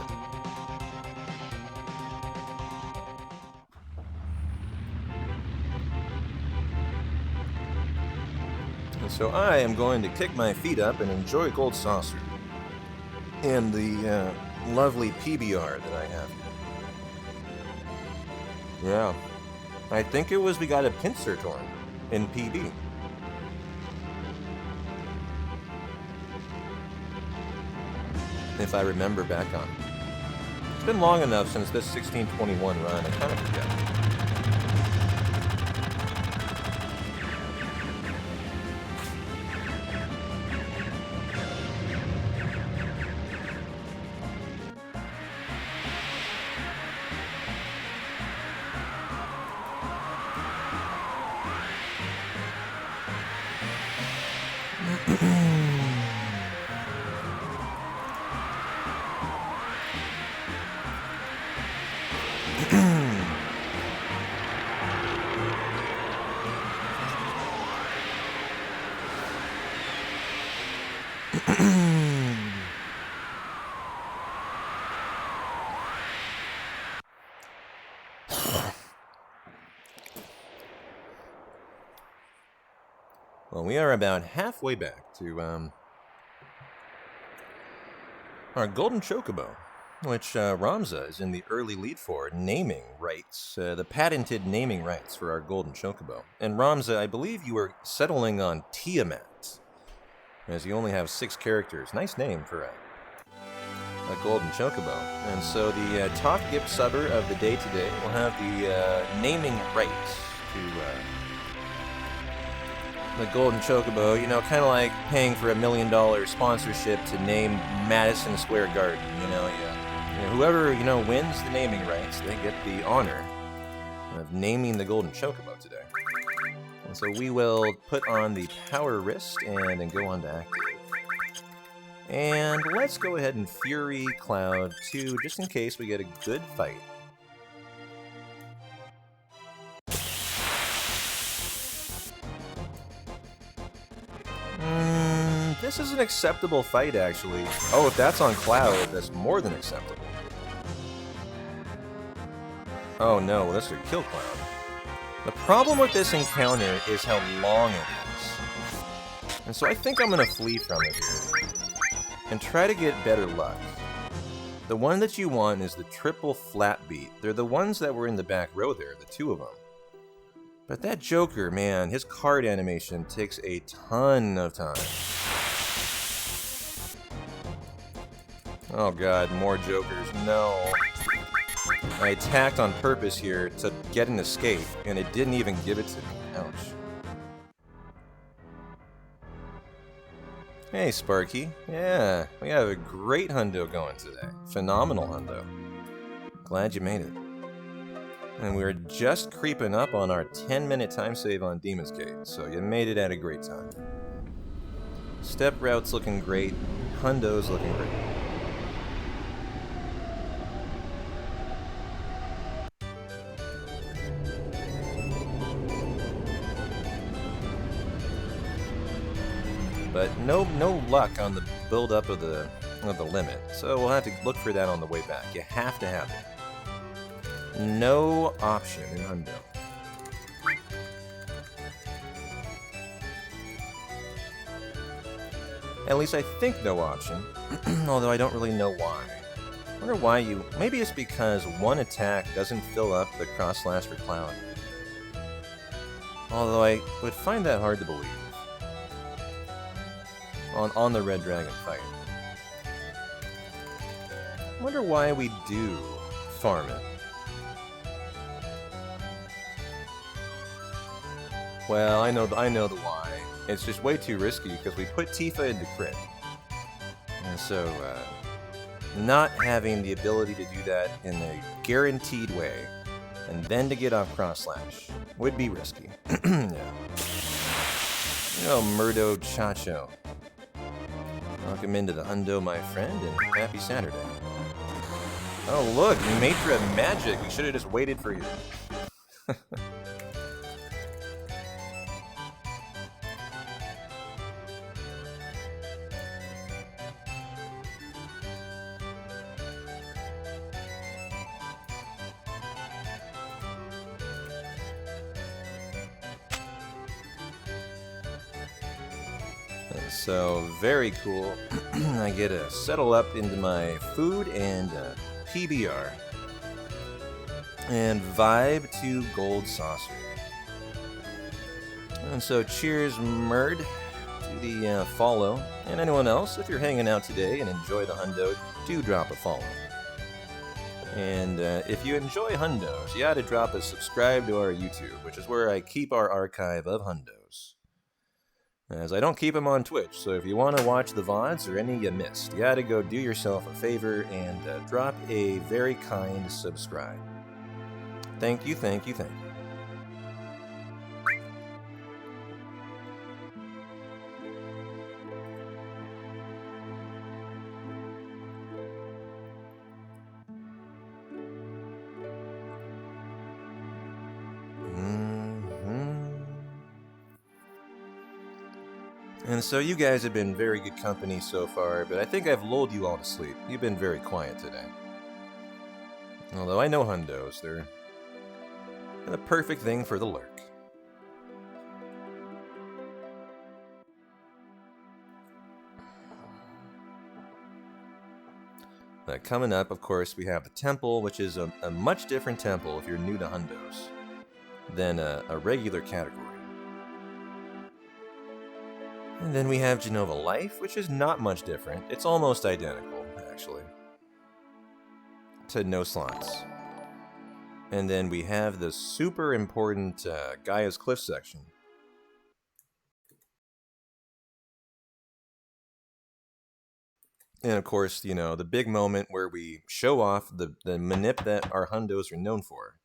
And so I am going to kick my feet up and enjoy Gold Saucer. And the lovely PBR that I have here. Yeah. I think it was we got a pincer torn in PB. If I remember back on. It's been long enough since this 1621 run, I kind of forget. Well, we are about halfway back to our Golden Chocobo, which Ramza is in the early lead for naming rights, the patented naming rights for our Golden Chocobo. And Ramza, I believe you were settling on Tiamat, as you only have 6 characters. Nice name for a Golden Chocobo. And so the top gift subber of the day today will have the naming rights to the Golden Chocobo, you know, kind of like paying for $1 million sponsorship to name Madison Square Garden, you know, whoever, wins the naming rights, they get the honor of naming the Golden Chocobo today. And so we will put on the power wrist and then go on to active. And let's go ahead and Fury Cloud 2, just in case we get a good fight. This is an acceptable fight, actually. Oh, if that's on Cloud, that's more than acceptable. Oh no, this could kill Cloud. The problem with this encounter is how long it is. And so I think I'm going to flee from it here. And try to get better luck. The one that you want is the triple flat beat. They're the ones that were in the back row there, the 2 of them. But that Joker, man, his card animation takes a ton of time. Oh god, more Jokers. No. I attacked on purpose here to get an escape, and it didn't even give it to me. Ouch. Hey, Sparky. Yeah, we have a great hundo going today. Phenomenal hundo. Glad you made it. And we were just creeping up on our 10-minute time save on Demon's Gate, so you made it at a great time. Step route's looking great. Hundo's looking great. But no luck on the build-up of the limit, so we'll have to look for that on the way back. You have to have it. No option in Hundo. At least I think no option, although I don't really know why. I wonder why you... Maybe it's because one attack doesn't fill up the cross slash for Cloud. Although I would find that hard to believe. On the Red Dragon fight. I wonder why we do farm it. Well, I know the why. It's just way too risky because we put Tifa into crit. And so, not having the ability to do that in a guaranteed way, and then to get off cross slash, would be risky. Yeah. Oh, Murdo Chacho. Welcome into the Hundo, my friend, and happy Saturday. Oh, look, Matra Magic. We should have just waited for you. So, very cool. I get to settle up into my food and PBR. And vibe to Gold Saucer. And so, cheers, Murd, to the follow. And anyone else, if you're hanging out today and enjoy the Hundo, do drop a follow. And if you enjoy Hundos, you ought to drop a subscribe to our YouTube, which is where I keep our archive of Hundos. As I don't keep them on Twitch, so if you want to watch the VODs or any you missed, you gotta go do yourself a favor and drop a very kind subscribe. Thank you, thank you, thank you. And so you guys have been very good company so far, but I think I've lulled you all to sleep. You've been very quiet today. Although I know Hundos, they're the perfect thing for the lurk. Coming up, of course, we have the temple, which is a much different temple if you're new to Hundos than a regular category. And then we have Genova Life, which is not much different. It's almost identical, actually, to no slots. And then we have the super important Gaia's Cliff section. And of course, you know, the big moment where we show off the manip that our Hundos are known for.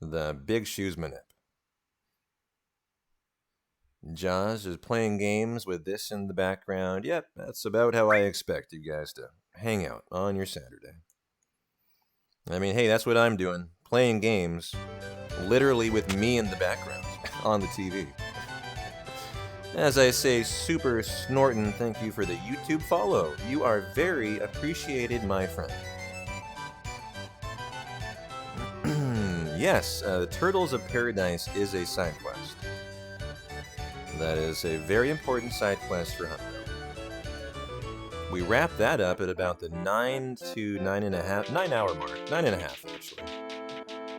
The Big Shoes manip. Jaws is playing games with this in the background. Yep, that's about how I expect you guys to hang out on your Saturday. I mean, hey, that's what I'm doing. Playing games, literally with me in the background on the TV. As I say, Super Snorton, thank you for the YouTube follow. You are very appreciated, my friend. Yes, the Turtles of Paradise is a side quest. That is a very important side quest for Hundo. We wrap that up at about the 9 hour mark. 9.5 actually.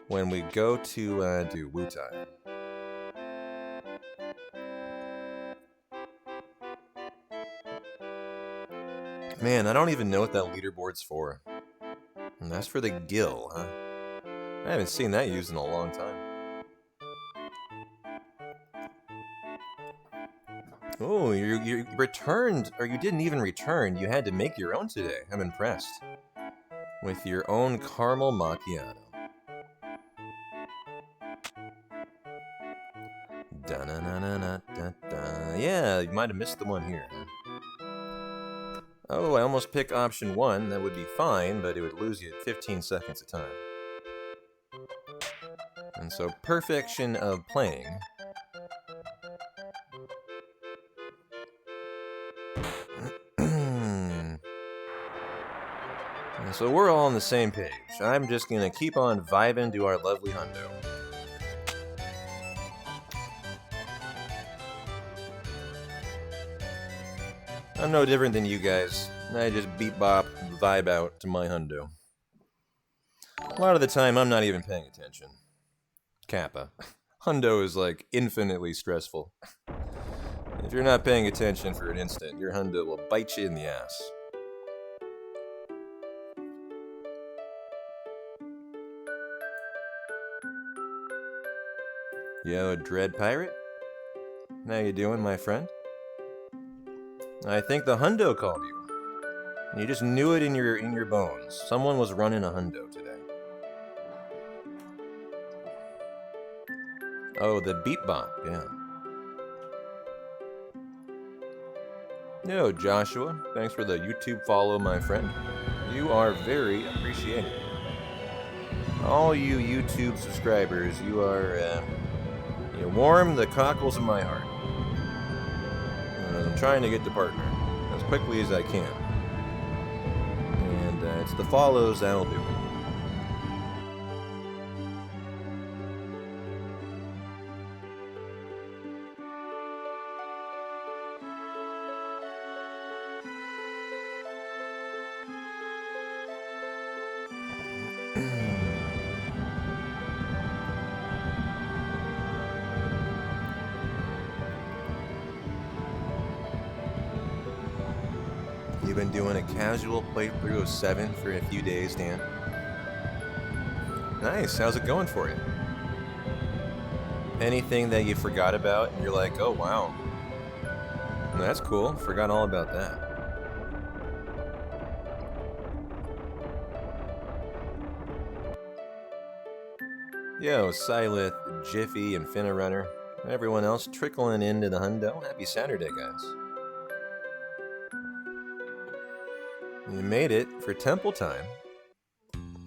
When we go to do Wutai. Man, I don't even know what that leaderboard's for. And that's for the Gill, huh? I haven't seen that used in a long time. Oh, you returned, or you didn't even return. You had to make your own today. I'm impressed. With your own caramel macchiato. Da-na-na-na-na-da-da. Yeah, you might have missed the one here. Oh, I almost picked option 1. That would be fine, but it would lose you at 15 seconds a time. And so, perfection of playing. So we're all on the same page. I'm just gonna keep on vibing to our lovely Hundo. I'm no different than you guys. I just beat bop, vibe out to my Hundo. A lot of the time, I'm not even paying attention. Kappa. Hundo is like infinitely stressful. If you're not paying attention for an instant, your Hundo will bite you in the ass. Yo, Dread Pirate? How you doing, my friend? I think the hundo called you. You just knew it in your bones. Someone was running a hundo today. Oh, the beat bop, yeah. Yo, Joshua, thanks for the YouTube follow, my friend. You are very appreciated. All you YouTube subscribers, you warm the cockles of my heart. I'm trying to get the partner as quickly as I can. And it's the follows that'll do it. You've been doing a casual playthrough of 7 for a few days, Dan. Nice, how's it going for you? Anything that you forgot about and you're like, oh wow, that's cool, forgot all about that. Yo, Silith, Jiffy, and Finna everyone else trickling into the hundo. Happy Saturday, guys. You made it for temple time,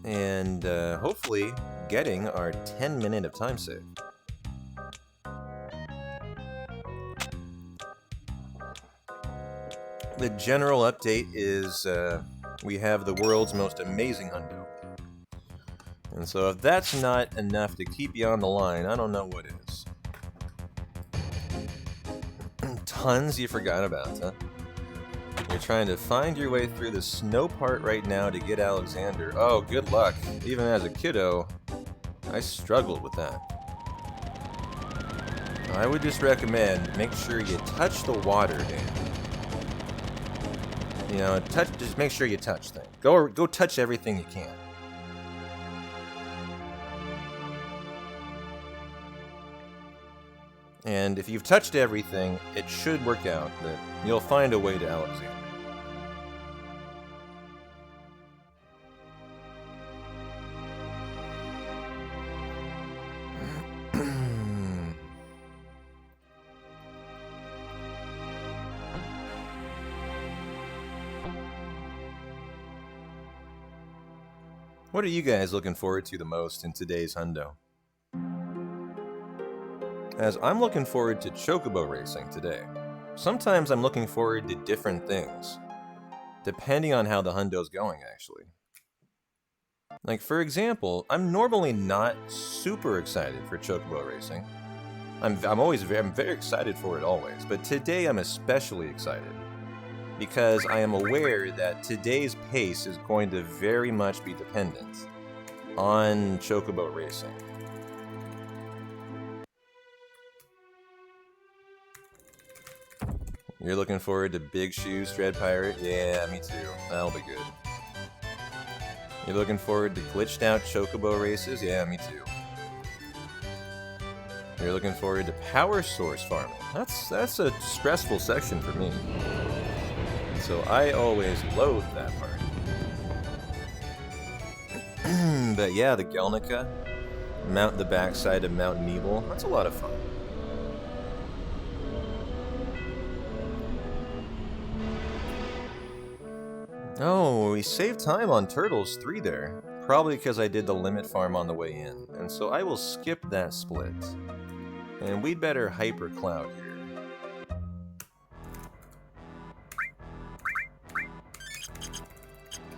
and hopefully getting our 10 minute of time save. The general update is we have the world's most amazing hundo. And so if that's not enough to keep you on the line, I don't know what is. Tons you forgot about, huh? You're trying to find your way through the snow part right now to get Alexander. Oh, good luck. Even as a kiddo, I struggled with that. I would just recommend make sure you touch the water, Dan. You know, just make sure you touch things. Go touch everything you can. And if you've touched everything, it should work out that you'll find a way to Alexander. What are you guys looking forward to the most in today's hundo? As I'm looking forward to chocobo racing today. Sometimes I'm looking forward to different things, depending on how the hundo's going, actually. Like, for example, I'm normally not super excited for chocobo racing. I'm very excited for it always, but today I'm especially excited because I am aware that today's pace is going to very much be dependent on chocobo racing. You're looking forward to Big Shoes, Dread Pirate? Yeah, me too. That'll be good. You're looking forward to glitched out chocobo races? Yeah, me too. You're looking forward to power source farming? That's a stressful section for me. So I always loathe that part. But yeah, the Gelnica, mount the backside of Mount Nebel, that's a lot of fun. Oh, we saved time on Turtles 3 there. Probably because I did the limit farm on the way in. And so I will skip that split. And we'd better hyper cloud here.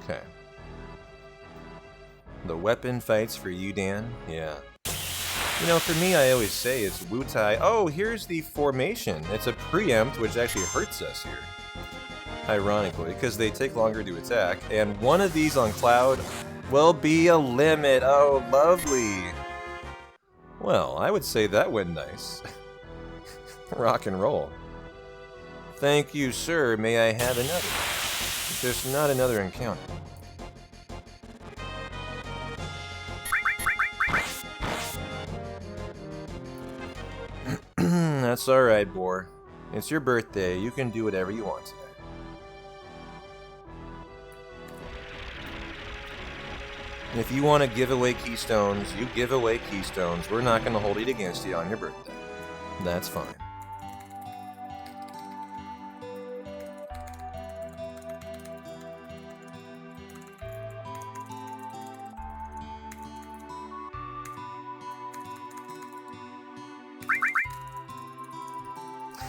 Okay. The weapon fights for you, Dan? Yeah. You know, for me, I always say it's Wutai. Oh, here's the formation. It's a preempt, which actually hurts us here. Ironically, because they take longer to attack, and one of these on Cloud will be a limit. Oh, lovely. Well, I would say that went nice. Rock and roll. Thank you, sir. May I have another? Just not another encounter. That's alright, Boar. It's your birthday. You can do whatever you want today. And if you want to give away keystones, you give away keystones. We're not going to hold it against you on your birthday. That's fine.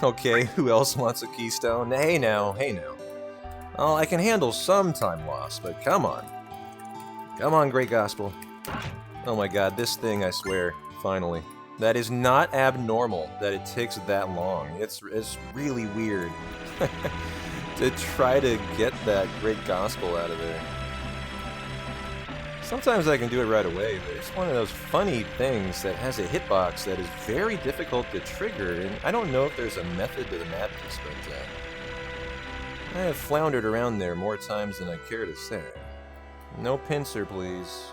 Okay, who else wants a keystone? Hey now, hey now. Oh, I can handle some time loss, but come on. Come on, Great Gospel. Oh my god, this thing, I swear, finally. That is not abnormal that it takes that long. It's really weird to try to get that Great Gospel out of there. Sometimes I can do it right away, but it's one of those funny things that has a hitbox that is very difficult to trigger, and I don't know if there's a method to the madness, but I have floundered around there more times than I care to say. No pincer, please.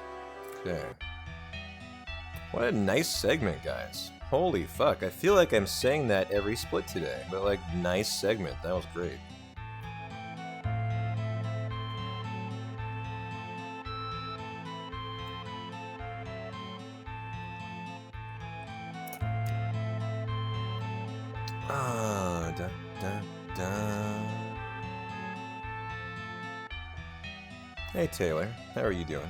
Okay. What a nice segment, guys. Holy fuck, I feel like I'm saying that every split today, but like, nice segment, that was great. Ah, da da da. Hey Taylor, how are you doing?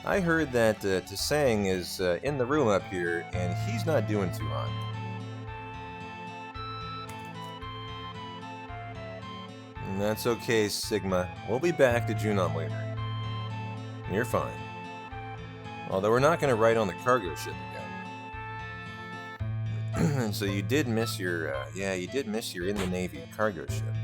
I heard that Tasang is in the room up here, and he's not doing too hot. And that's okay, Sigma. We'll be back to Junon later. You're fine. Although we're not going to ride on the cargo ship again. So you did miss your, yeah, you did miss your in the Navy cargo ship.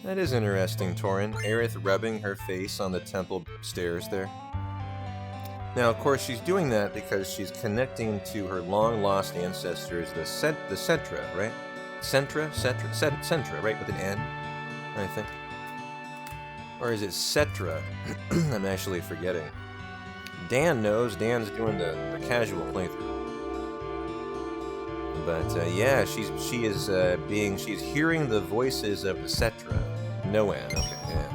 That is interesting, Torin. Aerith rubbing her face on the temple stairs there. Now, of course, she's doing that because she's connecting to her long-lost ancestors, the Centra, right? Centra, right, with an N, I think. Or is it Cetra? I'm actually forgetting. Dan knows. Dan's doing the casual playthrough. But yeah, she's hearing the voices of the Cetra. No N. Okay, yeah.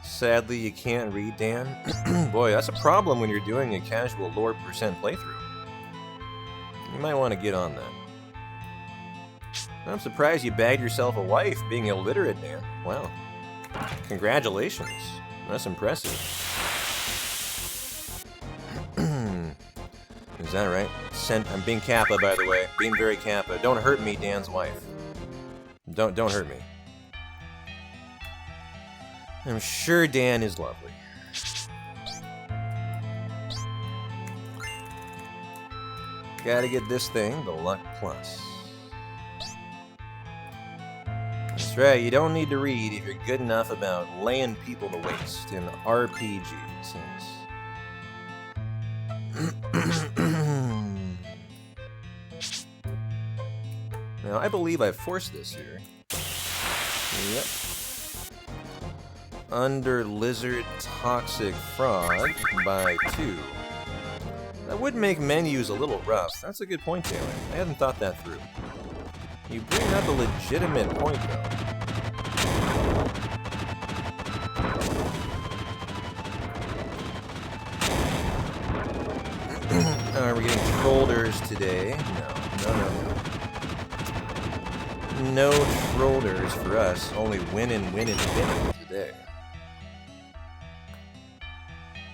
Sadly, you can't read, Dan. Boy, that's a problem when you're doing a casual lore percent playthrough. You might want to get on that. I'm surprised you bagged yourself a wife being illiterate, Dan. Wow. Congratulations. That's impressive. Is that right? I'm being Kappa, by the way. Being very Kappa. Don't hurt me, Dan's wife. Don't hurt me. I'm sure Dan is lovely. Gotta get this thing, the Luck Plus. That's right, you don't need to read if you're good enough about laying people to waste in RPGs, yes. Now, I believe I've forced this here. Yep. Under Lizard Toxic Frog by 2. That would make menus a little rough. That's a good point, Taylor. I hadn't thought that through. You bring up a legitimate point, though. Are we getting Trollders today? No. No Trollders for us. Only winning today.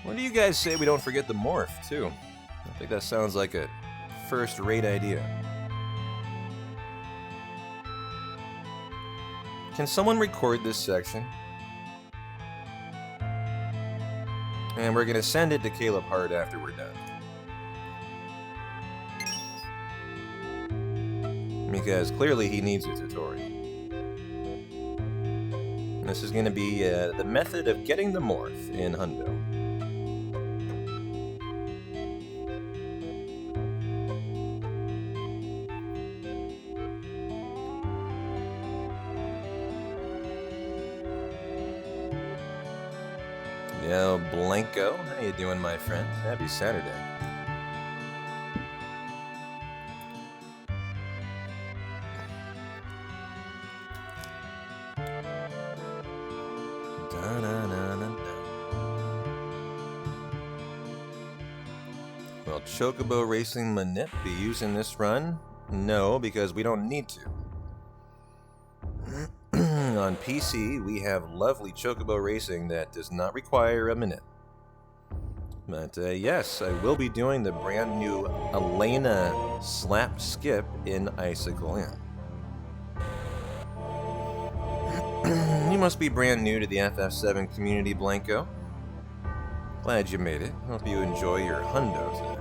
What do you guys say we don't forget the morph, too? I think that sounds like a first-rate idea. Can someone record this section? And we're gonna send it to Caleb Hart after we're done. Because clearly he needs a tutorial. This is going to be the method of getting the morph in Hundo. Yo, Blanco, how you doing, my friend? Happy Saturday. Will Chocobo Racing Manip be using this run? No, because we don't need to. On PC, we have lovely Chocobo Racing that does not require a Manip. But yes, I will be doing the brand new Elena Slap Skip in Icicle. You must be brand new to the FF7 community, Blanco. Glad you made it. Hope you enjoy your Hundo today.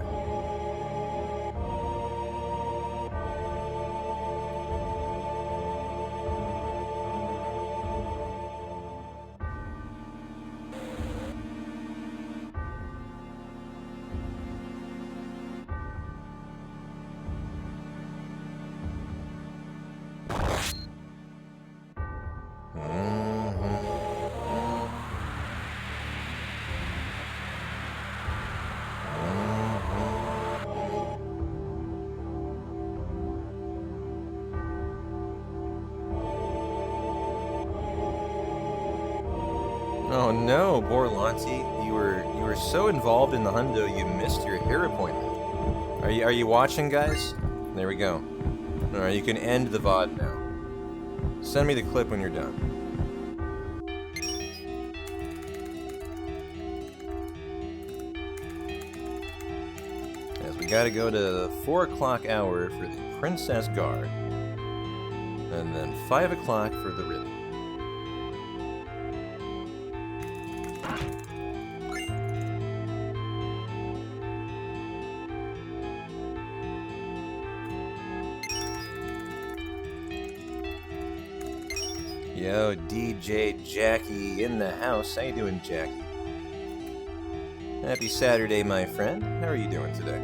Oh no, Borlanti, you were so involved in the Hundo you missed your hair appointment. Are you watching, guys? There we go. All right, you can end the VOD now. Send me the clip when you're done. As we gotta go to the 4 o'clock hour for the Princess Guard, and then 5 o'clock for the ribbon. Yo, DJ Jackie in the house. How you doing, Jackie? Happy Saturday, my friend. How are you doing today?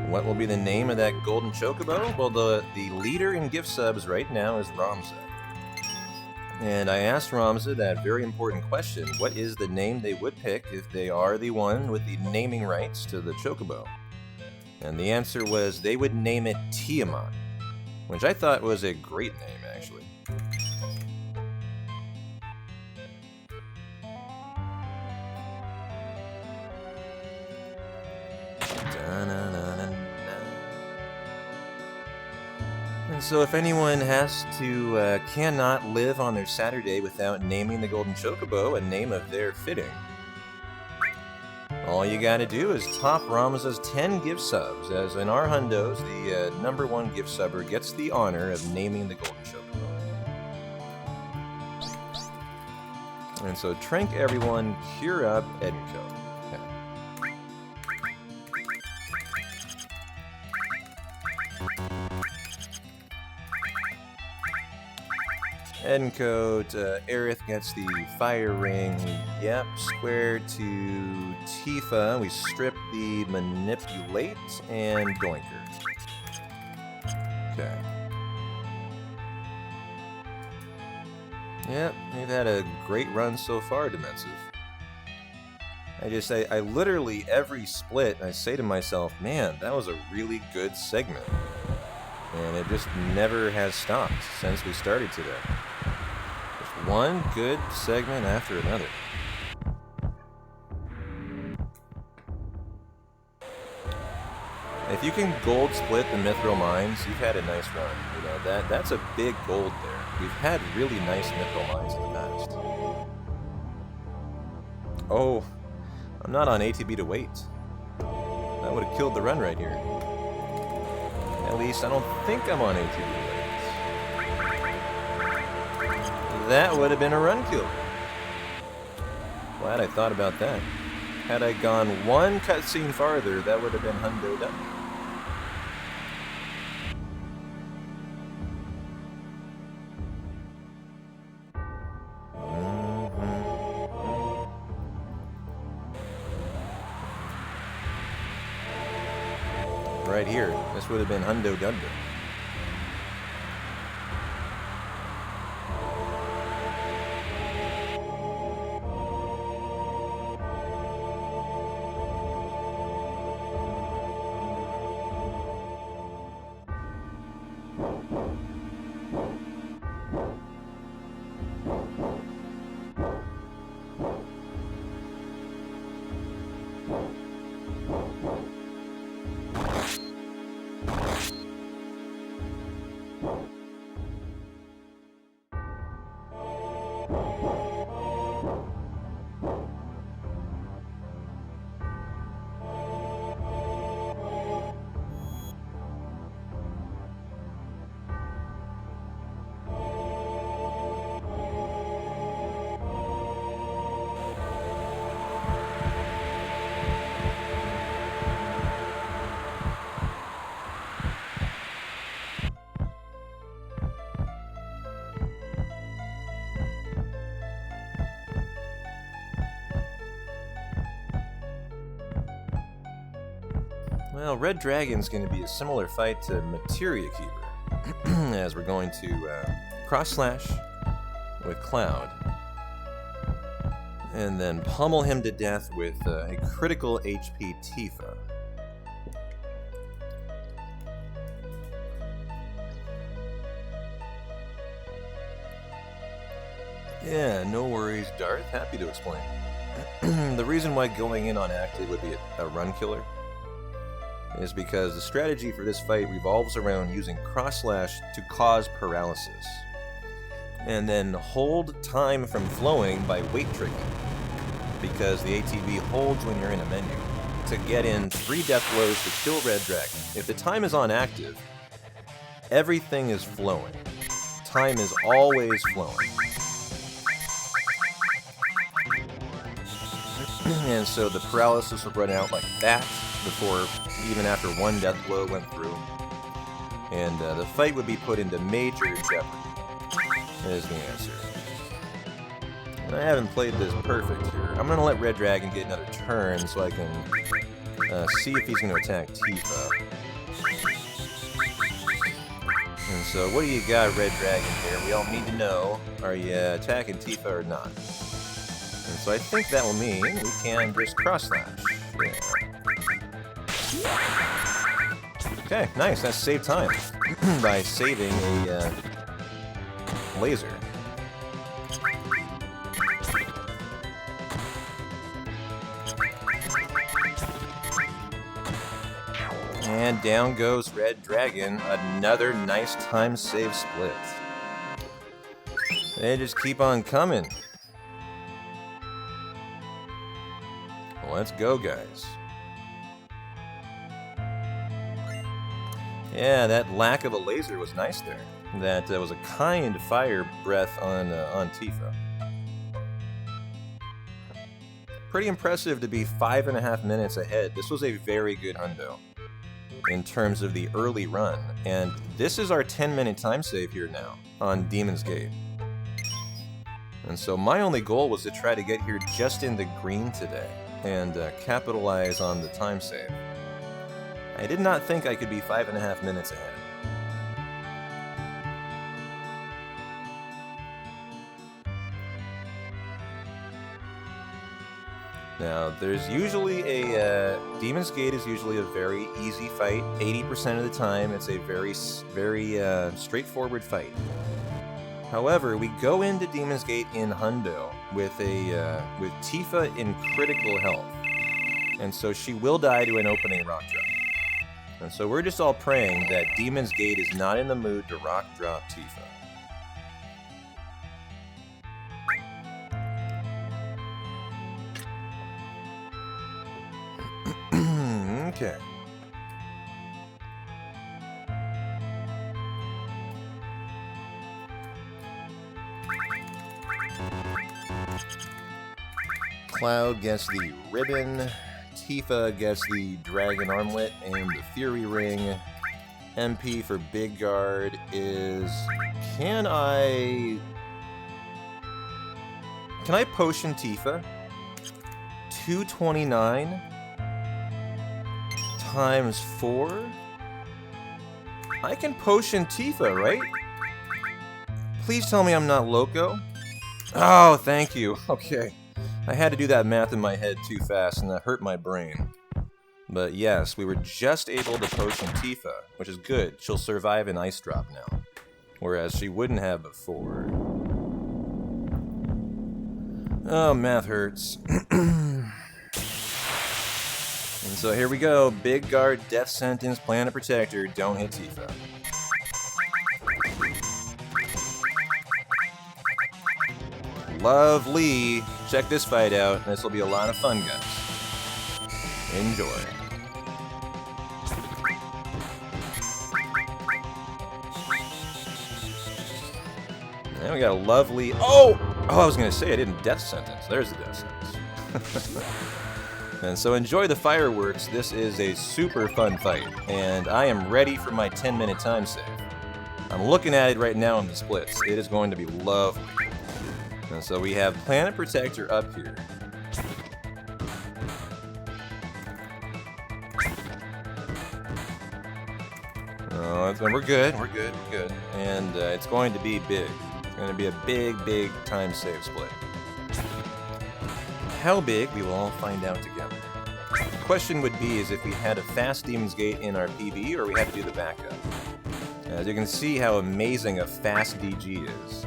What will be the name of that golden chocobo? Well, the leader in gift subs right now is Ramza. And I asked Ramza that very important question. What is the name they would pick if they are the one with the naming rights to the chocobo? And the answer was they would name it Tiamat, which I thought was a great name, actually. And so if anyone cannot live on their Saturday without naming the golden chocobo a name of their fitting, all you gotta do is top Ramza's 10 gift subs, as in our Hundos, the #1 gift subber gets the honor of naming the golden chocobo. And so trank everyone, cure up Edco. Encode, Aerith gets the fire ring. Yep, square to Tifa. We strip the manipulate and Doinker. Okay. Yep, we've had a great run so far, Dimensive. I literally every split, I say to myself, man, that was a really good segment. And it just never has stopped since we started today. Just one good segment after another. If you can gold split the Mithril Mines, you've had a nice run. You know, that's a big gold there. We've had really nice Mithril Mines in the past. Oh, I'm not on ATB to wait. That would have killed the run right here. At least I don't think I'm on ATB to wait. That would have been a run kill. Glad I thought about that. Had I gone one cutscene farther, that would have been Hundo done. right here. This would have been Hundo Dundo. Well, Red Dragon's going to be a similar fight to Materia Keeper, as we're going to cross slash with Cloud, and then pummel him to death with a critical HP Tifa. Yeah, no worries, Darth. Happy to explain. The reason why going in on active would be a run killer is because the strategy for this fight revolves around using cross slash to cause paralysis, and then hold time from flowing by weight tricking, because the ATB holds when you're in a menu, to get in 3 death blows to kill Red Dragon. If the time is on active, everything is flowing. Time is always flowing. And so the paralysis would run out like that before, even after 1 death blow went through. And the fight would be put into major jeopardy, is the answer. And I haven't played this perfect here. I'm going to let Red Dragon get another turn so I can see if he's going to attack Tifa. And so what do you got, Red Dragon, here? We all need to know, are you attacking Tifa or not? And so I think that will mean we can just cross slash. Yeah. Okay, nice. That saved time by saving a laser. And down goes Red Dragon. Another nice time save split. They just keep on coming. Let's go, guys. Yeah, that lack of a laser was nice there. That was a kind fire breath on Tifa. Pretty impressive to be 5.5 minutes ahead. This was a very good hundo in terms of the early run. And this is our 10-minute time save here now on Demon's Gate. And so my only goal was to try to get here just in the green today and capitalize on the time save. I did not think I could be 5.5 minutes ahead. Now, there's usually a... Demon's Gate is usually a very easy fight. 80% of the time, it's a very straightforward fight. However, we go into Demon's Gate in hundo with Tifa in critical health, and so she will die to an opening rock drop. And so we're just all praying that Demon's Gate is not in the mood to rock drop Tifa. Okay. Cloud gets the ribbon, Tifa gets the dragon armlet and the fury ring. MP for Big Guard is... Can I potion Tifa? 229 times 4? I can potion Tifa, right? Please tell me I'm not loco. Oh, thank you. Okay. I had to do that math in my head too fast, and that hurt my brain. But yes, we were just able to potion Tifa, which is good. She'll survive an ice drop now, whereas she wouldn't have before. Oh, math hurts. And so here we go. Big guard, death sentence, planet protector, don't hit Tifa. Lovely. Check this fight out. This will be a lot of fun, guys. Enjoy. And we got a lovely... Oh, I was going to say I didn't death sentence. There's the death sentence. And so enjoy the fireworks. This is a super fun fight. And I am ready for my 10-minute time save. I'm looking at it right now in the splits. It is going to be lovely. And so we have Planet Protector up here. We're good. And it's going to be big. It's going to be a big time save split. How big, we will all find out together. The question would be is if we had a fast Demon's Gate in our PB or we had to do the backup. As you can see how amazing a fast DG is.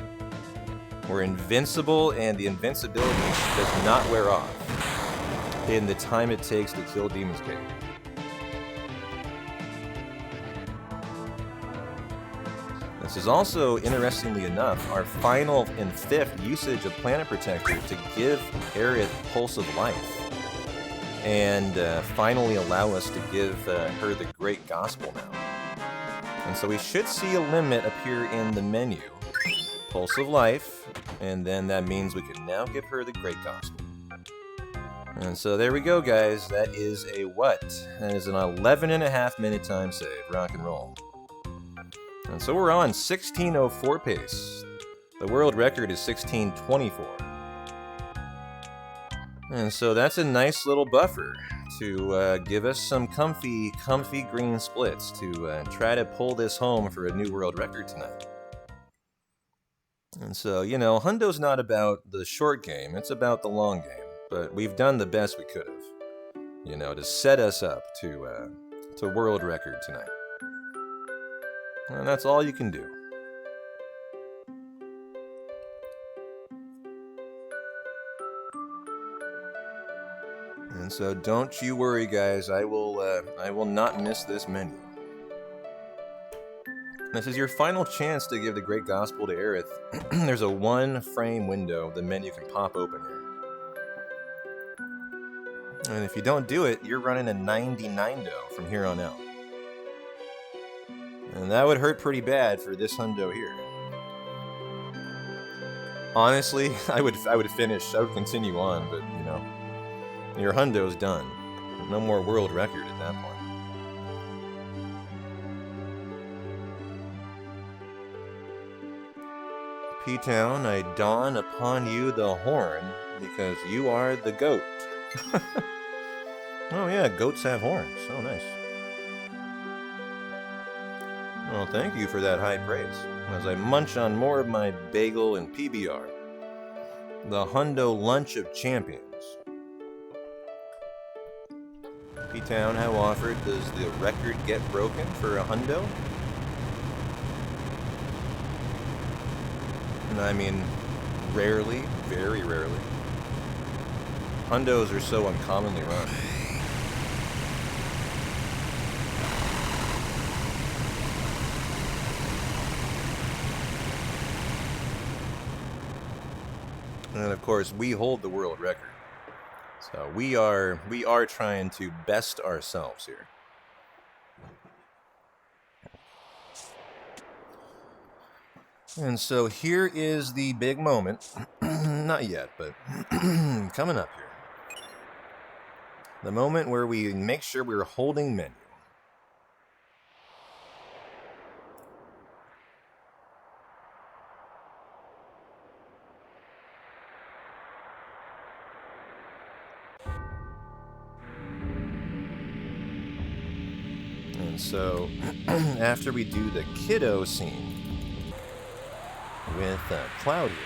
We're invincible, and the invincibility does not wear off in the time it takes to kill Demon's Gate. This is also, interestingly enough, our final and fifth usage of Planet Protector to give Aerith Pulse of Life, and finally allow us to give her the Great Gospel now. And so we should see a limit appear in the menu. Pulse of Life, and then that means we can now give her the Great Gospel. And so there we go, guys. That is a what? That is an 11.5 minute time save. Rock and roll. And so we're on 16:04 pace. The world record is 16:24. And so that's a nice little buffer to give us some comfy green splits to try to pull this home for a new world record tonight. And so, you know, Hundo's not about the short game, it's about the long game. But we've done the best we could have, you know, to set us up to world record tonight. And that's all you can do. And so don't you worry, guys, I will not miss this menu. This is your final chance to give the Great Gospel to Aerith. There's a 1-frame window the menu can pop open here. And if you don't do it, you're running a 99 from here on out. And that would hurt pretty bad for this hundo here. Honestly, I would finish, I would continue on, but you know, your hundo's done. No more world record at that point. P-Town, I don upon you the horn, because you are the goat. Oh yeah, goats have horns. Oh, nice. Well, thank you for that high praise. As I munch on more of my bagel and PBR. The Hundo Lunch of Champions. P-Town, how often does the record get broken for a hundo? I mean, rarely, very rarely. Hundos are so uncommonly run. And of course, we hold the world record. So we are trying to best ourselves here. And so here is the big moment. Not yet, but coming up here. The moment where we make sure we're holding menu. And And so, after we do the kiddo scene with Cloud here,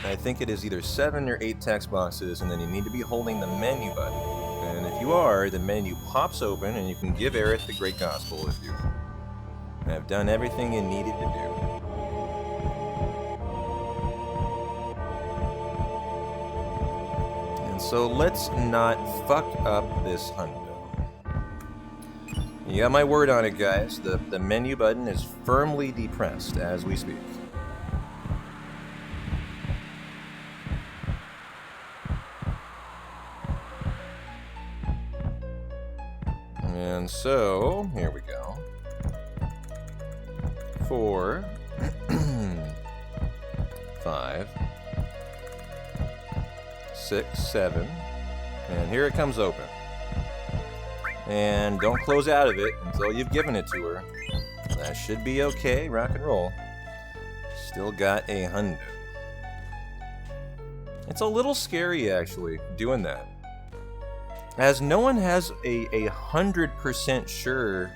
I think it is either 7 or 8 text boxes, and then you need to be holding the menu button. And if you are, the menu pops open, and you can give Aerith the Great Gospel if you have done everything you needed to do. And so let's not fuck up this hundo. You got my word on it, guys. The menu button is firmly depressed as we speak. And so, here we go. 4, 5, 6, 7, and here it comes open. And don't close out of it until you've given it to her. That should be okay, rock and roll. Still got a hundo. It's a little scary, actually, doing that. As no one has a 100% sure,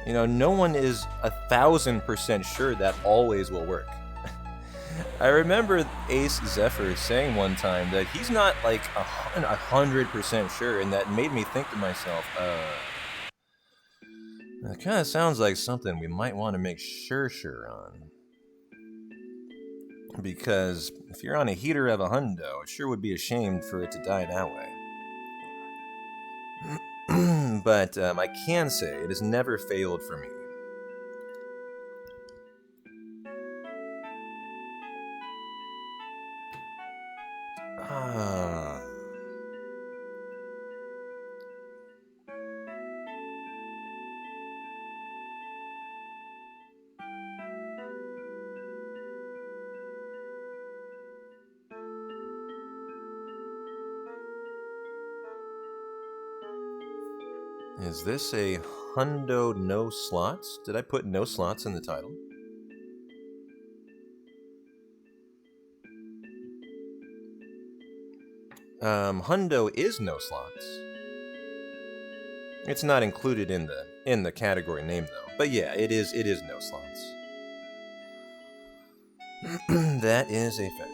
you know, no one is 1,000% sure that always will work. I remember Ace Zephyr saying one time that he's not like 100% sure, and that made me think to myself, that kind of sounds like something we might want to make sure on. Because if you're on a heater of a hundo, it sure would be a shame for it to die that way. But I can say it has never failed for me. Is this a hundo no slots? Did I put no slots in the title? Hundo is no slots. It's not included in the category name though. But yeah, it is no slots. That is a fact.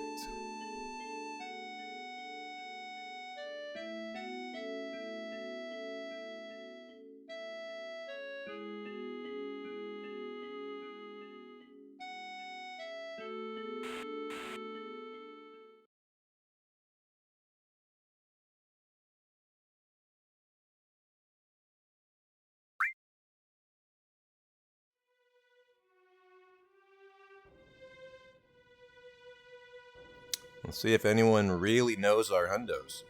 Let's see if anyone really knows our hundos.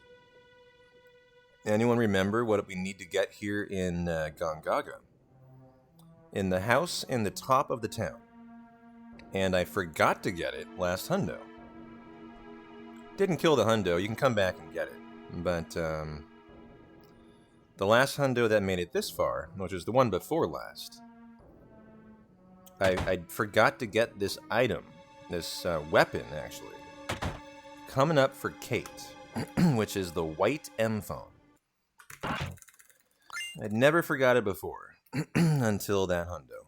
Anyone remember what we need to get here in Gongaga? In the house in the top of the town. And I forgot to get it last hundo. Didn't kill the hundo, you can come back and get it. But the last hundo that made it this far, which is the one before last, I forgot to get this item, this weapon actually, coming up for Kate, which is the white M phone. I'd never forgot it before, until that hundo.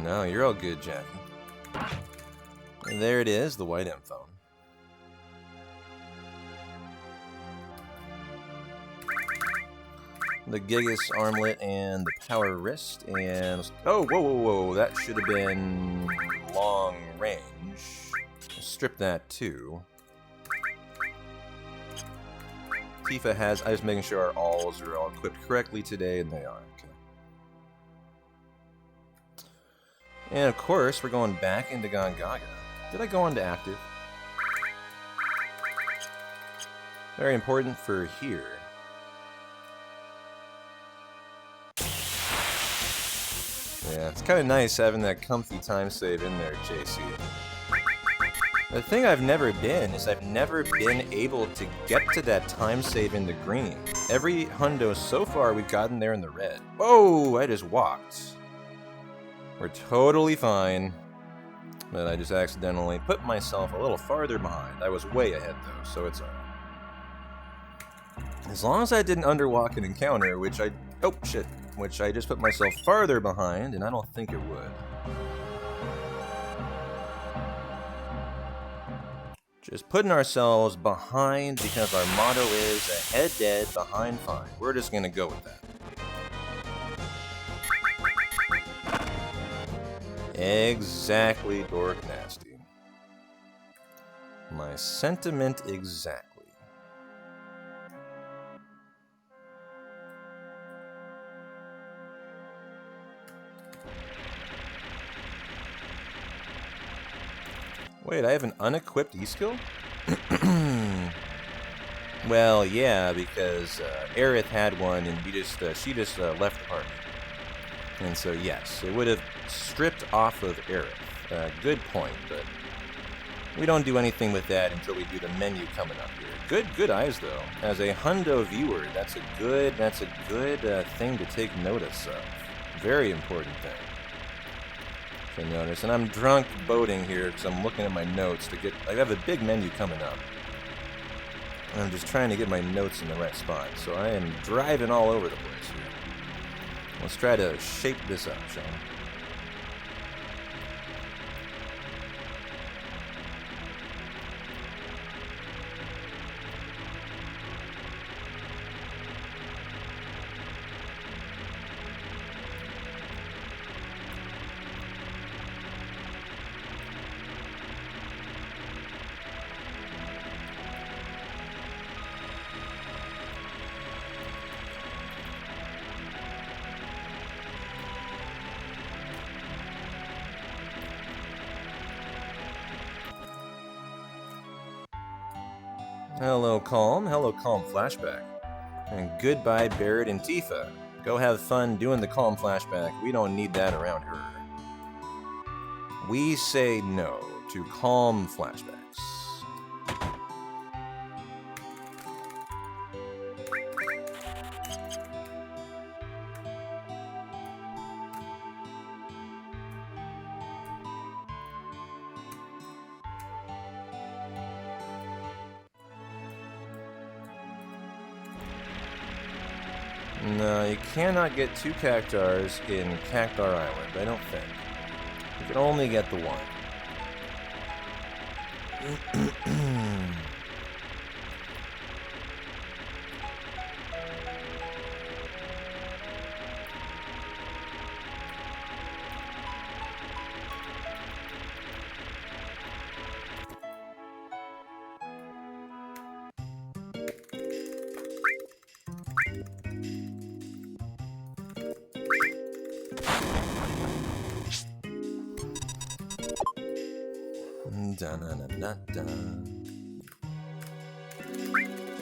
No, you're all good, Jackie. And there it is, the white M phone. The Gigas armlet and the power wrist, and oh, whoa, that should have been long range. Strip that too. Tifa has, I was making sure our alls are all equipped correctly today, and they are. Okay. And of course, we're going back into Gongaga. Did I go into active? Very important for here. Yeah, it's kind of nice having that comfy time save in there, JC. The thing I've never been is I've never been able to get to that time save in the green. Every hundo so far we've gotten there in the red. Whoa, I just walked. We're totally fine. But I just accidentally put myself a little farther behind. I was way ahead though, so it's alright. As long as I didn't underwalk an encounter, which I just put myself farther behind, and I don't think it would. Just putting ourselves behind because our motto is ahead dead, behind fine. We're just gonna go with that. Exactly, Dork Nasty. My sentiment exactly. Wait, I have an unequipped E-skill? Well, yeah, because Aerith had one and she just left the party. And so, yes, it would have stripped off of Aerith. Good point, but we don't do anything with that until we do the menu coming up here. Good eyes, though. As a hundo viewer, that's a good thing to take notice of. Very important thing to notice. And I'm drunk boating here because I'm looking at my notes to get... I have a big menu coming up. And I'm just trying to get my notes in the right spot. So I am driving all over the place here. Let's try to shape this up, shall we? Hello, Calm. Hello, Calm Flashback. And goodbye, Barrett and Tifa. Go have fun doing the Calm Flashback. We don't need that around her. We say no to Calm Flashbacks. No, you cannot get 2 Cactars in Cactar Island, I don't think. You can only get the one.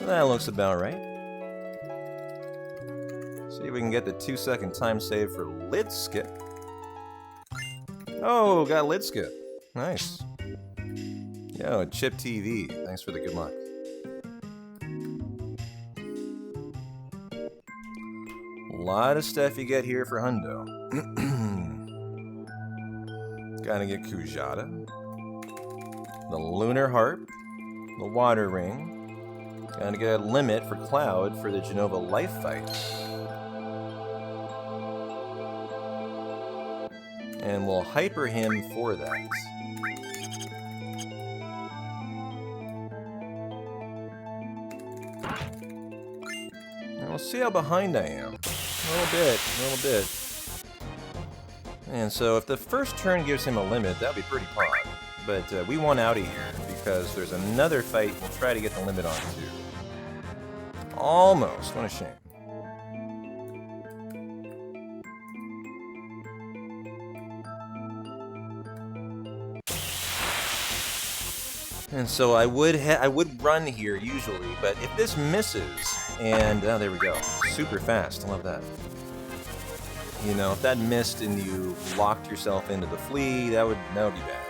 That looks about right. See if we can get the 2-second time save for lid skip. Oh, got lid skip. Nice. Yo, Chip TV. Thanks for the good luck. A lot of stuff you get here for hundo. Gotta get Kujata, the Lunar Harp, the Water Ring. Gotta get a limit for Cloud for the Genova Life Fight. And we'll hyper him for that. And we'll see how behind I am. A little bit. And so if the first turn gives him a limit, that'd be pretty pog. But we want out of here because there's another fight we'll try to get the limit on too. Almost. What a shame. And so I would run here usually, but if this misses, and oh, there we go, super fast. I love that. You know, if that missed and you locked yourself into the flea, that would be bad.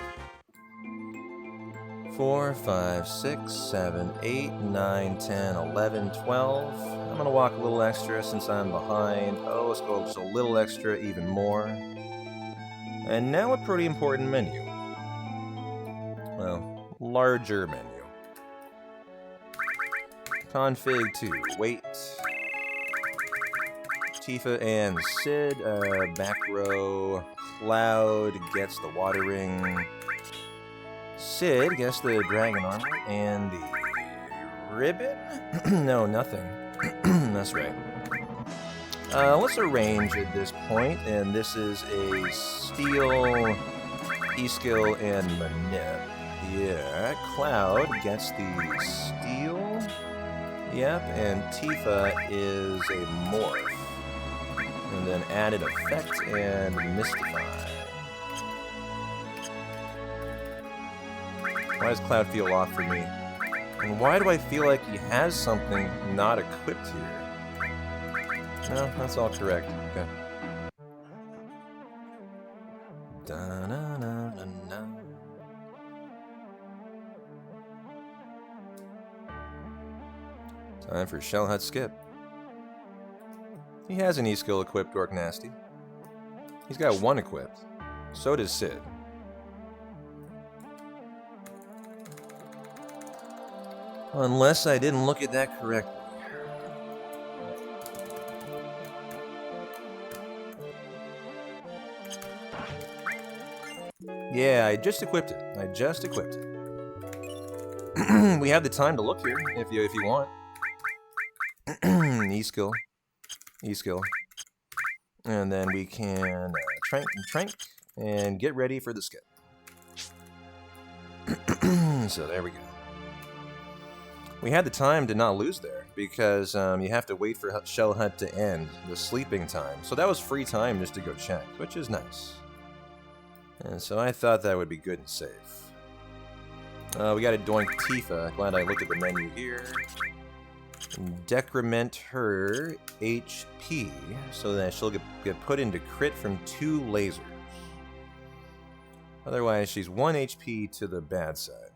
4, 5, 6, 7, 8, 9, 10, 11, 12. I'm gonna walk a little extra since I'm behind. Oh, let's go just a little extra, even more. And now a pretty important menu. Well, larger menu. Config 2, wait. Tifa and Sid, back row. Cloud gets the water ring. Sid gets the dragon armor and the ribbon? No, nothing. That's right. Let's arrange at this point, and this is a steel, Icicle, and Manip. Yeah, Cloud gets the steel. Yep, and Tifa is a morph. And then added effect and mystify. Why does Cloud feel off for me? And why do I feel like he has something not equipped here? No, that's all correct. Okay. Da-na-na-na-na. Time for Shell Hut Skip. He has an E-skill equipped, Orc Nasty. He's got one equipped. So does Sid. Unless I didn't look at that correctly. Yeah, I just equipped it. We have the time to look here, if you want. E-skill. E-skill. And then we can trank, and get ready for the skip. So there we go. We had the time to not lose there, because you have to wait for Shell Hut to end, the sleeping time. So that was free time just to go check, which is nice. And so I thought that would be good and safe. We got to doink Tifa. Glad I looked at the menu here. Decrement her HP so that she'll get put into crit from 2 lasers. Otherwise, she's 1 HP to the bad side.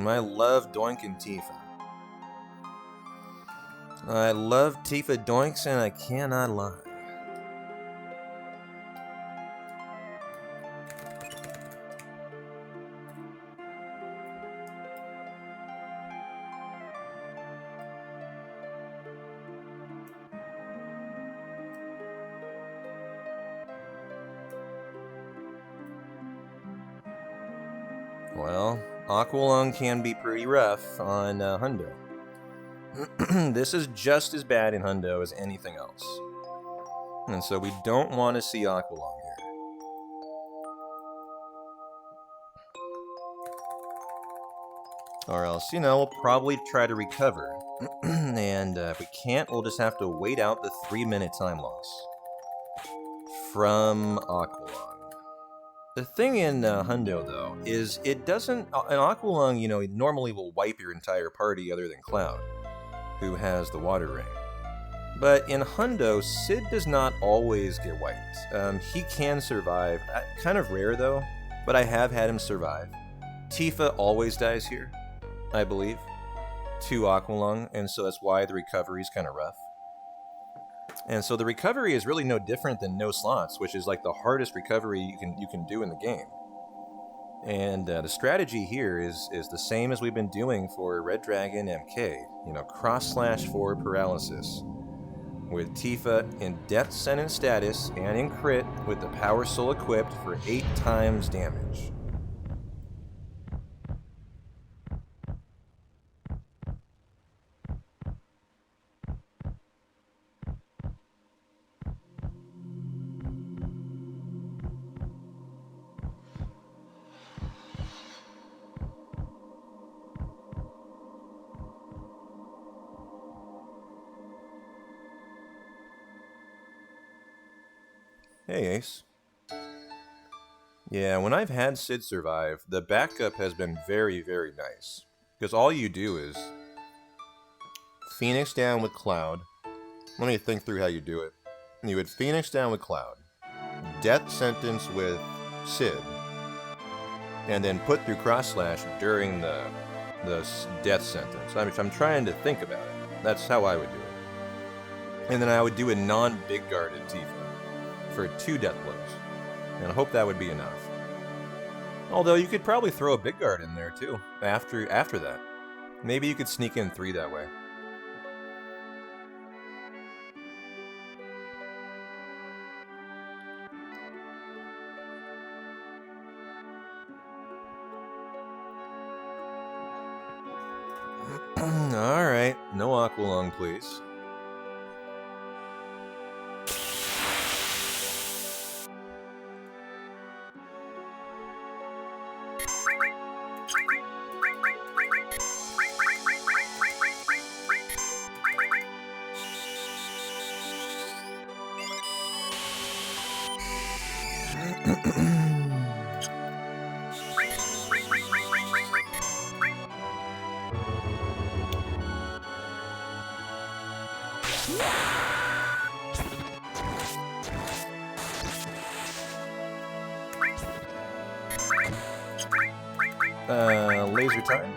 I love doinking Tifa. I love Tifa doinks, and I cannot lie. Well, Aqualung can be pretty rough on Hundo. This is just as bad in Hundo as anything else. And so we don't want to see Aqualung here. Or else, we'll probably try to recover. And if we can't, we'll just have to wait out the 3-minute time loss from Aqualung. The thing in Hundo, though, is it doesn't... An Aqualung, it normally will wipe your entire party other than Cloud, who has the water ring. But in Hundo, Sid does not always get wiped. He can survive. Kind of rare, though, but I have had him survive. Tifa always dies here, I believe, to Aqualung, and so that's why the recovery is kind of rough. And so the recovery is really no different than no slots, which is like the hardest recovery you can do in the game. And the strategy here is the same as we've been doing for Red Dragon MK. Cross/4 paralysis. With Tifa in Death Sentence status and in crit with the Power Soul equipped for 8 times damage. Hey, Ace. Yeah, when I've had Sid survive, the backup has been very, very nice. Because all you do is Phoenix down with Cloud, Let me think through how you do it. You would Phoenix down with Cloud, death sentence with Sid, and then put through cross slash during the death sentence. I'm trying to think about it. That's how I would do it. And then I would do a non-big guarded Tifa for 2 death blows. And I hope that would be enough. Although you could probably throw a big guard in there too, after that. Maybe you could sneak in 3 that way. Alright, no Aqualung, please. Laser time.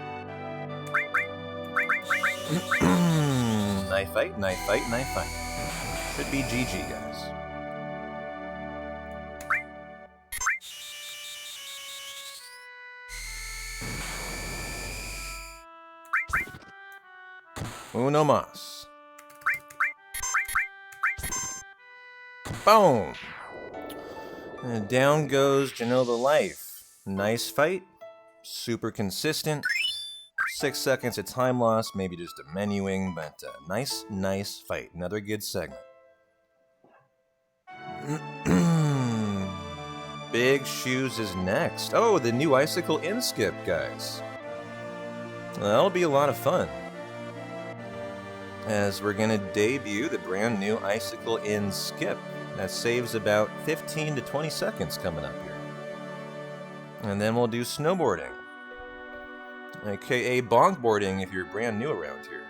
Knife fight, knife fight, knife fight. Should be GG, guys. Uno mas. Boom! And down goes Genova Life. Nice fight. Super consistent. 6 seconds of time loss, maybe just a menuing, but nice fight. Another good segment. Big Shoes is next. Oh, the new Icicle in skip, guys. That'll be a lot of fun. As we're going to debut the brand new Icicle in skip. That saves about 15 to 20 seconds coming up here. And then we'll do snowboarding. AKA bonkboarding if you're brand new around here.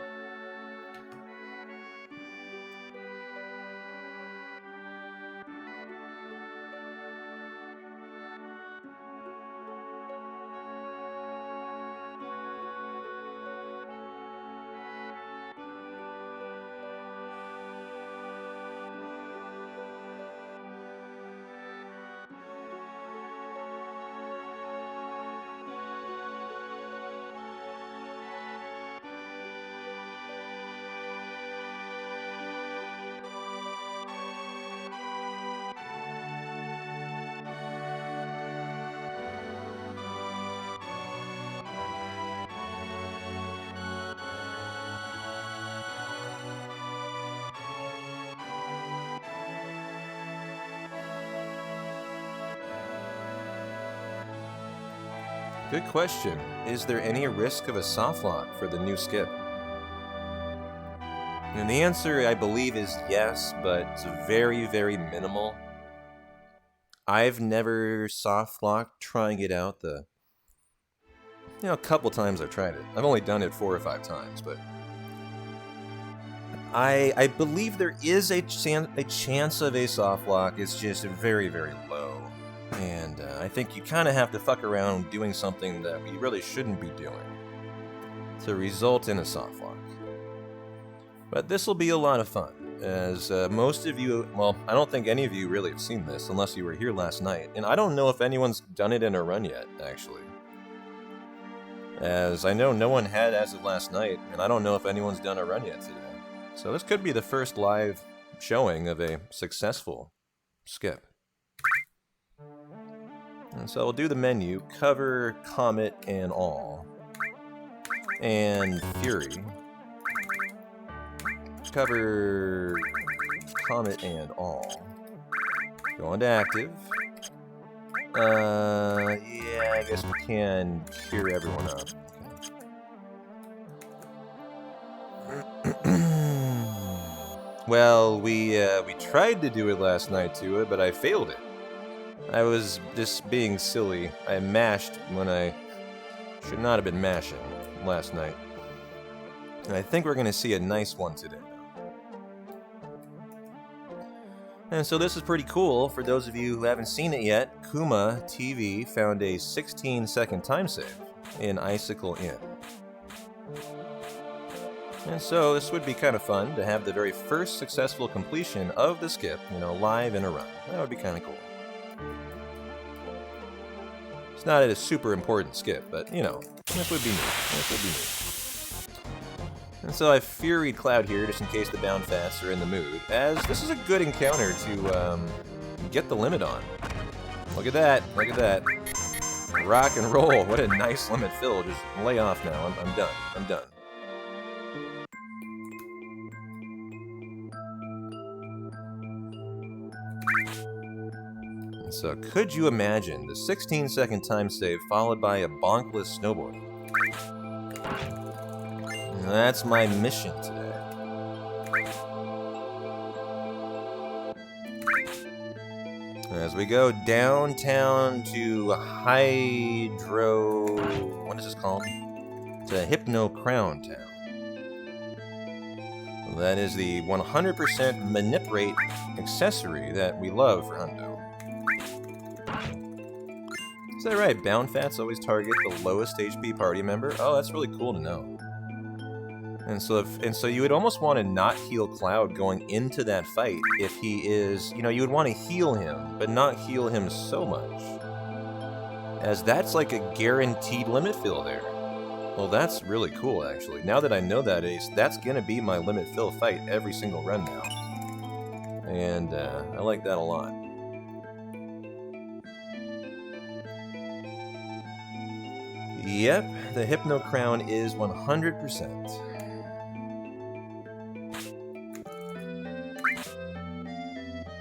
Good question. Is there any risk of a soft lock for the new skip? And the answer, I believe, is yes, but it's very, very minimal. I've never soft locked trying it out. A couple times I've tried it. I've only done it 4 or 5 times, but I believe there is a chance of a soft lock. It's just very, very low. And I think you kind of have to fuck around doing something that we really shouldn't be doing to result in a soft lock. But this will be a lot of fun, as most of you, well, I don't think any of you really have seen this unless you were here last night. And I don't know if anyone's done it in a run yet, actually. As I know no one had as of last night, and I don't know if anyone's done a run yet today. So this could be the first live showing of a successful skip. And so we'll do the menu, cover, comet, and all. And Fury. Cover, comet, and all. Go into active. Yeah, I guess we can cheer everyone up. Well, we tried to do it last night to it, but I failed it. I was just being silly. I mashed when I should not have been mashing last night. And I think we're going to see a nice one today. And so this is pretty cool. For those of you who haven't seen it yet, Kuma TV found a 16-second time save in Icicle Inn. And so this would be kind of fun to have the very first successful completion of the skip, live in a run. That would be kind of cool. It's not a super important skip, but, this would be neat. This would be neat. And so I've Fury'd Cloud here just in case the Bound Fats are in the mood, as this is a good encounter to get the limit on. Look at that. Look at that. Rock and roll. What a nice limit fill. Just lay off now. I'm done. I'm done. So, could you imagine the 16-second time save followed by a bonkless snowboard? That's my mission today. As we go downtown to Hydro... what is this called? It's a Hypno Crown Town. That is the 100% Manipurate accessory that we love for Hundo. Is that right? Bound Fats always target the lowest HP party member? Oh, that's really cool to know. And so you would almost want to not heal Cloud going into that fight if he is, you would want to heal him, but not heal him so much. As that's like a guaranteed limit fill there. Well, that's really cool, actually. Now that I know that, Ace, that's going to be my limit fill fight every single run now. And I like that a lot. Yep, the Hypno Crown is 100%.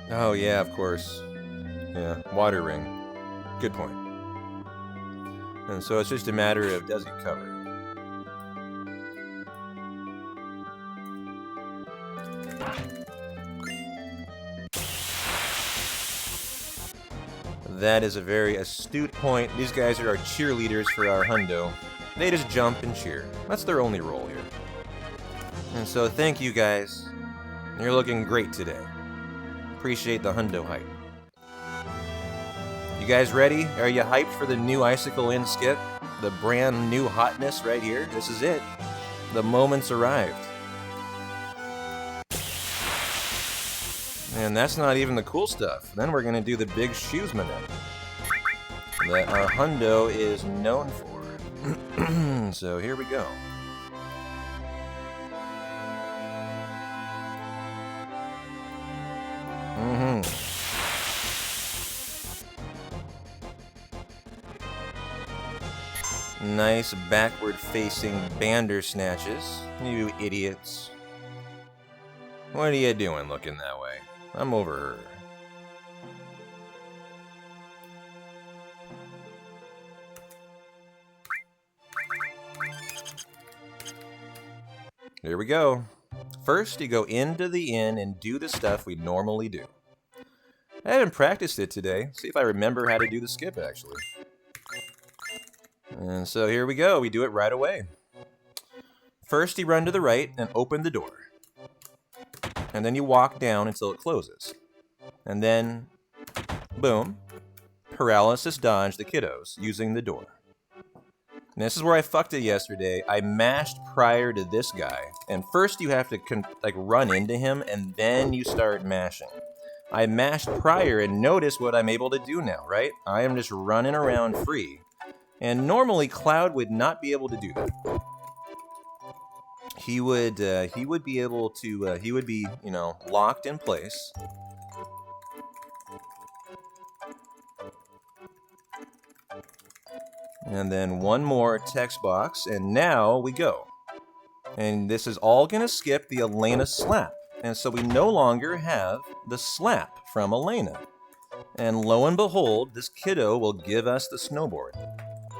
Oh yeah, of course. Yeah, Water Ring. Good point. And so it's just a matter of does he cover? That is a very astute point. These guys are our cheerleaders for our Hundo. They just jump and cheer. That's their only role here. And so thank you guys. You're looking great today. Appreciate the Hundo hype. You guys ready? Are you hyped for the new Icicle Inn skip? The brand new hotness right here? This is it. The moment's arrived. And that's not even the cool stuff. Then we're going to do the big shoes maneuver that our Hundo is known for. So here we go. Nice backward-facing bander snatches. You idiots. What are you doing looking that way? I'm over her. Here we go. First, you go into the inn and do the stuff we normally do. I haven't practiced it today. See if I remember how to do the skip, actually. And so here we go. We do it right away. First, you run to the right and open the door. And then you walk down until it closes. And then, boom, paralysis dodge the kiddos using the door. And this is where I fucked it yesterday. I mashed prior to this guy. And first you have to run into him, and then you start mashing. I mashed prior, and notice what I'm able to do now, right? I am just running around free. And normally Cloud would not be able to do that. He would be able to, he would be, locked in place. And then one more text box, and now we go. And this is all going to skip the Elena slap. And so we no longer have the slap from Elena. And lo and behold, this kiddo will give us the snowboard.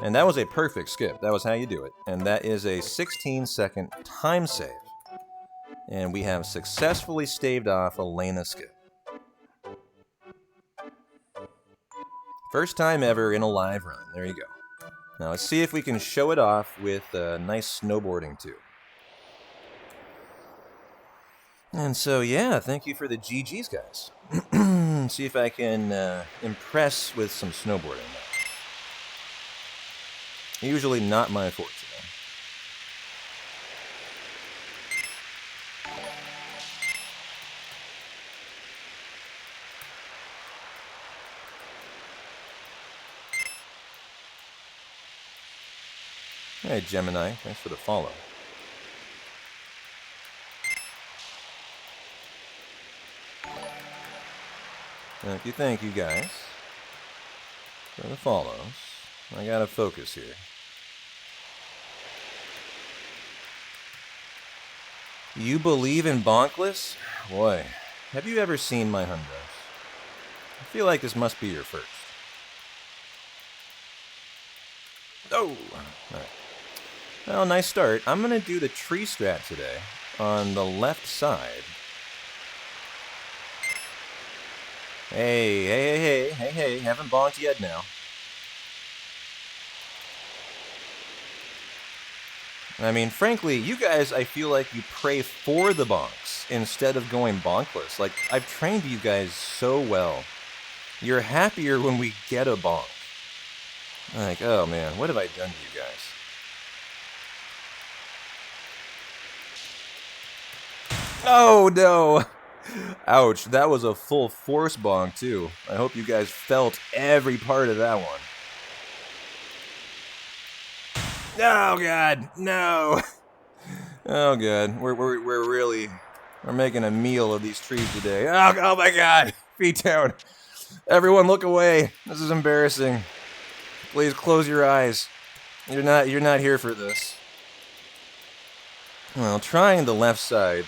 And that was a perfect skip. That was how you do it. And that is a 16-second time save. And we have successfully staved off Elena's skip. First time ever in a live run. There you go. Now let's see if we can show it off with nice snowboarding too. And so, yeah, thank you for the GGs, guys. See if I can impress with some snowboarding now. Usually not my forte. Hey, Gemini, thanks for the follow. Thank you guys for the follows. I gotta focus here. You believe in bonkless? Boy, have you ever seen my hundos? I feel like this must be your first. Oh! Alright. Well, nice start. I'm gonna do the tree strat today on the left side. Hey, haven't bonked yet now. I mean, frankly, you guys, I feel like you pray for the bonks instead of going bonkless. Like, I've trained you guys so well. You're happier when we get a bonk. Like, oh man, what have I done to you guys? Oh no! Ouch, that was a full force bonk too. I hope you guys felt every part of that one. Oh god, no! Oh god, we're making a meal of these trees today. Oh my god, feet down. Everyone look away. This is embarrassing. Please close your eyes. You're not here for this. Well, trying the left side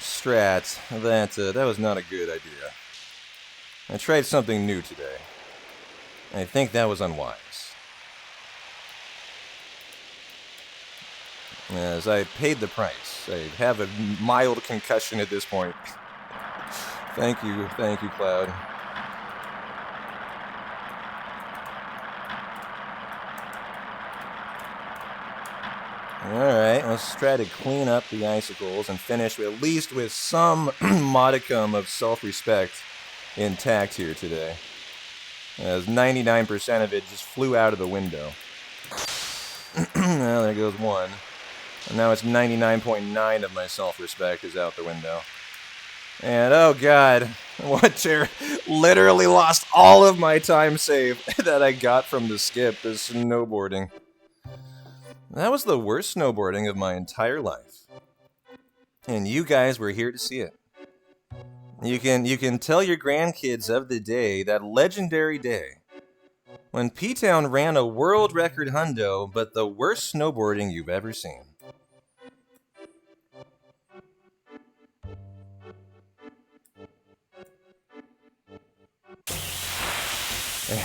strat, that was not a good idea. I tried something new today. I think that was unwise. As I paid the price. I have a mild concussion at this point. Thank you, Cloud. Alright, let's try to clean up the icicles and finish at least with some modicum of self-respect intact here today. As 99% of it just flew out of the window. Well, there goes one. And now it's 99.9 of my self-respect is out the window. And oh god, what chair? Literally lost all of my time save that I got from the skip, the snowboarding. That was the worst snowboarding of my entire life. And you guys were here to see it. You can tell your grandkids of the day, that legendary day, when P-Town ran a world record hundo, but the worst snowboarding you've ever seen.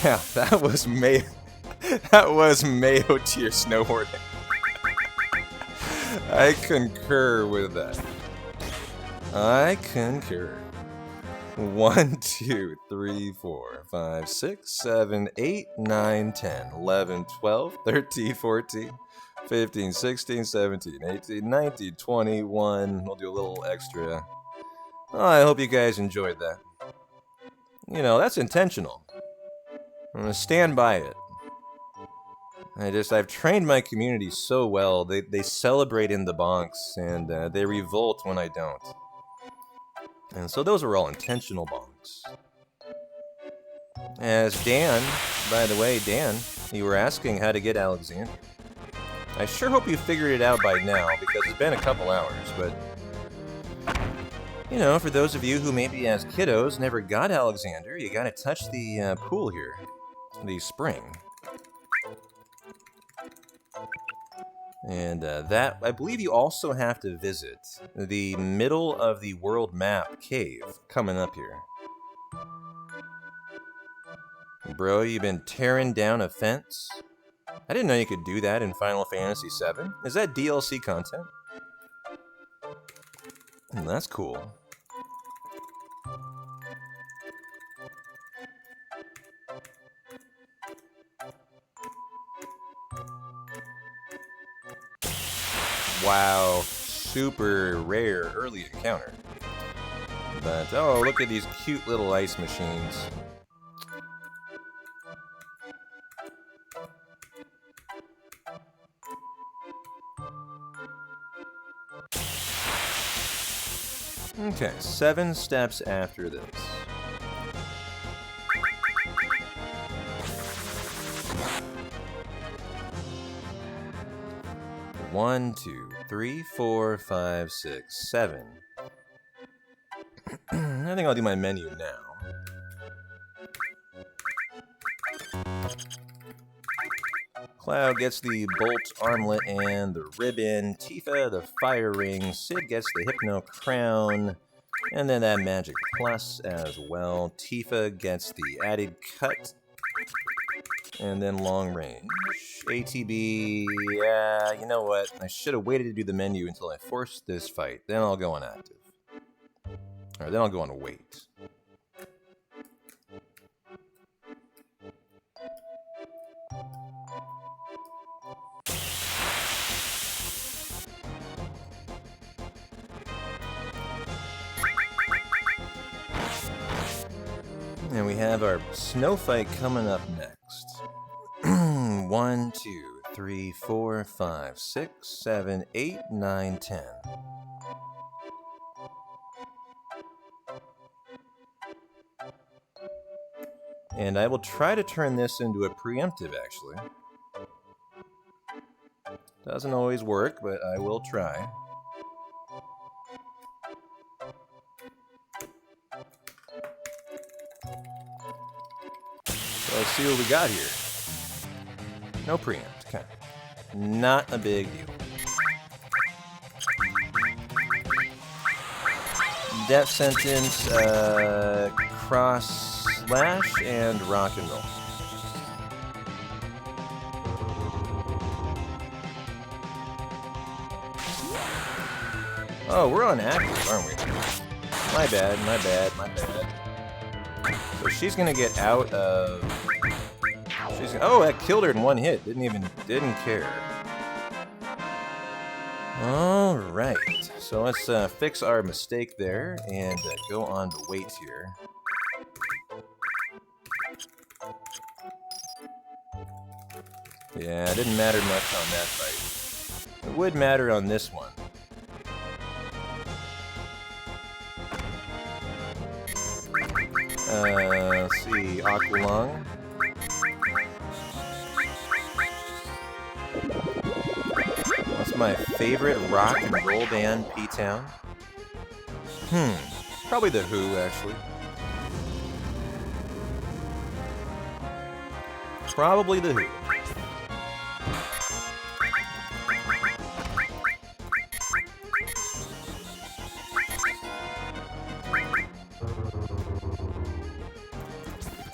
Yeah, that was Mayo tier snowboarding. I concur with that. I concur. 1, 2, 3, 4, 5, 6, 7, 8, 9, 10, 11, 12, 13, 14, 15, 16, 17, 18, 19, 21. We'll do a little extra. Oh, I hope you guys enjoyed that. You know, that's intentional. I'm gonna stand by it. I've trained my community so well. They celebrate in the bonks, and they revolt when I don't. And so those were all intentional bonks. As Dan, by the way, Dan, you were asking how to get Alexander. I sure hope you figured it out by now, because it's been a couple hours, but... You know, for those of you who maybe as kiddos never got Alexander, you gotta touch the pool here. The spring. And that, I believe you also have to visit the middle of the world map cave coming up here. Bro, you've been tearing down a fence? I didn't know you could do that in Final Fantasy VII. Is that DLC content? That's cool. Wow. super rare early encounter. But, oh, look at these cute little ice machines. Okay, 7 steps after this. One, 2, 3, 4, 5, 6, 7. I think I'll do my menu now. Cloud gets the bolt armlet and the ribbon. Tifa the fire ring. Sid gets the hypno crown. And then that magic plus as well. Tifa gets the added cut. And then long range. ATB, yeah, you know what? I should have waited to do the menu until I forced this fight. Then I'll go on active. Or then I'll go on wait. And we have our snow fight coming up next. 1, 2, 3, 4, 5, 6, 7, 8, 9, 10. And I will try to turn this into a preemptive, actually. Doesn't always work, but I will try. So let's see what we got here. No preempt, okay. Not a big deal. Death sentence, cross slash, and rock and roll. Oh, we're on active, aren't we? My bad, my bad, my bad. So she's gonna get out of... Oh, that killed her in one hit. Didn't care. Alright. So let's fix our mistake there and go on to wait here. Yeah, it didn't matter much on that fight. It would matter on this one. Let's see, Aqualung. What's my favorite rock and roll band, P-Town? Probably The Who, actually. Probably The Who.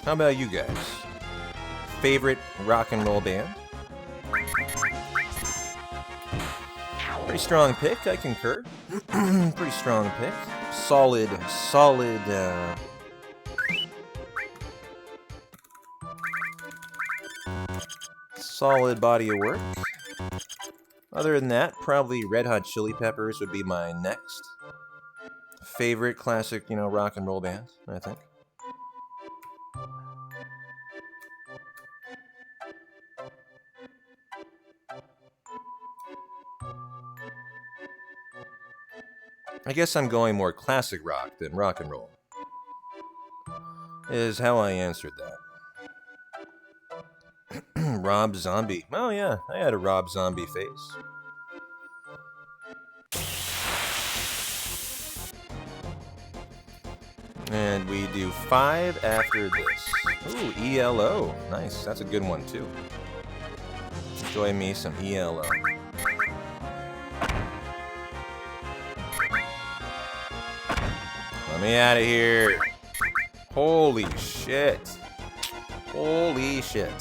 How about you guys? Favorite rock and roll band? Pretty strong pick, I concur. Pretty strong pick. Solid body of work. Other than that, probably Red Hot Chili Peppers would be my next favorite classic, rock and roll band, I think. I guess I'm going more classic rock than rock and roll, is how I answered that. Rob Zombie. Oh yeah, I had a Rob Zombie phase. And we do 5 after this. Ooh, ELO. Nice, that's a good one too. Enjoy me some ELO. Let me out of here. Holy shit. Holy shit.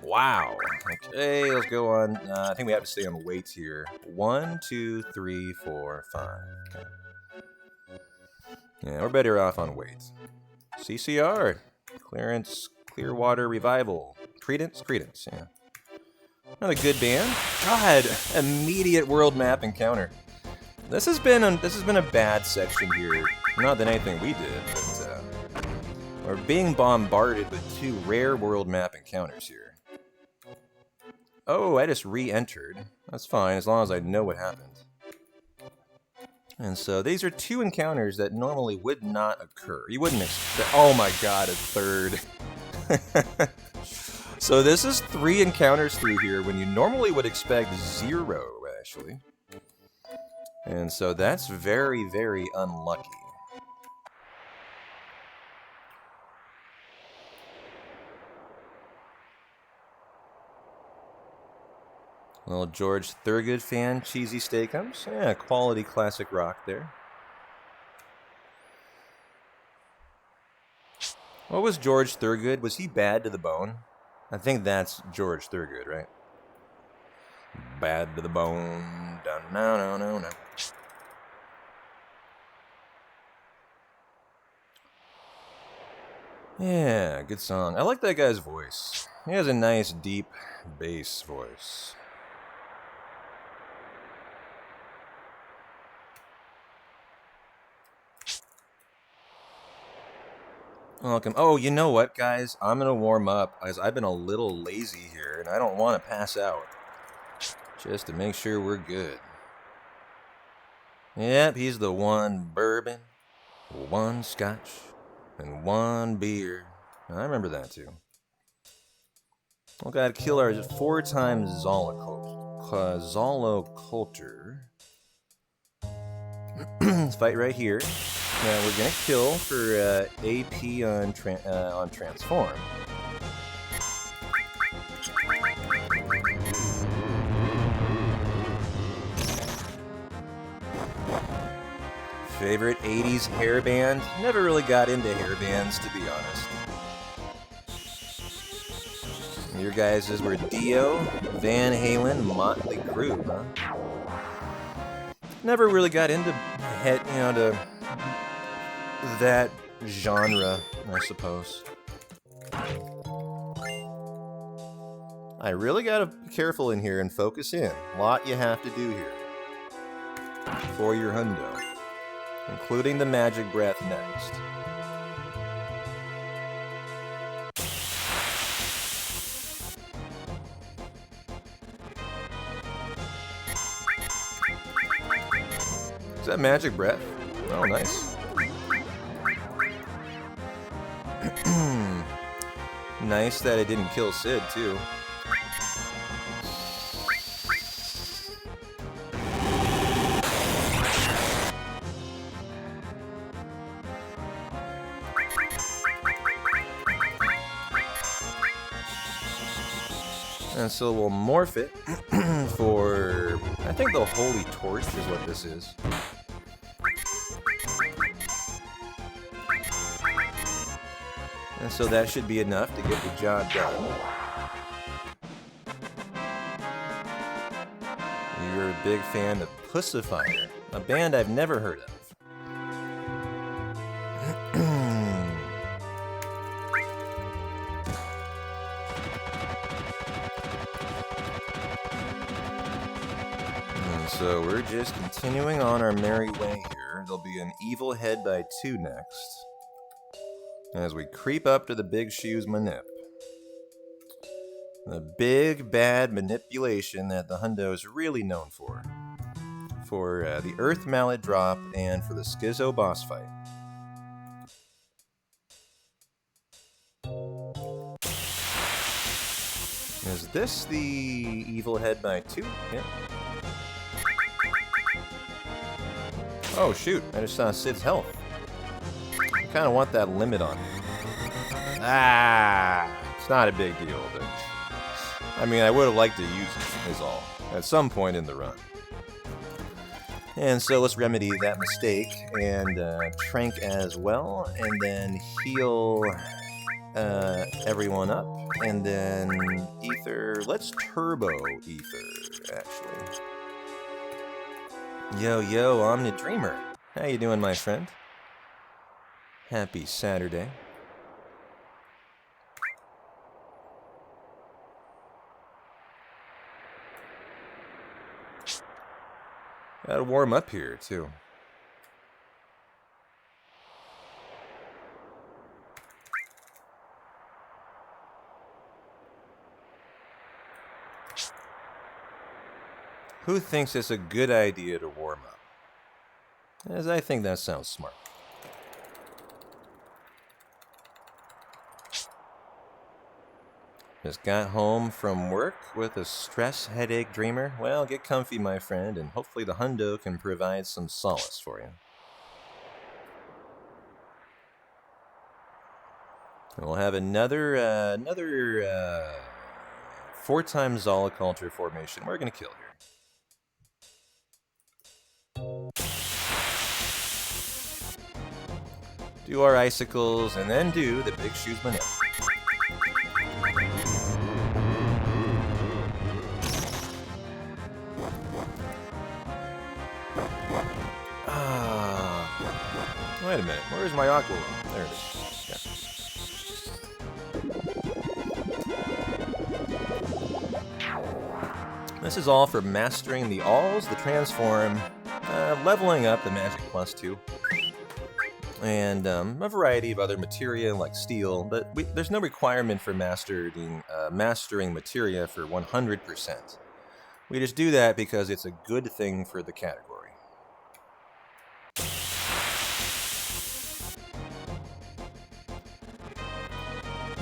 Wow. Okay, let's go on. I think we have to stay on weights here. 1, 2, 3, 4, 5. Okay. Yeah, we're better off on weights. CCR. Clearance, Clearwater Revival. Credence, yeah. Another good band. God, immediate world map encounter. This has been a bad section here. Not that anything we did, but we're being bombarded with 2 rare world map encounters here. Oh, I just re-entered. That's fine, as long as I know what happened. And so these are 2 encounters that normally would not occur. You wouldn't expect. Oh my god, a third. So this is 3 encounters through here when you normally would expect 0, actually. And so that's very, very unlucky. Little George Thorogood fan, cheesy steakums. Yeah, quality classic rock there. What was George Thorogood? Was he bad to the bone? I think that's George Thorogood, right? Bad to the bone. No. Yeah, good song. I like that guy's voice. He has a nice, deep bass voice. Welcome. Oh, you know what, guys? I'm going to warm up, as I've been a little lazy here, and I don't want to pass out. Just to make sure we're good. Yep, he's the 1 bourbon, 1 scotch, and 1 beer. I remember that, too. We gotta kill our 4 times Zoloculter. Let's fight right here. Now we're gonna kill for AP on transform. Favorite 80s hair band? Never really got into hair bands, to be honest. Your guys' were Dio, Van Halen, Motley Crue, huh? Never really got into to that genre, I suppose. I really gotta be careful in here and focus in. A lot you have to do here for your hundo, including the magic breath next. Is that magic breath? Oh, nice. Nice that it didn't kill Sid, too. And so we'll morph it for, I think the Holy Torch is what this is. And so that should be enough to get the job done. You're a big fan of Pussifier, a band I've never heard of. So we're just continuing on our merry way here. There'll be an evil head by 2 next, as we creep up to the big shoes manip. The big bad manipulation that the hundo is really known for the Earth Mallet drop and for the Schizo boss fight. Is this the evil head by 2? Yeah. Oh shoot, I just saw Sid's health. I kind of want that limit on him. It's not a big deal, but I mean, I would have liked to use it, is all, at some point in the run. And so let's remedy that mistake and trank as well, and then heal everyone up, and then ether. Let's turbo ether, actually. Yo, Omni Dreamer. How you doing, my friend? Happy Saturday. Gotta warm up here, too. Who thinks it's a good idea to warm up? As I think that sounds smart. Just got home from work with a stress headache dreamer. Well, get comfy, my friend, and hopefully the hundo can provide some solace for you. And we'll have another 4x Zoliculture formation. We're gonna kill here. Do our icicles, and then do the big shoes maneuver. Wait a minute, where's my aqua? There it is. Yeah. This is all for mastering the alls, the transform, leveling up the magic +2, and a variety of other materia like steel, but there's no requirement for mastering materia for 100%. We just do that because it's a good thing for the category.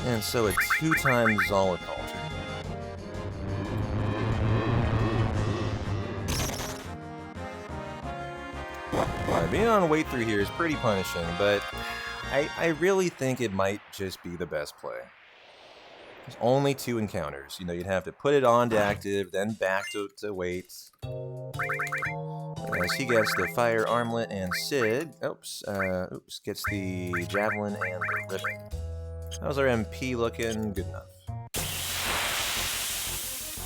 And so a 2x Zoliculture. Being on wait through here is pretty punishing, but I really think it might just be the best play. There's only 2 encounters. You know, you'd have to put it on to active, then back to wait. As he gets the fire armlet and Sid, gets the javelin and the ribbon. How's our MP looking? Good enough.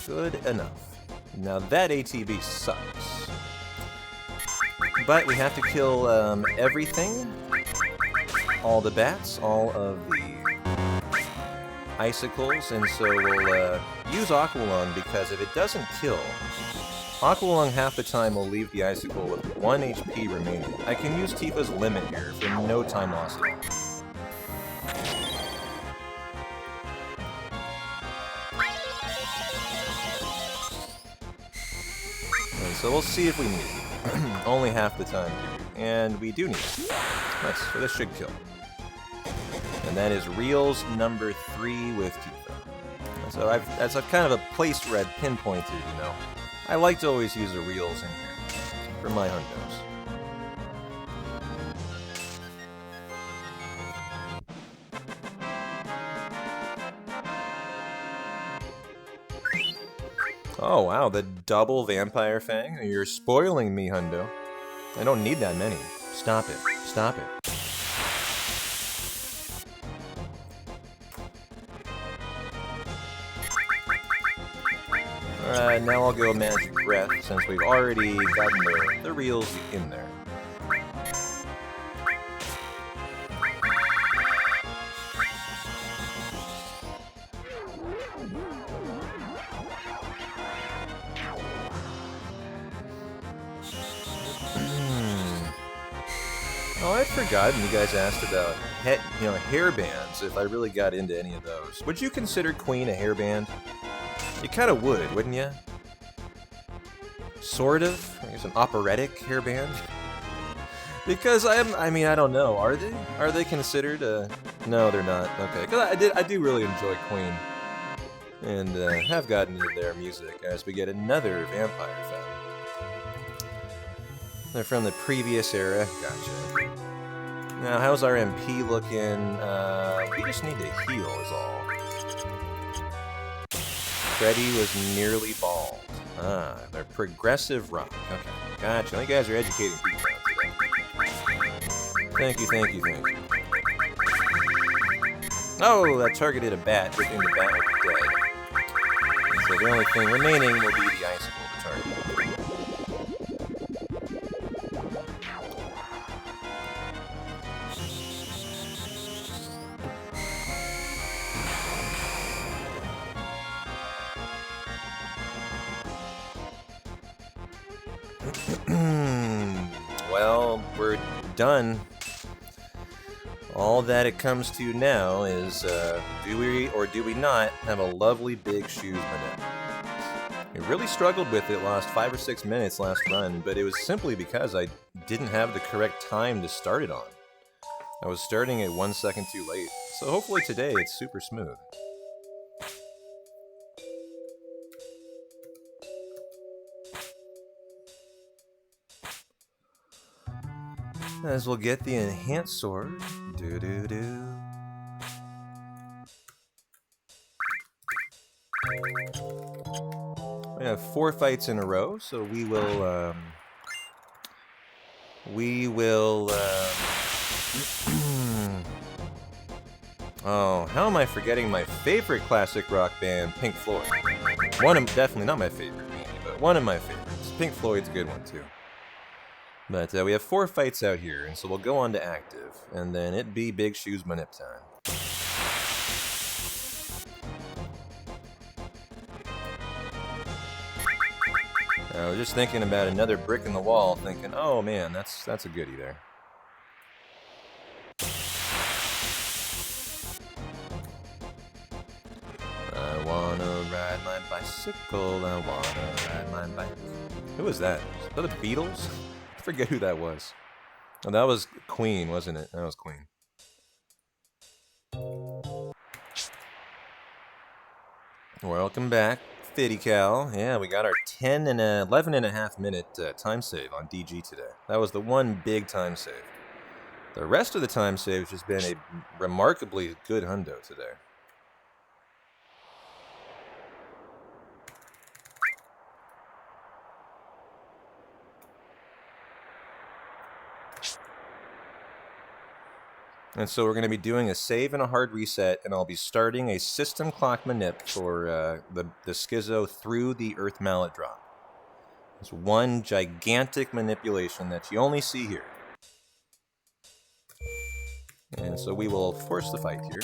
Good enough. Now that ATB sucks. But we have to kill everything. All the bats, all of the icicles, and so we'll use Aqualung, because if it doesn't kill, Aqualung half the time will leave the icicle with 1 HP remaining. I can use Tifa's limit here for no time lost at all. So we'll see if we need it. Only half the time, and we do need it. Nice, so this should kill. And that is Reels number 3 with Tifa. So that's a kind of a place where I'd pinpointed, you know. I like to always use the Reels in here for my hundos. Oh wow, the double Vampire Fang? You're spoiling me, hundo. I don't need that many. Stop it. Stop it. Alright, now I'll go Magic Breath, since we've already gotten the Reels in there. Oh, I'd forgotten you guys asked about hair bands, if I really got into any of those. Would you consider Queen a hairband? You kind of would, wouldn't you? Sort of. I guess an operatic hairband. Because I don't know. Are they? Are they considered? No, they're not. Okay, because I do really enjoy Queen, and have gotten into their music as we get another Vampire Fan. They're from the previous era. Gotcha. Now, how's our MP looking? We just need to heal is all. Freddy was nearly bald. Ah, they're progressive rock. Okay, gotcha. You guys are educating people today. Thank you, thank you, thank you. Oh, that targeted a bat. Good thing the bat will be dead. So the only thing remaining will be the icicle to target. Well, we're done. All that it comes to now is, do we or do we not have a lovely big shoes minute? I really struggled with it, lost 5 or 6 minutes last run, but it was simply because I didn't have the correct time to start it on. I was starting it 1 second too late, so hopefully today it's super smooth. As we'll get the enhanced sword. Do-do-do. We have 4 fights in a row, so we will, oh, how am I forgetting my favorite classic rock band, Pink Floyd? Definitely not my favorite, but one of my favorites. Pink Floyd's a good one, too. But we have 4 fights out here, and so we'll go on to active, and then it be Big Shoes Manip time. I was just thinking about another brick in the wall, thinking, oh man, that's a goodie there. I wanna ride my bicycle, I wanna ride my bike. Who was that? Was that the Beatles? I forget who that was. Oh, that was Queen, wasn't it? That was Queen. Welcome back, Icicle. Yeah, we got our 10 and 11 and a half minute time save on DG today. That was the one big time save. The rest of the time save has just been a remarkably good hundo today. And so we're going to be doing a save and a hard reset, and I'll be starting a system clock manip for the Schizo through the Earth Mallet drop. It's one gigantic manipulation that you only see here. And so we will force the fight here.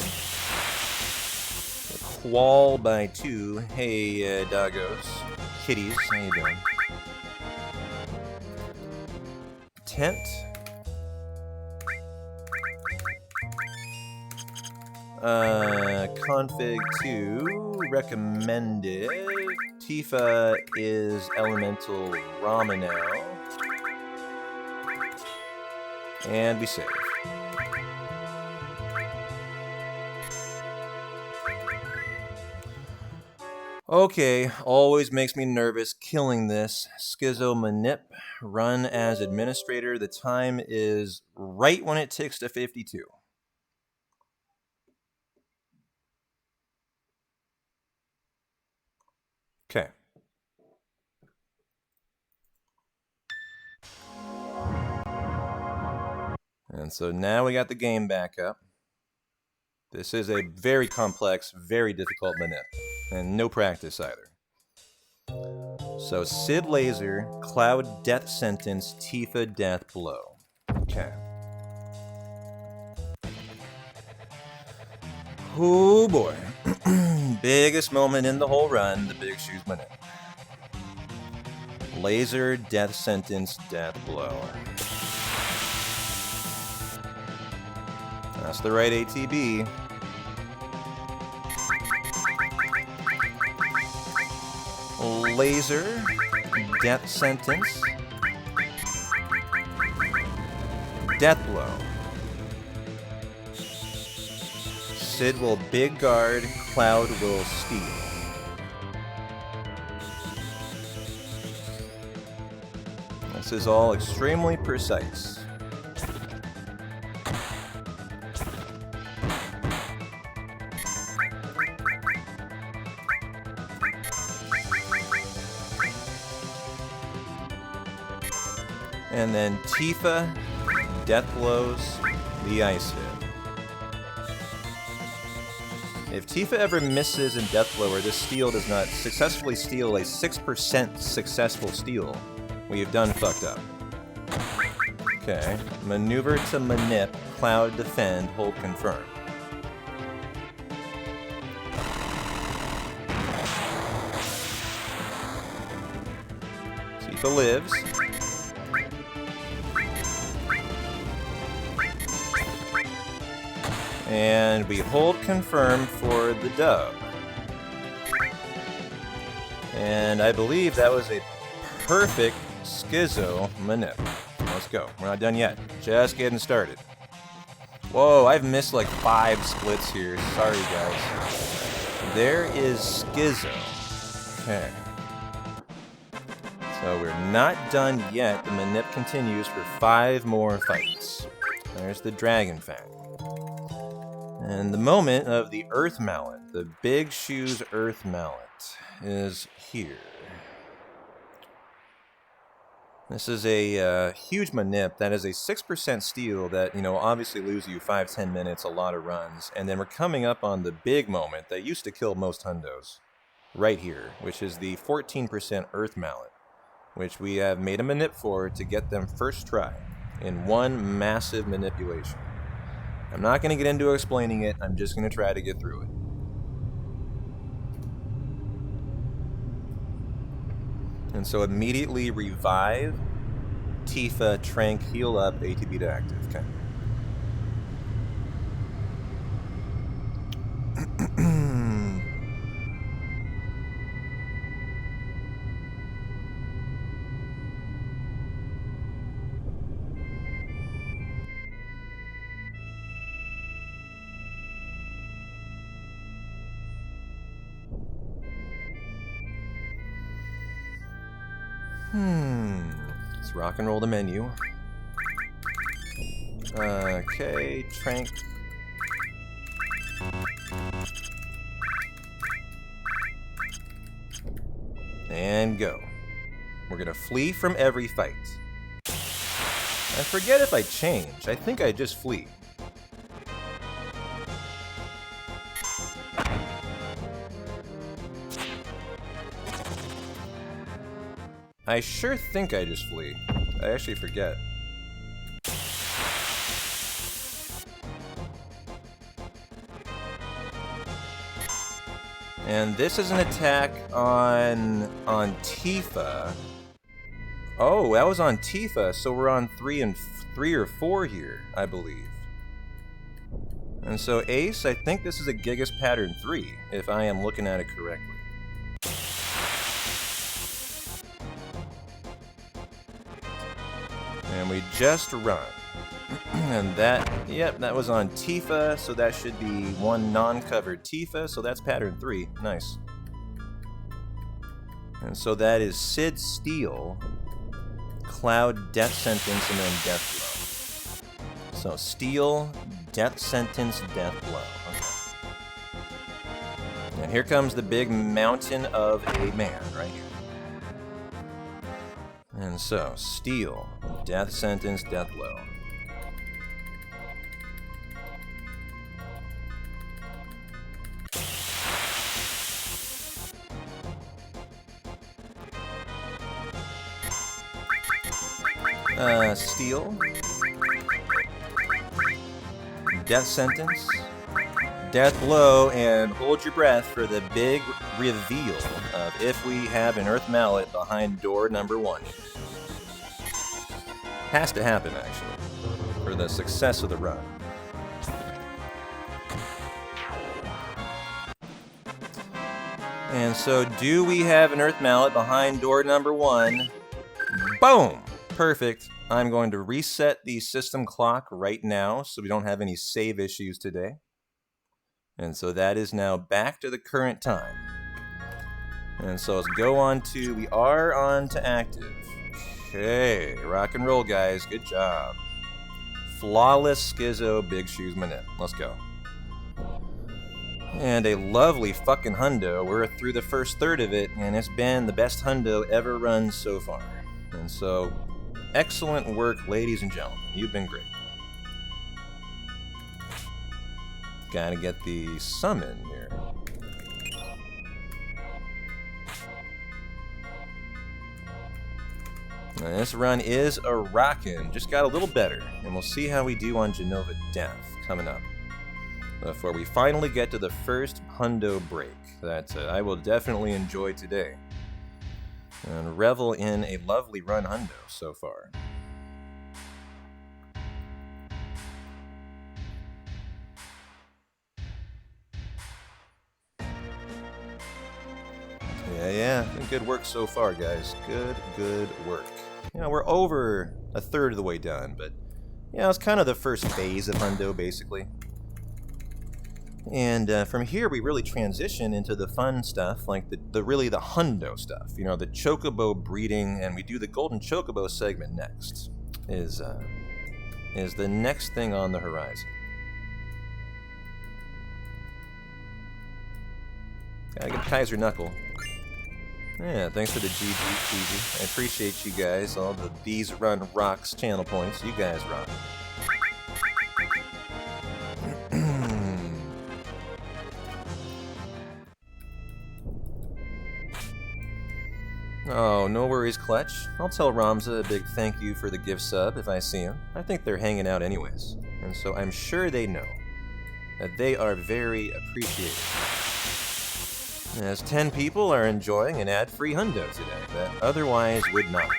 Qual by 2. Hey, doggos. Kitties, how you doing? Tent. Config 2, recommended. Tifa is Elemental Rama now. And we save. Okay, always makes me nervous killing this. Schizo Manip, run as administrator. The time is right when it ticks to 52. Okay. And so now we got the game back up. This is a very complex, very difficult manip, and no practice either. So Sid Laser, Cloud Death Sentence, Tifa Death Blow. Okay. Oh boy. Biggest moment in the whole run, the Big Shoes Manip. Laser, Death Sentence, Death Blow. That's the right ATB. Laser, Death Sentence, Death Blow. Sid will Big Guard, Cloud will Steal. This is all extremely precise. And then Tifa, Death Blows, the Ice Hit. If Tifa ever misses in Death Blow or this steal does not successfully steal a 6% successful steal, we've done fucked up. Okay, maneuver to manip, Cloud defend, hold confirm. Tifa lives. And we hold confirm for the dub. And I believe that was a perfect Schizo manip. Let's go. We're not done yet. Just getting started. Whoa, I've missed like 5 splits here. Sorry, guys. There is Schizo. Okay. So we're not done yet. The manip continues for 5 more fights. There's the Dragon Fang. And the moment of the Earth Mallet, the Big Shoes Earth Mallet, is here. This is a huge manip that is a 6% steal that, obviously loses you 5-10 minutes, a lot of runs. And then we're coming up on the big moment that used to kill most hundos right here, which is the 14% Earth Mallet, which we have made a manip for to get them first try in one massive manipulation. I'm not going to get into explaining it, I'm just going to try to get through it. And so immediately revive, Tifa, Trank, heal up, ATB to active. Okay. Let's rock and roll the menu. Okay, Trank. And go. We're gonna flee from every fight. I forget if I change. I think I just flee. I sure think I just flee. I actually forget. And this is an attack on Tifa. Oh, that was on Tifa, so we're on 3 or 4 here, I believe. And so Ace, I think this is a Gigas pattern 3, if I am looking at it correctly. And we just run. And that was on Tifa, so that should be 1 non-covered Tifa, so that's pattern 3. Nice. And so that is Sid Steal, Cloud, Death Sentence, and then Death Blow. So Steal, Death Sentence, Death Blow. Okay. And here comes the big mountain of a man right here. And so, Steal, Death Sentence, Death Blow. Steal, Death Sentence, Death Blow, and hold your breath for the big reveal of if we have an Earth Mallet behind door number 1. Has to happen, actually, for the success of the run. And so, do we have an Earth Mallet behind door number 1? Boom! Perfect. I'm going to reset the system clock right now so we don't have any save issues today. And so that is now back to the current time. And so let's go on to, we are on to active. Okay, rock and roll, guys. Good job. Flawless Schizo Big Shoes Manip. Let's go. And a lovely fucking hundo. We're through the first third of it, and it's been the best hundo ever run so far. And so, excellent work, ladies and gentlemen. You've been great. Gotta get the summon here. And this run is a rockin', just got a little better, and we'll see how we do on Genova Death coming up. Before we finally get to the first hundo break that I will definitely enjoy today. and revel in a lovely run hundo so far. Yeah, good work so far, guys. Good work. You know, we're over a third of the way done, but yeah, it's kind of the first phase of hundo, basically. And from here, we really transition into the fun stuff, like the really the hundo stuff. You know, the chocobo breeding, and we do the golden chocobo segment next. Is the next thing on the horizon. Gotta get Kaiser Knuckle. Yeah, thanks for the GG, Cheesy. I appreciate you guys. All the Bees Run Rocks channel points. You guys rock. Oh, no worries, Clutch. I'll tell Ramza a big thank you for the gift sub if I see him. I think they're hanging out anyways, and so I'm sure they know that they are very appreciated. As 10 people are enjoying an ad-free hundo today that otherwise would not be.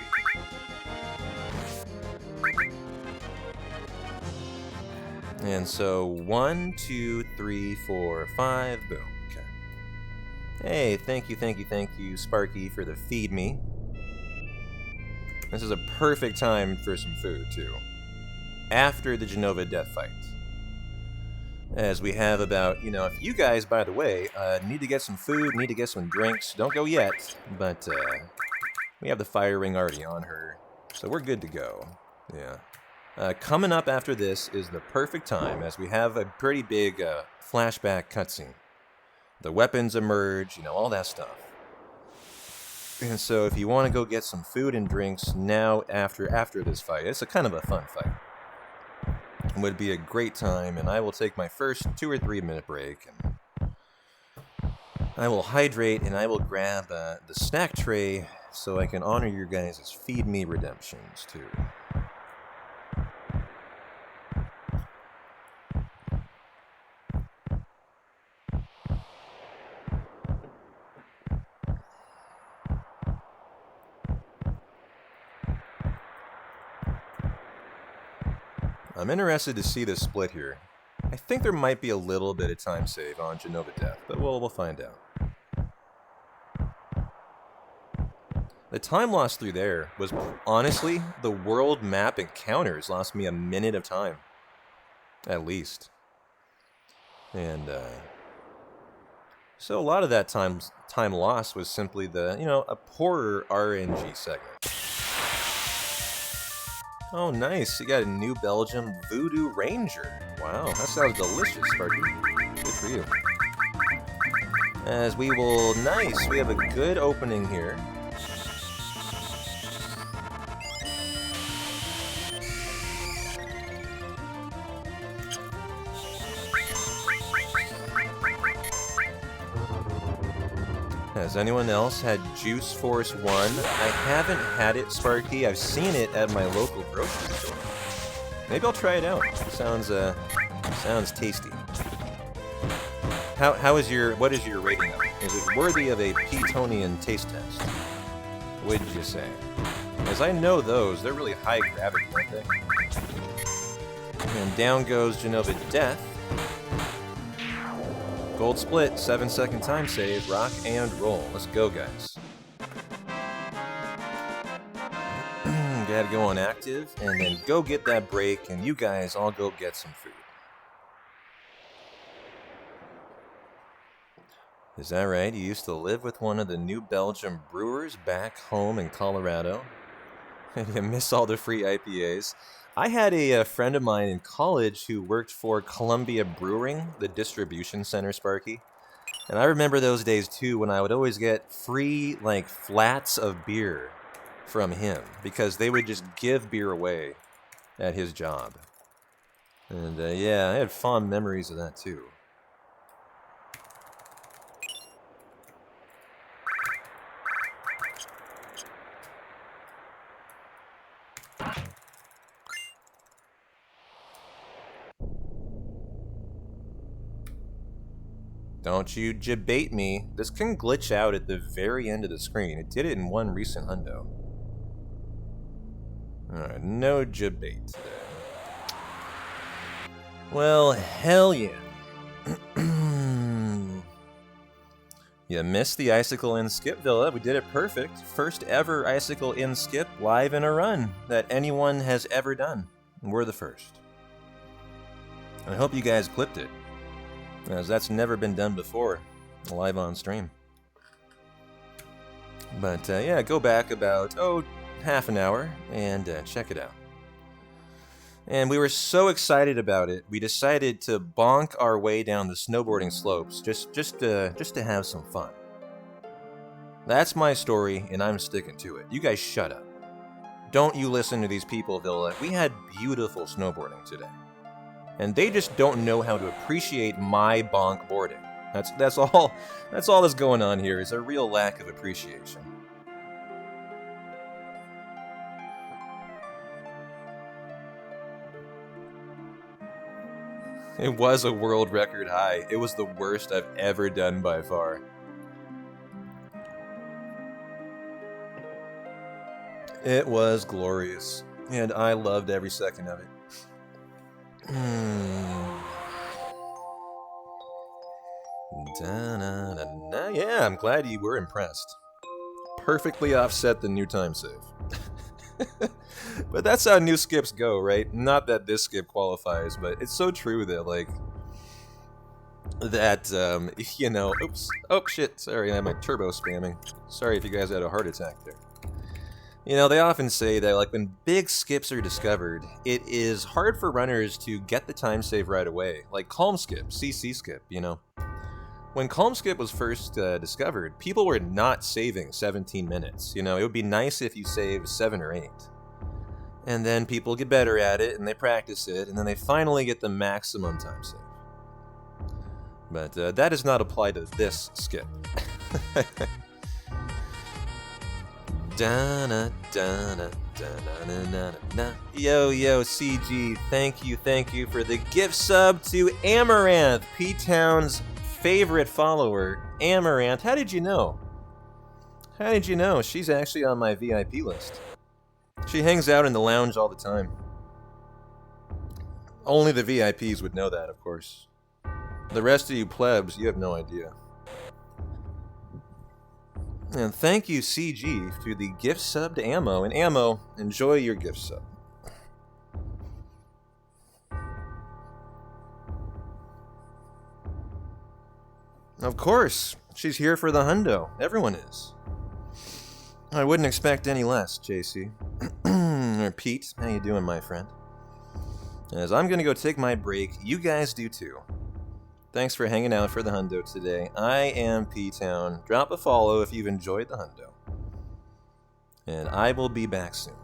And so 1, 2, 3, 4, 5, boom. Okay. Hey, thank you, Sparky, for the feed me. This is a perfect time for some food, too. After the Genova death fight. As we have about, you know, if you guys, by the way, need to get some food, need to get some drinks, don't go yet, but we have the fire ring already on her, so we're good to go. Yeah. Coming up after this is the perfect time, as we have a pretty big flashback cutscene. The weapons emerge, you know, all that stuff. And so if you want to go get some food and drinks now after this fight, it's a kind of a fun fight. It would be a great time, and I will take my first 2 or 3 minute break, and I will hydrate, and I will grab the snack tray so I can honor your guys' feed me redemptions too. I'm interested to see this split here. I think there might be a little bit of time save on Genova Death, but we'll find out. The time lost through there was, honestly, the world map encounters lost me a minute of time. At least. And, so a lot of that time lost was simply the, you know, a poorer RNG segment. Oh, nice. You got a New Belgium Voodoo Ranger. Wow, that sounds delicious, Sparky. Good for you. As we will... Nice, we have a good opening here. Has anyone else had Juice Force 1? I haven't had it, Sparky. I've seen it at my local grocery store. Maybe I'll try it out. It sounds tasty. What is your rating of it? Is it worthy of a Petonian taste test? Would you say? As I know those, they're really high gravity, aren't they? And down goes Genova Death. Gold split, 7-second time save, rock and roll. Let's go, guys. Gotta go on active, and then go get that break, and you guys all go get some food. Is that right? You used to live with one of the New Belgium brewers back home in Colorado? And you miss all the free IPAs? I had a friend of mine in college who worked for Columbia Brewing, the distribution center, Sparky. And I remember those days, too, when I would always get free, like, flats of beer from him. Because they would just give beer away at his job. And, yeah, I had fond memories of that, too. Don't you debate me. This can glitch out at the very end of the screen. It did it in one recent hundo. Alright, no debate there. Well, hell yeah. You missed the Icicle in Skip Villa. We did it perfect. First ever Icicle in Skip live in a run that anyone has ever done. We're the first. And I hope you guys clipped it, as that's never been done before, live on stream. But yeah, go back about, half an hour and check it out. And we were so excited about it, we decided to bonk our way down the snowboarding slopes just to have some fun. That's my story, and I'm sticking to it. You guys shut up. Don't you listen to these people, Villa. We had beautiful snowboarding today. And they just don't know how to appreciate my bonk boarding. That's all that's going on here, is a real lack of appreciation. It was a world record high. It was the worst I've ever done by far. It was glorious, and I loved every second of it. Yeah, I'm glad you were impressed. Perfectly offset the new time save. But that's how new skips go, right? Not that this skip qualifies, but it's so true that, like, that, you know, oops, oh shit, sorry, I had my turbo spamming. Sorry if you guys had a heart attack there. You know, they often say that, like, when big skips are discovered, it is hard for runners to get the time save right away. Like Calm Skip, CC Skip, you know. When Calm Skip was first discovered, people were not saving 17 minutes. You know, it would be nice if you saved 7 or 8. And then people get better at it, and they practice it, and then they finally get the maximum time save. But that does not apply to this skip. Yo, CG, thank you for the gift sub to Amaranth, P-Town's favorite follower. Amaranth, how did you know? How did you know? She's actually on my VIP list. She hangs out in the lounge all the time. Only the VIPs would know that, of course. The rest of you plebs, you have no idea. And thank you, CG, for the gift sub to Ammo. And Ammo, enjoy your gift sub. Of course, she's here for the hundo. Everyone is. I wouldn't expect any less, JC. Or Pete, how you doing, my friend? As I'm gonna go take my break, you guys do too. Thanks for hanging out for the hundo today. I am P-Town. Drop a follow if you've enjoyed the hundo. And I will be back soon.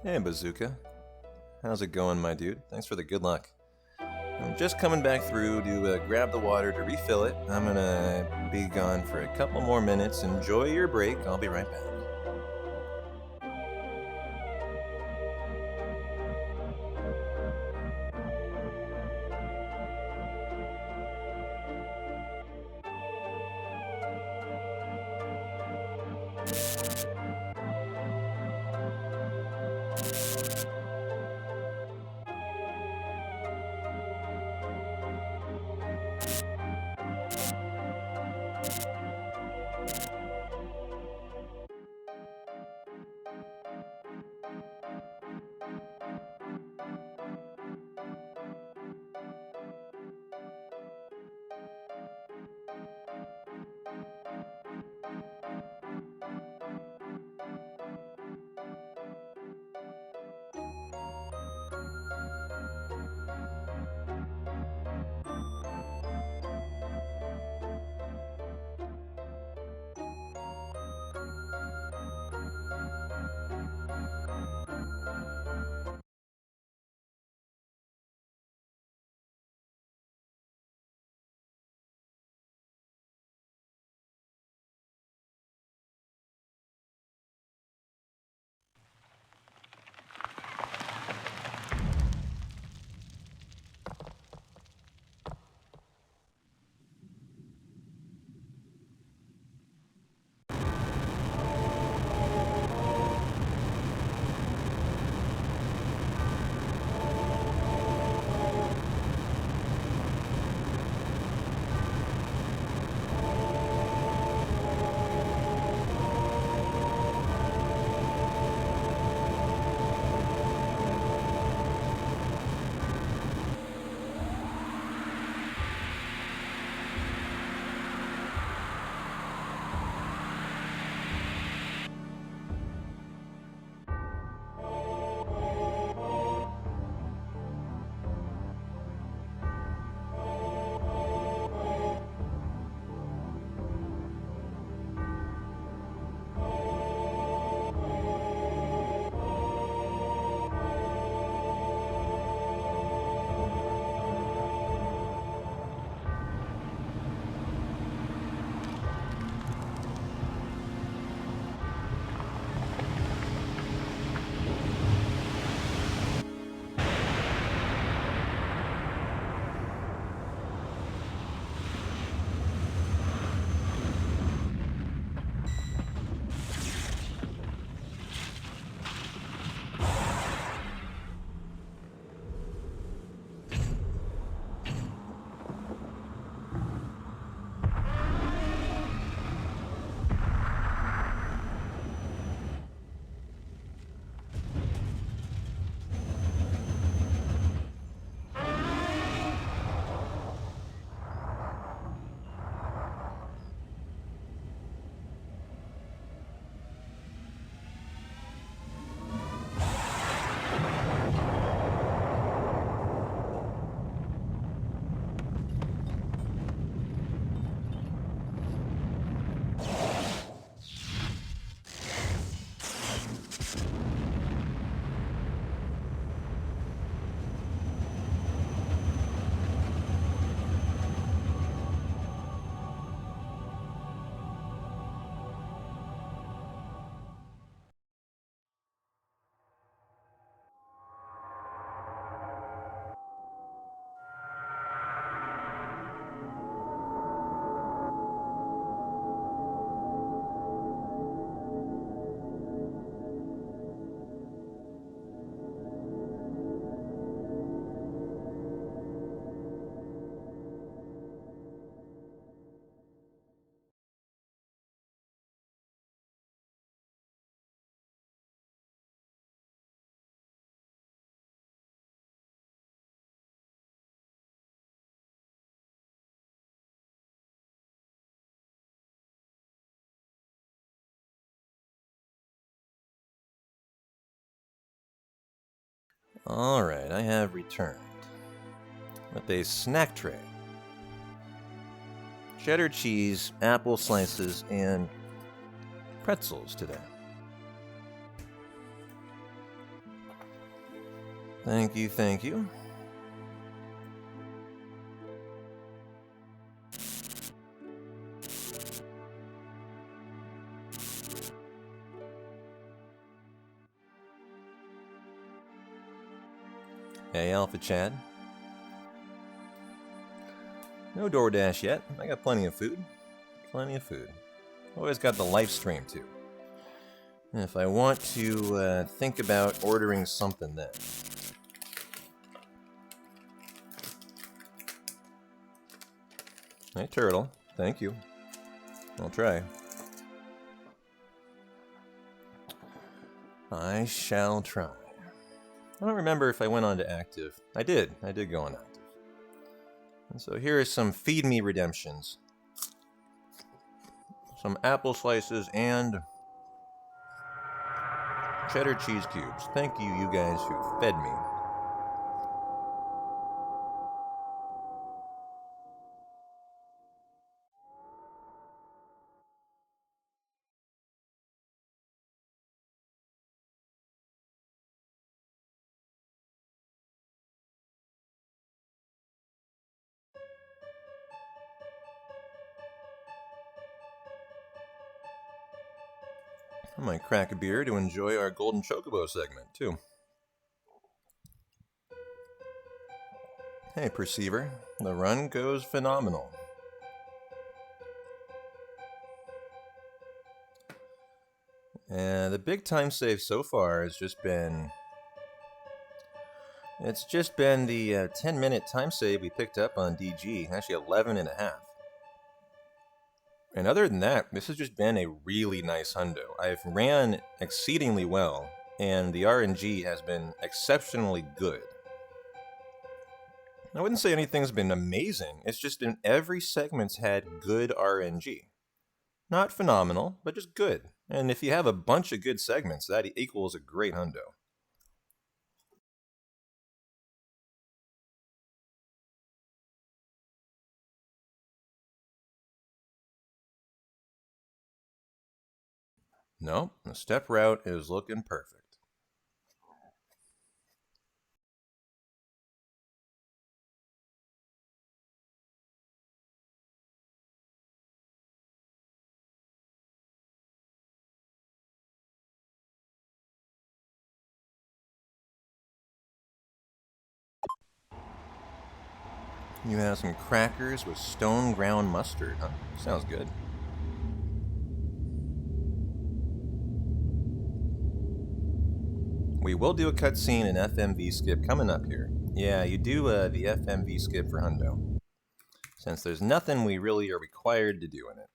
Hey, Bazooka. How's it going, my dude? Thanks for the good luck. I'm just coming back through to grab the water to refill it. I'm gonna be gone for a couple more minutes. Enjoy your break. I'll be right back. Alright, I have returned with a snack tray. Cheddar cheese, apple slices, and pretzels today. Thank you, thank you. Hey, Alpha Chad. No DoorDash yet. I got plenty of food. Plenty of food. Always got the live stream, too. And if I want to think about ordering something then. Hey, Turtle. Thank you. I'll try. I shall try. I don't remember if I went on to active. I did go on active. And so here are some Feed Me redemptions. Some apple slices and cheddar cheese cubes. Thank you, you guys who fed me. I might crack a beer to enjoy our Golden Chocobo segment, too. Hey, Perceiver. The run goes phenomenal. And the big time save so far has just been... It's just been the 10-minute time save we picked up on DG. Actually, 11 and a half. And other than that, this has just been a really nice hundo. I've ran exceedingly well, and the RNG has been exceptionally good. I wouldn't say anything's been amazing, it's just in every segment's had good RNG. Not phenomenal, but just good. And if you have a bunch of good segments, that equals a great hundo. No, the step route is looking perfect. You have some crackers with stone ground mustard, huh? Sounds good. We will do a cutscene in FMV skip coming up here. Yeah, you do the FMV skip for hundo, since there's nothing we really are required to do in it.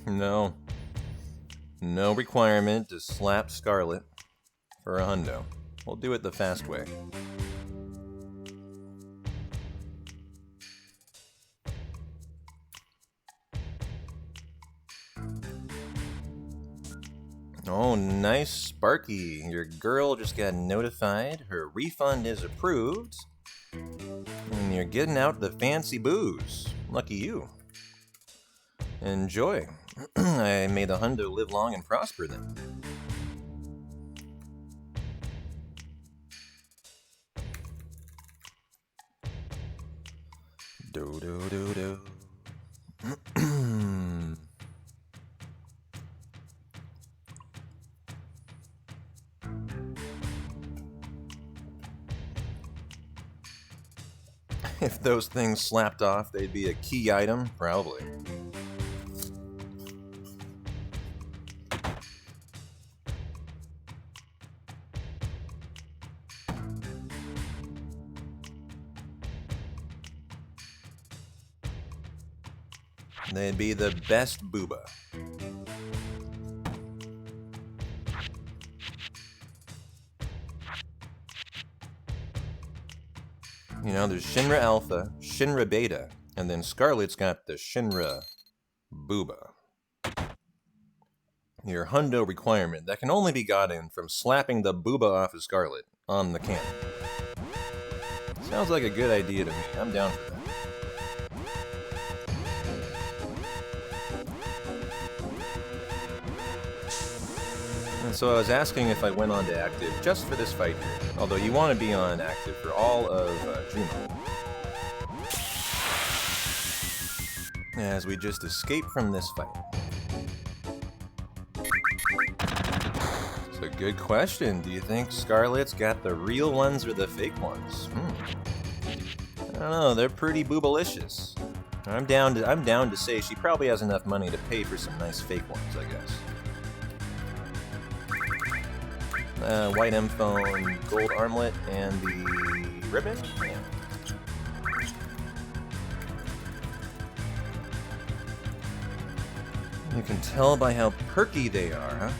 No. No requirement to slap Scarlet for a hundo. We'll do it the fast way. Oh, nice, Sparky. Your girl just got notified. Her refund is approved. And you're getting out the fancy booze. Lucky you. Enjoy. I may the hundo live long and prosper then. Do do do do. If those things slapped off, they'd be a key item? Probably. They'd be the best booba. You know, there's Shinra Alpha, Shinra Beta, and then Scarlet's got the Shinra Booba. Your hundo requirement that can only be gotten from slapping the booba off of Scarlet on the can. Sounds like a good idea to me. I'm down for that. And so I was asking if I went on to active just for this fight here, although you want to be on active for all of Juno. As we just escape from this fight. It's a good question. Do you think Scarlet's got the real ones or the fake ones? I don't know. They're pretty boobalicious. I'm down to say she probably has enough money to pay for some nice fake ones, I guess. White M phone, gold armlet, and the ribbon? Yeah. You can tell by how perky they are, huh?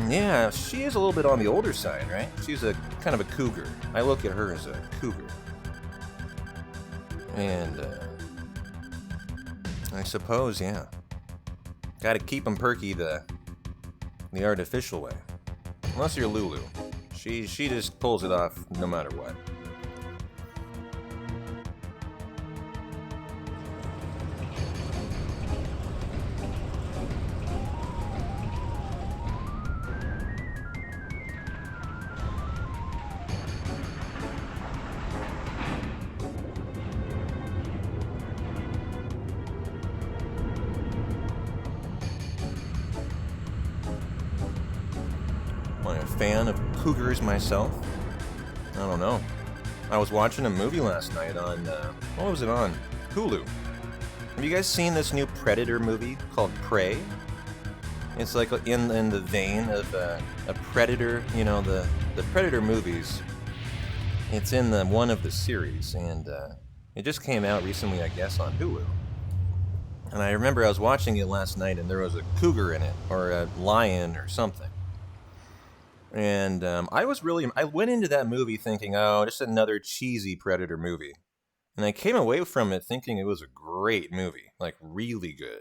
Yeah, she is a little bit on the older side, right? She's a kind of a cougar. I look at her as a cougar. And, I suppose, yeah. Gotta keep them perky the artificial way. Unless you're Lulu. She just pulls it off no matter what. I'm a fan of cougars myself. I don't know. I was watching a movie last night on, what was it on? Hulu. Have you guys seen this new Predator movie called Prey? It's like in the vein of a Predator, you know, the Predator movies. It's in one of the series, and it just came out recently, I guess, on Hulu. And I remember I was watching it last night, and there was a cougar in it, or a lion, or something. And I went into that movie thinking, oh, just another cheesy Predator movie. And I came away from it thinking it was a great movie, like really good.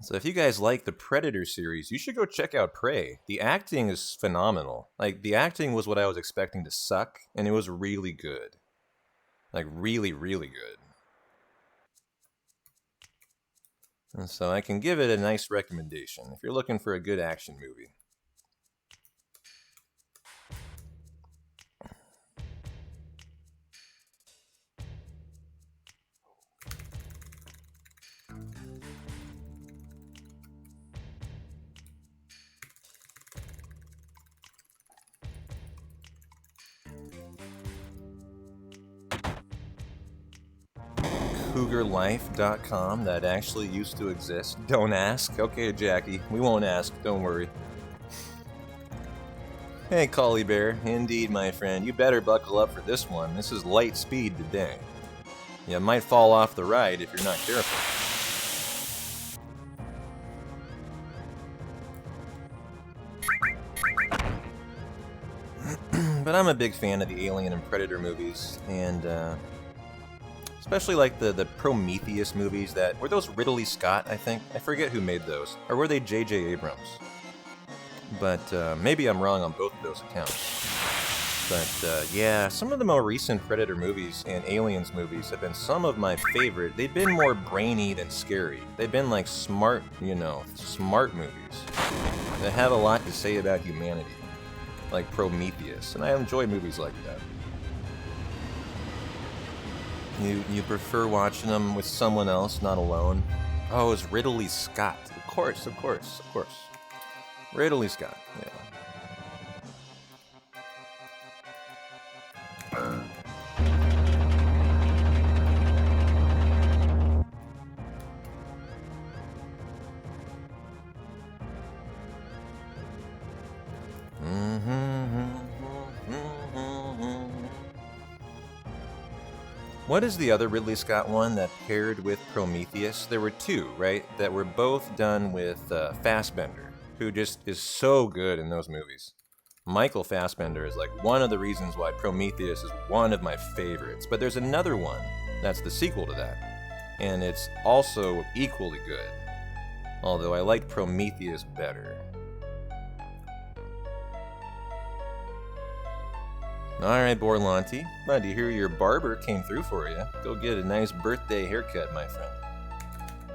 So if you guys like the Predator series, you should go check out Prey. The acting is phenomenal. Like, the acting was what I was expecting to suck, and it was really good. Like, really, really good. And so I can give it a nice recommendation if you're looking for a good action movie. CougarLife.com, that actually used to exist. Don't ask. Okay, Jackie, we won't ask. Don't worry. Hey, Collie Bear. Indeed, my friend. You better buckle up for this one. This is light speed today. You might fall off the ride if you're not careful. But I'm a big fan of the Alien and Predator movies, and especially like the Prometheus movies that were those Ridley Scott, I think. I forget who made those, or were they J.J. Abrams? But maybe I'm wrong on both of those accounts. But yeah, some of the more recent Predator movies and Aliens movies have been some of my favorite. They've been more brainy than scary. They've been like smart, you know, smart movies that have a lot to say about humanity, like Prometheus, and I enjoy movies like that. You prefer watching them with someone else, not alone? Oh, it's Ridley Scott. Of course. Ridley Scott, yeah. What is the other Ridley Scott one that paired with Prometheus? There were two, right? That were both done with Fassbender, who just is so good in those movies. Michael Fassbender is like one of the reasons why Prometheus is one of my favorites. But there's another one that's the sequel to that, and it's also equally good. Although I like Prometheus better. Alright, Borlanti. Glad to hear your barber came through for you. Go get a nice birthday haircut, my friend.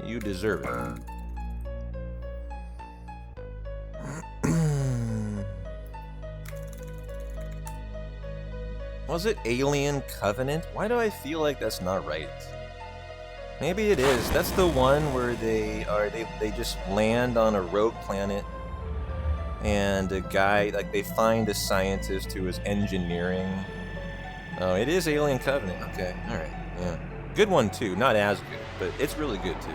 You deserve it. Was it Alien Covenant? Why do I feel like that's not right? Maybe it is. That's the one where they just land on a rogue planet, and a guy, like, they find a scientist who is engineering. Oh, it is Alien Covenant. Okay, all right, yeah, good one too. Not as good, but it's really good too.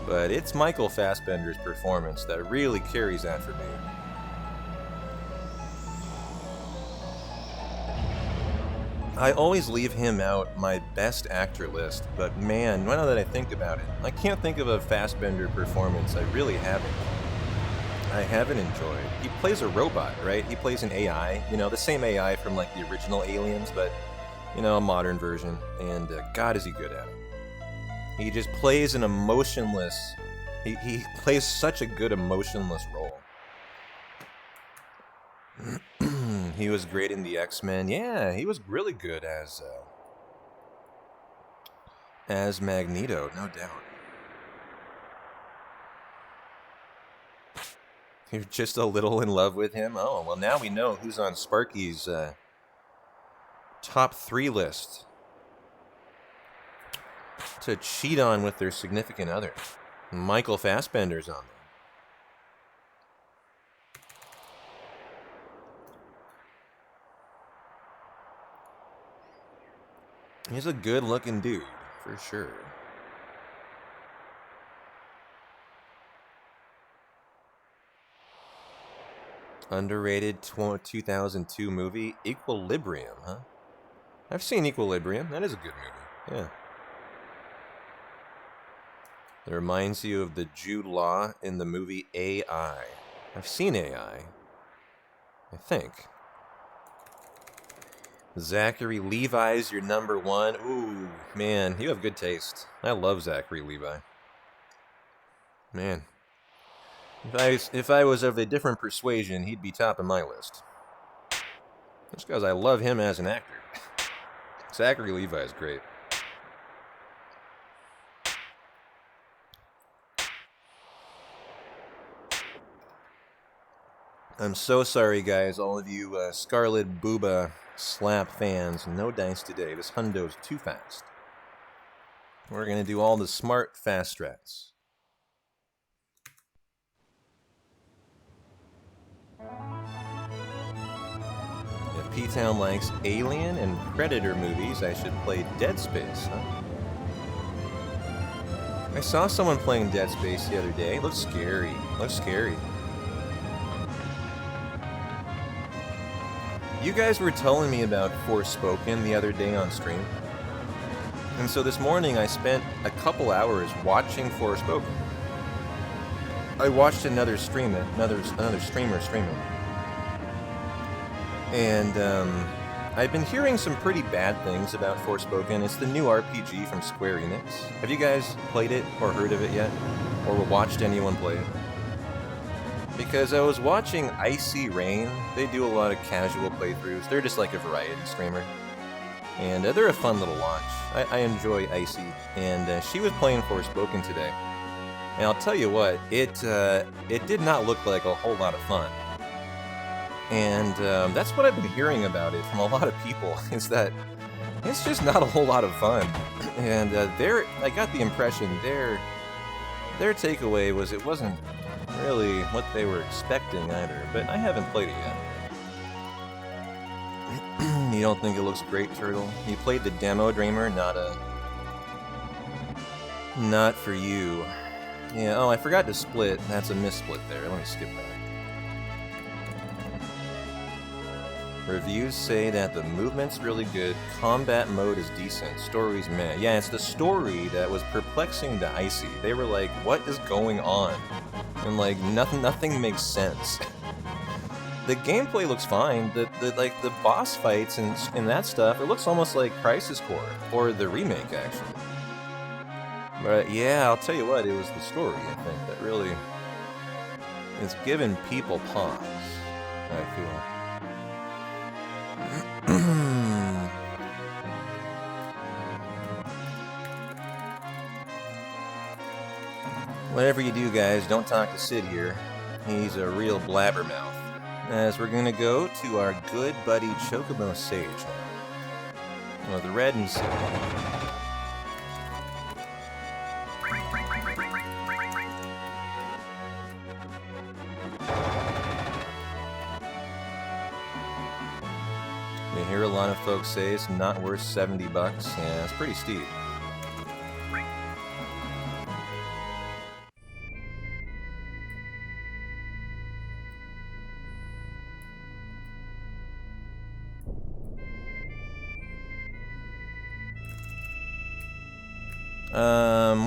But it's Michael Fassbender's performance that really carries that for me. I always leave him out my best actor list, but man, now that I think about it, I can't think of a Fassbender performance I really haven't enjoyed. He plays a robot, right? He plays an AI, you know, the same AI from like the original Aliens, but, you know, a modern version, and God is he good at it. He just plays an emotionless, he plays such a good emotionless role. He was great in the X-Men. Yeah, he was really good as Magneto, no doubt. You're just a little in love with him? Oh, well, now we know who's on Sparky's top 3 list to cheat on with their significant other. Michael Fassbender's on there. He's a good-looking dude, for sure. Underrated 2002 movie, Equilibrium, huh? I've seen Equilibrium. That is a good movie, yeah. It reminds you of the Jude Law in the movie AI. I've seen AI, I think. Zachary Levi's your number 1. Ooh, man, you have good taste. I love Zachary Levi. Man. If I was of a different persuasion, he'd be top of my list. Just because I love him as an actor. Zachary Levi is great. I'm so sorry, guys, all of you Scarlet Booba slap fans. No dice today. This hundo's too fast. We're going to do all the smart, fast strats. If P-Town likes Alien and Predator movies, I should play Dead Space, huh? I saw someone playing Dead Space the other day. It looks scary. Looks scary. You guys were telling me about Forspoken the other day on stream. And so this morning I spent a couple hours watching Forspoken. I watched another streamer stream it. And I've been hearing some pretty bad things about Forspoken. It's the new RPG from Square Enix. Have you guys played it or heard of it yet? Or watched anyone play it? Because I was watching Icy Rain. They do a lot of casual playthroughs. They're just like a variety streamer. And they're a fun little watch. I enjoy Icy. And she was playing Forspoken today. And I'll tell you what, it did not look like a whole lot of fun. And that's what I've been hearing about it from a lot of people, is that it's just not a whole lot of fun. And I got the impression their takeaway was it wasn't really what they were expecting either, but I haven't played it yet. You don't think it looks great, Turtle? You played the demo, Dreamer, not for you. Yeah, oh, I forgot to split. That's a missplit there. Let me skip that. Reviews say that the movement's really good, combat mode is decent, story's meh. Yeah, it's the story that was perplexing to Icy. They were like, what is going on? And like, nothing makes sense. The gameplay looks fine. The boss fights and that stuff, it looks almost like Crisis Core, or the remake, actually. But yeah, I'll tell you what, it was the story, I think, that really is giving people pause, I feel. Whatever you do, guys, don't talk to Sid here. He's a real blabbermouth. As we're gonna go to our good buddy Chocobo Sage. With Red and Sid. You hear a lot of folks say it's not worth 70 bucks. Yeah, it's pretty steep.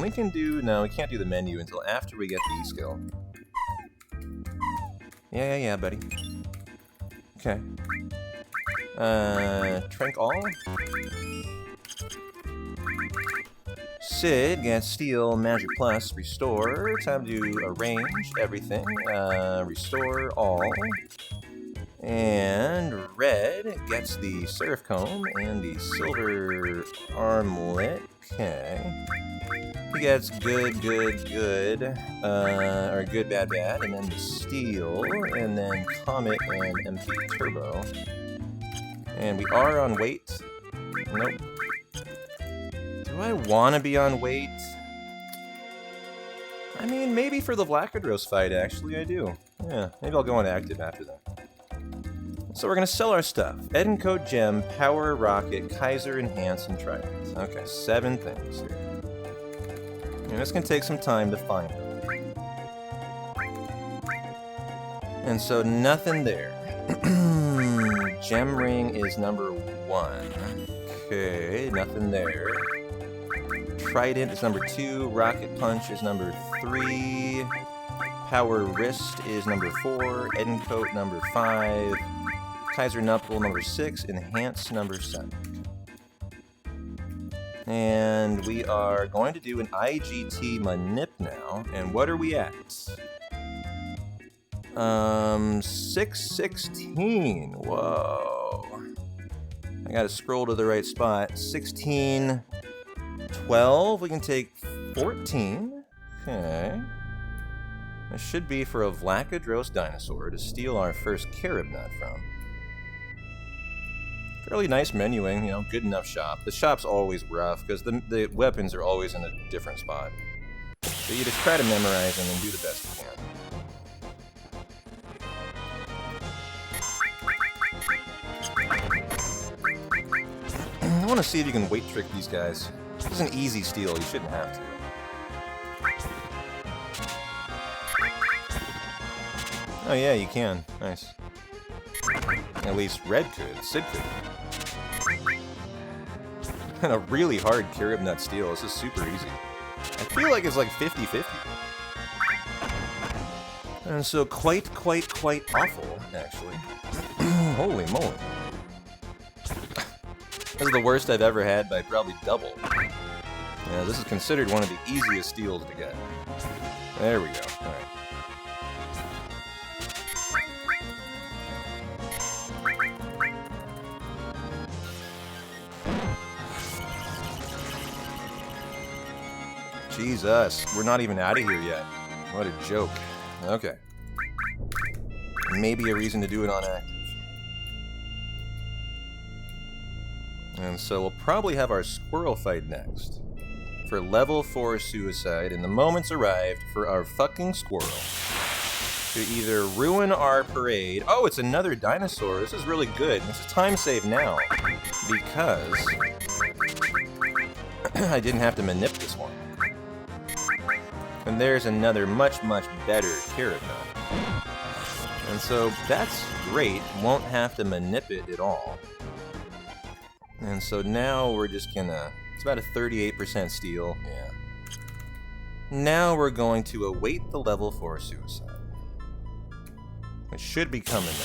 We can do... No, we can't do the menu until after we get the E-skill. Yeah, buddy. Okay. Trank all? Sid gets Steel, Magic Plus, Restore. Time to arrange everything. Restore all. And Red gets the Surf Comb and the Silver Armlet. Okay. He gets good, or good, bad, and then the Steel, and then Comet and MP Turbo. And we are on weight. Nope. Do I want to be on weight? I mean, maybe for the Vlakadros fight, actually, I do. Yeah, maybe I'll go on active after that. So we're going to sell our stuff. Edencoat Gem, Power Rocket, Kaiser Enhance, and Trident. Okay, 7 things here. And this can take some time to find them. And so nothing there. Gem Ring is number 1. Okay, nothing there. Trident is number 2. Rocket Punch is number 3. Power Wrist is number 4. Edencoat number 5. Kaiser Knuckle number 6. Enhance number 7. And we are going to do an IGT Manip now. And what are we at? 616. Whoa. I gotta scroll to the right spot. 16. 12. We can take 14. Okay. This should be for a Vlakadros dinosaur to steal our first Caribnut from. Fairly nice menuing, you know, good enough shop. The shop's always rough, because the weapons are always in a different spot. So you just try to memorize them and do the best you can. I want to see if you can weight trick these guys. This is an easy steal, you shouldn't have to. Oh yeah, you can. Nice. At least Red could. Sid could. And a really hard Caribnut steal. This is super easy. I feel like it's like 50-50. And so quite awful, actually. Holy moly. This is the worst I've ever had by probably double. Yeah, this is considered one of the easiest steals to get. There we go. Alright. Jesus, we're not even out of here yet. What a joke. Okay. Maybe a reason to do it on active. And so we'll probably have our squirrel fight next. For level 4 suicide, and the moment's arrived for our fucking squirrel to either ruin our parade. Oh, it's another dinosaur. This is really good. It's a time save now. Because I didn't have to manip this one. And there's another much better Caribnut. And so that's great. Won't have to manip it at all. And so now we're just gonna... It's about a 38% steal. Yeah. Now we're going to await the level 4 suicide. It should be coming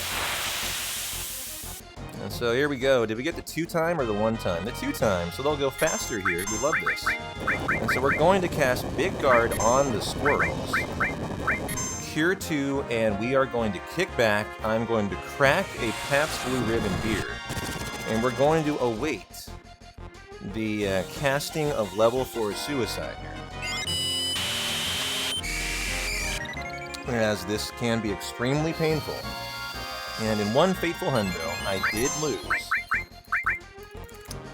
And so here we go. Did we get the 2-time or the 1-time? The 2-time, so they'll go faster here. We love this. And so we're going to cast Big Guard on the squirrels. Cure 2, and we are going to kick back. I'm going to crack a Pabst Blue Ribbon beer. And we're going to await the casting of level 4 Suicide here. As this can be extremely painful. And in one fateful hundo, I did lose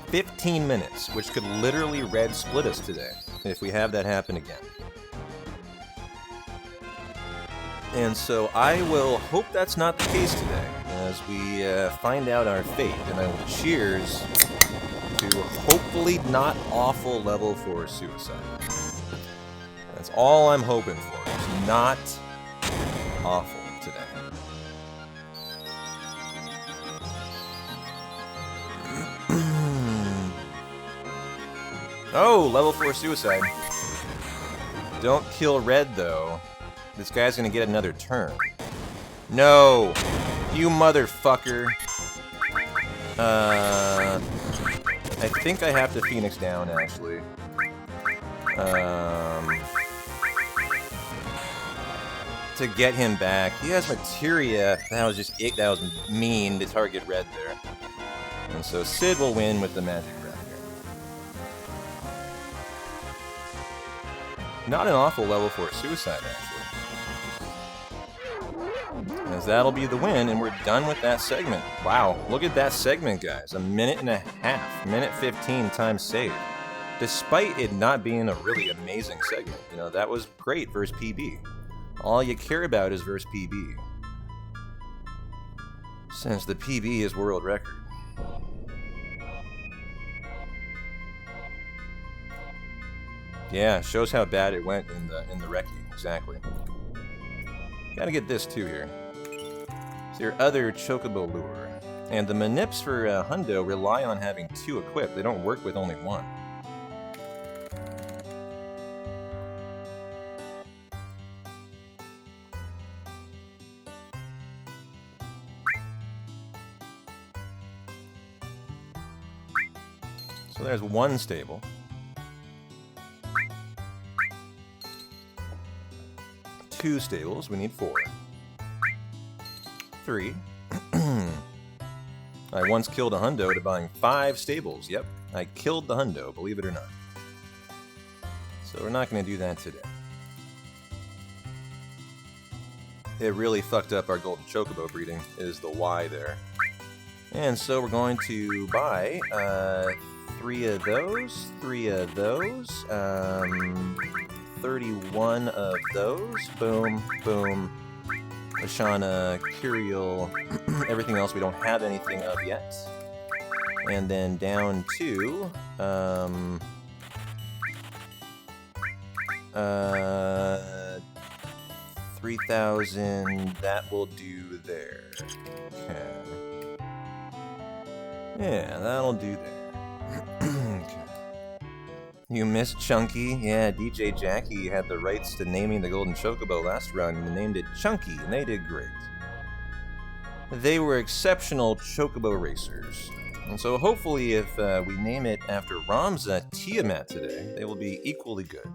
15 minutes, which could literally red split us today if we have that happen again. And so I will hope that's not the case today as we find out our fate. And I will cheers to hopefully not awful level 4 Suicide. That's all I'm hoping for, is not awful today. Oh, level 4 Suicide. Don't kill red, though. This guy's gonna get another turn. No! You motherfucker. I think I have to Phoenix down, actually. To get him back. He has Materia. That was just it. That was mean to target red there. And so Sid will win with the magic breath here. Not an awful level for Suicide, actually. As that'll be the win, and we're done with that segment. Wow, look at that segment, guys. 1.5 minutes. Minute 15 time saved. Despite it not being a really amazing segment. You know, that was great versus PB. All you care about is versus PB. Since the PB is world record. Yeah, shows how bad it went in the recce. Exactly. Gotta get this too here. It's your other Chocobo lure. And the manips for Hundo rely on having 2 equipped. They don't work with only 1. So there's 1 stable. 2 stables, we need 4. 3. I once killed a hundo to buying 5 stables. Yep, I killed the hundo, believe it or not. So we're not going to do that today. It really fucked up our golden chocobo breeding, is the why there. And so we're going to buy 3 of those, 3 of those, 31 of those, boom, boom, Ashana, Curiel, everything else we don't have anything of yet. And then down to, 3,000, that will do there. Okay. Yeah, that'll do there. Okay. You missed Chunky? Yeah, DJ Jackie had the rights to naming the Golden Chocobo last run and named it Chunky, and they did great. They were exceptional Chocobo racers. And so hopefully if we name it after Ramza Tiamat today, they will be equally good.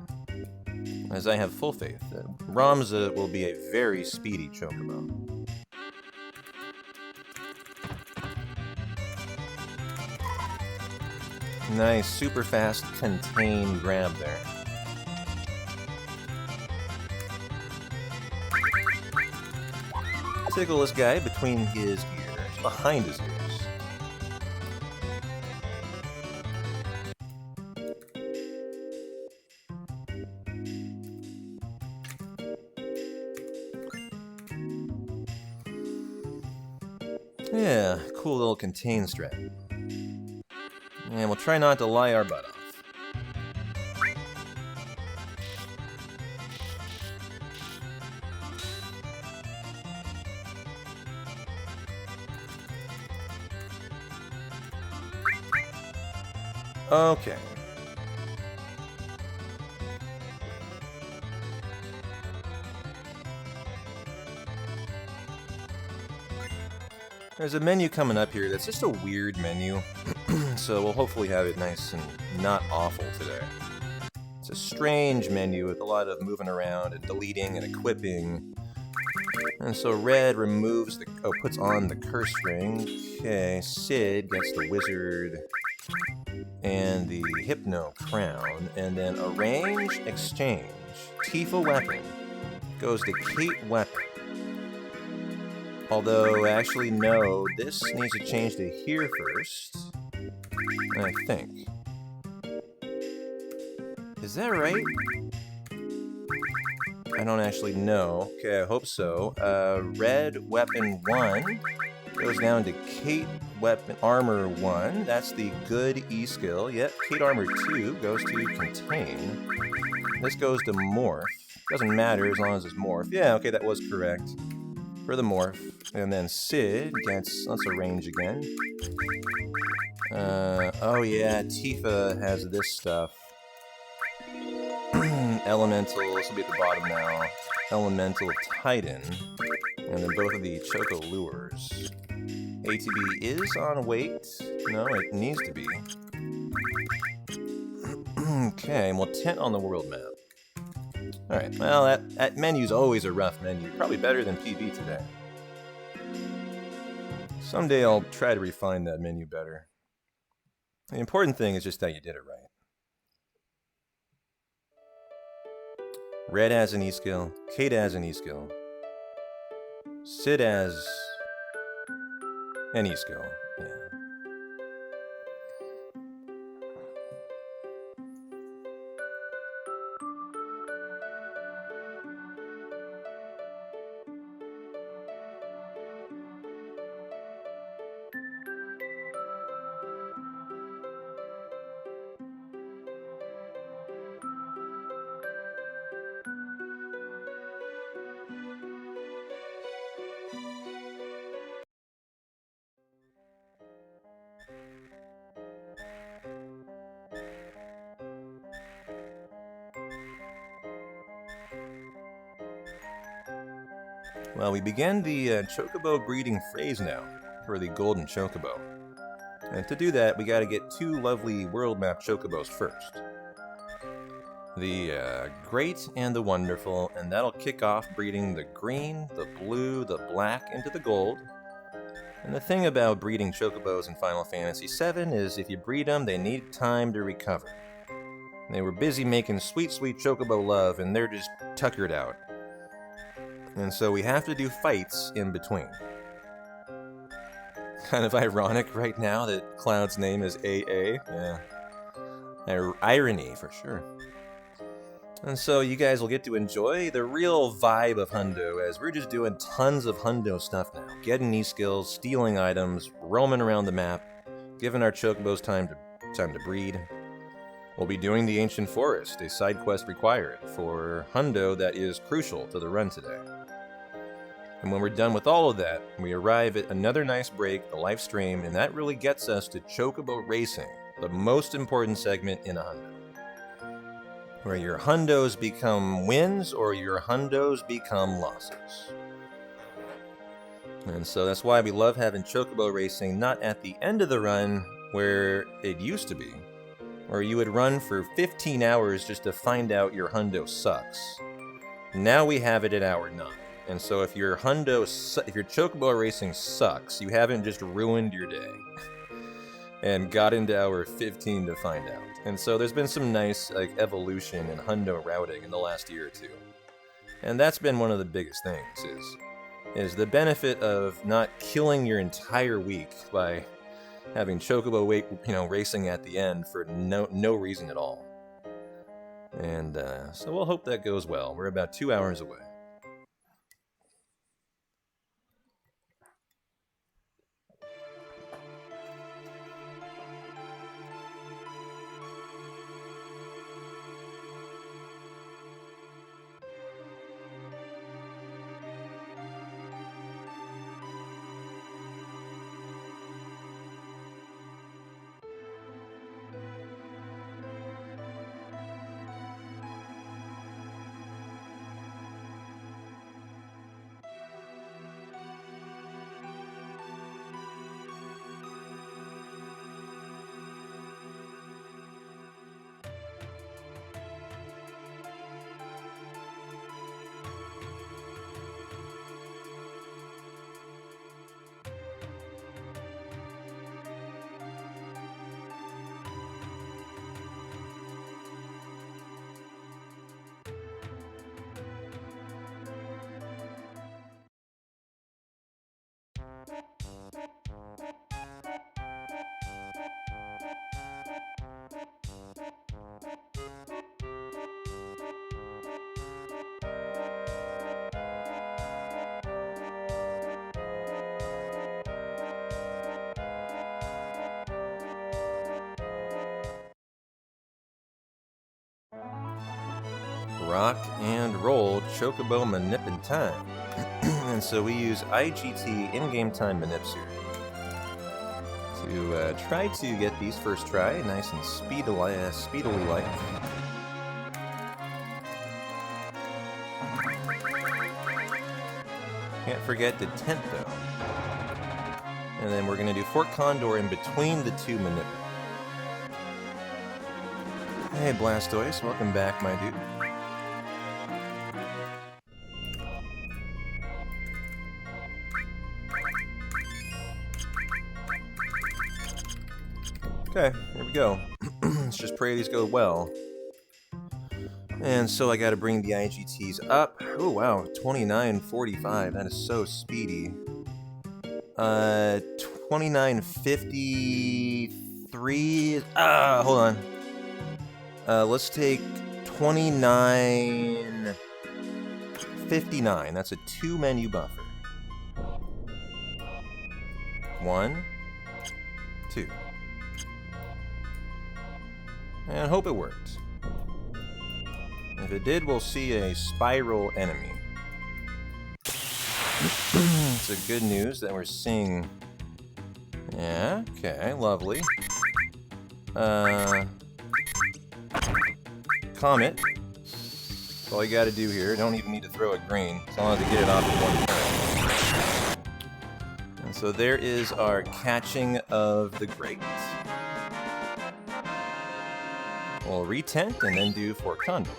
As I have full faith that Ramza will be a very speedy Chocobo. Nice, super fast contain grab there. Tickle this guy between his ears, behind his ears. Yeah, cool little contain strat. And we'll try not to lie our butt off. Okay. There's a menu coming up here that's just a weird menu, so we'll hopefully have it nice and not awful today. It's a strange menu with a lot of moving around and deleting and equipping. And so red removes the... oh, puts on the curse ring. Okay, Sid gets the wizard and the hypno crown. And then arrange, exchange. Tifa weapon goes to Kate weapon. Although, actually, no, this needs to change to here first. I think. Is that right? I don't actually know. Okay, I hope so. Red weapon 1 goes down to Kate weapon armor 1. That's the good E skill. Yep, Kate armor 2 goes to contain. This goes to morph. Doesn't matter as long as it's morph. Yeah, okay, that was correct. For the morph. And then Sid gets, let's arrange again. Oh yeah, Tifa has this stuff. Elemental, this will be at the bottom now. Elemental Titan. And then both of the Choco Lures. ATB is on weight. No, it needs to be. Okay, and we'll tent on the world map. Alright, well, that menu's always a rough menu. Probably better than PV today. Someday I'll try to refine that menu better. The important thing is just that you did it right. Red has an E-skill, Kate has an E-skill, Sid has an E-skill, yeah. Well, we begin the Chocobo breeding phase now for the Golden Chocobo. And to do that, we gotta get 2 lovely world map Chocobos first. The Great and the Wonderful, and that'll kick off breeding the green, the blue, the black into the gold. And the thing about breeding Chocobos in Final Fantasy VII is if you breed them, they need time to recover. They were busy making sweet, sweet Chocobo love, and they're just tuckered out. And so we have to do fights in between. Kind of ironic right now that Cloud's name is AA. Yeah. Irony, for sure. And so you guys will get to enjoy the real vibe of Hundo, as we're just doing tons of Hundo stuff now. Getting these skills, stealing items, roaming around the map, giving our Chocobos time to breed. We'll be doing the Ancient Forest, a side quest required for Hundo that is crucial to the run today. And when we're done with all of that, we arrive at another nice break, the live stream, and that really gets us to Chocobo Racing, the most important segment in a Hundo. Where your Hundos become wins or your Hundos become losses. And so that's why we love having Chocobo Racing not at the end of the run where it used to be, where you would run for 15 hours just to find out your Hundo sucks. Now we have it at hour 9. And so if your Chocobo Racing sucks, you haven't just ruined your day and got into hour 15 to find out. And so there's been some nice evolution in Hundo routing in the last year or two. And that's been one of the biggest things, is the benefit of not killing your entire week by having Chocobo racing at the end for no reason at all. And so we'll hope that goes well. We're about 2 hours away. rock and roll chocobo manip time. And so we use IGT in-game time manips here to try to get these first try nice and speedily like. Can't forget the tent though. And then we're gonna do Fort Condor in between the two manip. Hey Blastoise, welcome back, my dude. Okay, here we go. Let's just pray these go well. And so I gotta bring the IGTs up. Oh wow, 29:45, that is so speedy. 29:53. Hold on. Let's take 29:59. That's a 2-menu buffer. 1, 2. And hope it worked. If it did, we'll see a spiral enemy. It's a good news that we're seeing. Yeah, okay, lovely. Comet. That's all you gotta do here. Don't even need to throw a green. As long as you get it off in one turn. And so there is our catching of the Great. We'll re-tent and then do Fort Condor.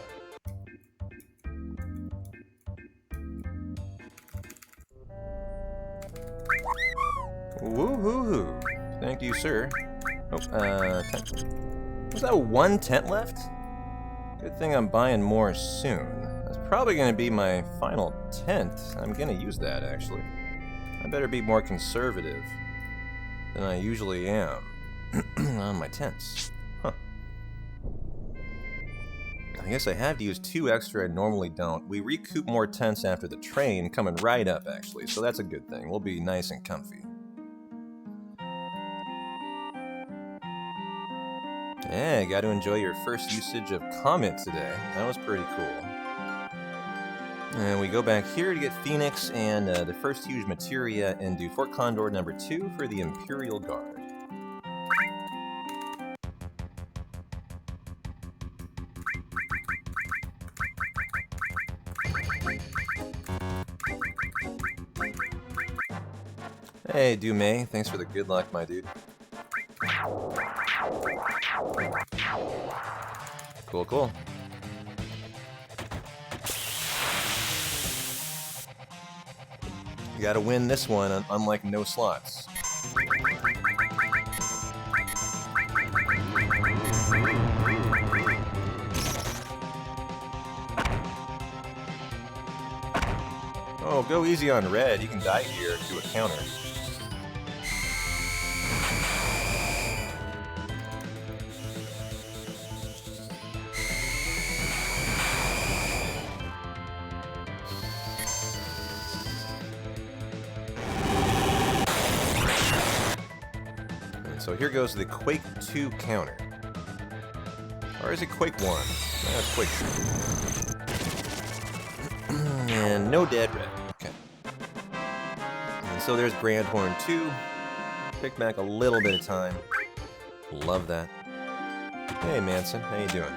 Woo-hoo-hoo. Thank you, sir. Oh, tent. Was that one tent left? Good thing I'm buying more soon. That's probably going to be my final tent. I'm going to use that, actually. I better be more conservative than I usually am on my tents. Huh. I guess I have to use 2 extra I normally don't. We recoup more tents after the train coming right up, actually, so that's a good thing. We'll be nice and comfy. Yeah, got to enjoy your first usage of Comet today. That was pretty cool. And we go back here to get Phoenix and the first huge materia and do Fort Condor number 2 for the Imperial Guard. Hey, Dumay, thanks for the good luck, my dude. Cool, cool. You gotta win this one, unlike no slots. Oh, go easy on red. You can die here to a counter. So here goes the Quake 2 counter. Or is it Quake 1? That's Quake 2. And no dead red. Okay. And so there's Grand Horn 2. Pick back a little bit of time. Love that. Hey Manson, how you doing?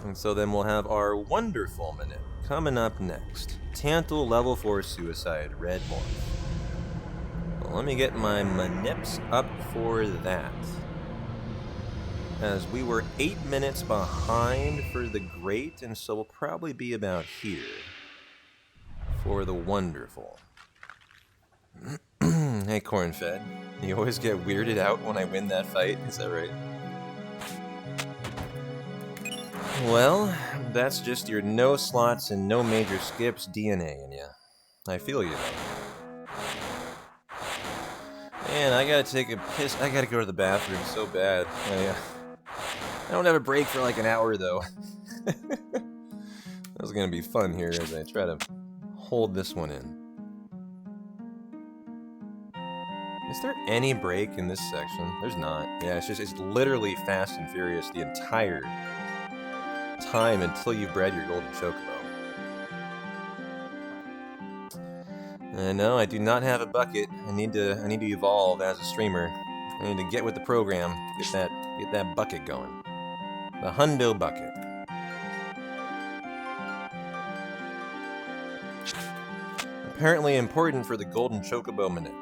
And so then we'll have our wonderful minute coming up next. Tantal level 4 suicide, red morph. Well, let me get my manips up for that. As we were 8 minutes behind for the great, and so we'll probably be about here for the wonderful. Hey Cornfed, you always get weirded out when I win that fight, is that right? Well, that's just your no slots and no major skips DNA in ya. I feel you though. Man, I gotta take a piss. I gotta go to the bathroom so bad. I don't have a break for like an hour though. That was gonna be fun here as I try to hold this one in. Is there any break in this section? There's not. Yeah, it's literally Fast and Furious the entire time until you bred your golden chocobo. No, I do not have a bucket. I need to evolve as a streamer. I need to get with the program, get that bucket going. The hundo bucket. Apparently important for the golden chocobo minute.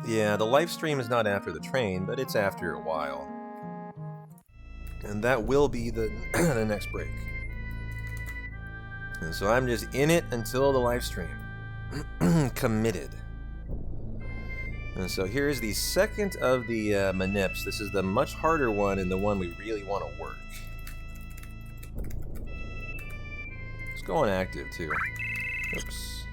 Yeah, the live stream is not after the train, but it's after a while. And that will be the, the next break. And so I'm just in it until the live stream. Committed. And so here's the second of the manips. This is the much harder one and the one we really want to work. It's going active too. Oops.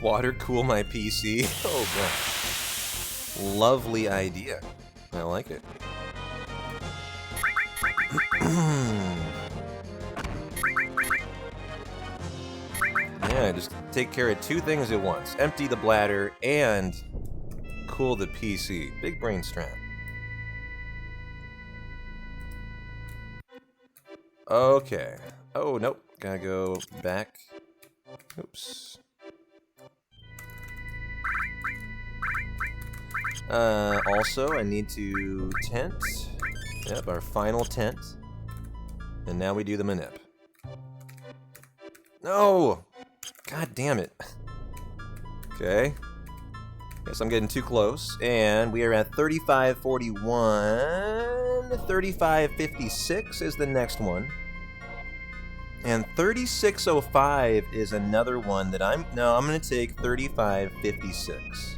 Water cool my PC. Oh gosh. Lovely idea. I like it. Yeah, just take care of two things at once. Empty the bladder and cool the PC. Big brain strat. Okay. Oh, nope. Gotta go back. Oops. Also, I need to tent. Yep, our final tent. And now we do the manip. No! God damn it. Okay. Guess I'm getting too close. And we are at 3541. 3556 is the next one. And 3605 is another one that I'm gonna take 3556.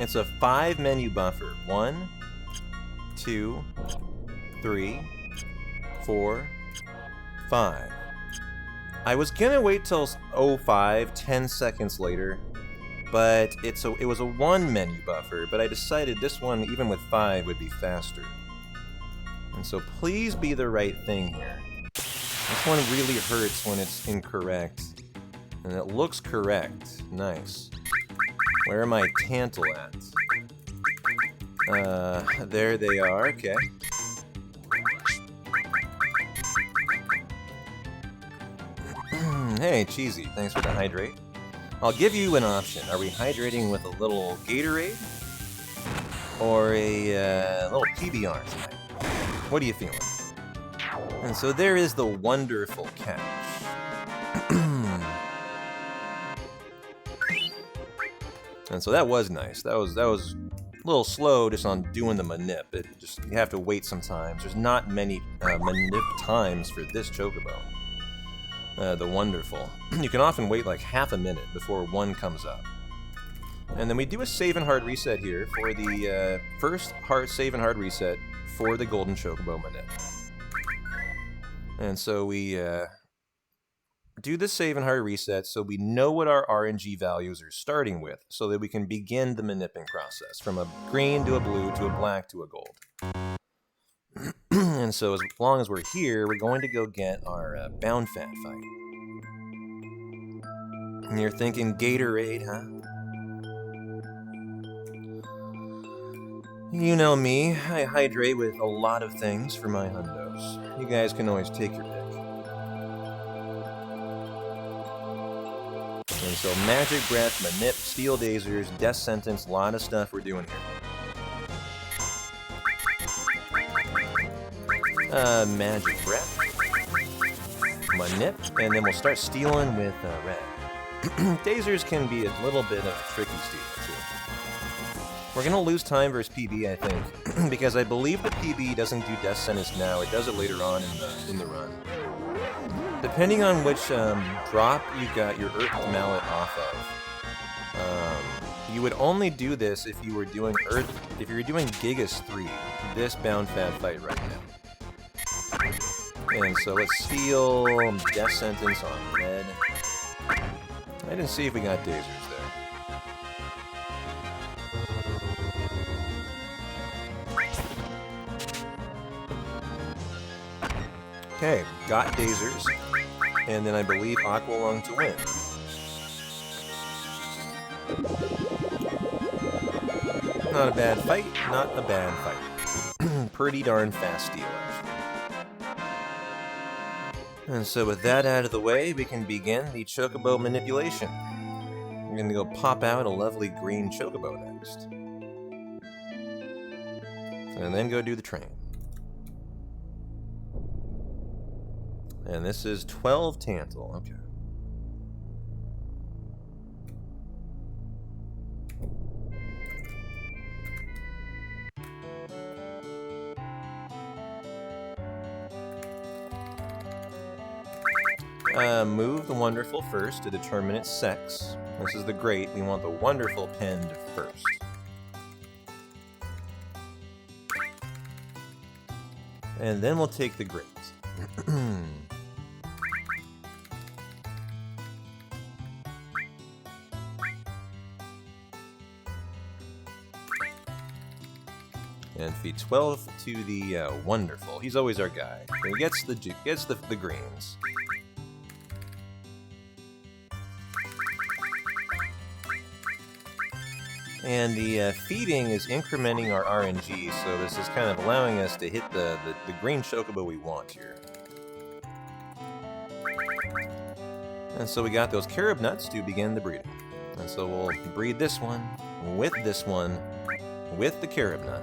It's a 5 menu buffer. 1, 2, 3, 4, 5. I was gonna wait till 05, 10 seconds later, but it was a 1 menu buffer, but I decided this one, even with 5, would be faster. And so please be the right thing here. This one really hurts when it's incorrect. And it looks correct. Nice. Where are my Tantal at? There they are, okay. Hey, Cheesy, thanks for the hydrate. I'll give you an option. Are we hydrating with a little Gatorade? Or a little PBR tonight? What are you feeling? And so there is the wonderful catch. And so that was nice. That was a little slow just on doing the manip. You have to wait sometimes. There's not many manip times for this chocobo. The wonderful. You can often wait like half a minute before one comes up. And then we do a save and hard reset here for the first save and hard reset for the golden chocobo manip. And so we do the save and hard reset so we know what our RNG values are starting with, so that we can begin the manipping process from a green to a blue to a black to a gold. And so as long as we're here, we're going to go get our bound fat fight. And you're thinking Gatorade, huh? You know me, I hydrate with a lot of things for my hundos. You guys can always take your pick. And so Magic Breath, Manip, Steel Dazers, Death Sentence, a lot of stuff we're doing here. Magic Breath, Manip, and then we'll start stealing with red. Dazers can be a little bit of a tricky steal, too. We're going to lose time versus PB, I think, because I believe the PB doesn't do Death Sentence now. It does it later on in the run. Depending on which drop you got your Earth Mallet off of, you would only do this if you were doing if you were doing Gigas 3, this bound fat fight right now. And so let's steal Death Sentence on red. I didn't see if we got Dazers there. Okay, got Dazers, and then I believe Aqualung to win. Not a bad fight, not a bad fight. Pretty darn fast steal, actually. And so with that out of the way, we can begin the Chocobo manipulation. We're going to go pop out a lovely green Chocobo next. And then go do the train. And this is 12 Tantal, okay. Move the Wonderful first to determine its sex. This is the Great. We want the Wonderful penned first. And then we'll take the Great. And feed 12 to the Wonderful. He's always our guy. He gets the greens. And the feeding is incrementing our RNG, so this is kind of allowing us to hit the green Chocobo we want here. And so we got those carob nuts to begin the breeding. And so we'll breed this one with the carob nut.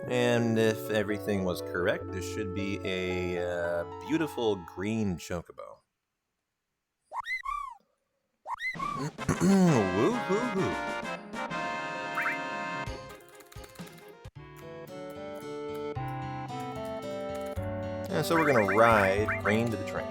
And if everything was correct, this should be a beautiful green Chocobo. Woo hoo hoo. And so we're gonna ride Grain to the train.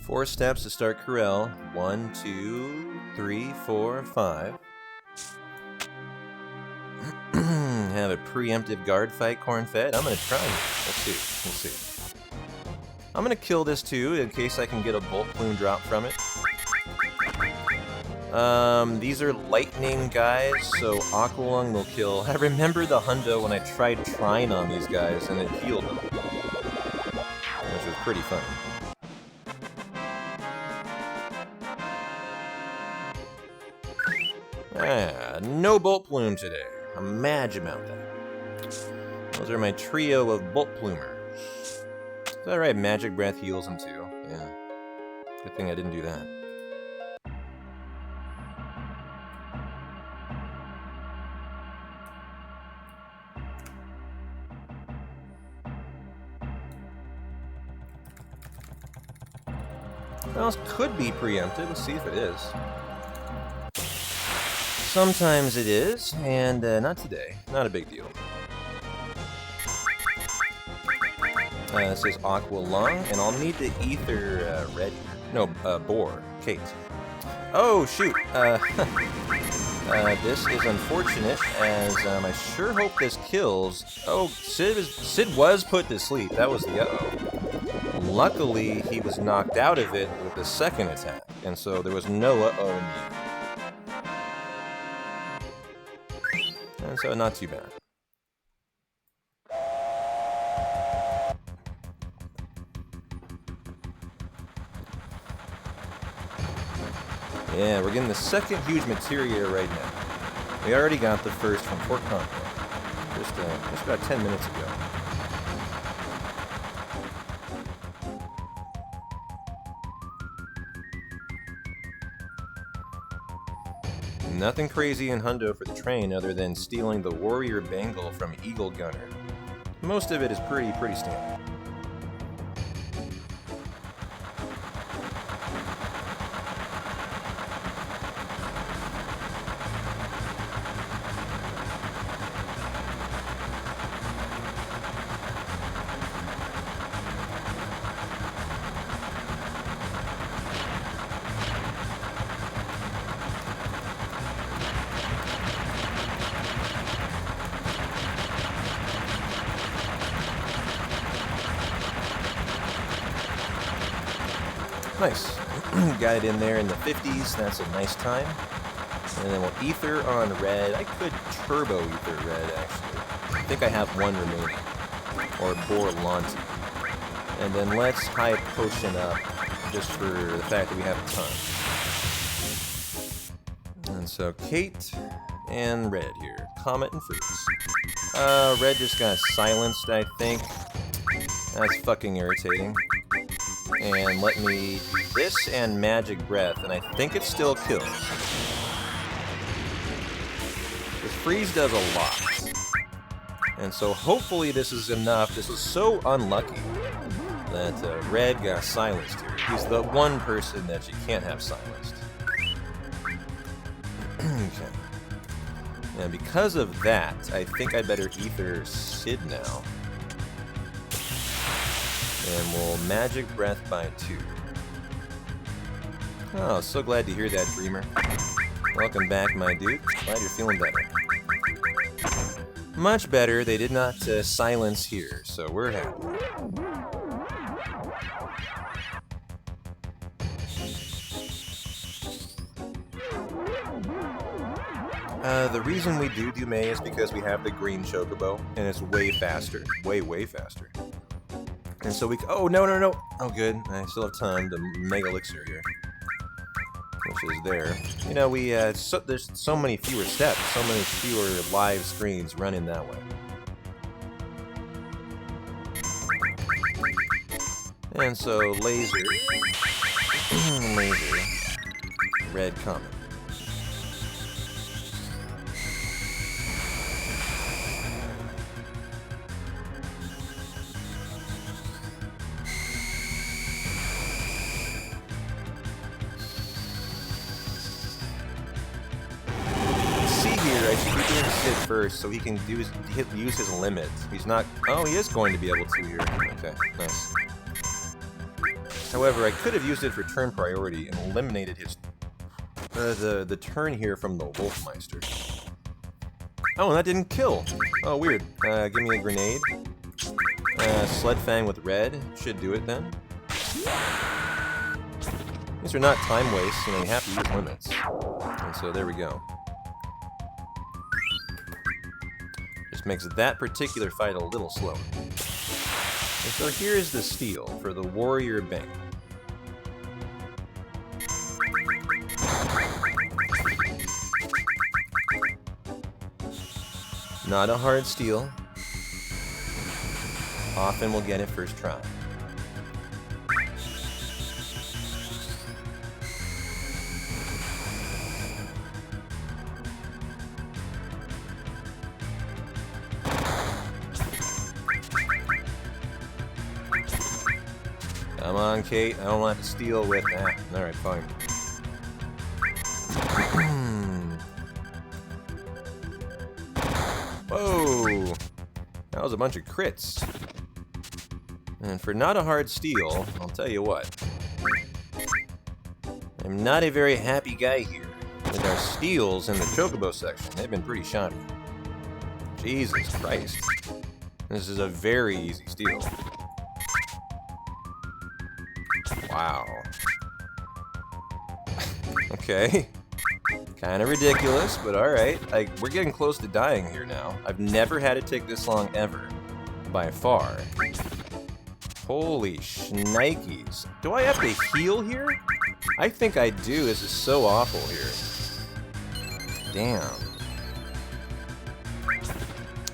Four steps to start Corel. 1, 2, 3, 4, 5. Have a preemptive guard fight, Cornfed. I'm gonna try. Let's see. I'm gonna kill this too, in case I can get a Bolt Plume drop from it. These are lightning guys, so Aqualung will kill. I remember the hundo when I tried trying on these guys and it healed them, which was pretty funny. No Bolt Plume today. I'm mad about that. Those are my trio of Bolt Plumers. Is that right? Magic Breath heals them too. Yeah. Good thing I didn't do that. What else could be preempted? Let's see if it is. Sometimes it is, and not today. Not a big deal. This is Aqualung, and I'll need the Ether ready. No, Boar. Kate. Oh, shoot. This is unfortunate, as I sure hope this kills. Oh, Sid was put to sleep. That was the uh-oh. Luckily, he was knocked out of it with the second attack, and so there was no uh-oh need. And so not too bad. Yeah, we're getting the second huge materia right now. We already got the first from Fort Conquest, just about 10 minutes ago. Nothing crazy in hundo for the train other than stealing the Warrior Bangle from Eagle Gunner. Most of it is pretty standard. Nice. Got it in there in the 50s. That's a nice time. And then we'll ether on red. I could turbo ether red, actually. I think I have one remaining. Or Borlanti. And then let's high potion up, just for the fact that we have a ton. And so Kate and red here. Comet and freeze. Red just got silenced, I think. That's fucking irritating. And let me do this and magic breath, and I think it still kills. This freeze does a lot. And so hopefully this is enough. This was so unlucky that red got silenced here. He's the one person that you can't have silenced. Okay. And because of that, I think I better ether Sid now. And we'll magic breath by 2. Oh, so glad to hear that, Dreamer. Welcome back, my dude. Glad you're feeling better. Much better. They did not silence here, so we're happy. The reason we do May is because we have the green chocobo, and it's way faster. Way faster. And so we... Oh, no. Oh, good. I still have time to Mega Elixir here. Which is there. You know, we... there's so many fewer steps, so many fewer live screens running that way. And so, laser... laser... red comet. First, so he can use his limits. He's not... Oh, he is going to be able to here. Okay, nice. However, I could have used it for turn priority and eliminated his... the turn here from the Wolfmeister. Oh, and that didn't kill. Oh, weird. Give me a grenade. Sledfang with red. Should do it then. These are not time wastes, you know, you have to use limits. And so there we go. Makes that particular fight a little slower. And so here's the steal for the Warrior Bank. Not a hard steal. Often we'll get it first try. Come on, Kate. I don't want to steal with that. Alright, fine. Whoa! That was a bunch of crits. And for not a hard steal, I'll tell you what. I'm not a very happy guy here. With our steals in the Chocobo section, they've been pretty shoddy. Jesus Christ. This is a very easy steal. Wow. Okay. Kind of ridiculous, but alright. We're getting close to dying here now. I've never had it take this long ever. By far. Holy shnikes. Do I have to heal here? I think I do. This is so awful here. Damn.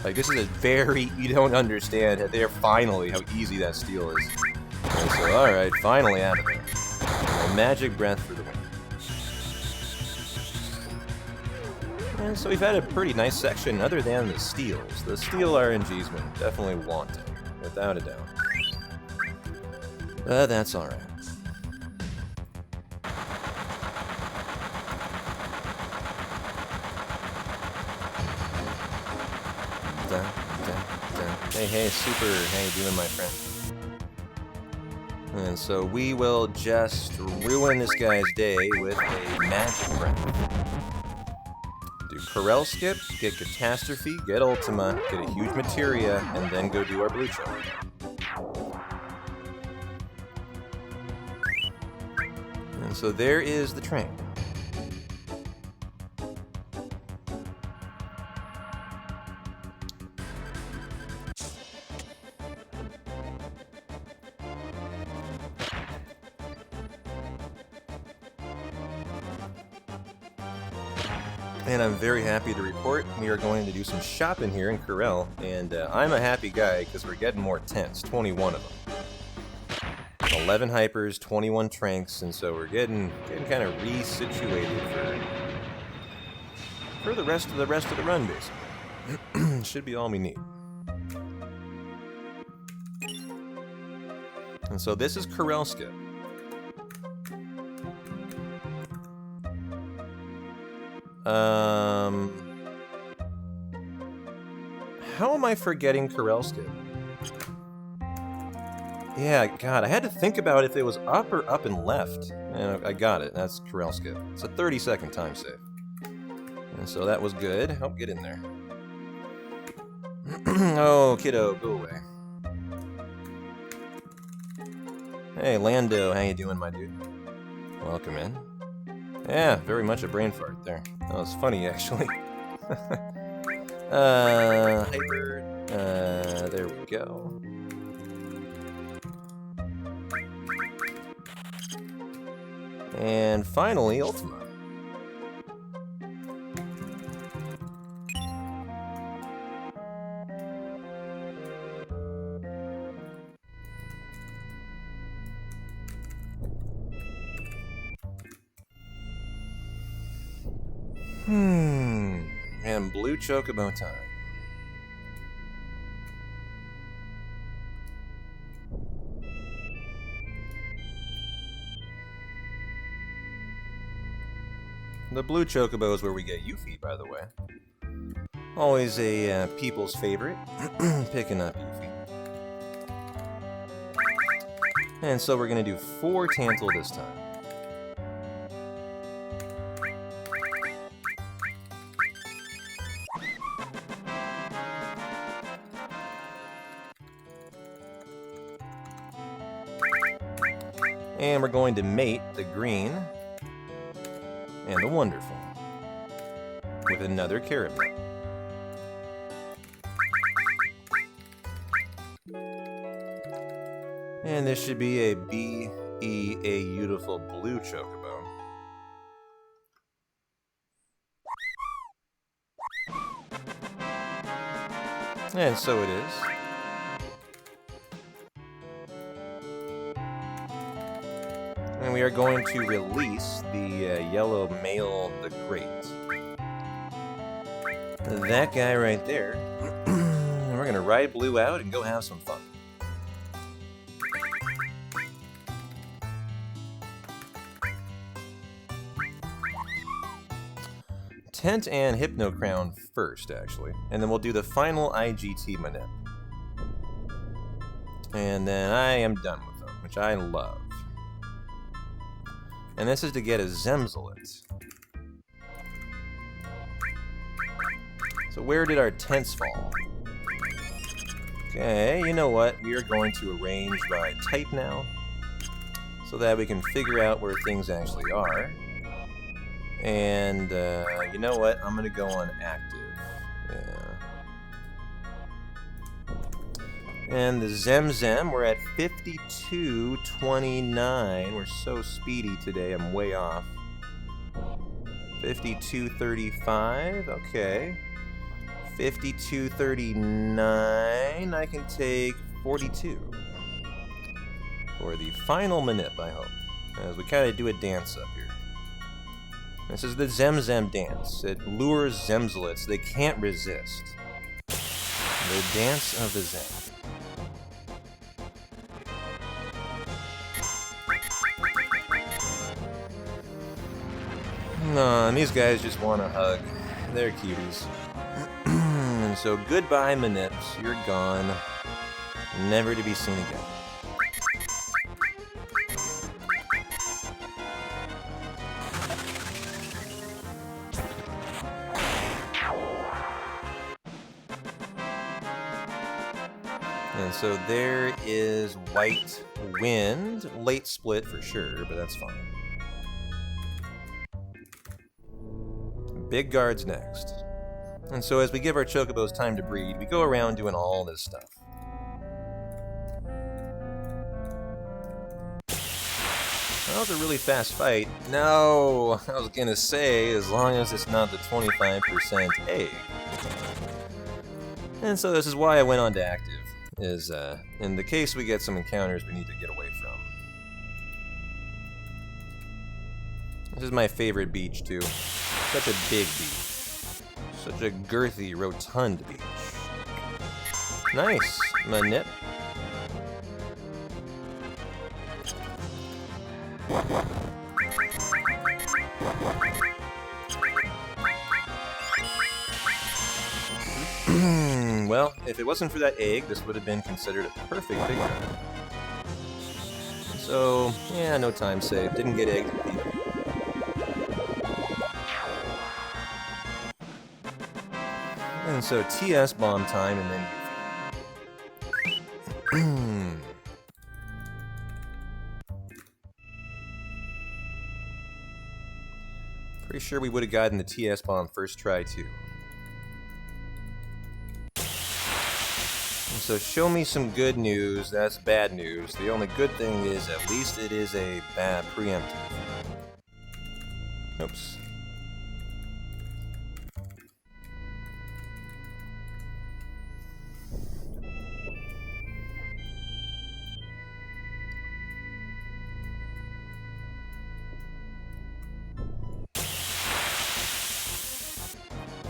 Like, this is a very... You don't understand there finally how easy that steal is. And so, alright, finally out of there. A magic breath for the win. And so we've had a pretty nice section other than the steals. The steal RNG's been definitely wanting, without a doubt. But that's alright. Hey, Super, how you doing, my friend? And so we will just ruin this guy's day with a magic breath. Do Corel skip, get Catastrophe, get Ultima, get a huge Materia, and then go do our blue choke. And so there is the train. And I'm very happy to report we are going to do some shopping here in Corel, and I'm a happy guy because we're getting more tents, 21 of them. 11 hypers, 21 tranks, and so we're getting kind of resituated for the rest of the run, basically. Should be all we need. And so this is Corel Skip. How am I forgetting Corel Skip? Yeah, God, I had to think about if it was up or up and left. And I got it. That's Corel Skip. It's a 30-second time save. And so that was good. Oh, get in there. Oh, kiddo, go away. Hey, Lando, how you doing, my dude? Welcome in. Yeah, very much a brain fart there. That was funny, actually. Hyper. There we go. And finally, Ultima. And blue chocobo time. The blue chocobo is where we get Yuffie, by the way. Always a people's favorite. Picking up Yuffie. And so we're going to do 4 Tantal this time. And we're going to mate the green and the wonderful with another carrot nut. And this should be a beautiful blue chocobo. And so it is. And we are going to release the yellow male, the Great. That guy right there. We're going to ride blue out and go have some fun. Tent and Hypno Crown first, actually. And then we'll do the final IGT Manip. And then I am done with them, which I love. And this is to get a Zemzlet. So where did our tents fall? Okay, you know what? We are going to arrange by type now, so that we can figure out where things actually are. And, you know what? I'm gonna go on active. Yeah. And the Zemzem, we're at 52.29. We're so speedy today, I'm way off. 52.35, okay. 52.39, I can take 42. For the final Manip, I hope. As we kind of do a dance up here. This is the Zemzem dance. It lures Zemzlets. They can't resist. The dance of the Zem. No, and these guys just want a hug. They're cuties. And so goodbye, Manips. You're gone. Never to be seen again. And so there is White Wind. Late split for sure, but that's fine. big guards next. And so as we give our chocobos time to breed, we go around doing all this stuff. That was a really fast fight. No, I was gonna say, as long as it's not the 25% egg. And so this is why I went on to active, is in the case we get some encounters we need to get away from. This is my favorite beach too. Such a big beach. Such a girthy, rotund beach. Nice, Manip. Well, if it wasn't for that egg, this would have been considered a perfect big guard. So, yeah, no time saved. Didn't get egged either. And so TS bomb time and then pretty sure we would have gotten the TS bomb first try too. And so show me some good news. That's bad news. The only good thing is at least it is a bad preemptive. Oops.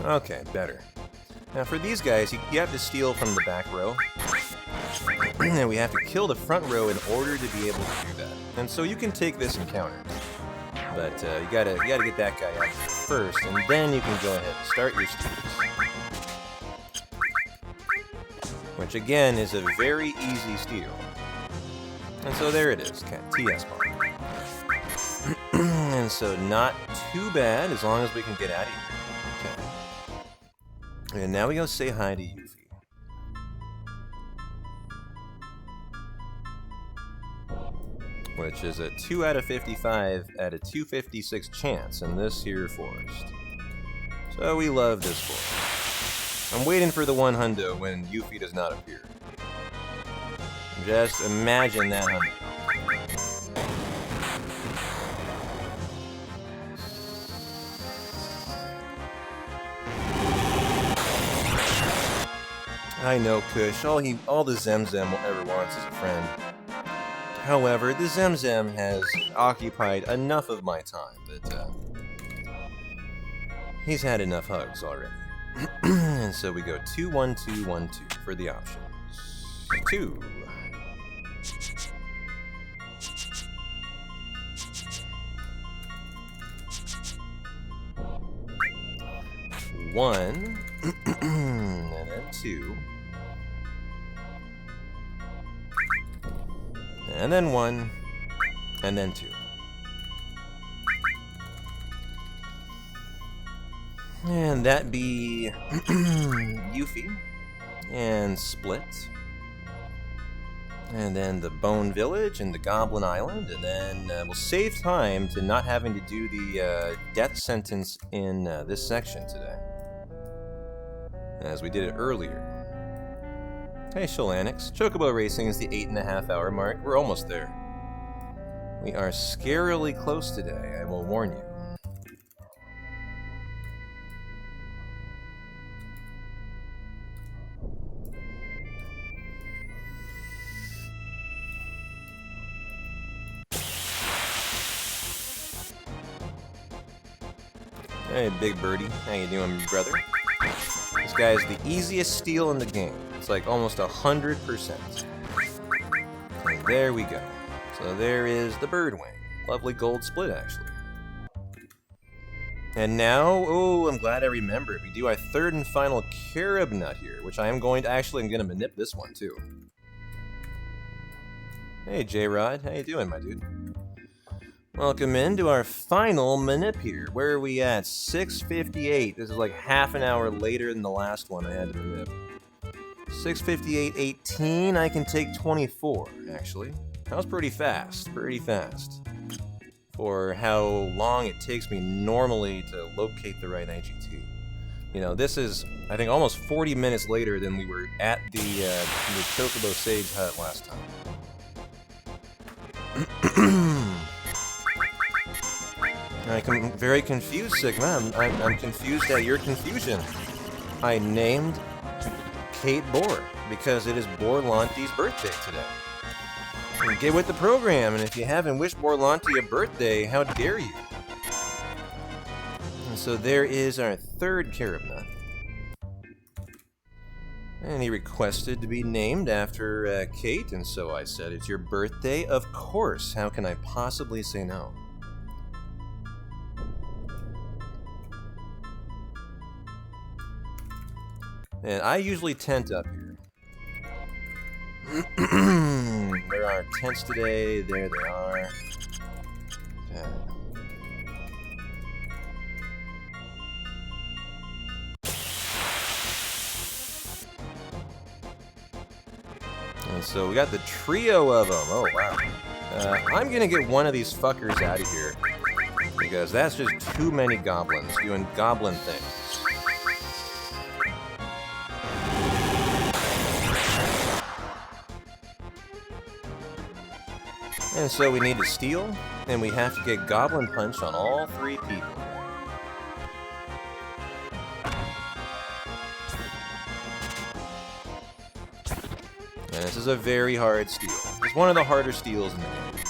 Okay, better. Now for these guys, you have to steal from the back row. And we have to kill the front row in order to be able to do that. And so you can take this encounter. But you gotta get that guy out first, and then you can go ahead and start your steals. Which again is a very easy steal. And so there it is, TS bomb. And so not too bad as long as we can get out of here. And now we go say hi to Yuffie. Which is a 2 out of 55 at a 256 chance in this here forest. So we love this forest. I'm waiting for the 1 hundo when Yuffie does not appear. Just imagine that hundo. I know, Kush. All the Zemzem ever wants is a friend. However, the Zemzem has occupied enough of my time that he's had enough hugs already. And so we go 2, 1, 2, 1, 2 for the options. 2. 1. And then 2. And then 1, and then 2. And that be Yuffie and Split. And then the Bone Village and the Goblin Island, and then we'll save time to not having to do the death sentence in this section today, as we did it earlier. Hey Sholanix, Chocobo Racing is the 8.5 hour mark. We're almost there. We are scarily close today, I will warn you. Hey Big Birdie, how you doing, brother? This guy is the easiest steal in the game. It's like almost 100%. And there we go. So there is the Birdwing. Lovely gold split, actually. And now, oh, I'm glad I remembered. We do our third and final Carob Nut here, which I am going to, actually, I'm going to manip this one, too. Hey, J-Rod. How you doing, my dude? Welcome into our final manip here. Where are we at? 6:58. This is like half an hour later than the last one I had to manip. 6:58:18. I can take 24, actually. That was pretty fast. Pretty fast. for how long it takes me normally to locate the right IGT. You know, this is, I think, almost 40 minutes later than we were at the Chocobo Sage Hut last time. I'm very confused, Sigma. I'm confused at your confusion. I named Kate Bohr because it is Borlanti's birthday today. Get with the program, and if you haven't wished Borlanti a birthday, how dare you? And so there is our third carob nut. And he requested to be named after Kate, and so I said, "It's your birthday? Of course. How can I possibly say no?" And I usually tent up here. There are tents today. There they are. And so we got the trio of them. Oh, wow. I'm gonna get one of these fuckers out of here, because that's just too many goblins doing goblin things. And so we need to steal, and we have to get Goblin Punch on all three people. And this is a very hard steal. It's one of the harder steals in the game.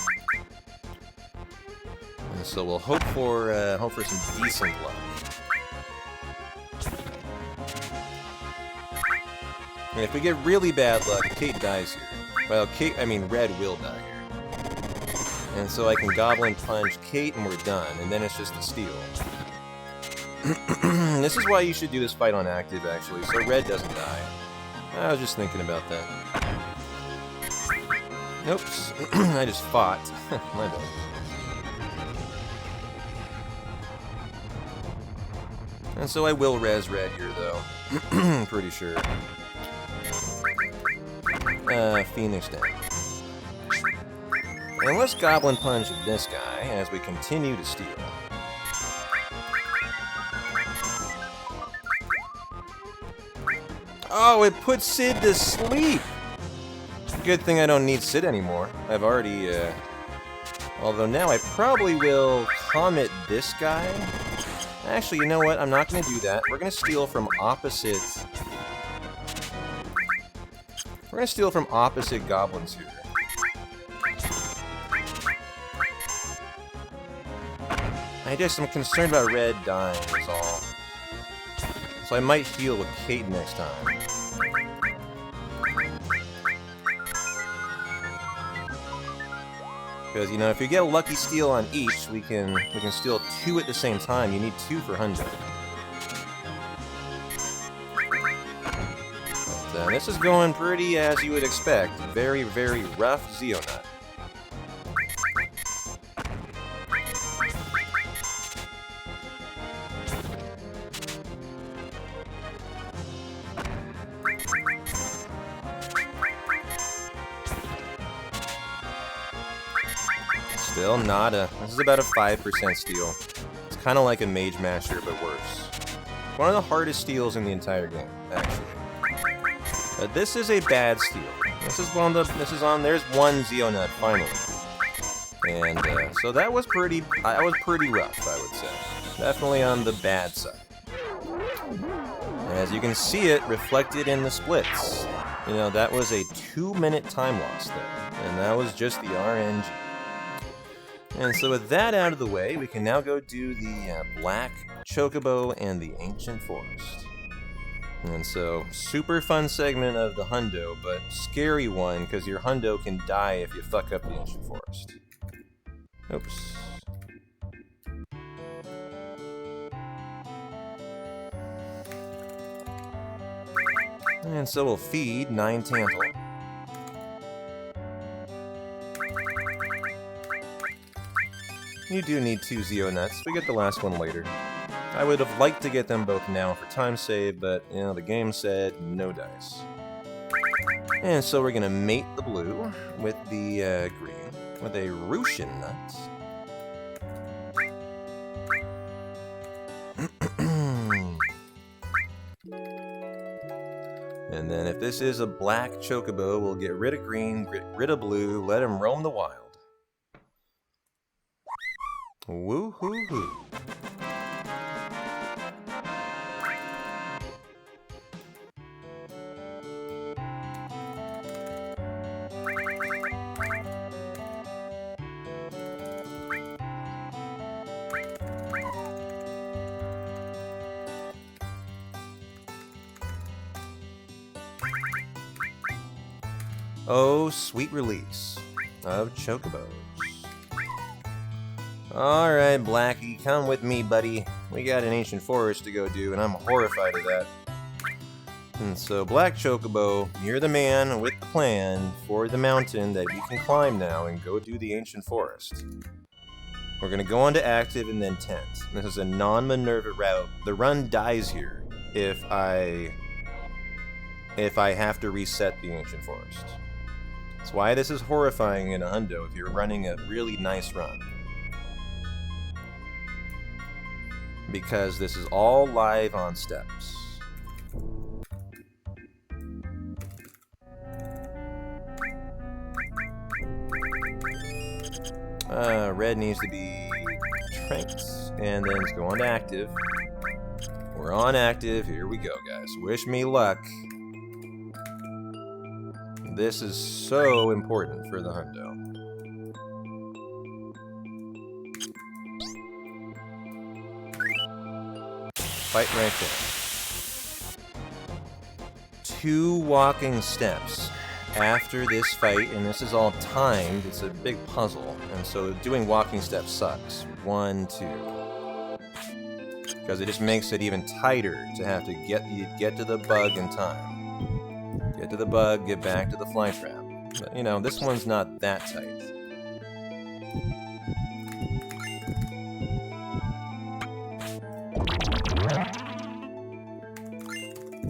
And so we'll hope for some decent luck. And if we get really bad luck, Kate dies here. Well, Red will die here. And so I can Goblin Punch Kate and we're done, and then it's just a steal. This is why you should do this fight on active, actually, so Red doesn't die. I was just thinking about that. Oops, I just fought. My bad. And so I will res Red here, though. Pretty sure. Phoenix down. And let's Goblin Punch this guy as we continue to steal. Oh, it put Sid to sleep! Good thing I don't need Sid anymore. I've already, although now I probably will Comet this guy. Actually, you know what? I'm not going to do that. We're going to steal from opposite... We're going to steal from opposite goblins here. I'm concerned about Red dying, is all. So I might heal with Kate next time. Because, you know, if you get a lucky steal on each, we can steal two at the same time. You need two for Hundo. But, this is going pretty as you would expect. Very, very rough Zeonut. Still nada. This is about a 5% steal. It's kind of like a Mage Masher, but worse. One of the hardest steals in the entire game, actually. But this is a bad steal. There's one Zeonut, finally. And, so that was pretty rough, I would say. Definitely on the bad side. As you can see it reflected in the splits. You know, that was a 2-minute time loss there. And that was just the RNG. And so with that out of the way, we can now go do the Black Chocobo and the Ancient Forest. And so, super fun segment of the Hundo, but scary one, because your Hundo can die if you fuck up the Ancient Forest. Oops. And so we'll feed 9 Tantal. You do need 2 Zeonuts. We get the last one later. I would have liked to get them both now for time save, but, you know, the game said no dice. And so we're gonna mate the blue with the green with a Russian nut. And then if this is a black chocobo, we'll get rid of green, get rid of blue, let him roam the wild. Woo-hoo-hoo. Oh, sweet release of chocobos. Alright, Blackie, come with me, buddy. We got an ancient forest to go do, and I'm horrified of that. And so, Black Chocobo, you're the man with the plan for the mountain that you can climb now and go do the ancient forest. We're gonna go on to active and then tent. This is a non-Minerva route. The run dies here if I have to reset the ancient forest. That's why this is horrifying in a hundo if you're running a really nice run. Because this is all live on steps. Red needs to be tranked, and then let's go on to active. We're on active, here we go, guys. Wish me luck. This is so important for the hundo. Fight right there. 2 walking steps after this fight, and this is all timed. It's a big puzzle, and so doing walking steps sucks. 1, 2. Because it just makes it even tighter to have to get to the bug in time. Get to the bug, get back to the fly trap. But, you know, this one's not that tight.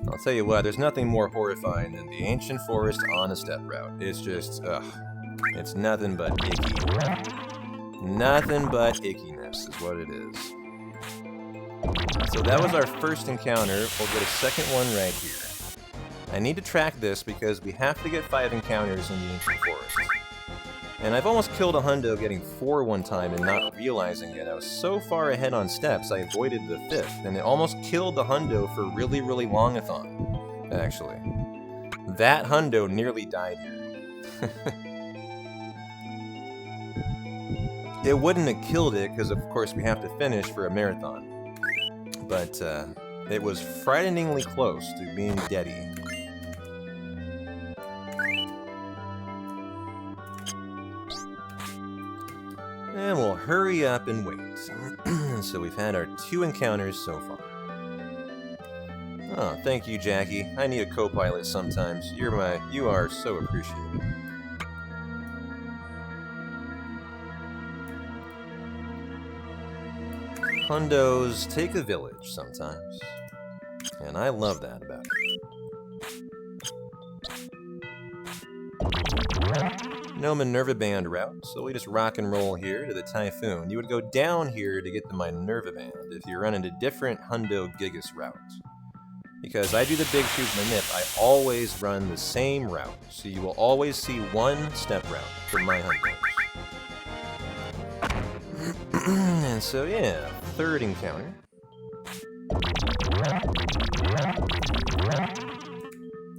I'll tell you what, there's nothing more horrifying than the ancient forest on a step route. It's just, ugh. It's nothing but icky. Nothing but ickiness is what it is. So that was our first encounter. We'll get a second one right here. I need to track this because we have to get 5 encounters in the ancient forest. And I've almost killed a hundo getting 4 one time and not realizing it. I was so far ahead on steps, I avoided the 5th, and it almost killed the hundo for really, really long-a-thon, actually. That hundo nearly died here. It wouldn't have killed it, because of course we have to finish for a marathon. But it was frighteningly close to being deady. And we'll hurry up and wait. So we've had our 2 encounters so far. Oh, thank you, Jackie. I need a co-pilot sometimes. You are so appreciated. Hundos take a village sometimes. And I love that about it. No Minerva Band route, so we just rock and roll here to the Typhoon. You would go down here to get the Minerva Band if you run into different Hundo Gigas routes. Because I do the Big Shoes and the Nip, I always run the same route. So you will always see 1 step route for my Hundos. And so yeah, 3rd encounter.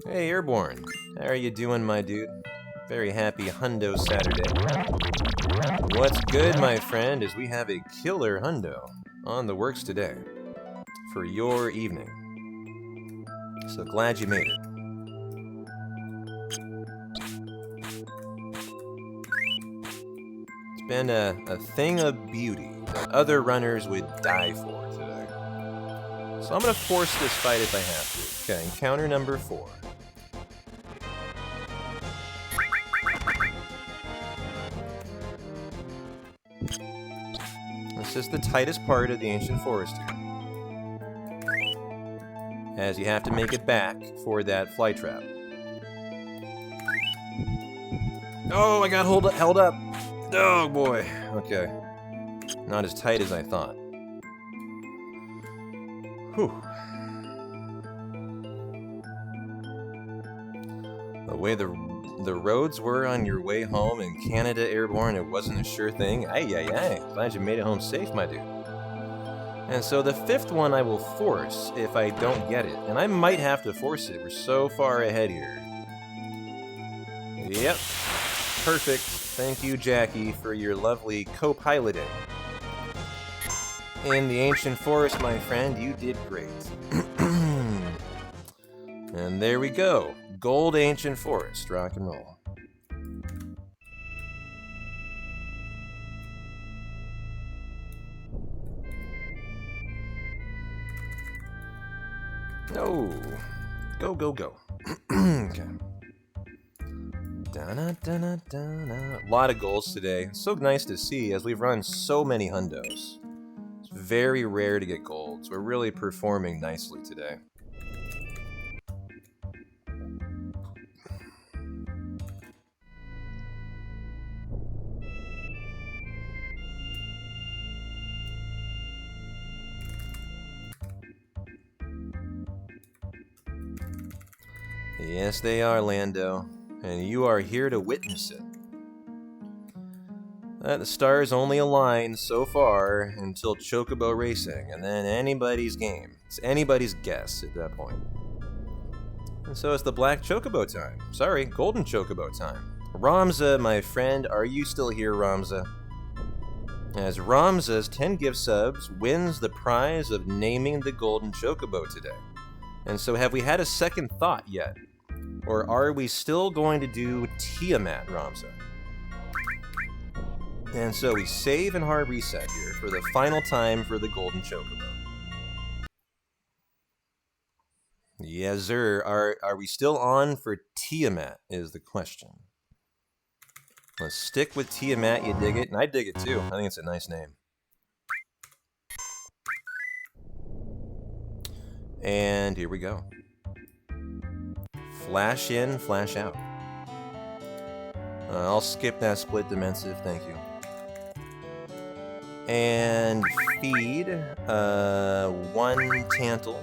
Hey, Airborne. How are you doing, my dude? Very happy Hundo Saturday. What's good, my friend, is we have a killer Hundo on the works today for your evening. So glad you made it. It's been a thing of beauty that other runners would die for today. So I'm going to force this fight if I have to. Okay, encounter number 4. This is the tightest part of the ancient forest here. As you have to make it back for that fly trap. Oh, I got held up. Oh boy. Okay. Not as tight as I thought. Whew. The way the roads were on your way home in Canada Airborne, it wasn't a sure thing. Ay. Glad you made it home safe, my dude. And so the fifth one I will force if I don't get it. And I might have to force it. We're so far ahead here. Yep. Perfect. Thank you, Jackie, for your lovely co-piloting. In the ancient forest, my friend, you did great. And there we go. Gold ancient forest. Rock and roll. No. Go. Okay. A lot of goals today. It's so nice to see as we've run so many hundos. It's very rare to get golds. We're really performing nicely today. Yes, they are, Lando. And you are here to witness it. The stars only align so far until Chocobo Racing, and then anybody's game. It's anybody's guess at that point. And so it's the Black Chocobo time. Sorry, Golden Chocobo time. Ramza, my friend, are you still here, Ramza? As Ramza's 10 gift subs wins the prize of naming the Golden Chocobo today. And so have we had a second thought yet? Or are we still going to do Tiamat, Ramza? And so we save and hard reset here for the final time for the Golden Chocobo. Yes, sir. Are we still on for Tiamat is the question. Let's stick with Tiamat, you dig it? And I dig it too. I think it's a nice name. And here we go. Flash in, flash out. I'll skip that split dimensive, thank you. And feed, 1 Tantal.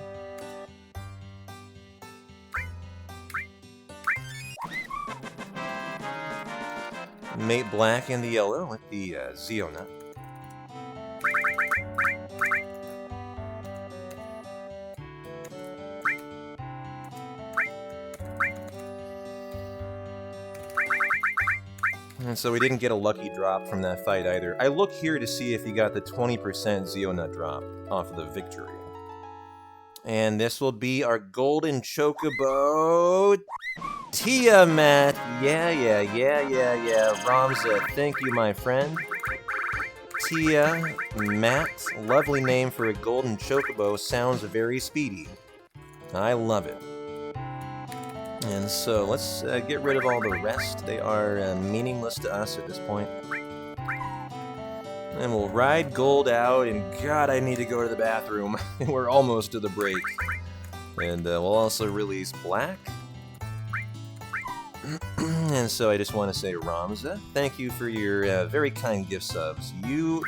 Mate black and the yellow with the Zeonut. And so we didn't get a lucky drop from that fight either. I look here to see if he got the 20% Zeonut drop off of the victory. And this will be our Golden Chocobo Tiamat. Yeah. Ramza, thank you, my friend. Tiamat, lovely name for a Golden Chocobo, sounds very speedy. I love it. And so let's get rid of all the rest. They are meaningless to us at this point. And we'll ride gold out, and God, I need to go to the bathroom. We're almost to the break. And we'll also release black. And so I just want to say, Ramza, thank you for your very kind gift subs. You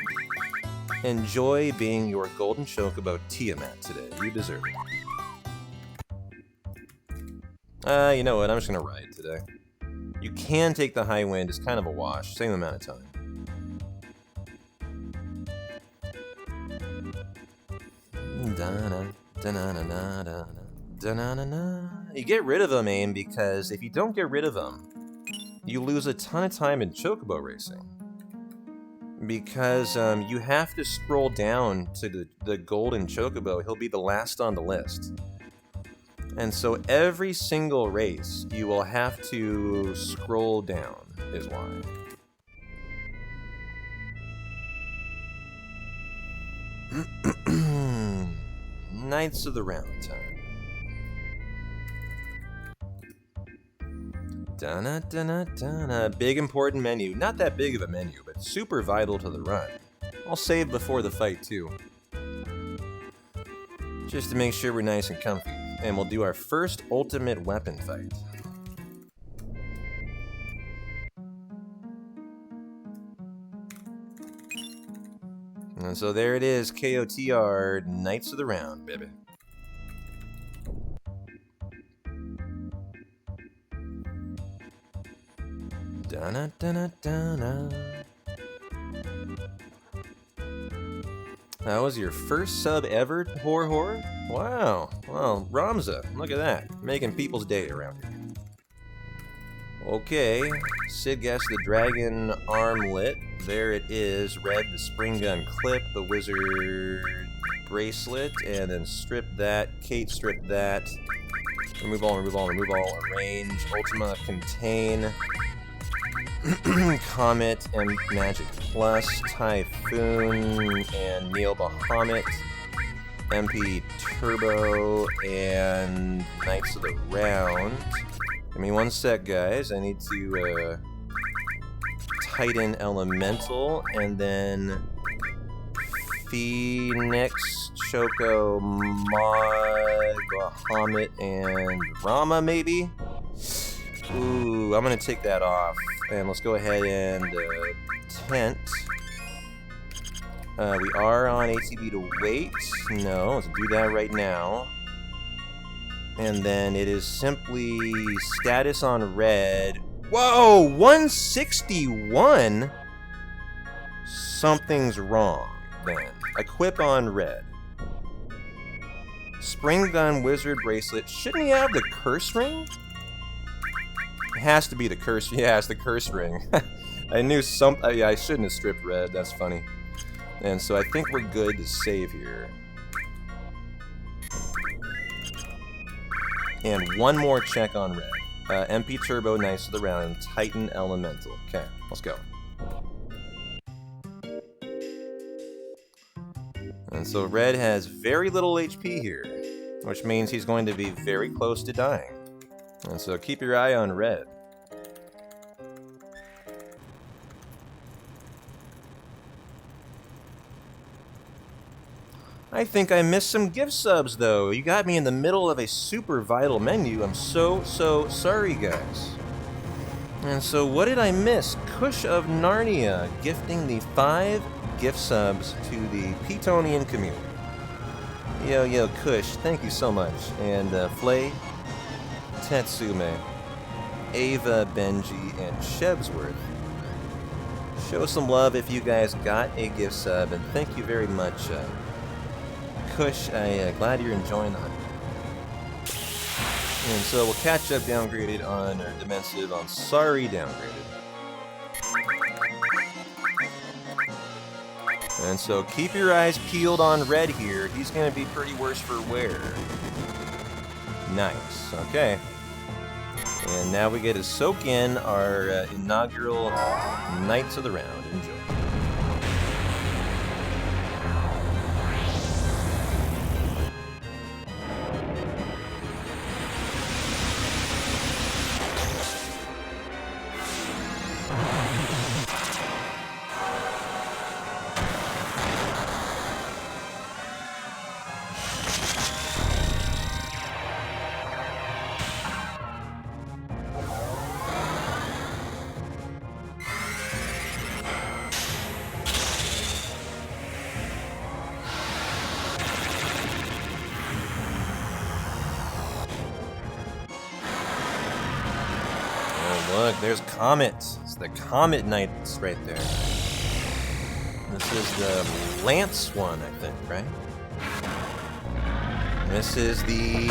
enjoy being your Golden Chocobo Tiamat today. You deserve it. You know what? I'm just gonna ride today. You can take the high wind. It's kind of a wash. Same amount of time. You get rid of them, AIM, because if you don't get rid of them, you lose a ton of time in Chocobo racing. Because you have to scroll down to the Golden Chocobo. He'll be the last on the list. And so every single race, you will have to scroll down, is why. Knights of the Round time. Dun-na-dun-na-dun-na. Big important menu. Not that big of a menu, but super vital to the run. I'll save before the fight, too. Just to make sure we're nice and comfy. And we'll do our first ultimate weapon fight. And so there it is, KOTR, Knights of the Round, baby. Da-na-da-na-da-na. That was your first sub ever, Horror? Wow. Well, Ramza, look at that. Making people's day around here. Okay. Sid gets the dragon armlet. There it is. Red, the spring gun clip, the wizard bracelet, and then strip that. Kate, strip that. Remove all, remove all, remove all. Arrange. Ultima, contain. Comet and Magic Plus, Typhoon and Neil Bahamut, MP Turbo, and Knights of the Round. Give me one sec, guys. I need to Titan Elemental, and then Phoenix, Choco, Mod, Bahamut, and Rama, maybe? Ooh, I'm gonna take that off. And let's go ahead and tent. We are on ATB to wait. No, let's do that right now. And then it is simply status on red. Whoa, 161? Something's wrong then. Equip on red. Spring gun wizard bracelet. Shouldn't he have the curse ring? It has to be the curse. Yeah, it's the curse ring. I knew some. Yeah, I shouldn't have stripped red. That's funny. And so I think we're good to save here. And one more check on red. MP Turbo, Knights of the Round, Titan Elemental. Okay, let's go. And so red has very little HP here, which means he's going to be very close to dying. And so keep your eye on red. I think I missed some gift subs, though. You got me in the middle of a super vital menu. I'm so sorry, guys. And so what did I miss? Kush of Narnia gifting the 5 gift subs to the Petonian community. Yo, Kush, thank you so much. And Flay, Tetsume, Ava, Benji, and Shebsworth. Show some love if you guys got a gift sub, and thank you very much, Kush. I'm glad you're enjoying the hunt. And so we'll catch up downgraded on, or Dimensive on Sorry downgraded. And so keep your eyes peeled on red here. He's going to be pretty worse for wear. Nice. Okay. And now we get to soak in our inaugural Knights of the Round. Enjoy. Look, there's Comet. It's the Comet Knights right there. This is the Lance one, I think, right? This is the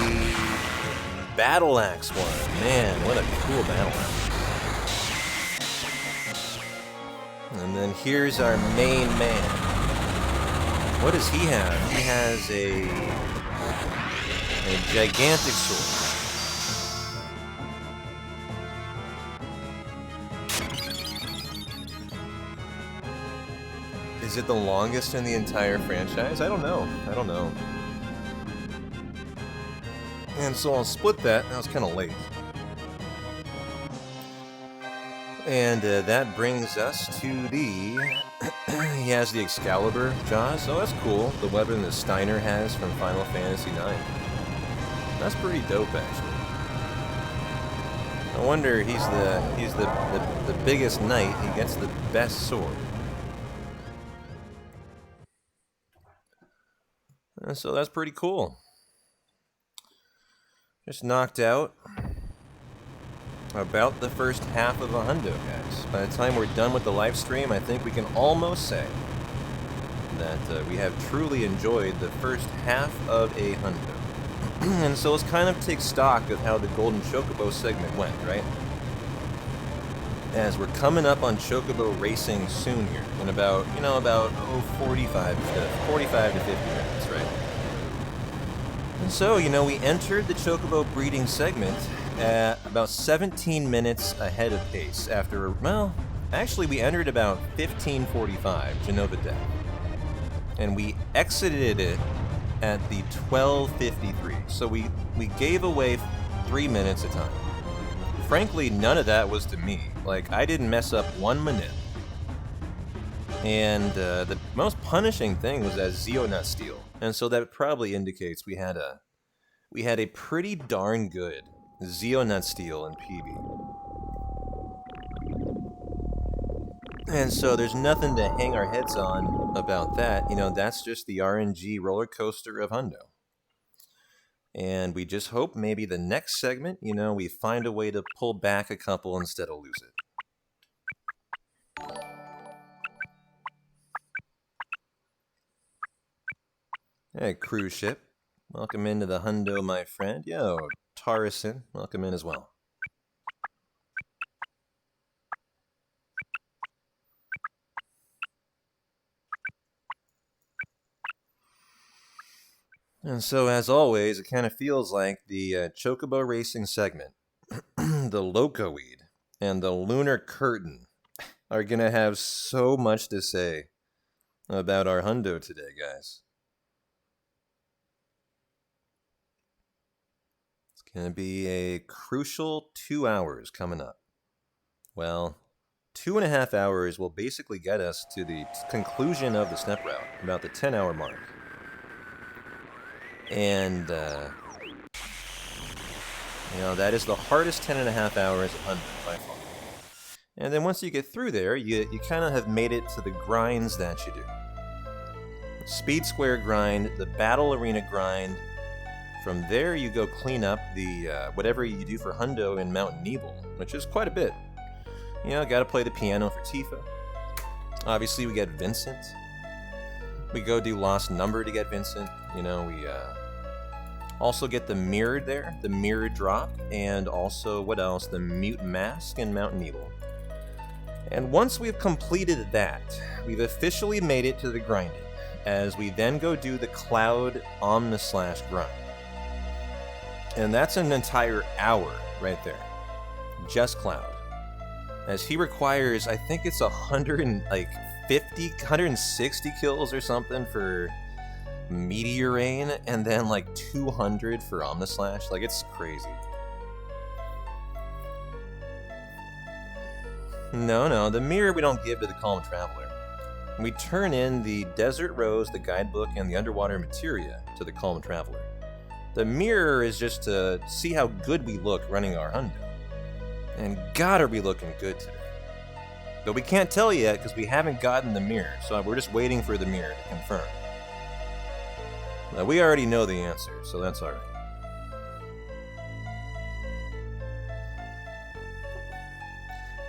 Battle Axe one. Man, what a cool Battle Axe. And then here's our main man. What does he have? He has a gigantic sword. Is it the longest in the entire franchise? I don't know. And so I'll split that. That was kind of late. And that brings us to the... he has the Excalibur Jaws. Oh, that's cool. The weapon that Steiner has from Final Fantasy IX. That's pretty dope, actually. No wonder he's the biggest knight. He gets the best sword. So that's pretty cool. Just knocked out about the first half of a hundo, guys. By the time we're done with the live stream, I think we can almost say that we have truly enjoyed the first half of a hundo. And so let's kind of take stock of how the Golden Chocobo segment went, right? As we're coming up on Chocobo racing soon here, in about 45 to 50 minutes, right? And so, we entered the Chocobo breeding segment at about 17 minutes ahead of pace after, well, actually we entered about 15:45 Genova Death. And we exited it at the 12:53. So we gave away 3 minutes of time. Frankly, none of that was to me. Like, I didn't mess up one minute. And the most punishing thing was that Zeonut steal. And so that probably indicates we had a pretty darn good Zeonut steal in PB. And so there's nothing to hang our heads on about that. That's just the RNG roller coaster of hundo. And we just hope maybe the next segment, we find a way to pull back a couple instead of lose it. Hey, cruise ship. Welcome into the hundo, my friend. Yo, Tarison, welcome in as well. And so, as always, it kind of feels like the Chocobo Racing segment, the Loco Weed, and the Lunar Curtain are going to have so much to say about our hundo today, guys. It's going to be a crucial 2 hours coming up. Well, 2.5 hours will basically get us to the conclusion of the step route, about the 10-hour mark. And, that is the hardest 10.5 hours of hundo by far. And then once you get through there, you kind of have made it to the grinds that you do. Speed Square grind, the Battle Arena grind. From there, you go clean up the whatever you do for hundo in Mount Nebel, which is quite a bit. Got to play the piano for Tifa. Obviously, we get Vincent. We go do Lost Number to get Vincent. We also get the mirrored there, the mirror drop, and also, what else? The Mute Mask in Mount Nebel. And once we've completed that, we've officially made it to the grinding, as we then go do the Cloud Omnislash grind. And that's an entire hour right there. Just Cloud. As he requires, I think it's 160 kills or something for Meteor Rain, and then 200 for Omnislash. It's crazy. No, the mirror we don't give to the Calm Traveler. We turn in the Desert Rose, the guidebook, and the Underwater Materia to the Calm Traveler. The mirror is just to see how good we look running our hundo. And God, are we looking good today. But we can't tell yet because we haven't gotten the mirror, so we're just waiting for the mirror to confirm. Now, we already know the answer, so that's alright.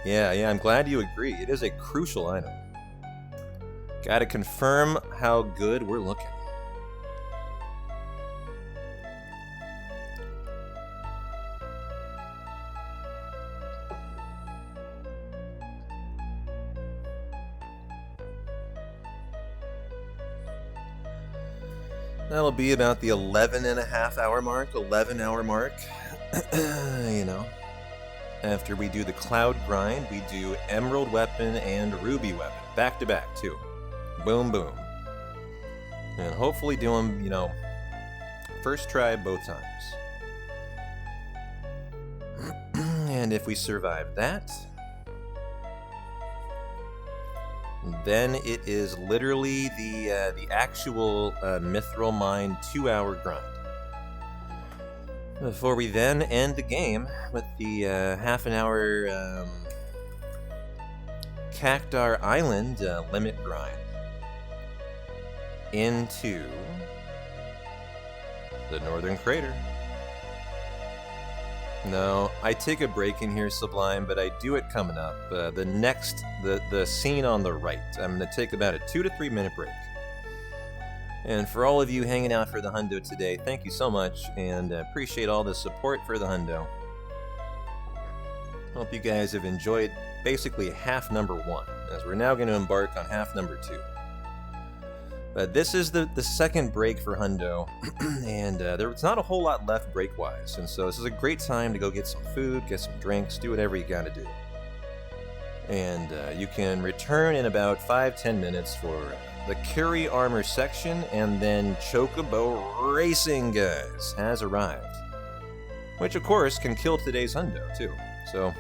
Yeah, I'm glad you agree. It is a crucial item. Gotta confirm how good we're looking. That'll be about the 11.5-hour mark, 11-hour mark. After we do the Cloud grind, we do Emerald Weapon and Ruby Weapon, back to back too. Boom, boom. And hopefully do them, first try both times. And if we survive that, then it is literally the actual Mithril Mine 2-hour grind. Before we then end the game with the half-an-hour Cactar Island limit grind into the Northern Crater. No, I take a break in here, Sublime, but I do it coming up. The scene on the right. I'm going to take about a 2 to 3 minute break. And for all of you hanging out for the hundo today, thank you so much, and appreciate all the support for the hundo. Hope you guys have enjoyed basically half number 1, as we're now going to embark on half number 2. But this is the second break for hundo, and there's not a whole lot left break-wise, and so this is a great time to go get some food, get some drinks, do whatever you gotta do. And you can return in about 5-10 minutes for the Curie Armor section, and then Chocobo Racing, guys, has arrived. Which, of course, can kill today's hundo, too. So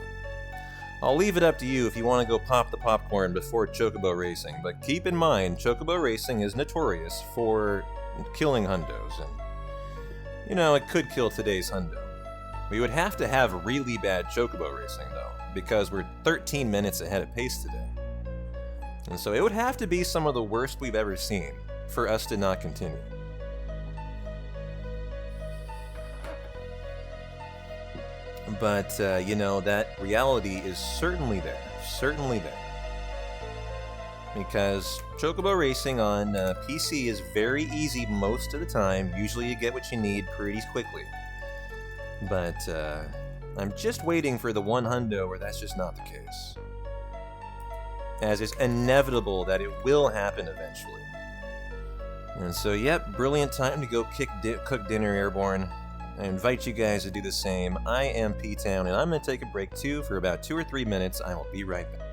I'll leave it up to you if you want to go pop the popcorn before Chocobo Racing, but keep in mind, Chocobo Racing is notorious for killing hundos, and, you know, it could kill today's hundo. We would have to have really bad Chocobo Racing, though, because we're 13 minutes ahead of pace today. And so it would have to be some of the worst we've ever seen for us to not continue. But, you know, that reality is certainly there. Because Chocobo Racing on PC is very easy most of the time. Usually you get what you need pretty quickly. But I'm just waiting for the one hundo where that's just not the case. As it's inevitable that it will happen eventually. And so, yep, brilliant time to go cook dinner airborne. I invite you guys to do the same. I am P-Town, and I'm going to take a break too for about 2 or 3 minutes. I will be right back.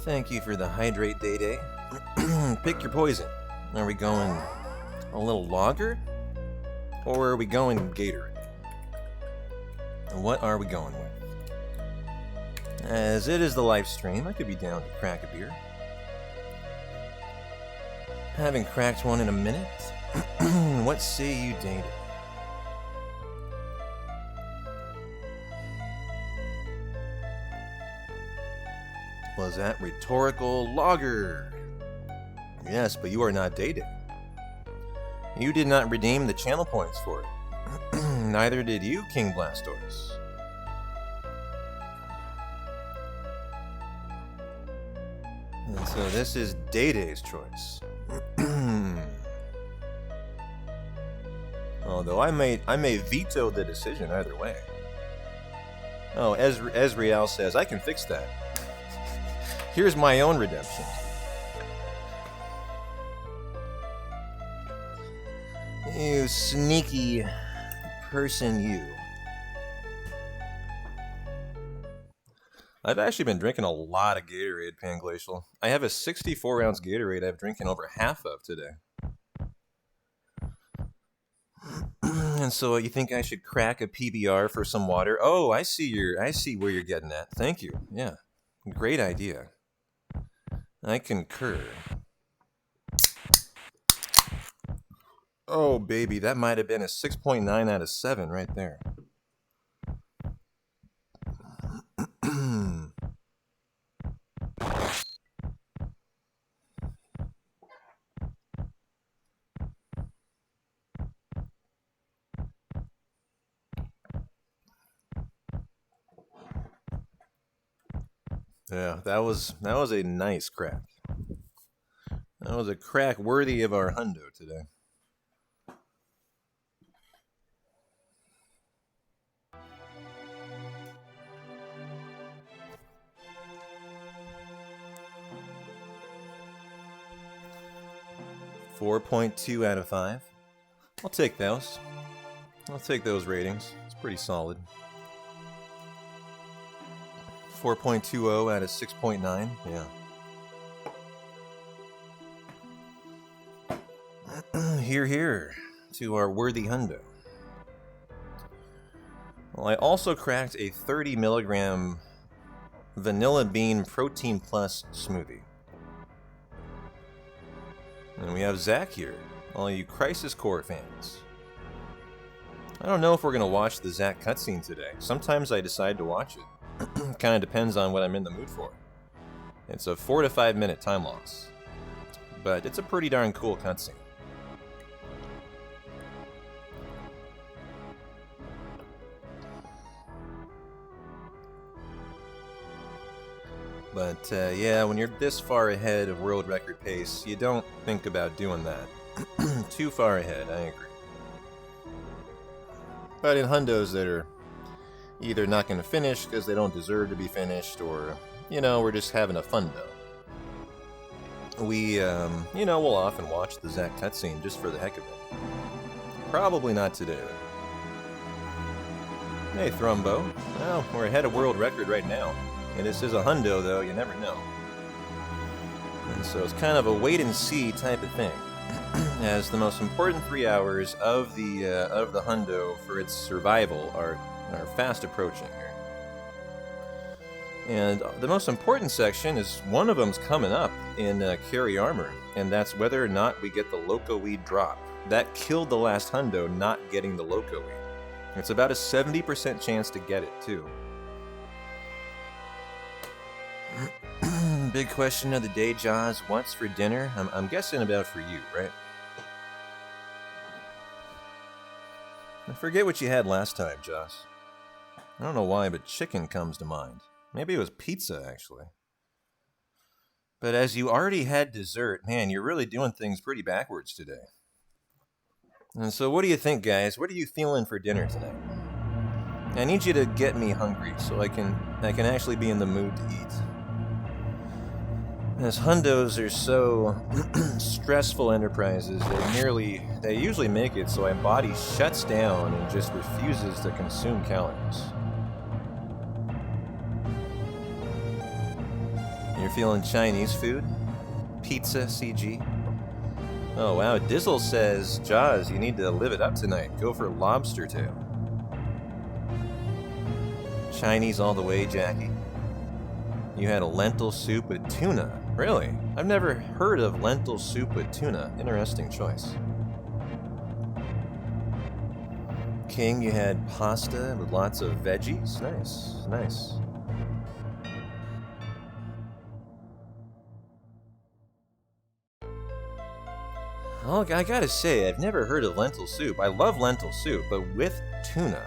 Thank you for the hydrate, Day Day. Pick your poison. Are we going a little lager? Or are we going Gatorade? What are we going with? As it is the live stream, I could be down to crack a beer. Haven't cracked one in a minute. What say you, Day Day? Was that rhetorical lager? Yes, but you are not Day Day. You did not redeem the channel points for it. Neither did you, King Blastoise. And so this is Day Day's choice. Although I may veto the decision either way. Oh, Ezreal says, I can fix that. Here's my own redemption. You sneaky person, you. I've actually been drinking a lot of Gatorade, Panglacial. I have a 64-ounce Gatorade I've drinking over half of today. And so you think I should crack a PBR for some water? Oh, I see where you're getting at. Thank you. Yeah. Great idea. I concur. Oh, baby, that might have been a 6.9 out of 7 right there. Yeah, that was a nice crack. That was a crack worthy of our hundo today. .2 out of 5. I'll take those. I'll take those ratings. It's pretty solid. 4.20 out of 6.9. Yeah. Here to our worthy hundo. Well, I also cracked a 30 milligram vanilla bean protein plus smoothie. And we have Zach here, all you Crisis Core fans. I don't know if we're going to watch the Zach cutscene today. Sometimes I decide to watch it. Kind of depends on what I'm in the mood for. It's a 4 to 5 minute time loss. But it's a pretty darn cool cutscene. But yeah, when you're this far ahead of world record pace, you don't think about doing that. Too far ahead, I agree. But in hundos that are either not going to finish because they don't deserve to be finished, or, you know, we're just having a fundo. We, you know, we'll often watch the Zack cutscene just for the heck of it. Probably not today, though. Hey, Thrumbo. Well, we're ahead of world record right now. And this is a hundo, though, you never know. And so it's kind of a wait-and-see type of thing. As the most important 3 hours of the hundo for its survival are fast approaching here. And the most important section is one of them's coming up in Carry Armor, and that's whether or not we get the Loco Weed drop. That killed the last hundo not getting the Loco Weed. It's about a 70% chance to get it, too. Big question of the day, Jaws. What's for dinner? I'm guessing about for you, right? I forget what you had last time, Joss. I don't know why, but chicken comes to mind. Maybe it was pizza, actually. But as you already had dessert, man, you're really doing things pretty backwards today. And so what do you think, guys? What are you feeling for dinner tonight? I need you to get me hungry so I can actually be in the mood to eat. As hundos are so stressful enterprises, they usually make it so my body shuts down and just refuses to consume calories. You're feeling Chinese food? Pizza, CG? Oh wow, Dizzle says, Jaws, you need to live it up tonight. Go for lobster tail. Chinese all the way, Jackie. You had a lentil soup with tuna. Really? I've never heard of lentil soup with tuna. Interesting choice. King, you had pasta with lots of veggies. Nice, nice. Oh, I gotta say, I've never heard of lentil soup. I love lentil soup, but with tuna,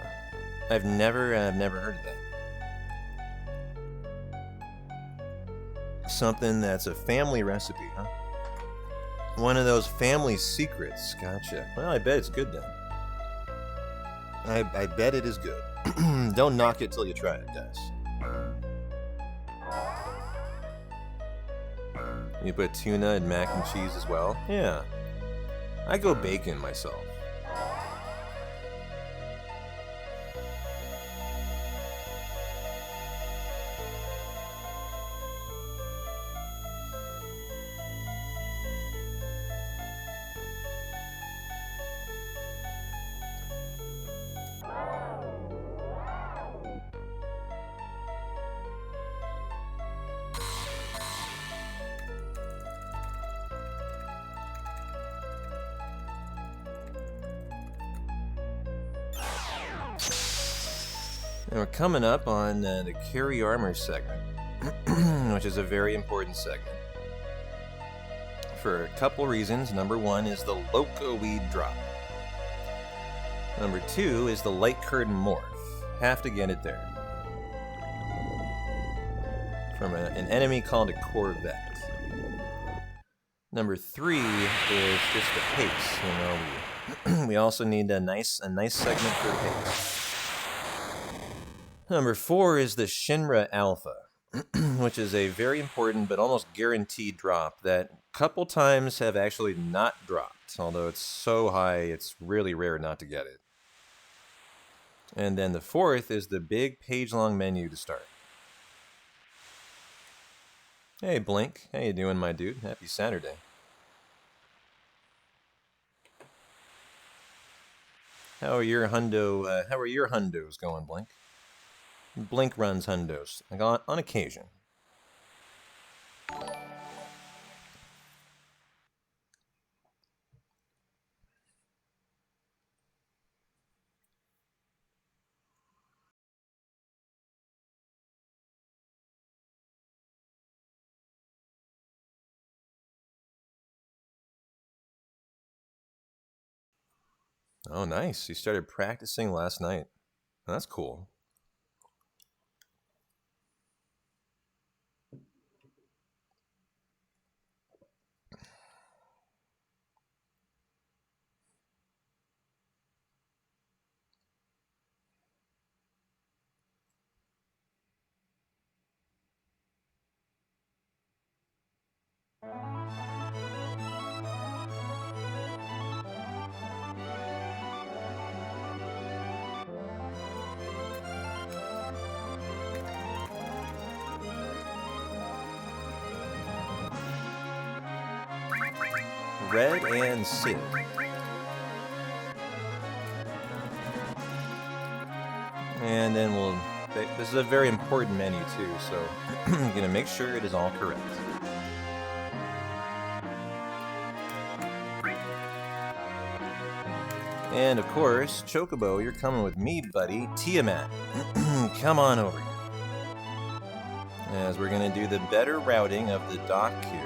I've never heard of that. Something that's a family recipe, huh? One of those family secrets. Gotcha. Well, I bet it's good then. I bet it is good. Don't knock it till you try it, guys. You put tuna and mac and cheese as well? Yeah. I go bacon myself. And we're coming up on the carry armor segment, which is a very important segment for a couple reasons. Number one is the Loco Weed drop. Number two is the Light Curtain morph. Have to get it there. From an enemy called a Corvette. Number three is just the pace. You know, we also need a nice segment for the pace. Number four is the Shinra Alpha, which is a very important but almost guaranteed drop that a couple times have actually not dropped, although it's so high it's really rare not to get it. And then the fourth is the big page-long menu to start. Hey Blink, how you doing, my dude? Happy Saturday. How are your hundos going, Blink? Blink runs hundos, like on occasion. Oh, nice. You started practicing last night. That's cool. Red and Sid. And then this is a very important menu too, so I'm gonna make sure it is all correct. And of course, Chocobo, you're coming with me, buddy. Tiamat, come on over here. As we're gonna do the better routing of the dock here.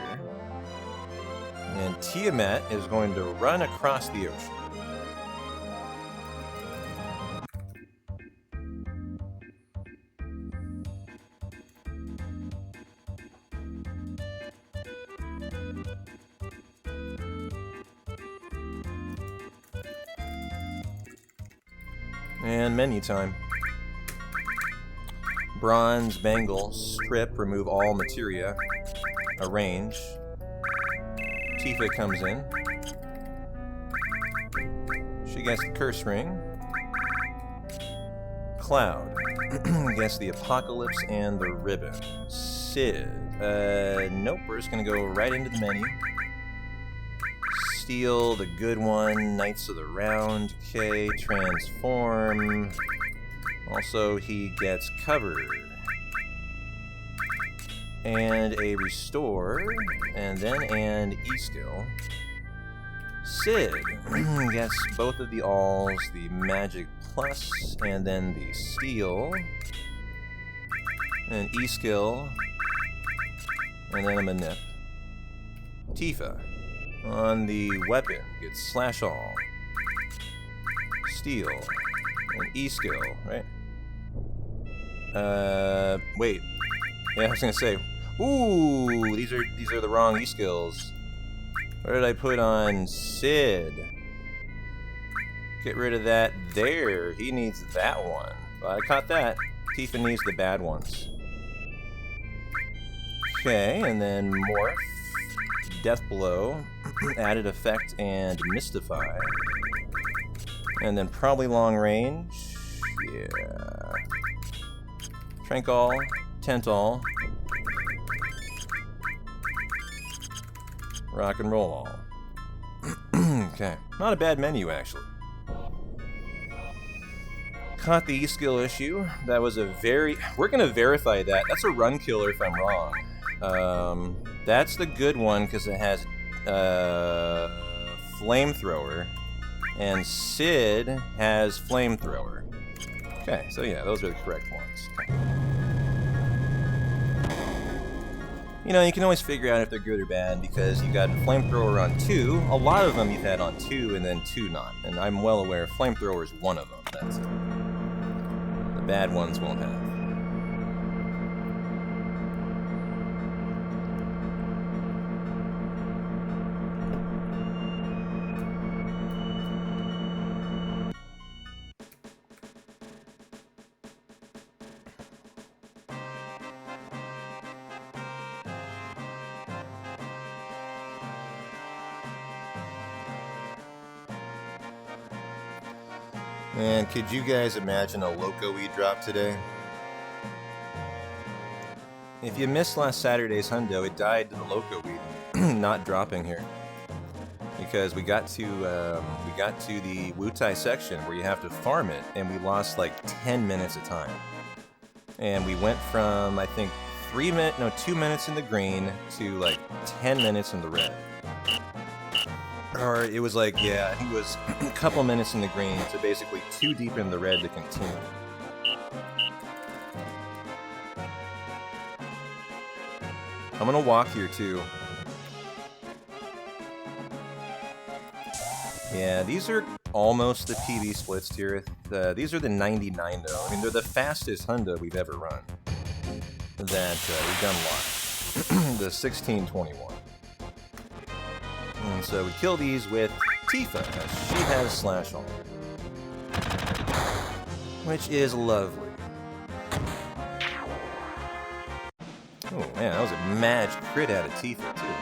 And Tiamat is going to run across the ocean. And menu time. Bronze, bangle, strip, remove all materia. Arrange. Tifa comes in. She gets the curse ring. Cloud gets the apocalypse and the ribbon. Sid Nope, we're just gonna go right into the menu. Steal the good one, Knights of the Round, okay, transform. Also, he gets cover. And a restore, and then an E-skill. Sid gets both of the alls, the magic plus, and then the steal. An E-skill, and then a manip. Tifa, on the weapon, gets slash all, steal, an E-skill, right? Wait. Yeah, I was gonna say, ooh, these are the wrong E-skills. What did I put on Sid? Get rid of that there. He needs that one. Well, I caught that. Tifa needs the bad ones. Okay, and then Morph. Death Blow. Added Effect and Mystify. And then probably long range. Yeah. Trank all. Tent all. Rock and roll all. Okay. Not a bad menu, actually. Caught the E-skill issue. That was a very... We're going to verify that. That's a run killer if I'm wrong. That's the good one because it has flamethrower. And Sid has flamethrower. Okay, so yeah, those are the correct ones. Okay. You know, you can always figure out if they're good or bad because you got flamethrower on 2. A lot of them you've had on 2 and then 2 not. And I'm well aware flamethrower is one of them. That's it. The bad ones won't have. And could you guys imagine a Loco-E drop today? If you missed last Saturday's hundo, it died to the Loco-E not dropping here. Because we got to the Wutai section where you have to farm it, and we lost like 10 minutes of time. And we went from, I think, 2 minutes in the green to like 10 minutes in the red. Or it was like, yeah, I think it was a couple minutes in the green to basically 2 deep in the red to continue. I'm gonna walk here too. Yeah, these are almost the PB splits, Tirith. These are the 99 though. I mean, they're the fastest hundo we've ever run. That we've done live. The 1621. And so we kill these with Tifa, as she has slash on, which is lovely. Oh man, that was a match crit out of Tifa too.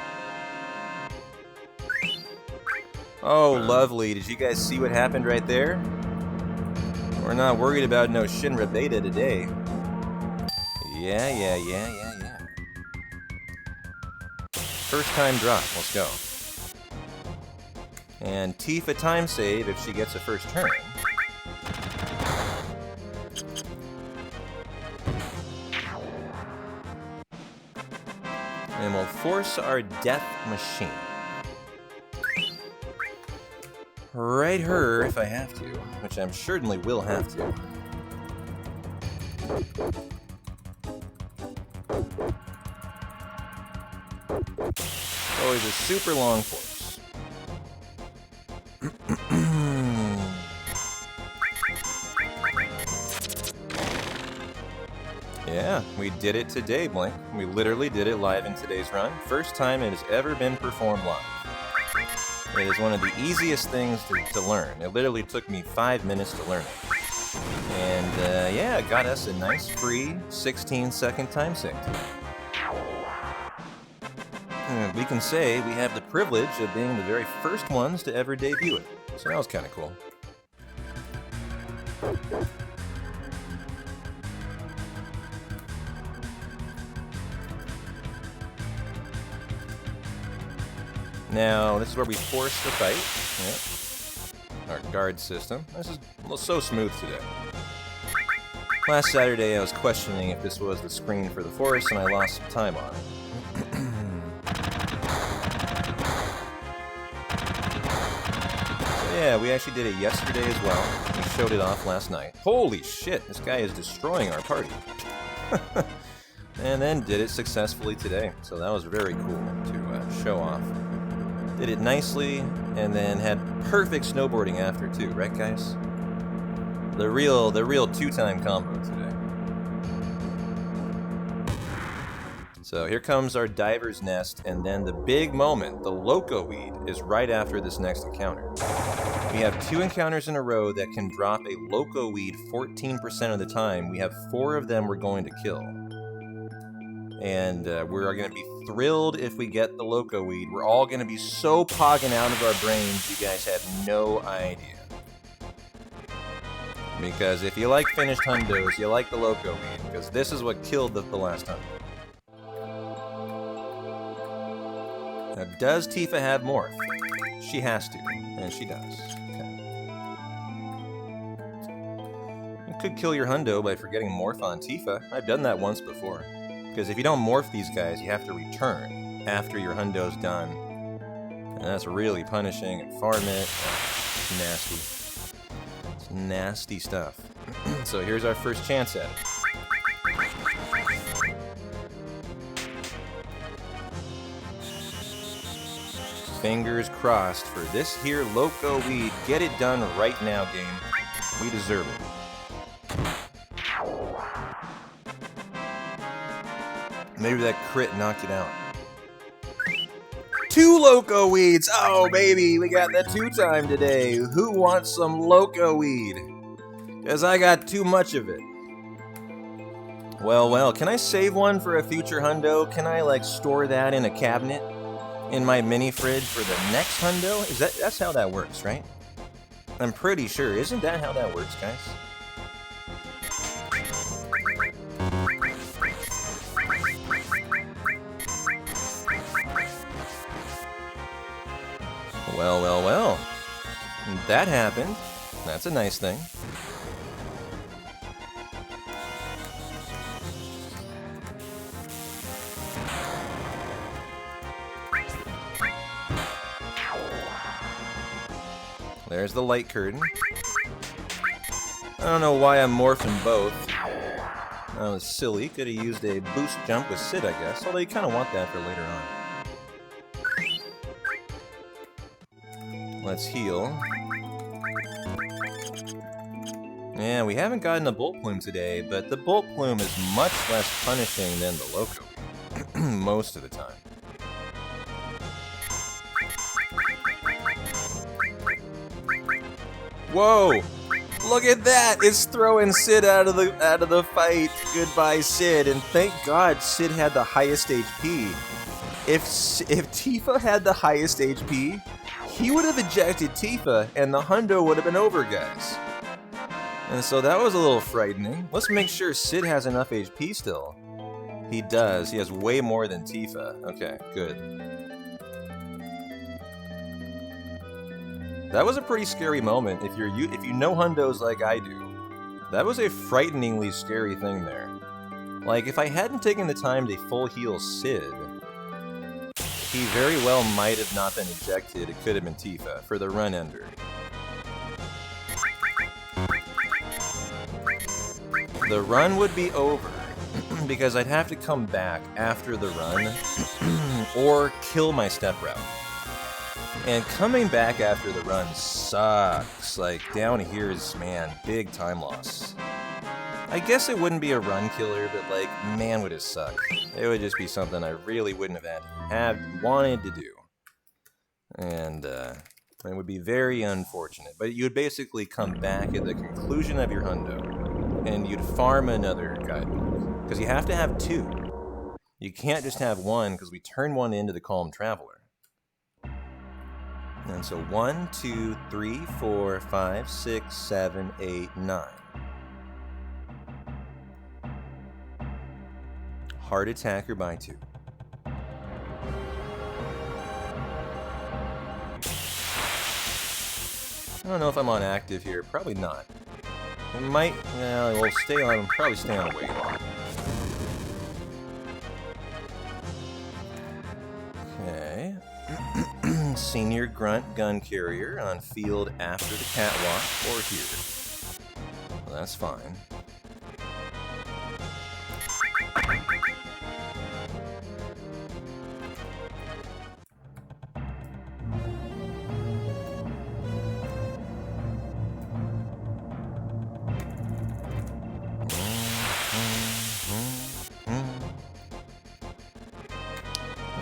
Oh, lovely. Did you guys see what happened right there? We're not worried about no Shinra beta today. Yeah. First time drop, let's go. And Tifa time save if she gets a first turn. And we'll force our death machine. Right her if I have to, which I'm certainly will have to. Always a super long force. Yeah, we did it today, Blink. We literally did it live in today's run. First time it has ever been performed live. It is one of the easiest things to learn. It literally took me 5 minutes to learn it. And yeah, it got us a nice free 16-second time sync. And we can say we have the privilege of being the very first ones to ever debut it. So that was kind of cool. Now, this is where we force the fight. Yep. Our guard system. This is so smooth today. Last Saturday, I was questioning if this was the screen for the force, and I lost some time on it. So yeah, we actually did it yesterday as well. We showed it off last night. Holy shit, this guy is destroying our party. And then did it successfully today. So that was very cool to show off. Did it nicely, and then had perfect snowboarding after too, right guys? The real two-time combo today. So here comes our diver's nest, and then the big moment, the loco weed, is right after this next encounter. We have 2 encounters in a row that can drop a loco weed 14% of the time. We have 4 of them we're going to kill. And we're going to be thrilled if we get the loco weed. We're all going to be so pogging out of our brains, you guys have no idea. Because if you like finished hundos, you like the loco weed, because this is what killed the last hundo. Now, does Tifa have morph? She has to, and she does. Okay. You could kill your hundo by forgetting morph on Tifa. I've done that once before. Because if you don't morph these guys, you have to return after your hundo's done. And that's really punishing and farm it. It's nasty. It's nasty stuff. So here's our first chance at it. Fingers crossed for this here loco weed. Get it done right now, game. We deserve it. Maybe that crit knocked it out. 2 loco weeds! Oh, baby, we got the 2-time today. Who wants some loco weed? Because I got too much of it. Well, can I save one for a future hundo? Can I, like, store that in a cabinet? In my mini fridge for the next hundo? That's how that works, right? I'm pretty sure. Isn't that how that works, guys? Well. That happened. That's a nice thing. There's the light curtain. I don't know why I'm morphing both. That was silly. Could have used a boost jump with Sid, I guess. Although you kind of want that for later on. Let's heal. Yeah, we haven't gotten a Bolt Plume today, but the Bolt Plume is much less punishing than the Loco. Most of the time. Whoa! Look at that! It's throwing Sid out of the fight. Goodbye, Sid. And thank God Sid had the highest HP. If Tifa had the highest HP, he would have ejected Tifa, and the hundo would have been over, guys. And so that was a little frightening. Let's make sure Sid has enough HP still. He does. He has way more than Tifa. Okay, good. That was a pretty scary moment. If you know hundos like I do, that was a frighteningly scary thing there. Like, if I hadn't taken the time to full heal Sid, he very well might have not been ejected. It could have been Tifa for the run ender. The run would be over because I'd have to come back after the run or kill my step route. And coming back after the run sucks. Like, down here is, man, big time loss. I guess it wouldn't be a run killer, but, like, man, would it suck. It would just be something I really wouldn't have wanted to do. And, it would be very unfortunate. But you would basically come back at the conclusion of your hundo, and you'd farm another guidebook. Because you have to have 2. You can't just have 1, because we turn 1 into the Calm Traveler. And so 1, 2, 3, 4, 5, 6, 7, 8, 9. Hard attacker by 2. don't know if I'm on active here. Probably not. We might. We'll stay on. Probably stay on wait. Okay. Senior grunt gun carrier on field after the catwalk or here. Well, that's fine.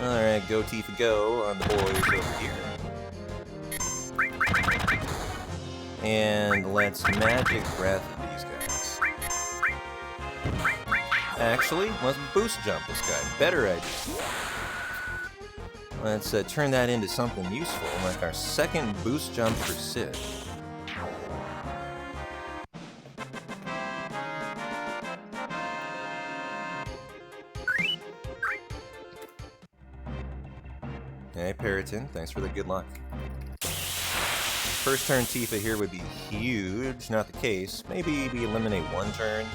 Alright, go Tifa go on the boys over here. And let's magic breath these guys. Actually, let's boost jump this guy. Better idea. Let's turn that into something useful, like our second boost jump for Sid. Hey, Periton, thanks for the good luck. First turn Tifa here would be huge, not the case. Maybe we eliminate one turn.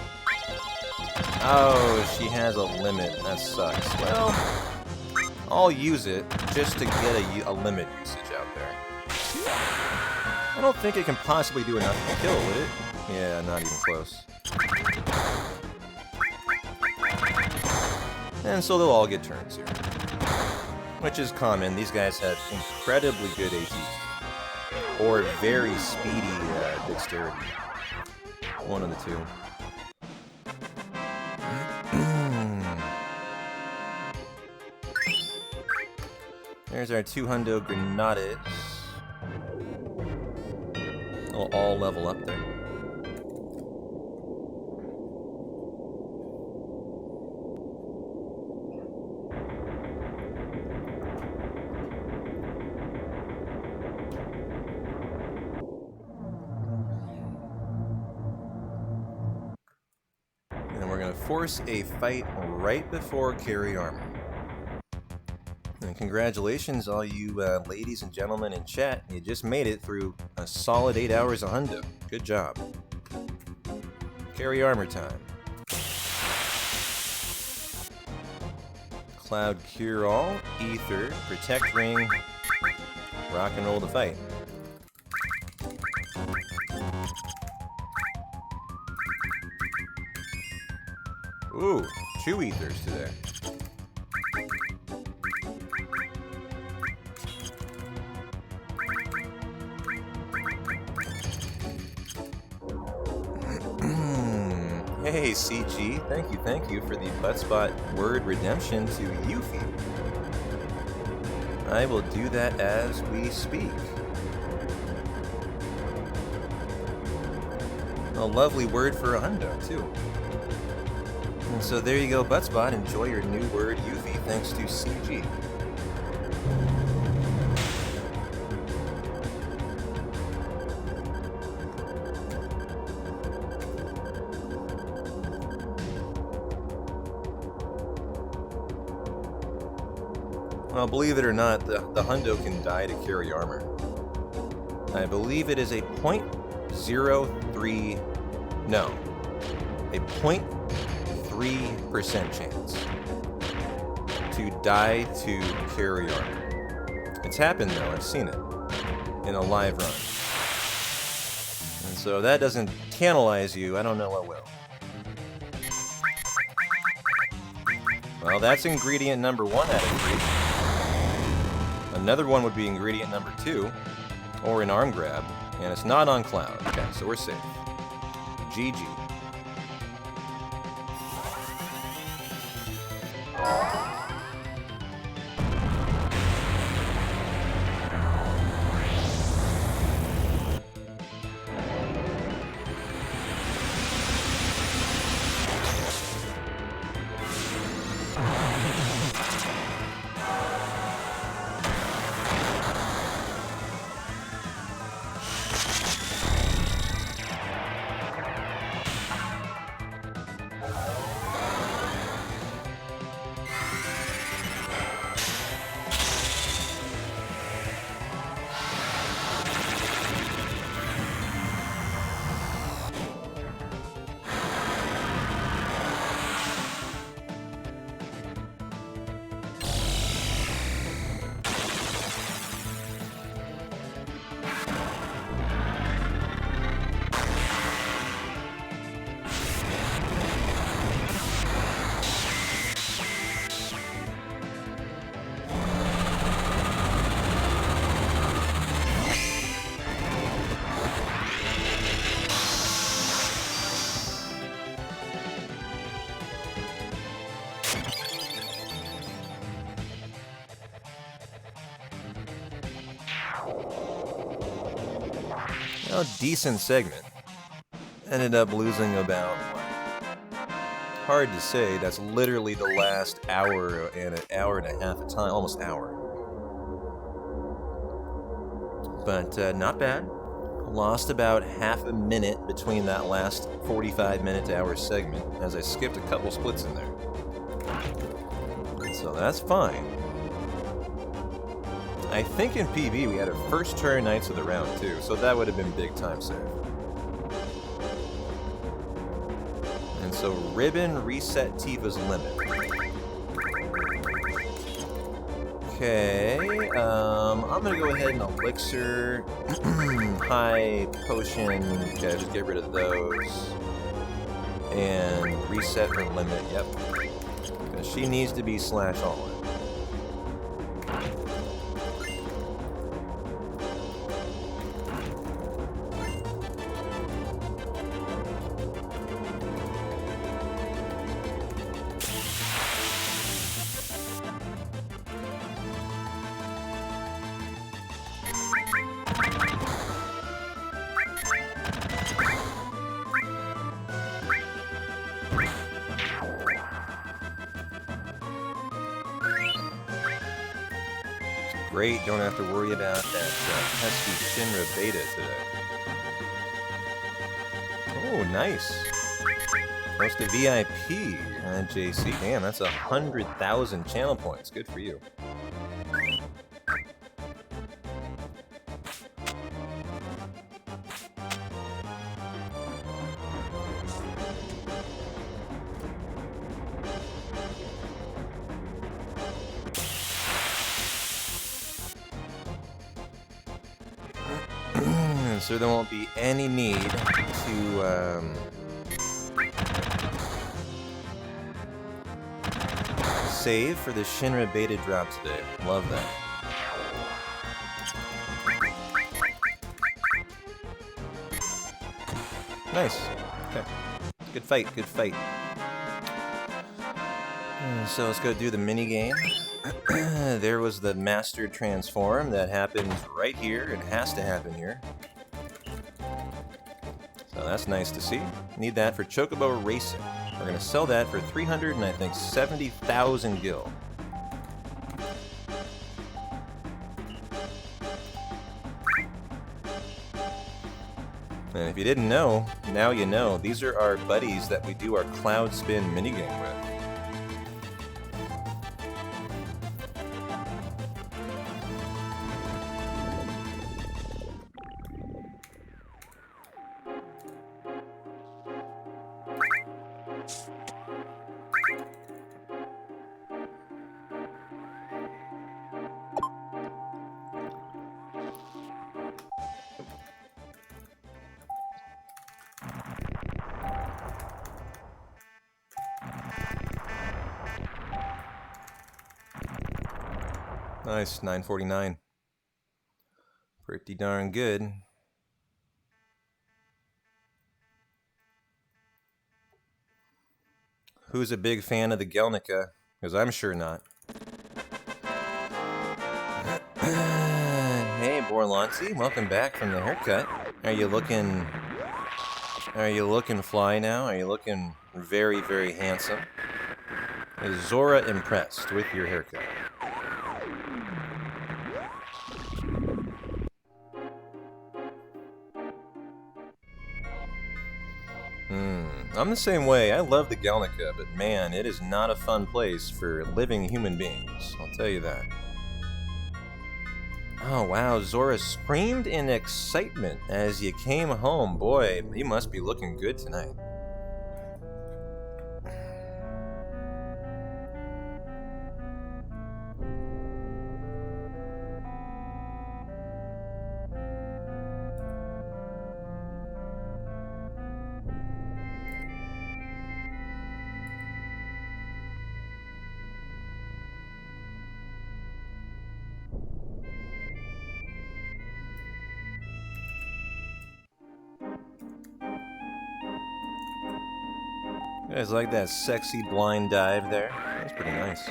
Oh, she has a limit, that sucks. Well, I'll use it just to get a limit usage out there. I don't think it can possibly do enough to kill, would it? Yeah, not even close. And so they'll all get turns here. Which is common. These guys have incredibly good AT. Or very speedy dexterity. One of the two. There's our 2 hundo grenades. They'll all level up there. Force a fight right before carry armor. And congratulations all you ladies and gentlemen in chat, you just made it through a solid 8 hours of hundo. Good job. Carry armor time. Cloud cure all, ether, protect ring, rock and roll the fight. Ooh, 2 ethers today. Hey, CG, thank you for the buttspot word redemption to Yuffie. I will do that as we speak. A lovely word for a hundo, too. And so there you go, Buttspot. Enjoy your new word, Yuffie, thanks to CG. Well, believe it or not, the hundo can die to carry armor. I believe it is a 0.03... No. A 0.3% chance to die to carry armor. It's happened though, I've seen it in a live run. And so if that doesn't tantalize you, I don't know what will. Well, that's ingredient number 1 out of 3. Another one would be ingredient number 2, or an arm grab, and it's not on Cloud. Okay, so we're safe. GG. a decent segment. Ended up losing about, hard to say, that's literally the last hour and an hour and a half of time, almost hour. But not bad. Lost about half a minute between that last 45-minute to hour segment, as I skipped a couple splits in there. So that's fine. I think in PV we had our first turn Knights of the round too, so that would have been big time save. And so Ribbon reset Tifa's limit. Okay, I'm gonna go ahead and Elixir, High Potion, okay, just get rid of those. And reset her limit, yep. Because she needs to be slash all in. Great, don't have to worry about that pesky Shinra beta today. Oh, nice. Close to VIP, JC. Damn, that's 100,000 channel points. Good for you. So there won't be any need to save for the Shinra beta drop today. Love that. Nice. Okay. Good fight, good fight. So let's go do the mini game. There was the Master Transform that happens right here. It has to happen here. So that's nice to see. Need that for Chocobo Racing. We're going to sell that for 300 and I think 70,000 gil. And if you didn't know, now you know. These are our buddies that we do our Cloud Spin minigame with. Nice, 949. Pretty darn good. Who's a big fan of the Gelnica? Because I'm sure not. Hey, Borlanzi, welcome back from the haircut. Are you looking fly now? Are you looking very, very handsome? Is Zora impressed with your haircut? I'm the same way. I love the Gelnica, but man, it is not a fun place for living human beings. I'll tell you that. Oh wow, Zora screamed in excitement as you came home. Boy, you must be looking good tonight. You guys like that sexy blind dive there? That's pretty nice.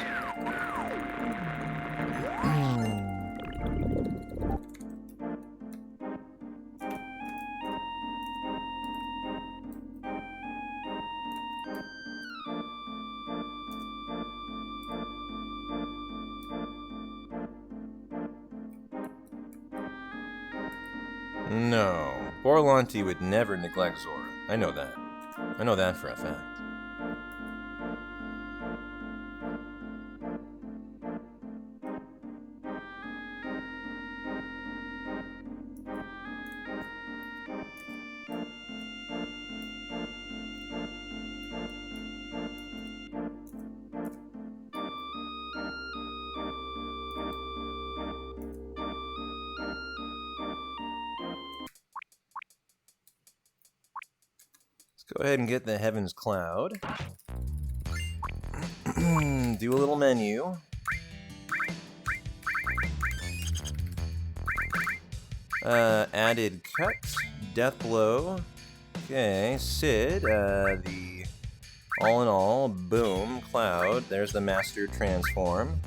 No. Borlanti would never neglect Zora. I know that. I know that for a fact. Go ahead and get the Heaven's Cloud. Do a little menu. Added cut, death blow. Okay, Sid, the all in all, boom, cloud. There's the master transform.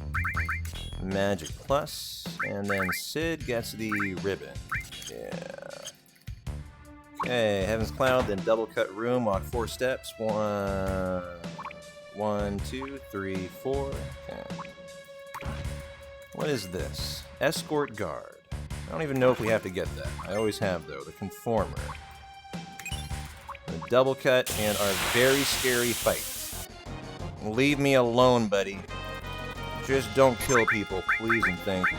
Magic plus, and then Sid gets the ribbon. Yeah. Okay, Heaven's Cloud, then double cut room, walk 4 steps. 1, 2, 3, 4. Okay. What is this? Escort guard. I don't even know if we have to get that. I always have, though, the conformer. The double cut, and our very scary fight. Leave me alone, buddy. Just don't kill people, please and thank you.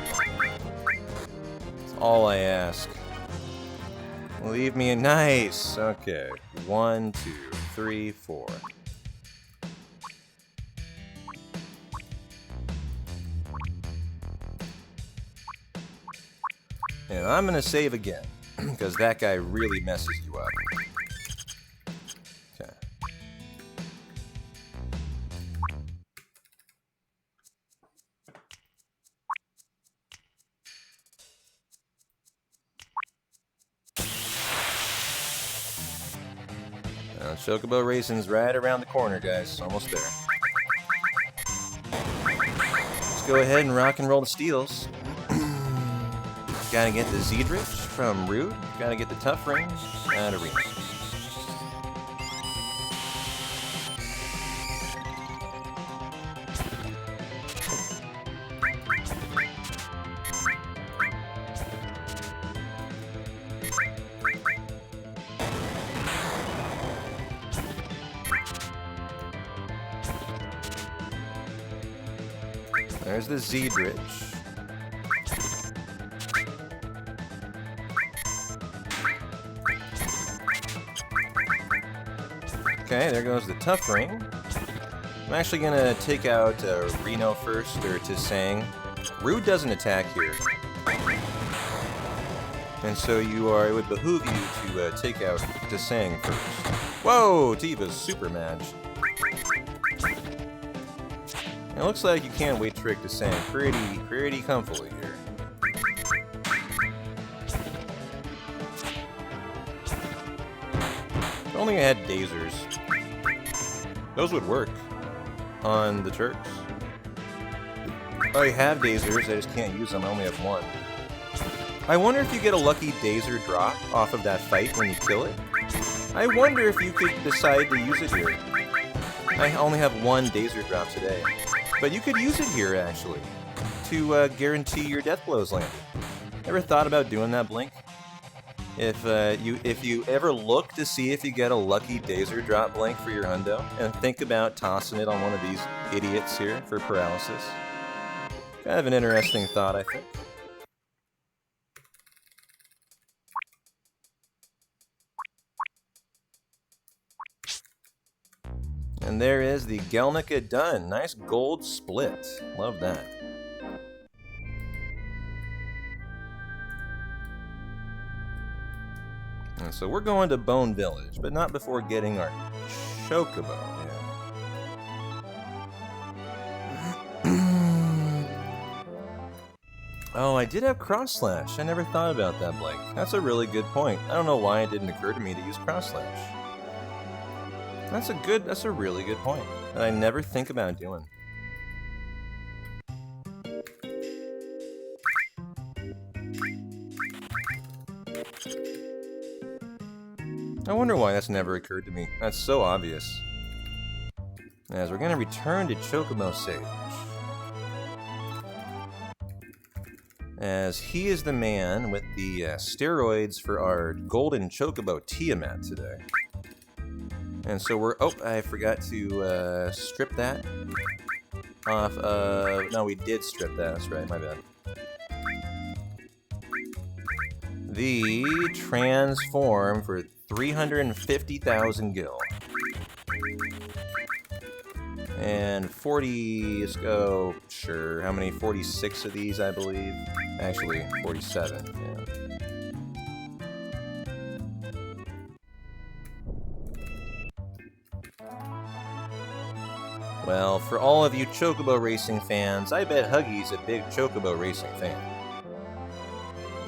That's all I ask. Leave me a nice. Okay. 1, 2, 3, 4. And I'm gonna save again, because that guy really messes you up. Okay. Chocobo Racing's right around the corner, guys. Almost there. Let's go ahead and rock and roll the steals. Gotta get the Zedrich from Rude. Gotta get the Tough Rings out of Arena. There's the Zedrich. Okay, there goes the Tough Ring. I'm actually gonna take out Reno first, or Tisang. Rude doesn't attack here. And so it would behoove you to take out Tisang first. Whoa, Tiva's super match. It looks like you can weight trick Tisang pretty comfortably here. If only I had Dazers. Those would work on the Turks. I have Dazers, I just can't use them, I only have one. I wonder if you get a lucky Dazer drop off of that fight when you kill it. I wonder if you could decide to use it here. I only have one Dazer drop today. But you could use it here, actually, to guarantee your death blows landing. Ever thought about doing that, Blink? If you ever look to see if you get a lucky Dazer drop, Blink, for your hundo, and think about tossing it on one of these idiots here for paralysis. Kind of an interesting thought, I think. And there is the Gelnica done. Nice gold split. Love that. And so we're going to Bone Village, but not before getting our Chocobo. Yeah. Oh, I did have Cross Slash. I never thought about that, Blake. That's a really good point. I don't know why it didn't occur to me to use Cross Slash. That's a really good point that I never think about doing. I wonder why that's never occurred to me. That's so obvious. As we're gonna return to Chocobo Sage. as he is the man with the steroids for our golden chocobo Tiamat today. And so we're... Oh, I forgot to strip that off of... No, we did strip that. That's right, my bad. The transform for 350,000 gil. And 40, let's go, sure, how many? 46 of these, I believe. Actually, 47, yeah. Well, for all of you Chocobo Racing fans, I bet Huggy's a big Chocobo Racing fan.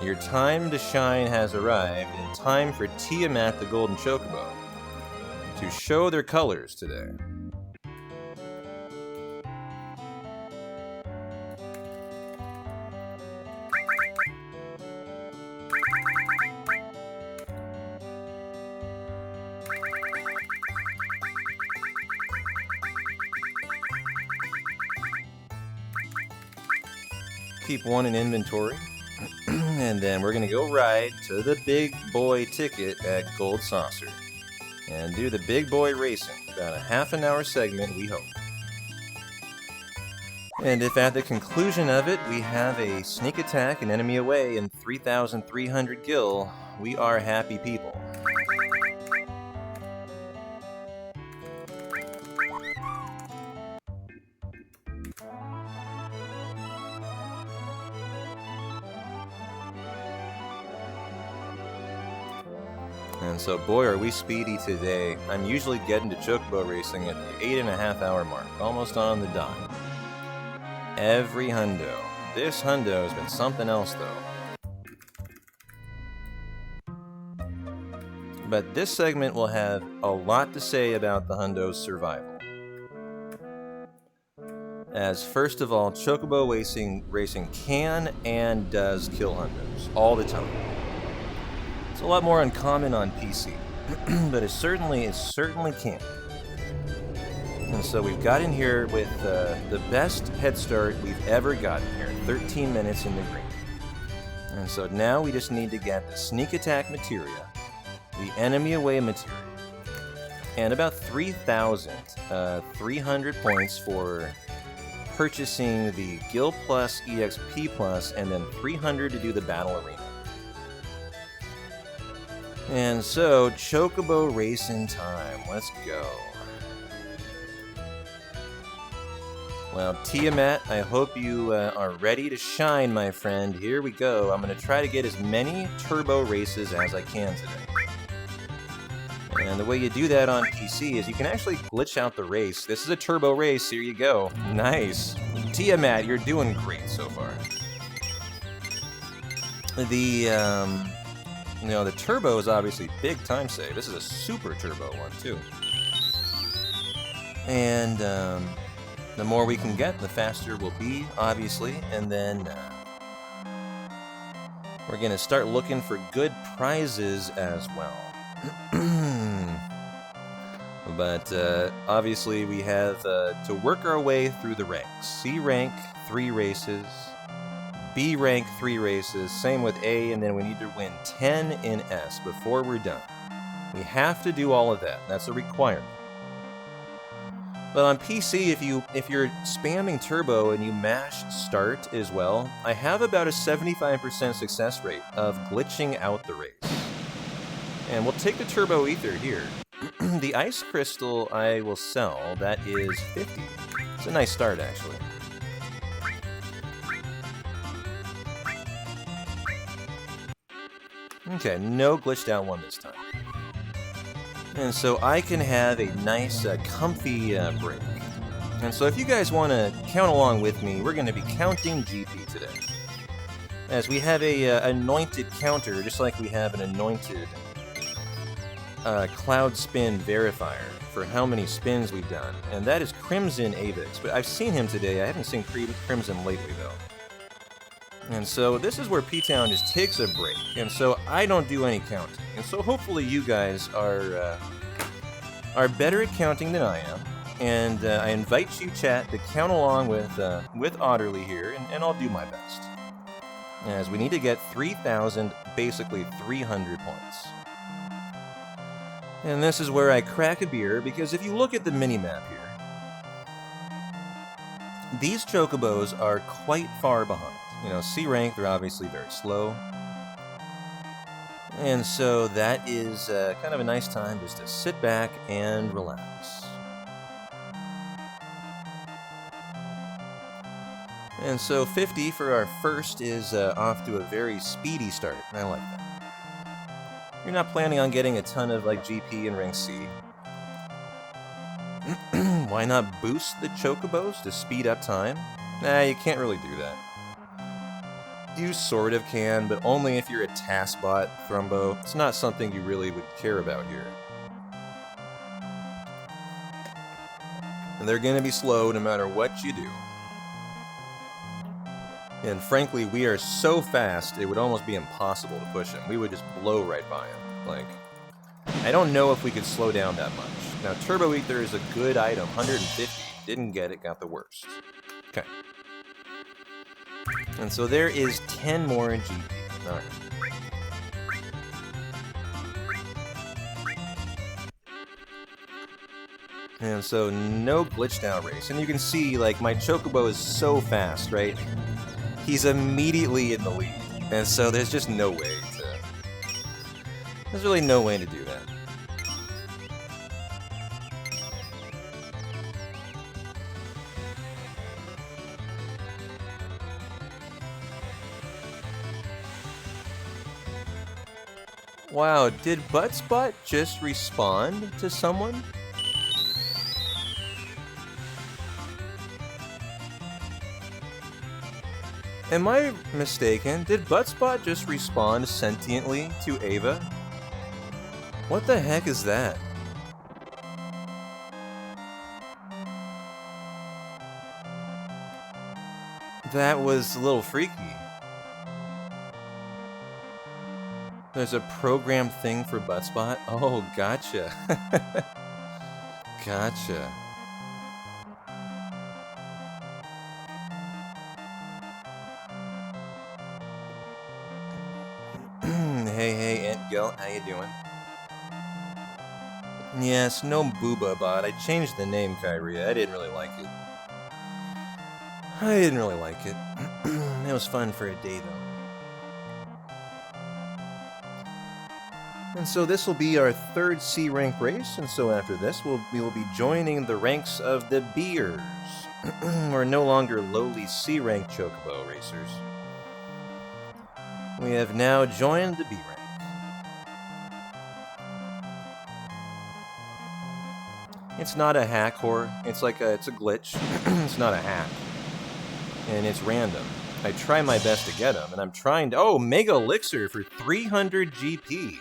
Your time to shine has arrived, and time for Tiamat the Golden Chocobo to show their colors today. Keep one in inventory. And then we're going to go ride to the big boy ticket at Gold Saucer and do the big boy racing. About a half-an-hour segment, we hope. And if at the conclusion of it we have a sneak attack, an enemy away, and 3,300 gil, we are happy people. And so, boy, are we speedy today. I'm usually getting to Chocobo Racing at the 8.5-hour mark, almost on the dot. Every hundo. This hundo has been something else, though. But this segment will have a lot to say about the hundo's survival. As first of all, Chocobo Racing can and does kill hundos all the time. It's a lot more uncommon on PC, but it certainly can. And so we've got in here with the best head start we've ever gotten here, 13 minutes in the green. And so now we just need to get the sneak attack materia, the enemy away materia, and about 3,300 points for purchasing the Gil Plus, EXP Plus, and then 300 to do the battle arena. And so, Chocobo Racing time. Let's go. Well, Tiamat, I hope you are ready to shine, my friend. Here we go. I'm going to try to get as many turbo races as I can today. And the way you do that on PC is you can actually glitch out the race. This is a turbo race. Here you go. Nice. Tiamat, you're doing great so far. The turbo is obviously big time save. This is a super turbo one, too. And the more we can get, the faster we'll be, obviously. And then we're going to start looking for good prizes as well. But obviously we have to work our way through the ranks. C rank, 3 races. B rank, 3 races, same with A, and then we need to win 10 in S before we're done. We have to do all of that. That's a requirement. But on PC, if you're spamming turbo and you mash start as well, I have about a 75% success rate of glitching out the race. And we'll take the turbo ether here. The ice crystal I will sell, that is 50. It's a nice start, actually. Okay, no glitched out one this time. And so I can have a nice, comfy break. And so if you guys want to count along with me, we're going to be counting GP today. As we have a anointed counter, just like we have an anointed cloud spin verifier for how many spins we've done. And that is Crimson Avix. But I've seen him today. I haven't seen Crimson lately, though. And so this is where P-Town just takes a break. And so I don't do any counting. And so hopefully you guys are better at counting than I am. And I invite you, chat, to count along with Otterly here, and I'll do my best. as we need to get 3,000, basically 300 points. And this is where I crack a beer, because if you look at the mini-map here, these chocobos are quite far behind. You know, C rank, they're obviously very slow. And so that is kind of a nice time just to sit back and relax. And so 50 for our first is off to a very speedy start. I like that. You're not planning on getting a ton of like GP in rank C. Why not boost the chocobos to speed up time? Nah, you can't really do that. You sort of can, but only if you're a task bot, Thrumbo. It's not something you really would care about here. And they're going to be slow no matter what you do. And frankly, we are so fast, it would almost be impossible to push him. We would just blow right by him. Like, I don't know if we could slow down that much. Now, Turbo Ether is a good item, 150. Didn't get it, got the worst. Okay. And so there is 10 more in GP. Alright. And so no glitched out race. And you can see, like, my Chocobo is so fast, right? He's immediately in the lead. And so there's just no way to... There's really no way to do that. Wow, did Buttspot just respond to someone? Am I mistaken? Did Buttspot just respond sentiently to Ava? What the heck is that? That was a little freaky. There's a programmed thing for Buttspot? Oh, gotcha. Gotcha. Hey, Aunt Gil, how you doing? Yes, no Booba bot. I changed the name, Kyrie. I didn't really like it. It was fun for a day, though. And so this will be our third C rank race, and so after this we will be joining the ranks of the Beers. We're no longer lowly C rank Chocobo racers. We have now joined the B rank. It's not a hack, whore. It's a glitch. It's not a hack. And it's random. I try my best to get them, and I'm trying to... Oh, Mega Elixir for 300 GP.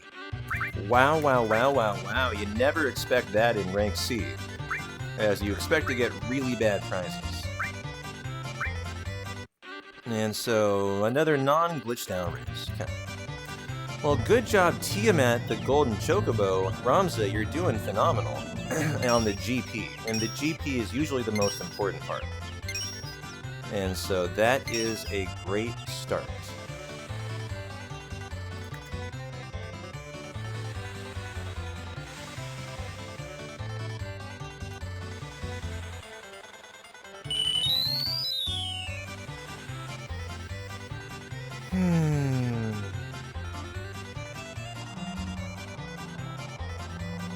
Wow, wow, wow, wow, wow. You never expect that in rank C, as you expect to get really bad prizes. And so, another non-glitched out race. Okay. Well, good job, Tiamat, the Golden Chocobo. Ramza, you're doing phenomenal on the GP, and the GP is usually the most important part. And so that is a great start.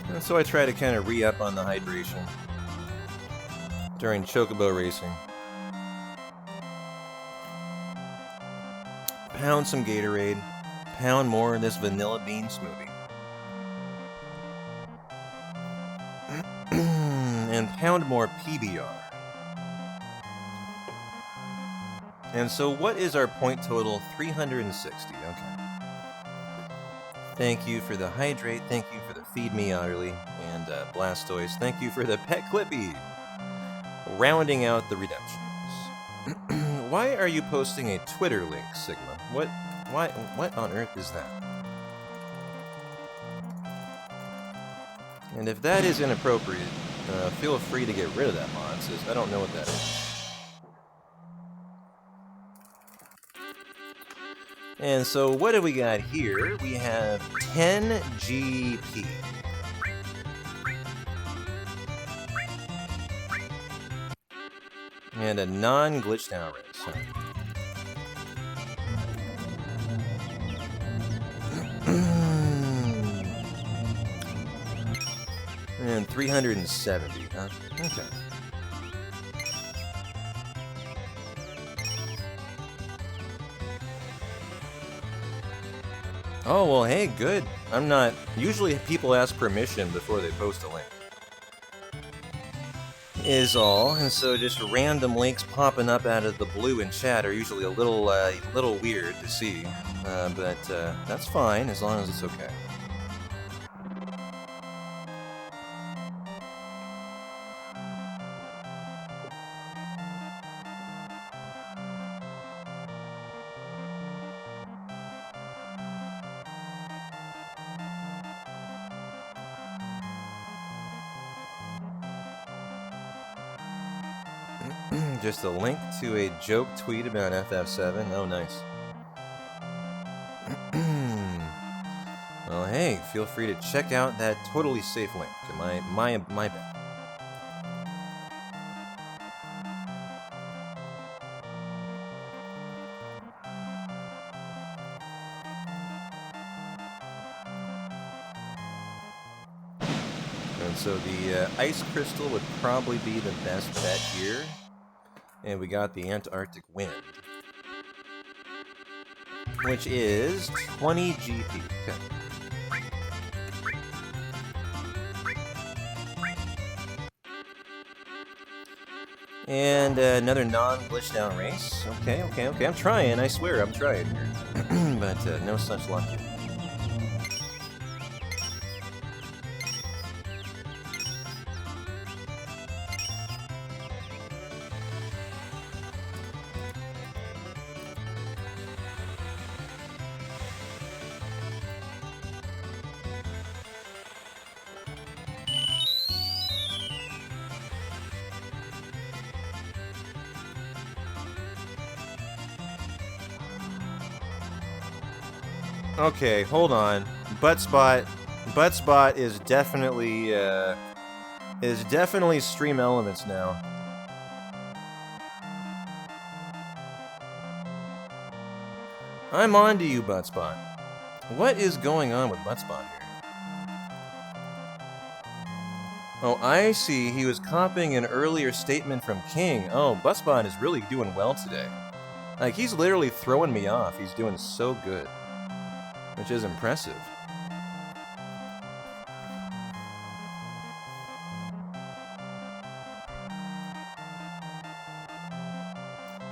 And so I try to kind of re-up on the hydration during Chocobo racing. Pound some Gatorade, pound more of this vanilla bean smoothie. And pound more PBR. And so what is our point total? 360, okay. Thank you for the hydrate, thank you for the feed me hourly, and Blastoise, thank you for the pet clippy. Rounding out the redemptions. Why are you posting a Twitter link, Sigma? What on earth is that? And if that is inappropriate, feel free to get rid of that mod, since I don't know what that is. And so what do we got here? We have 10 GP. And a non-glitched out race. Huh? And 370, huh? Okay. Oh, well, hey, good. I'm not... Usually people ask permission before they post a link. Is all, and so just random links popping up out of the blue in chat are usually a little weird to see, but that's fine as long as it's okay. Just a link to a joke tweet about FF7. Oh, nice. Well, hey, feel free to check out that totally safe link. My bad. And so the ice crystal would probably be the best bet here. And we got the Antarctic wind, which is 20 GP. Okay. And another non-glitched out race. Okay. I'm trying, I swear, I'm trying here. But no such luck here. Okay, hold on. Buttspot is definitely Stream Elements now. I'm on to you, Buttspot. What is going on with Buttspot here? Oh, I see. He was copying an earlier statement from King. Oh, Buttspot is really doing well today. Like, he's literally throwing me off. He's doing so good. Which is impressive.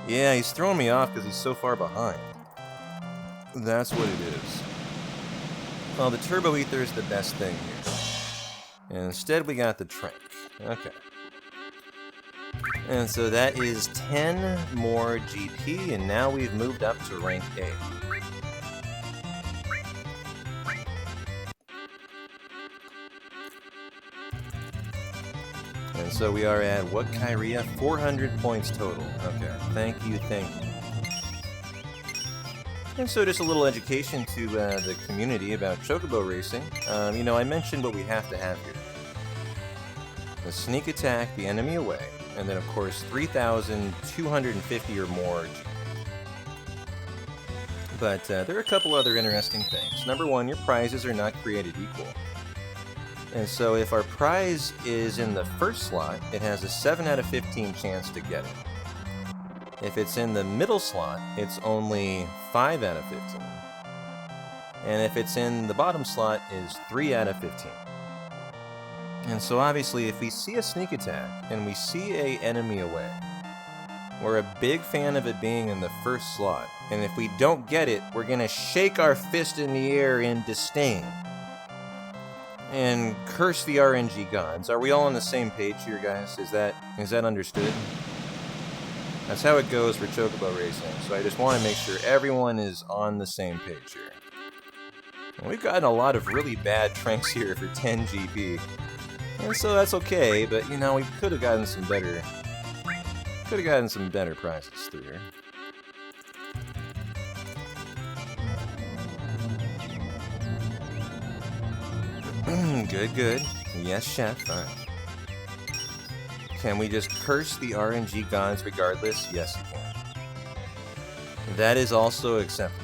Yeah, he's throwing me off because he's so far behind. That's what it is. Well, the Turbo Ether is the best thing here. And instead we got the Trank. Okay. And so that is 10 more GP, and now we've moved up to rank A. And so we are at, what, Kyria? 400 points total. Okay, thank you. And so just a little education to the community about Chocobo racing. You know, I mentioned what we have to have here. The sneak attack, the enemy away, and then of course 3,250 or more. But there are a couple other interesting things. Number one, your prizes are not created equal. And so if our prize is in the first slot, it has a 7 out of 15 chance to get it. If it's in the middle slot, it's only 5 out of 15. And if it's in the bottom slot, is 3 out of 15. And so obviously, if we see a sneak attack, and we see a enemy away, we're a big fan of it being in the first slot. And if we don't get it, we're gonna shake our fist in the air in disdain. And curse the RNG gods. Are we all on the same page here, guys? Is that understood? That's how it goes for Chocobo racing. So I just want to make sure everyone is on the same page here. And we've gotten a lot of really bad tranks here for 10 GP. And so that's okay, but you know, we could have gotten some better prizes through here. Good, good. Yes, chef. All right. Can we just curse the RNG gods regardless? Yes, you can. That is also acceptable.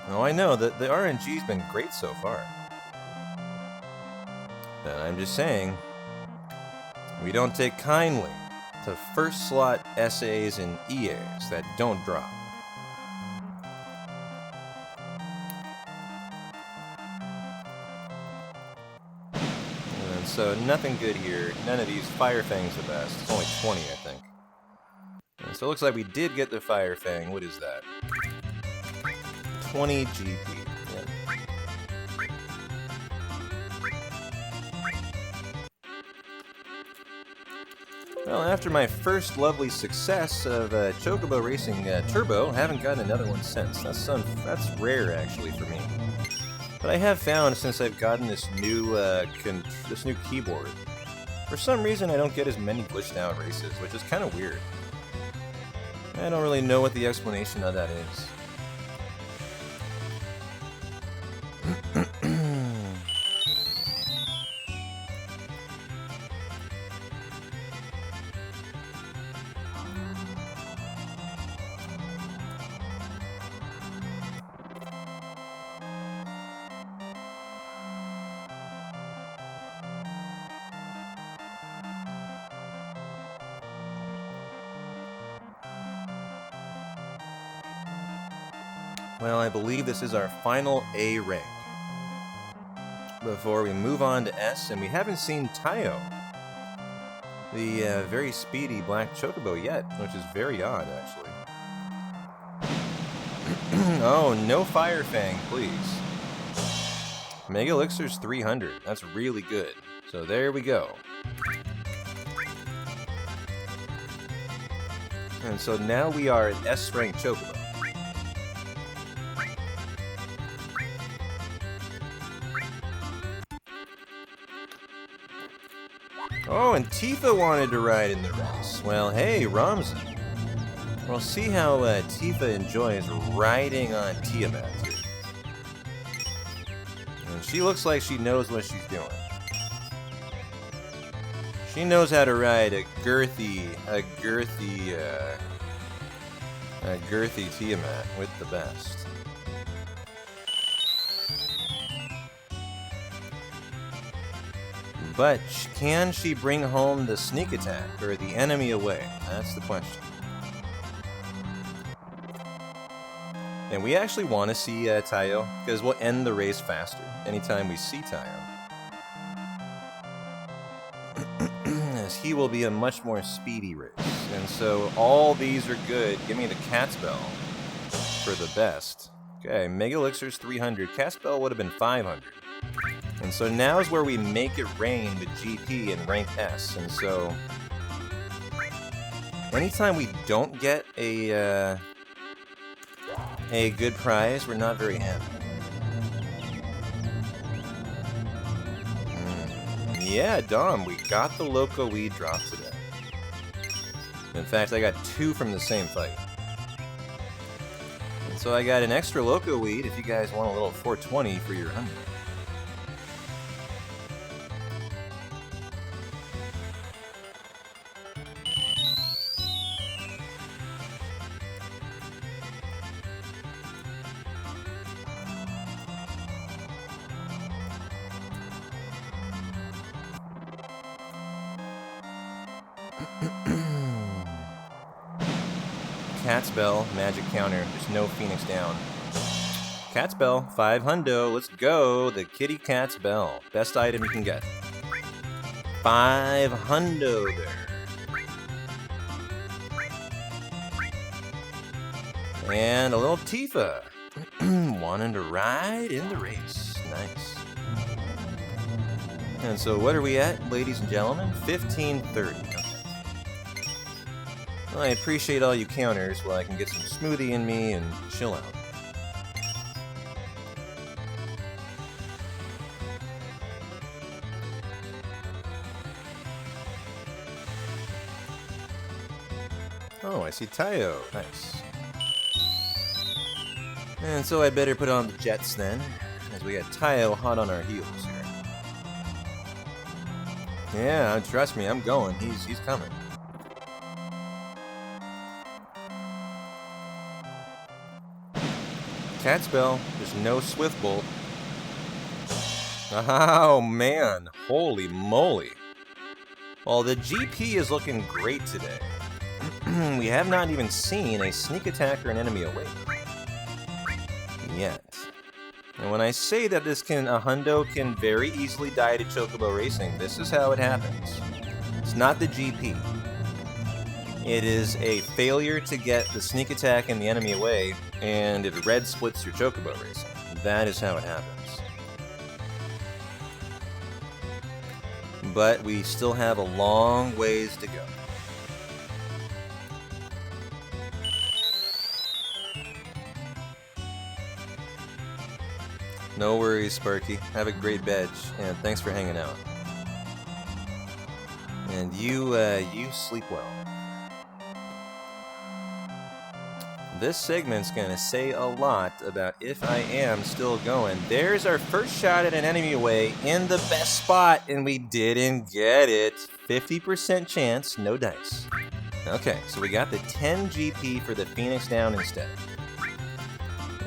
Oh, I know that the RNG's been great so far. But I'm just saying, we don't take kindly to first slot SAs and EAs that don't drop. And so nothing good here. None of these Fire Fang's the best. It's only 20, I think. And so it looks like we did get the Fire Fang. What is that? 20 GP. Yeah. Well, after my first lovely success of Chocobo Racing Turbo, haven't gotten another one since. That's rare, actually, for me. But I have found, since I've gotten this new keyboard, for some reason I don't get as many glitched out races, which is kind of weird. I don't really know what the explanation of that is. Well, I believe this is our final A rank before we move on to S, and we haven't seen Tayo, the very speedy black chocobo, yet, which is very odd, actually. Oh, no Fire Fang, please. Mega Elixir's 300. That's really good. So there we go. And so now we are at S rank chocobo. Oh, and Tifa wanted to ride in the race. Well, hey, Ramza. We'll see how Tifa enjoys riding on Tiamat here. And she looks like she knows what she's doing. She knows how to ride a girthy Tiamat with the best. But can she bring home the sneak attack or the enemy away? That's the question. And we actually want to see Tayo, because we'll end the race faster anytime we see Tayo. As he will be a much more speedy race. And so all these are good. Give me the Cat's Bell for the best. Okay, Mega Elixir's 300. Cat's Bell would have been 500. And so now is where we make it rain with GP and rank S. And so anytime we don't get a good prize, we're not very happy. Yeah, Dom, we got the Loco Weed drop today. In fact, I got 2 from the same fight. And so I got an extra Loco Weed if you guys want a little 420 for your 100. Cat's Bell, magic counter. There's no Phoenix down. Cat's Bell, 500. Let's go. The Kitty Cat's Bell. Best item you can get. 500 there. And a little Tifa. Wanting to ride in the race. Nice. And so what are we at, ladies and gentlemen? 1530. Okay. Well, I appreciate all you counters while I can get some smoothie in me and chill out. Oh, I see Tayo. Nice. And so I better put on the jets then, as we got Tayo hot on our heels here. Yeah, trust me, I'm going. He's coming. Cat's Bell, there's no Swift Bolt. Oh man, holy moly. Well, the GP is looking great today. We have not even seen a sneak attack or an enemy away yet. And when I say that a hundo can very easily die to Chocobo Racing, this is how it happens. It's not the GP. It is a failure to get the sneak attack and the enemy away, and it red splits your Chocobo Racing. That is how it happens. But we still have a long ways to go. No worries, Sparky. Have a great veg, and thanks for hanging out. And you sleep well. This segment's gonna say a lot about if I am still going. There's our first shot at an enemy away in the best spot, and we didn't get it. 50% chance, no dice. Okay, so we got the 10 GP for the Phoenix down instead.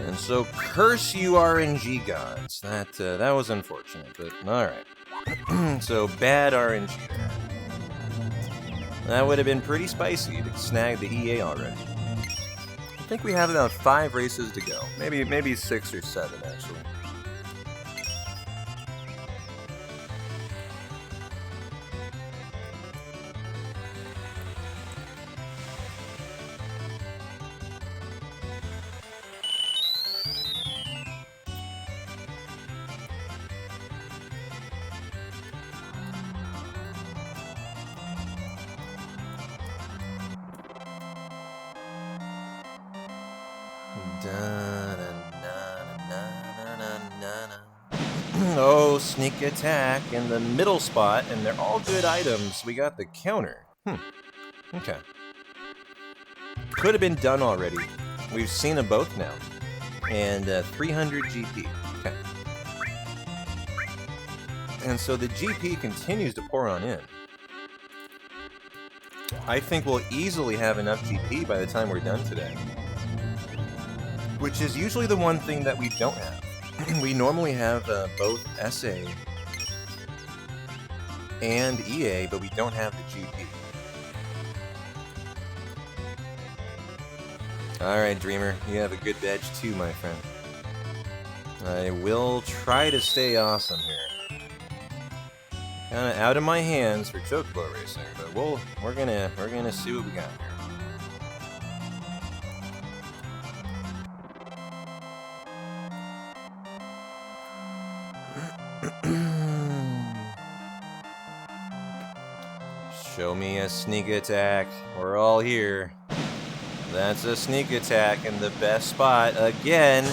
And so, curse you RNG gods. That was unfortunate, but alright. So, bad RNG there. That would have been pretty spicy to snag the EA already. I think we have about 5 races to go. Maybe 6 or 7, actually. Oh, sneak attack in the middle spot, and they're all good items. We got the counter. Okay. Could have been done already. We've seen them both now. And 300 GP. Okay. And so the GP continues to pour on in. I think we'll easily have enough GP by the time we're done today. Which is usually the one thing that we don't have. We normally have both SA and EA, but we don't have the GP. Alright, Dreamer, you have a good veg too, my friend. I will try to stay awesome here. Kinda out of my hands for Chocobo Racing, but we're gonna see what we got here. Show me a sneak attack. We're all here. That's a sneak attack in the best spot again.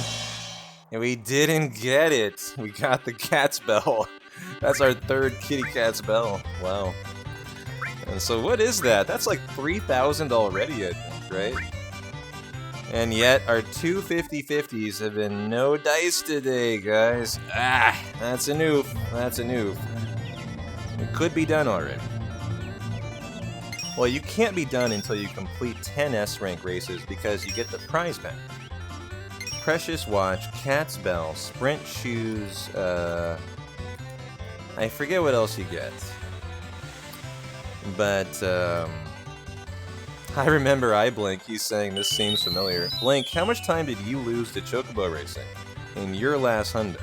And we didn't get it. We got the cat's bell. That's our third kitty cat's bell. Wow. And so what is that? That's like 3,000 already, I think, right? And yet our two 50/50s have been no dice today, guys. That's a noof. That's a noof. It could be done already. Well, you can't be done until you complete 10 S-rank races because you get the prize pack. Precious Watch, Cat's Bell, Sprint Shoes, I forget what else you get. But, I remember iBlink, he's saying this seems familiar. Blink, how much time did you lose to Chocobo Racing in your last hundo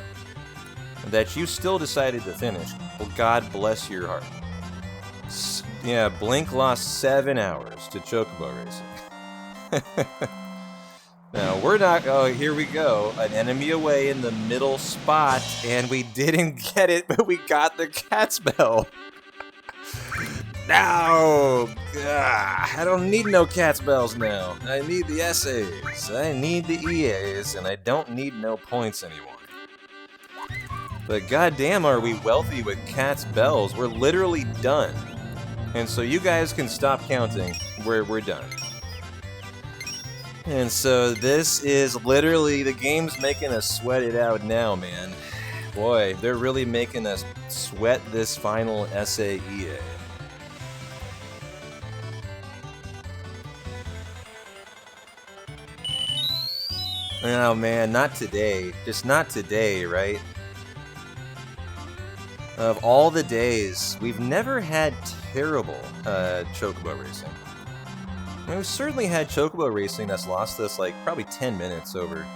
that you still decided to finish? Well, God bless your heart. Yeah, Blink lost 7 hours to Chocobo Racing. Now, we're not... Oh, here we go. An enemy away in the middle spot, and we didn't get it, but we got the cat's bell. No! I don't need no cat's bells now. I need the essays. I need the EAs, and I don't need no points anymore. But goddamn, are we wealthy with cat's bells. We're literally done. And so you guys can stop counting. We're done. And so this is literally, the game's making us sweat it out now, man. Boy, they're really making us sweat this final essay EA. Oh man, not today. Just not today, right? Of all the days, we've never had terrible Chocobo racing. I mean, we've certainly had Chocobo racing that's lost us like probably 10 minutes over,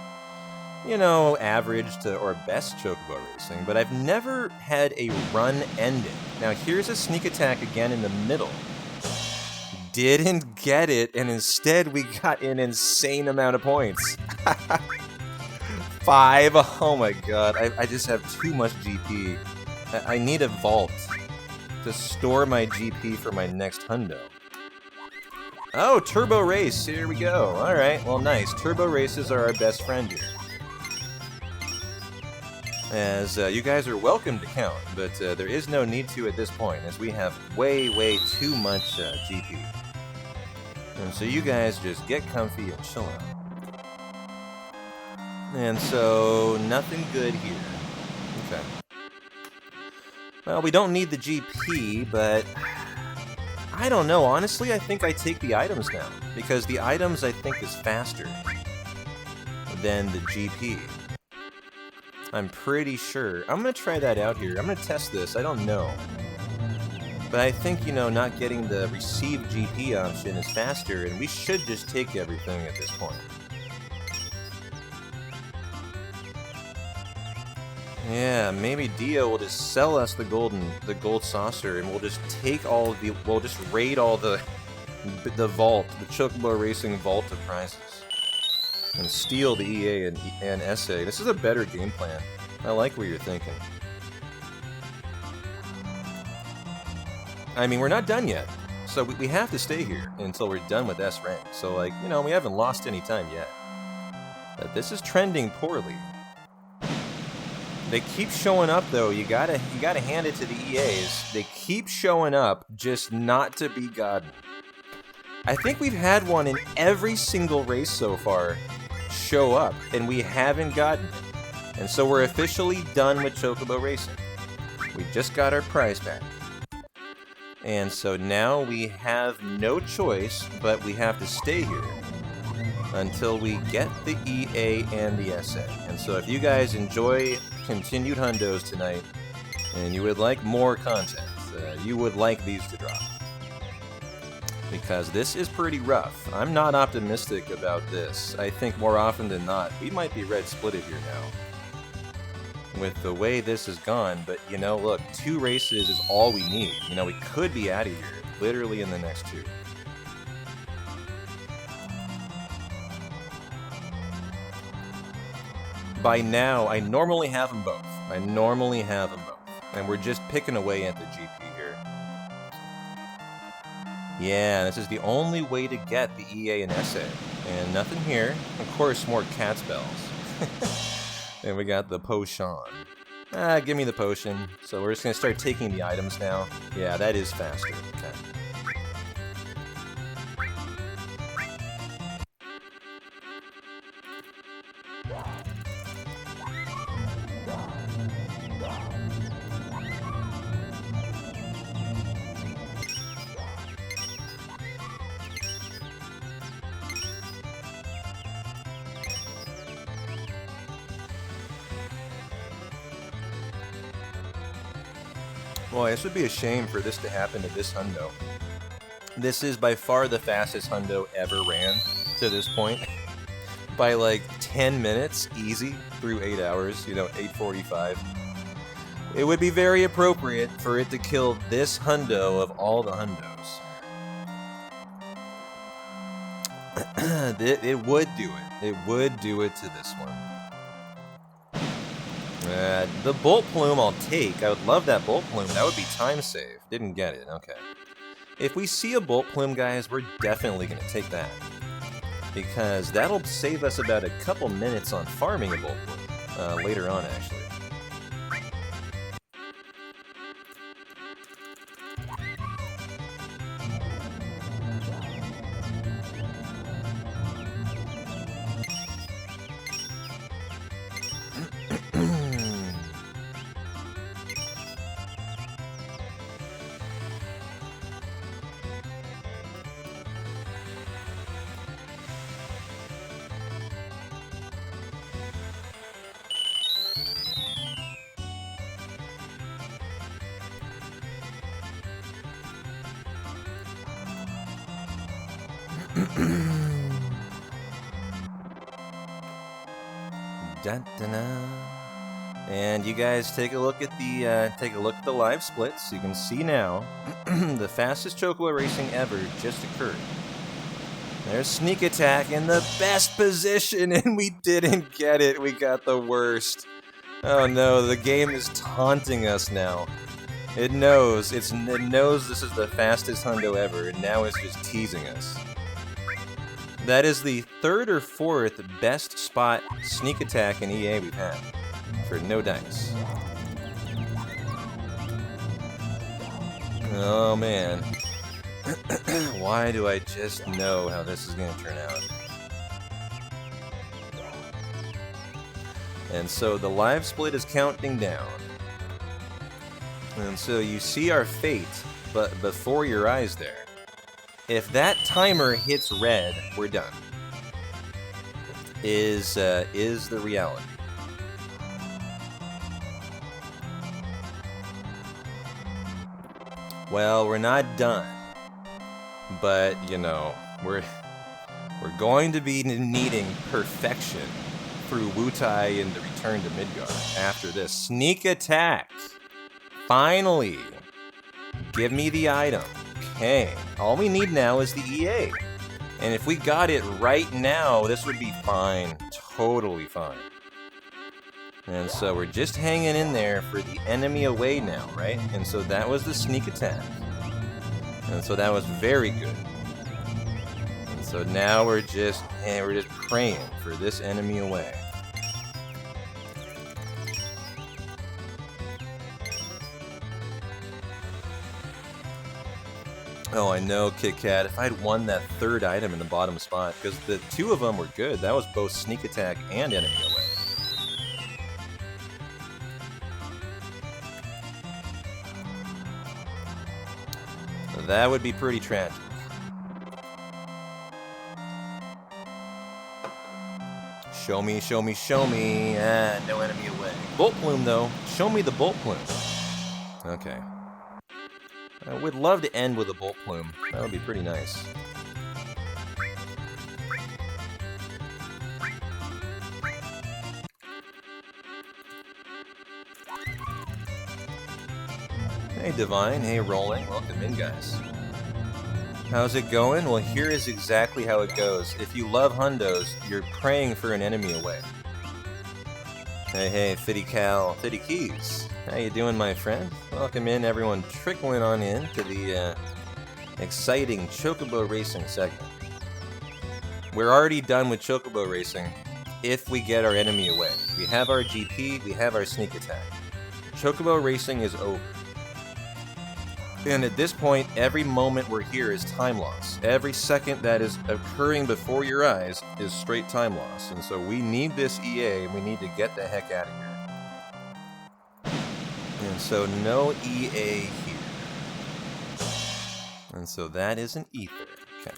you know, average to or best Chocobo racing, but I've never had a run ending. Now here's a sneak attack again in the middle. Didn't get it, and instead we got an insane amount of points. 5, oh my god, I just have too much GP. I need a vault to store my GP for my next hundo. Oh, Turbo Race, here we go. Alright, well nice. Turbo Races are our best friend here. As you guys are welcome to count, but there is no need to at this point, as we have way, way too much GP. And so you guys just get comfy and chill out. And so, nothing good here. Okay. Well, we don't need the GP, but I don't know. Honestly, I think I take the items now, because the items I think is faster than the GP. I'm pretty sure. I'm going to try that out here. I'm going to test this. I don't know. But I think, you know, not getting the receive GP option is faster, and we should just take everything at this point. Yeah, maybe Dio will just sell us the gold saucer, and we'll just take all of the, we'll just raid all the vault, the Chocobo Racing vault of prizes, and steal the EA and SA. This is a better game plan. I like what you're thinking. I mean, we're not done yet, so we have to stay here until we're done with S rank. So, like, you know, we haven't lost any time yet. But this is trending poorly. They keep showing up, though. You gotta hand it to the EAs. They keep showing up, just not to be gotten. I think we've had one in every single race so far show up, and we haven't gotten it. And so we're officially done with Chocobo Racing. We just got our prize back. And so now we have no choice, but we have to stay here until we get the EA and the SA. And so if you guys enjoy continued hundos tonight, and you would like more content, you would like these to drop. Because this is pretty rough. I'm not optimistic about this. I think more often than not, we might be red splitted here now, with the way this has gone. But, you know, look, 2 races is all we need. You know, we could be out of here literally in the next 2. By now, I normally have them both. And we're just picking away at the GP here. Yeah, this is the only way to get the EA and SA. And nothing here. Of course, more cat's bells. And we got the potion. Give me the potion. So we're just going to start taking the items now. Yeah, that is faster. Okay. Boy, this would be a shame for this to happen to this hundo. This is by far the fastest hundo ever ran to this point. By like 10 minutes, easy, through 8 hours, you know, 8:45. It would be very appropriate for it to kill this hundo of all the hundos. it would do it. It would do it to this one. The Bolt Plume I'll take. I would love that Bolt Plume. That would be time save. Didn't get it. Okay. If we see a Bolt Plume, guys, we're definitely going to take that. Because that'll save us about a couple minutes on farming a Bolt Plume. Later on, actually. And you guys take a look at the live splits. You can see now the fastest Chocobo racing ever just occurred. There's Sneak Attack in the best position, and we didn't get it. We got the worst. Oh no, the game is taunting us now. It knows this is the fastest hundo ever, and now it's just teasing us. That is the third or fourth best spot sneak attack in EA we've had for no dice. Oh man. Why do I just know how this is going to turn out? And so the live split is counting down. And so you see our fate, but before your eyes there. If that timer hits red, we're done. Is the reality. Well, we're not done. But, you know, we're going to be needing perfection through Wutai and the return to Midgar after this. Sneak attack! Finally! Give me the item. Okay, all we need now is the EA. And if we got it right now, this would be fine. Totally fine. And so we're just hanging in there for the enemy away now, right? And so that was the sneak attack. And so that was very good. And so now we're just praying for this enemy away. Oh, I know, Kit Kat. If I'd won that third item in the bottom spot, because the two of them were good. That was both sneak attack and enemy away. That would be pretty tragic. Show me, show me, show me. Ah, no enemy away. Bolt Plume, though. Show me the Bolt Plume. Okay. I would love to end with a Bolt Plume. That would be pretty nice. Hey Divine, hey Rolling, welcome in guys. How's it going? Well, here is exactly how it goes. If you love hundos, you're praying for an enemy away. Hey, Fitty Cal, Fitty Keys. How you doing, my friend? Welcome in, everyone trickling on in to the exciting Chocobo Racing segment. We're already done with Chocobo Racing if we get our enemy away. We have our GP, we have our sneak attack. Chocobo Racing is over. And at this point, every moment we're here is time loss. Every second that is occurring before your eyes is straight time loss. And so we need this EA, and we need to get the heck out of here. And so no EA here. And so that is an ether. Okay.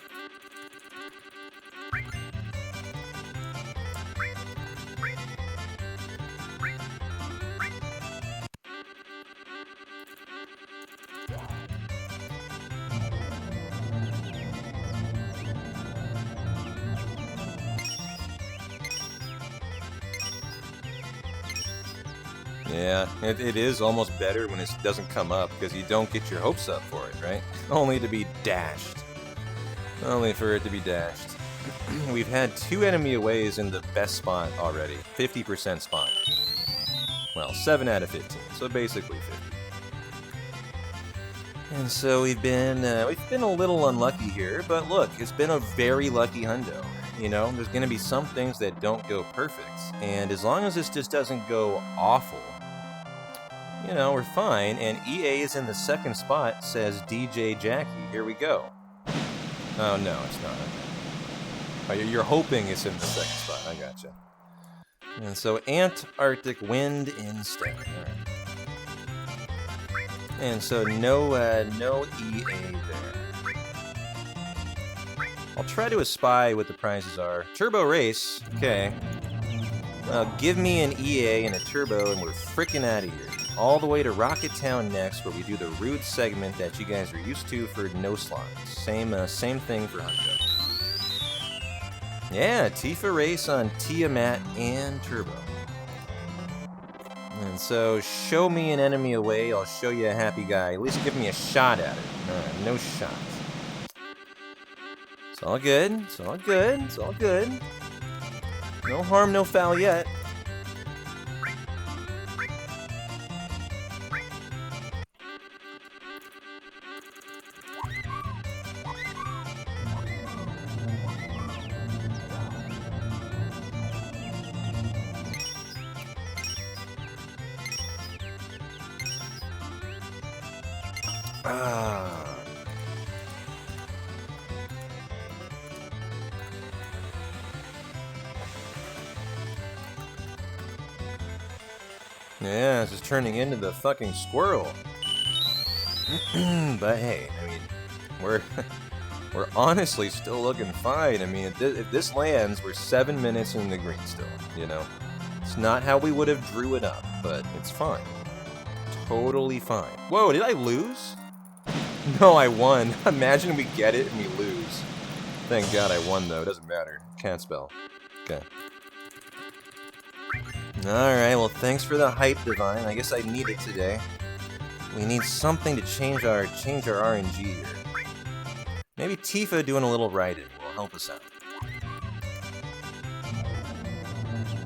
Yeah, it is almost better when it doesn't come up, because you don't get your hopes up for it, right? Only to be dashed. Only for it to be dashed. We've had 2 enemy aways in the best spot already. 50% spot. Well, 7 out of 15, so basically 50. And so we've been a little unlucky here, but look, it's been a very lucky hundo. You know, there's going to be some things that don't go perfect, and as long as this just doesn't go awful, you know, we're fine. And EA is in the second spot, says DJ Jackie. Here we go. Oh no, it's not. Oh, you're hoping it's in the second spot. I gotcha. And so Antarctic Wind instead. All right. And so no EA there. I'll try to espy what the prizes are. Turbo Race, okay. Give me an EA and a Turbo and we're frickin' out of here. All the way to Rocket Town next, where we do the route segment that you guys are used to for no slots. Same thing for Hundo. Yeah, Tifa Race on Tiamat and Turbo. And so, show me an enemy away, I'll show you a happy guy. At least give me a shot at it. Alright, no shots. It's all good, it's all good, it's all good. No harm, no foul yet. Yeah, it's just turning into the fucking squirrel. But hey, I mean, we're honestly still looking fine. I mean, if this lands, we're 7 minutes in the green still, you know? It's not how we would have drew it up, but it's fine. Totally fine. Whoa, did I lose? No, I won. Imagine we get it and we lose. Thank God I won, though. It doesn't matter. Can't spell. Okay. Alright, well, thanks for the hype, Divine. I guess I need it today. We need something to change our RNG here. Maybe Tifa doing a little writing will help us out.